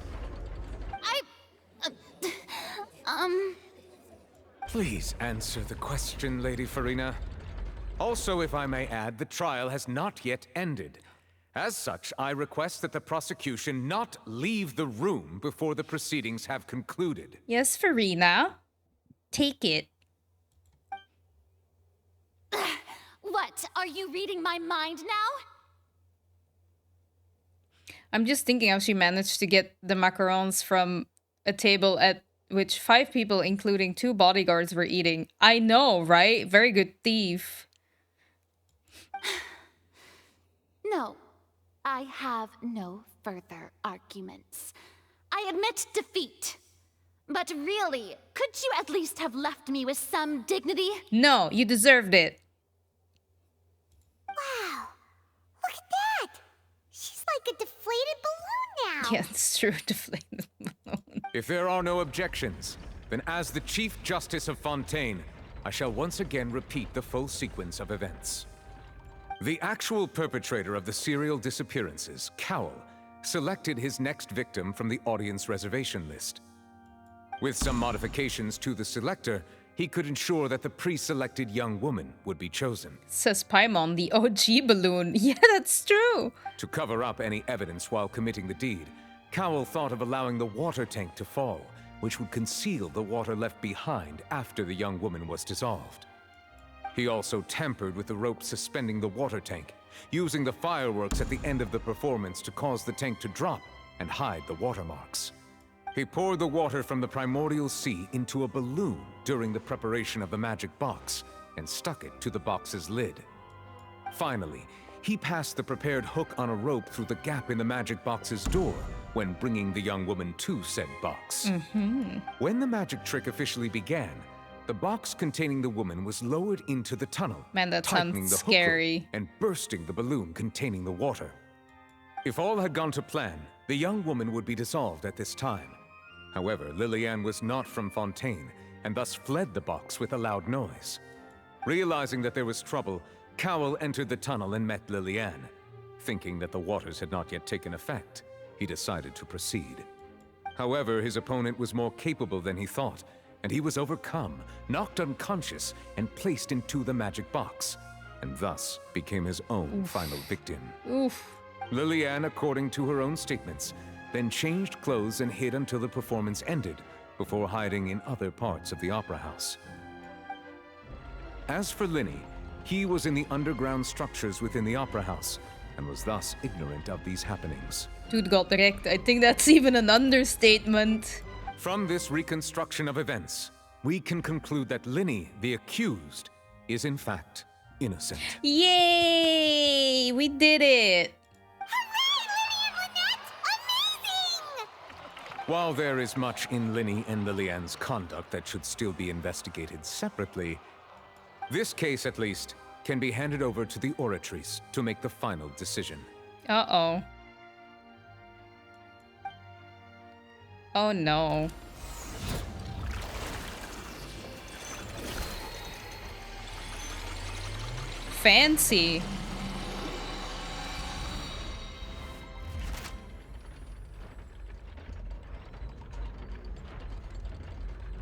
Please answer the question, Lady Freminet. Also, if I may add, the trial has not yet ended. As such, I request that the prosecution not leave the room before the proceedings have concluded. Yes, Freminet. Take it. What? Are you reading my mind now? I'm just thinking how she managed to get the macarons from a table at which 5 people, including 2 bodyguards, were eating. I know, right? Very good thief. No, I have no further arguments. I admit defeat. But really, could you at least have left me with some dignity? No, you deserved it. Wow, look at that. She's like a deflated balloon now. Yeah, it's true. Deflated balloon. If there are no objections, then as the Chief Justice of Fontaine, I shall once again repeat the full sequence of events. The actual perpetrator of the serial disappearances, Cowl, selected his next victim from the audience reservation list. With some modifications to the selector, he could ensure that the pre-selected young woman would be chosen. Says Paimon, the OG balloon. Yeah, that's true. To cover up any evidence while committing the deed, Cowl thought of allowing the water tank to fall, which would conceal the water left behind after the young woman was dissolved. He also tampered with the rope suspending the water tank, using the fireworks at the end of the performance to cause the tank to drop and hide the watermarks. He poured the water from the primordial sea into a balloon during the preparation of the magic box and stuck it to the box's lid. Finally, he passed the prepared hook on a rope through the gap in the magic box's door when bringing the young woman to said box. When the magic trick officially began, the box containing the woman was lowered into the tunnel, Man, that tightening sounds the hook scary. rope and bursting the balloon containing the water. If all had gone to plan, the young woman would be dissolved at this time. However, Lillian was not from Fontaine, and thus fled the box with a loud noise. Realizing that there was trouble, Cowell entered the tunnel and met Lillian. Thinking that the waters had not yet taken effect, he decided to proceed. However, his opponent was more capable than he thought, and he was overcome, knocked unconscious, and placed into the magic box, and thus became his own final victim. Lillian, according to her own statements, then changed clothes and hid until the performance ended, before hiding in other parts of the opera house. As for Lyney, he was in the underground structures within the opera house, and was thus ignorant of these happenings. Dude got wrecked. I think that's even an understatement. From this reconstruction of events, we can conclude that Lyney, the accused, is in fact innocent. Yay! We did it! While there is much in Lyney and Lillian's conduct that should still be investigated separately, this case, at least, can be handed over to the oratories to make the final decision. Uh-oh. Oh no. Fancy.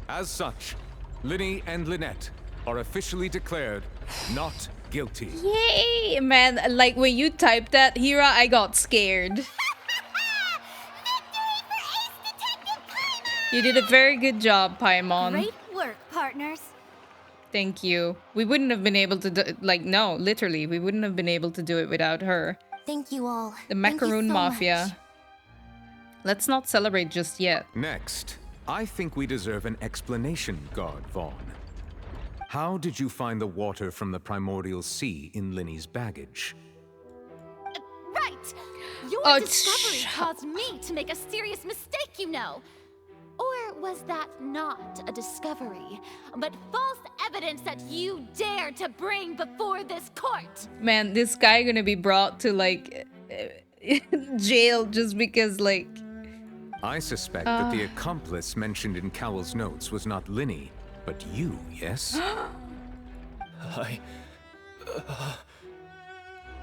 As such, Lyney and Lynette are officially declared not guilty. Yay! Man, like when you typed that, Hira, I got scared. You did a very good job, Paimon. Great work, partners. Thank you. We wouldn't have been able to do, like, no, literally, we wouldn't have been able to do it without her. Thank you all. The Macaroon Mafia. Let's not celebrate just yet. Next, I think we deserve an explanation, Guard Vaughn. How did you find the water from the primordial sea in Lyney's baggage? Right! Your discovery caused me to make a serious mistake, you know. Or was that not a discovery, but false evidence that you dared to bring before this court? Man, this guy gonna be brought to, like, jail just because, like... I suspect that the accomplice mentioned in Cowell's notes was not Lyney, but you, yes?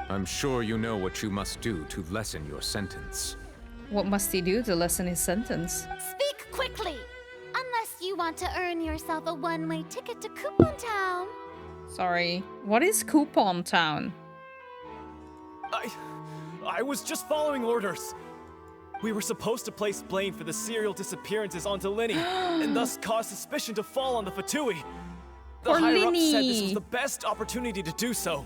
I'm sure you know what you must do to lessen your sentence. What must he do to lessen his sentence? Speak quickly! Unless you want to earn yourself a one-way ticket to Coupon Town. Sorry, what is Coupon Town? I was just following orders. We were supposed to place blame for the serial disappearances onto Lyney, and thus cause suspicion to fall on the Fatui. The higher-ups said this was the best opportunity to do so.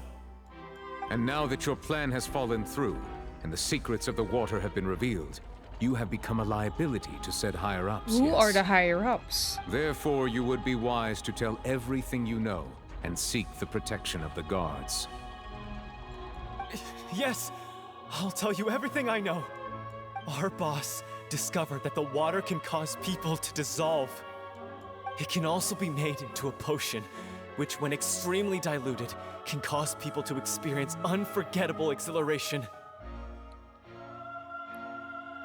And now that your plan has fallen through, and the secrets of the water have been revealed, you have become a liability to said higher-ups. Who are the higher-ups? Therefore, you would be wise to tell everything you know and seek the protection of the guards. Yes, I'll tell you everything I know. Our boss discovered that the water can cause people to dissolve. It can also be made into a potion, which when extremely diluted, can cause people to experience unforgettable exhilaration.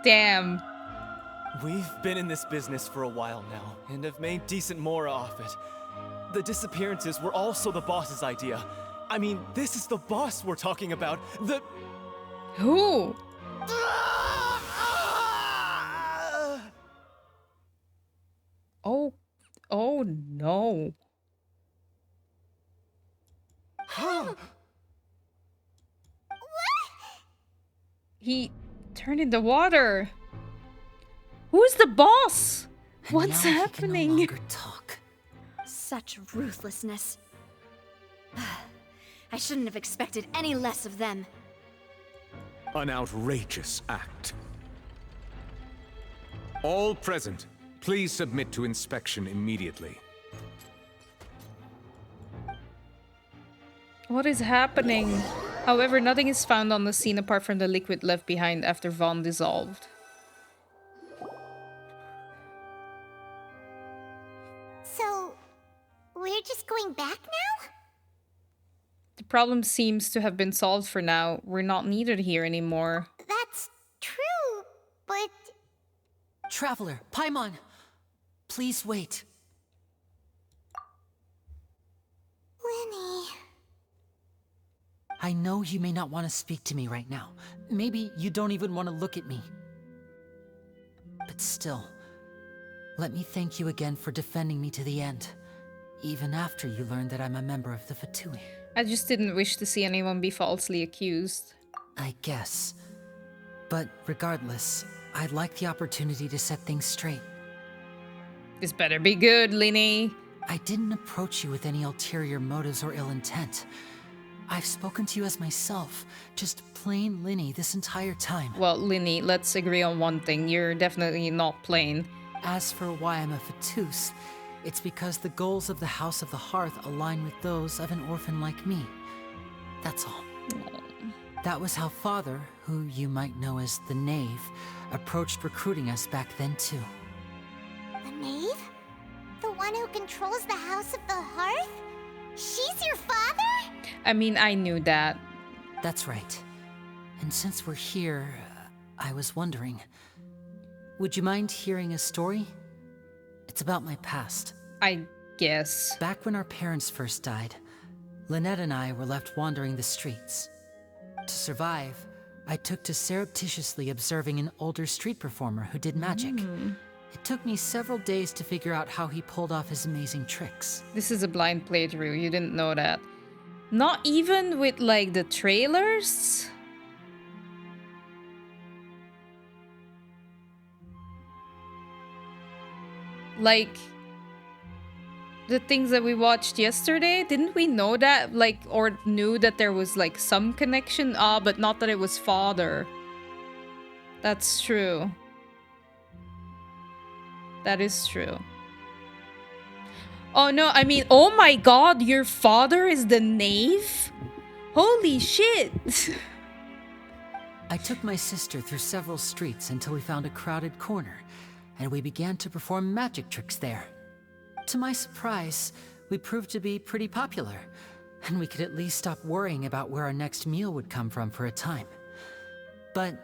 Damn. We've been in this business for a while now, and have made decent more off it. The disappearances were also the boss's idea. I mean, this is the boss we're talking about. Who? Oh no. He turned into water. Who's the boss? What's happening? No longer talk. Such ruthlessness. I shouldn't have expected any less of them. An outrageous act. All present, please submit to inspection immediately. What is happening? However, nothing is found on the scene apart from the liquid left behind after Vaughn dissolved. So, we're just going back now? The problem seems to have been solved for now. We're not needed here anymore. That's true, but... Traveler, Paimon, please wait. Lyney... I know you may not want to speak to me right now. Maybe you don't even want to look at me. But still, let me thank you again for defending me to the end, even after you learned that I'm a member of the Fatui. I just didn't wish to see anyone be falsely accused. I guess. But regardless, I'd like the opportunity to set things straight. This better be good, Lyney. I didn't approach you with any ulterior motives or ill intent. I've spoken to you as myself, just plain Lyney this entire time. Well, Lyney, let's agree on one thing. You're definitely not plain. As for why I'm a Fatus, it's because the goals of the House of the Hearth align with those of an orphan like me. That's all. That was how Father, who you might know as the Knave, approached recruiting us back then too. The Knave? The one who controls the House of the Hearth? She's your father? I mean, I knew that. That's right. And since we're here, I was wondering, would you mind hearing a story? It's about my past. I guess. Back when our parents first died, Lynette and I were left wandering the streets. To survive, I took to surreptitiously observing an older street performer who did magic. It took me several days to figure out how he pulled off his amazing tricks. This is a blind playthrough, you didn't know that. Not even with, like, the trailers? Like, the things that we watched yesterday, didn't we know that? Like, or knew that there was, like, some connection? Ah, but not that it was Father. That's true. That is true. Oh no, I mean, oh my god, your father is the Knave? Holy shit! I took my sister through several streets until we found a crowded corner, and we began to perform magic tricks there. To my surprise, we proved to be pretty popular, and we could at least stop worrying about where our next meal would come from for a time. But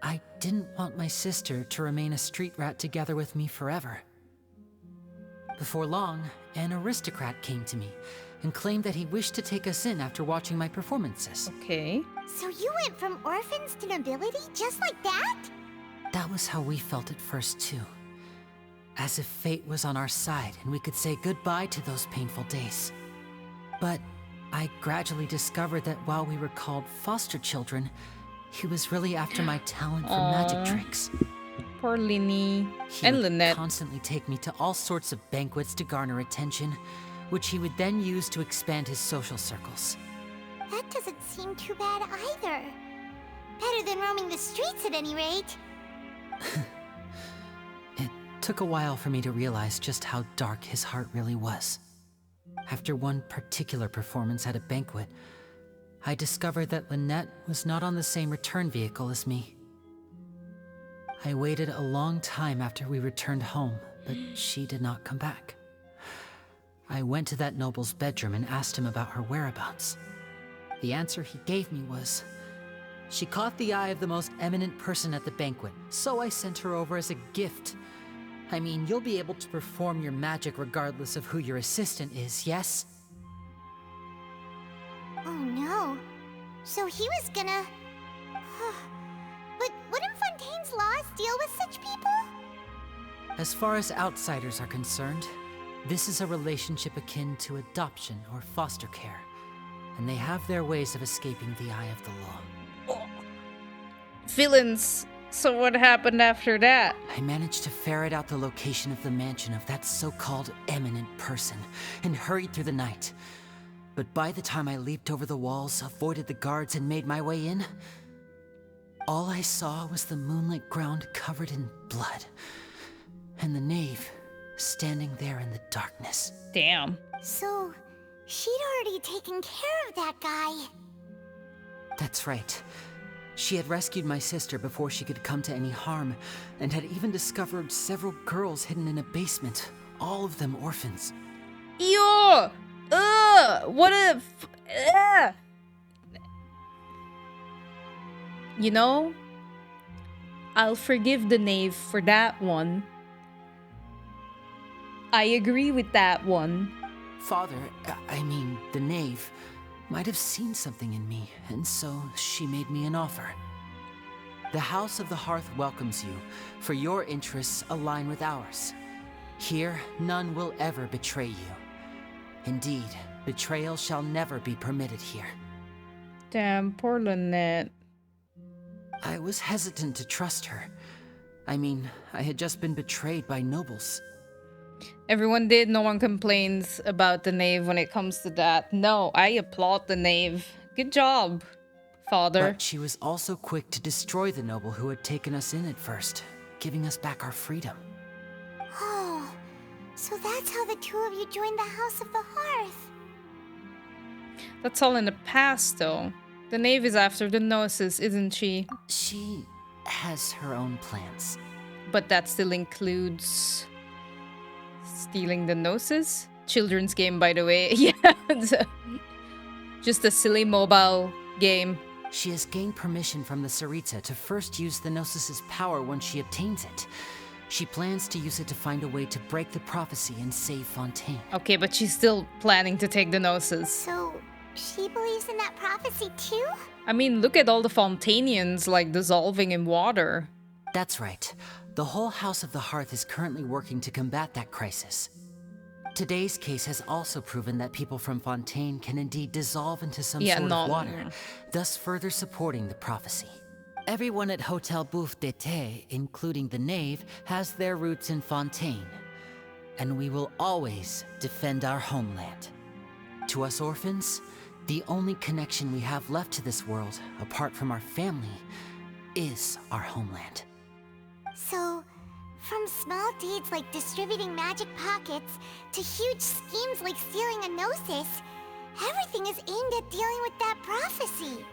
I didn't want my sister to remain a street rat together with me forever. Before long, an aristocrat came to me and claimed that he wished to take us in after watching my performances. Okay. So you went from orphans to nobility just like that? That was how we felt at first too. As if fate was on our side and we could say goodbye to those painful days. But I gradually discovered that while we were called foster children, he was really after my talent for magic tricks. Poor Lyney He and would Lynette. constantly take me to all sorts of banquets to garner attention, which he would then use to expand his social circles. That doesn't seem too bad either. Better than roaming the streets at any rate. It took a while for me to realize just how dark his heart really was. After one particular performance at a banquet, I discovered that Lynette was not on the same return vehicle as me. I waited a long time after we returned home, but she did not come back. I went to that noble's bedroom and asked him about her whereabouts. The answer he gave me was, she caught the eye of the most eminent person at the banquet, so I sent her over as a gift. I mean, you'll be able to perform your magic regardless of who your assistant is, yes? Oh no. So he was gonna... But wouldn't Fontaine's laws deal with such people? As far as outsiders are concerned, this is a relationship akin to adoption or foster care, and they have their ways of escaping the eye of the law. Villains. So what happened after that? I managed to ferret out the location of the mansion of that so-called eminent person and hurried through the night. But by the time I leaped over the walls, avoided the guards, and made my way in, all I saw was the moonlit ground covered in blood, and the Knave standing there in the darkness. Damn. So, she'd already taken care of that guy. That's right. She had rescued my sister before she could come to any harm, and had even discovered several girls hidden in a basement, all of them orphans. Ew! Ugh! What a... Ugh! You know, I'll forgive the knave for that one. I agree with that one. Father, I mean, the knave, might have seen something in me, and so she made me an offer. The House of the Hearth welcomes you, for your interests align with ours. Here, none will ever betray you. Indeed, betrayal shall never be permitted here. Damn, poor Lynette. I was hesitant to trust her. I mean, I had just been betrayed by nobles. Everyone did. No one complains about the knave when it comes to that. No, I applaud the knave. Good job, father. But she was also quick to destroy the noble who had taken us in at first, giving us back our freedom. Oh, so that's how the two of you joined the House of the Hearth. That's all in the past, though. The knave is after the Gnosis, isn't she? She has her own plans. But that still includes... stealing the Gnosis? Children's game, by the way. Yeah, just a silly mobile game. She has gained permission from the Tsaritsa to first use the Gnosis' power when she obtains it. She plans to use it to find a way to break the prophecy and save Fontaine. Okay, but she's still planning to take the Gnosis. So, she believes in that prophecy too? I mean, look at all the Fontainians, like, dissolving in water. That's right. The whole House of the Hearth is currently working to combat that crisis. Today's case has also proven that people from Fontaine can indeed dissolve into some sort of water, thus further supporting the prophecy. Everyone at Hotel Bouffe d'été, including the knave, has their roots in Fontaine. And we will always defend our homeland. To us orphans, the only connection we have left to this world, apart from our family, is our homeland. So, from small deeds like distributing magic pockets to huge schemes like stealing a Gnosis, everything is aimed at dealing with that prophecy.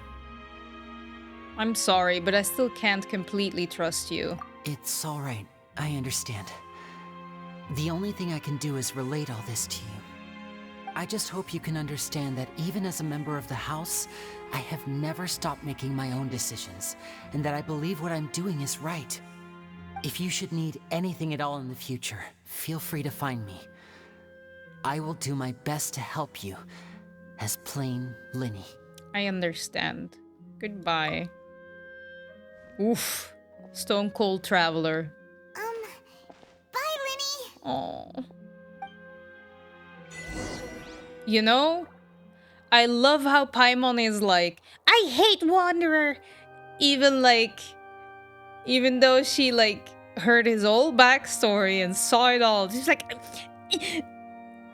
I'm sorry, but I still can't completely trust you. It's all right. I understand. The only thing I can do is relate all this to you. I just hope you can understand that even as a member of the House, I have never stopped making my own decisions, and that I believe what I'm doing is right. If you should need anything at all in the future, feel free to find me. I will do my best to help you, as plain Lyney. I understand. Goodbye. Oof. Stone Cold Traveler. Bye, Lyney. Oh. You know, I love how Paimon is like, I hate Wanderer. Even though she heard his whole backstory and saw it all, she's like,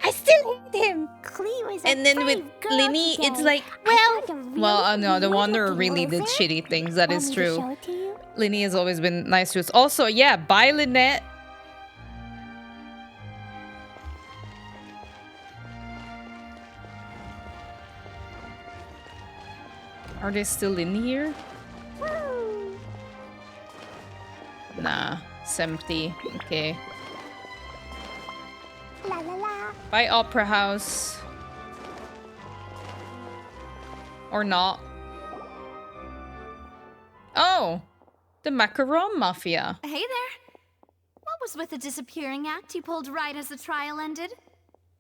I still hate him. And then with Lyney, it's like, no, the Wanderer really did shitty things. That is true. Lyney has always been nice to us. Also, yeah, bye, Lynette. Are they still in here? Nah, it's empty. Okay. La la la. Bye, Opera House. Or not. Oh! The Macaron Mafia. Hey there. What was with the disappearing act you pulled right as the trial ended?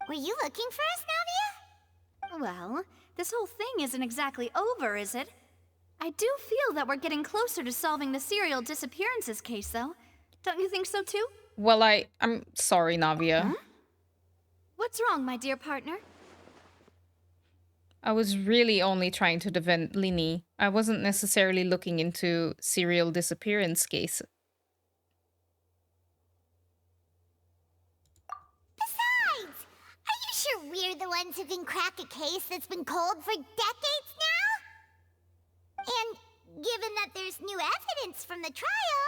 Were you looking for us, Navia? Well, this whole thing isn't exactly over, is it? I do feel that we're getting closer to solving the serial disappearances case, though. Don't you think so, too? Well, I'm sorry, Navia. Huh? What's wrong, my dear partner? I was really only trying to defend Lyney. I wasn't necessarily looking into serial disappearance case. Besides, are you sure we're the ones who can crack a case that's been cold for decades now? And given that there's new evidence from the trial,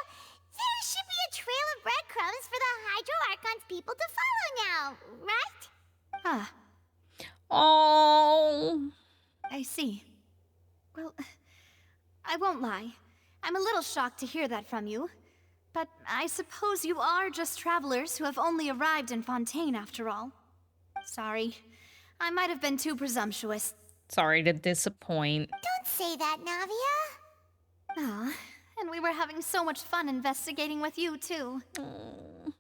there should be a trail of breadcrumbs for the Hydro Archon's people to follow now, right? Ah. Oh. I see. Well, I won't lie. I'm a little shocked to hear that from you. But I suppose you are just travelers who have only arrived in Fontaine after all. Sorry. I might have been too presumptuous. Sorry to disappoint. Don't say that, Navia. Aw, and we were having so much fun investigating with you, too. It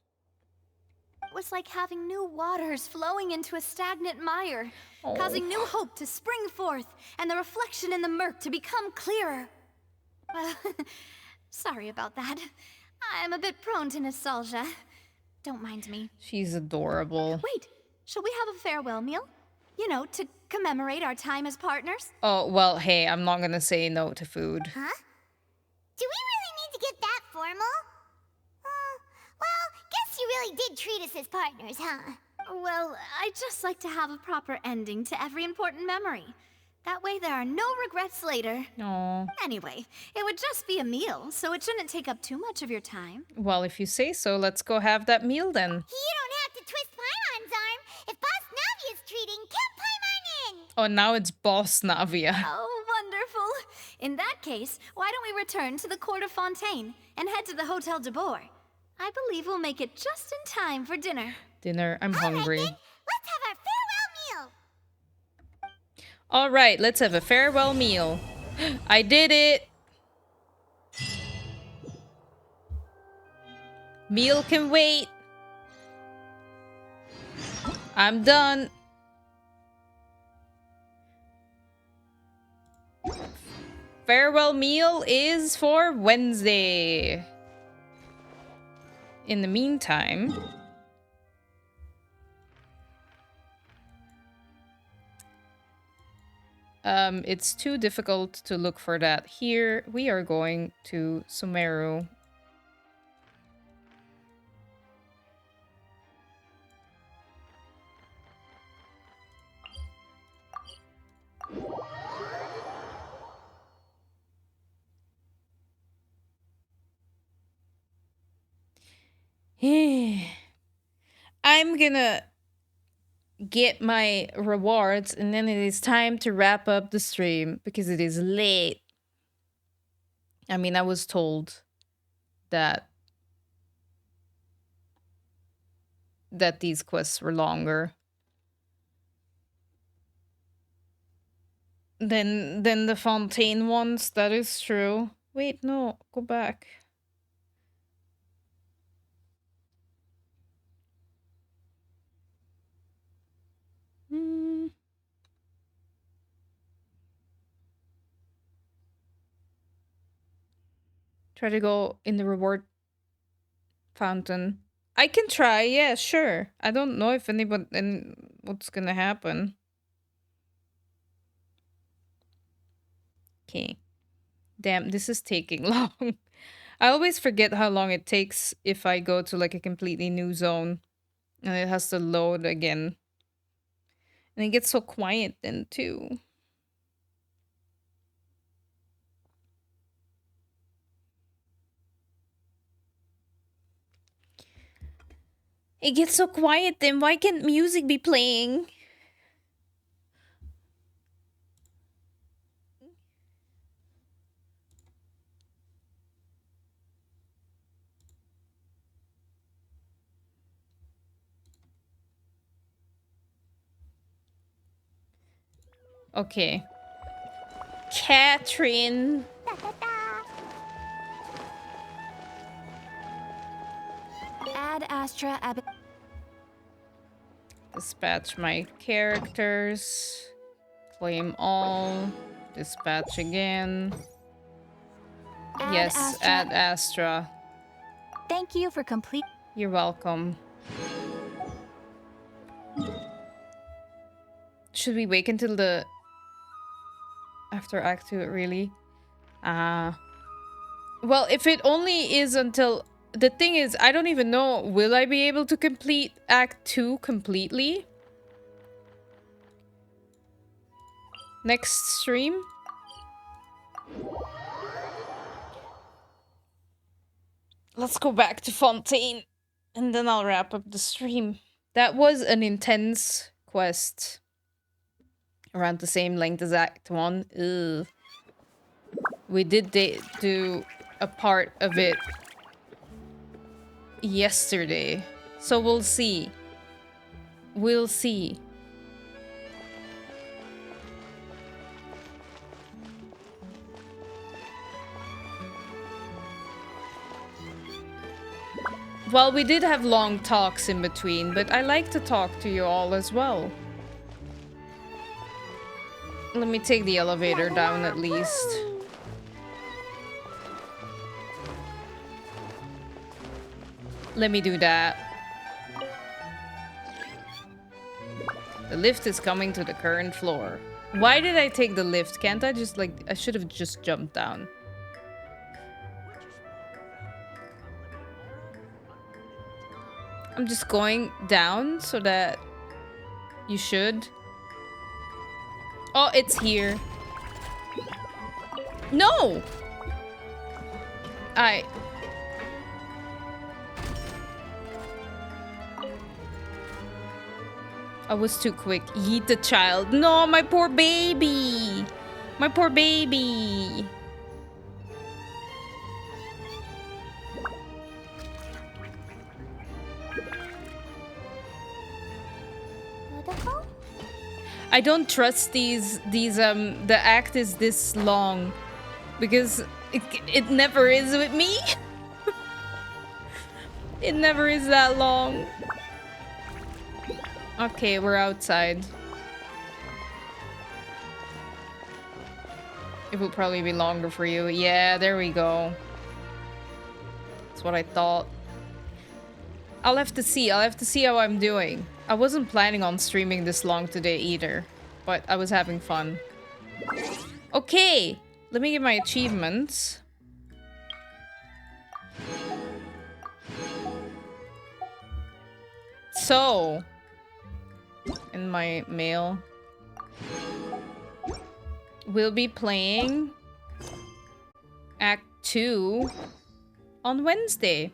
was like having new waters flowing into a stagnant mire, causing new hope to spring forth, and the reflection in the murk to become clearer. Well, sorry about that. I'm a bit prone to nostalgia. Don't mind me. She's adorable. Wait, shall we have a farewell meal? You know, to commemorate our time as partners? Oh, well, hey, I'm not gonna say no to food. Huh? Do we really need to get that formal? Well, guess you really did treat us as partners, huh? Well, I'd just like to have a proper ending to every important memory. That way there are no regrets later. Aww. Anyway, it would just be a meal, so it shouldn't take up too much of your time. Well, if you say so, let's go have that meal then. You don't have to twist Paimon's arm. If Boss Navia's treating, count Paimon in. Oh, now it's Boss Navia. Oh, wonderful. In that case, why don't we return to the Court of Fontaine and head to the Hotel de Boer? I believe we'll make it just in time for dinner. Dinner, I'm hungry. All right, then. Let's have our farewell meal. All right, let's have a farewell meal. I did it. Meal can wait. I'm done. Farewell meal is for Wednesday. In the meantime, it's too difficult to look for that here. We are going to Sumeru. I'm gonna get my rewards and then it is time to wrap up the stream because it is late. I mean, I was told that these quests were longer than the Fontaine ones. That is true. Wait, no, go back. Try to go in the reward fountain. I can try, yeah, sure. I don't know if anybody and what's gonna happen. Okay. Damn, this is taking long. I always forget how long it takes if I go to like a completely new zone and it has to load again. And it gets so quiet then too. It gets so quiet then. Why can't music be playing? Okay. Catherine. Add Astra Abbott. Dispatch my characters. Claim all. Dispatch again. Yes, add Astra. Thank you for complete. You're welcome. Should we wait until the after Act 2, really? Well, if it only is until the thing is, I don't even know, will I be able to complete Act 2 completely? Next stream? Let's go back to Fontaine and then I'll wrap up the stream. That was an intense quest. Around the same length as Act 1. Ugh. We did do a part of it yesterday. So we'll see. We'll see. Well, we did have long talks in between, but I like to talk to you all as well. Let me take the elevator down at least. Let me do that. The lift is coming to the current floor. Why did I take the lift? Can't I just, like, I should have just jumped down. I'm just going down so that you should. Oh, it's here. No! I was too quick. Yeet the child. No, my poor baby. My poor baby. I don't trust the act is this long because it never is with me. It never is that long. Okay, we're outside. It will probably be longer for you. Yeah, there we go. That's what I thought. I'll have to see. I'll have to see how I'm doing. I wasn't planning on streaming this long today either, but I was having fun. Okay, let me get my achievements. So, in my mail, we'll be playing Act 2 on Wednesday.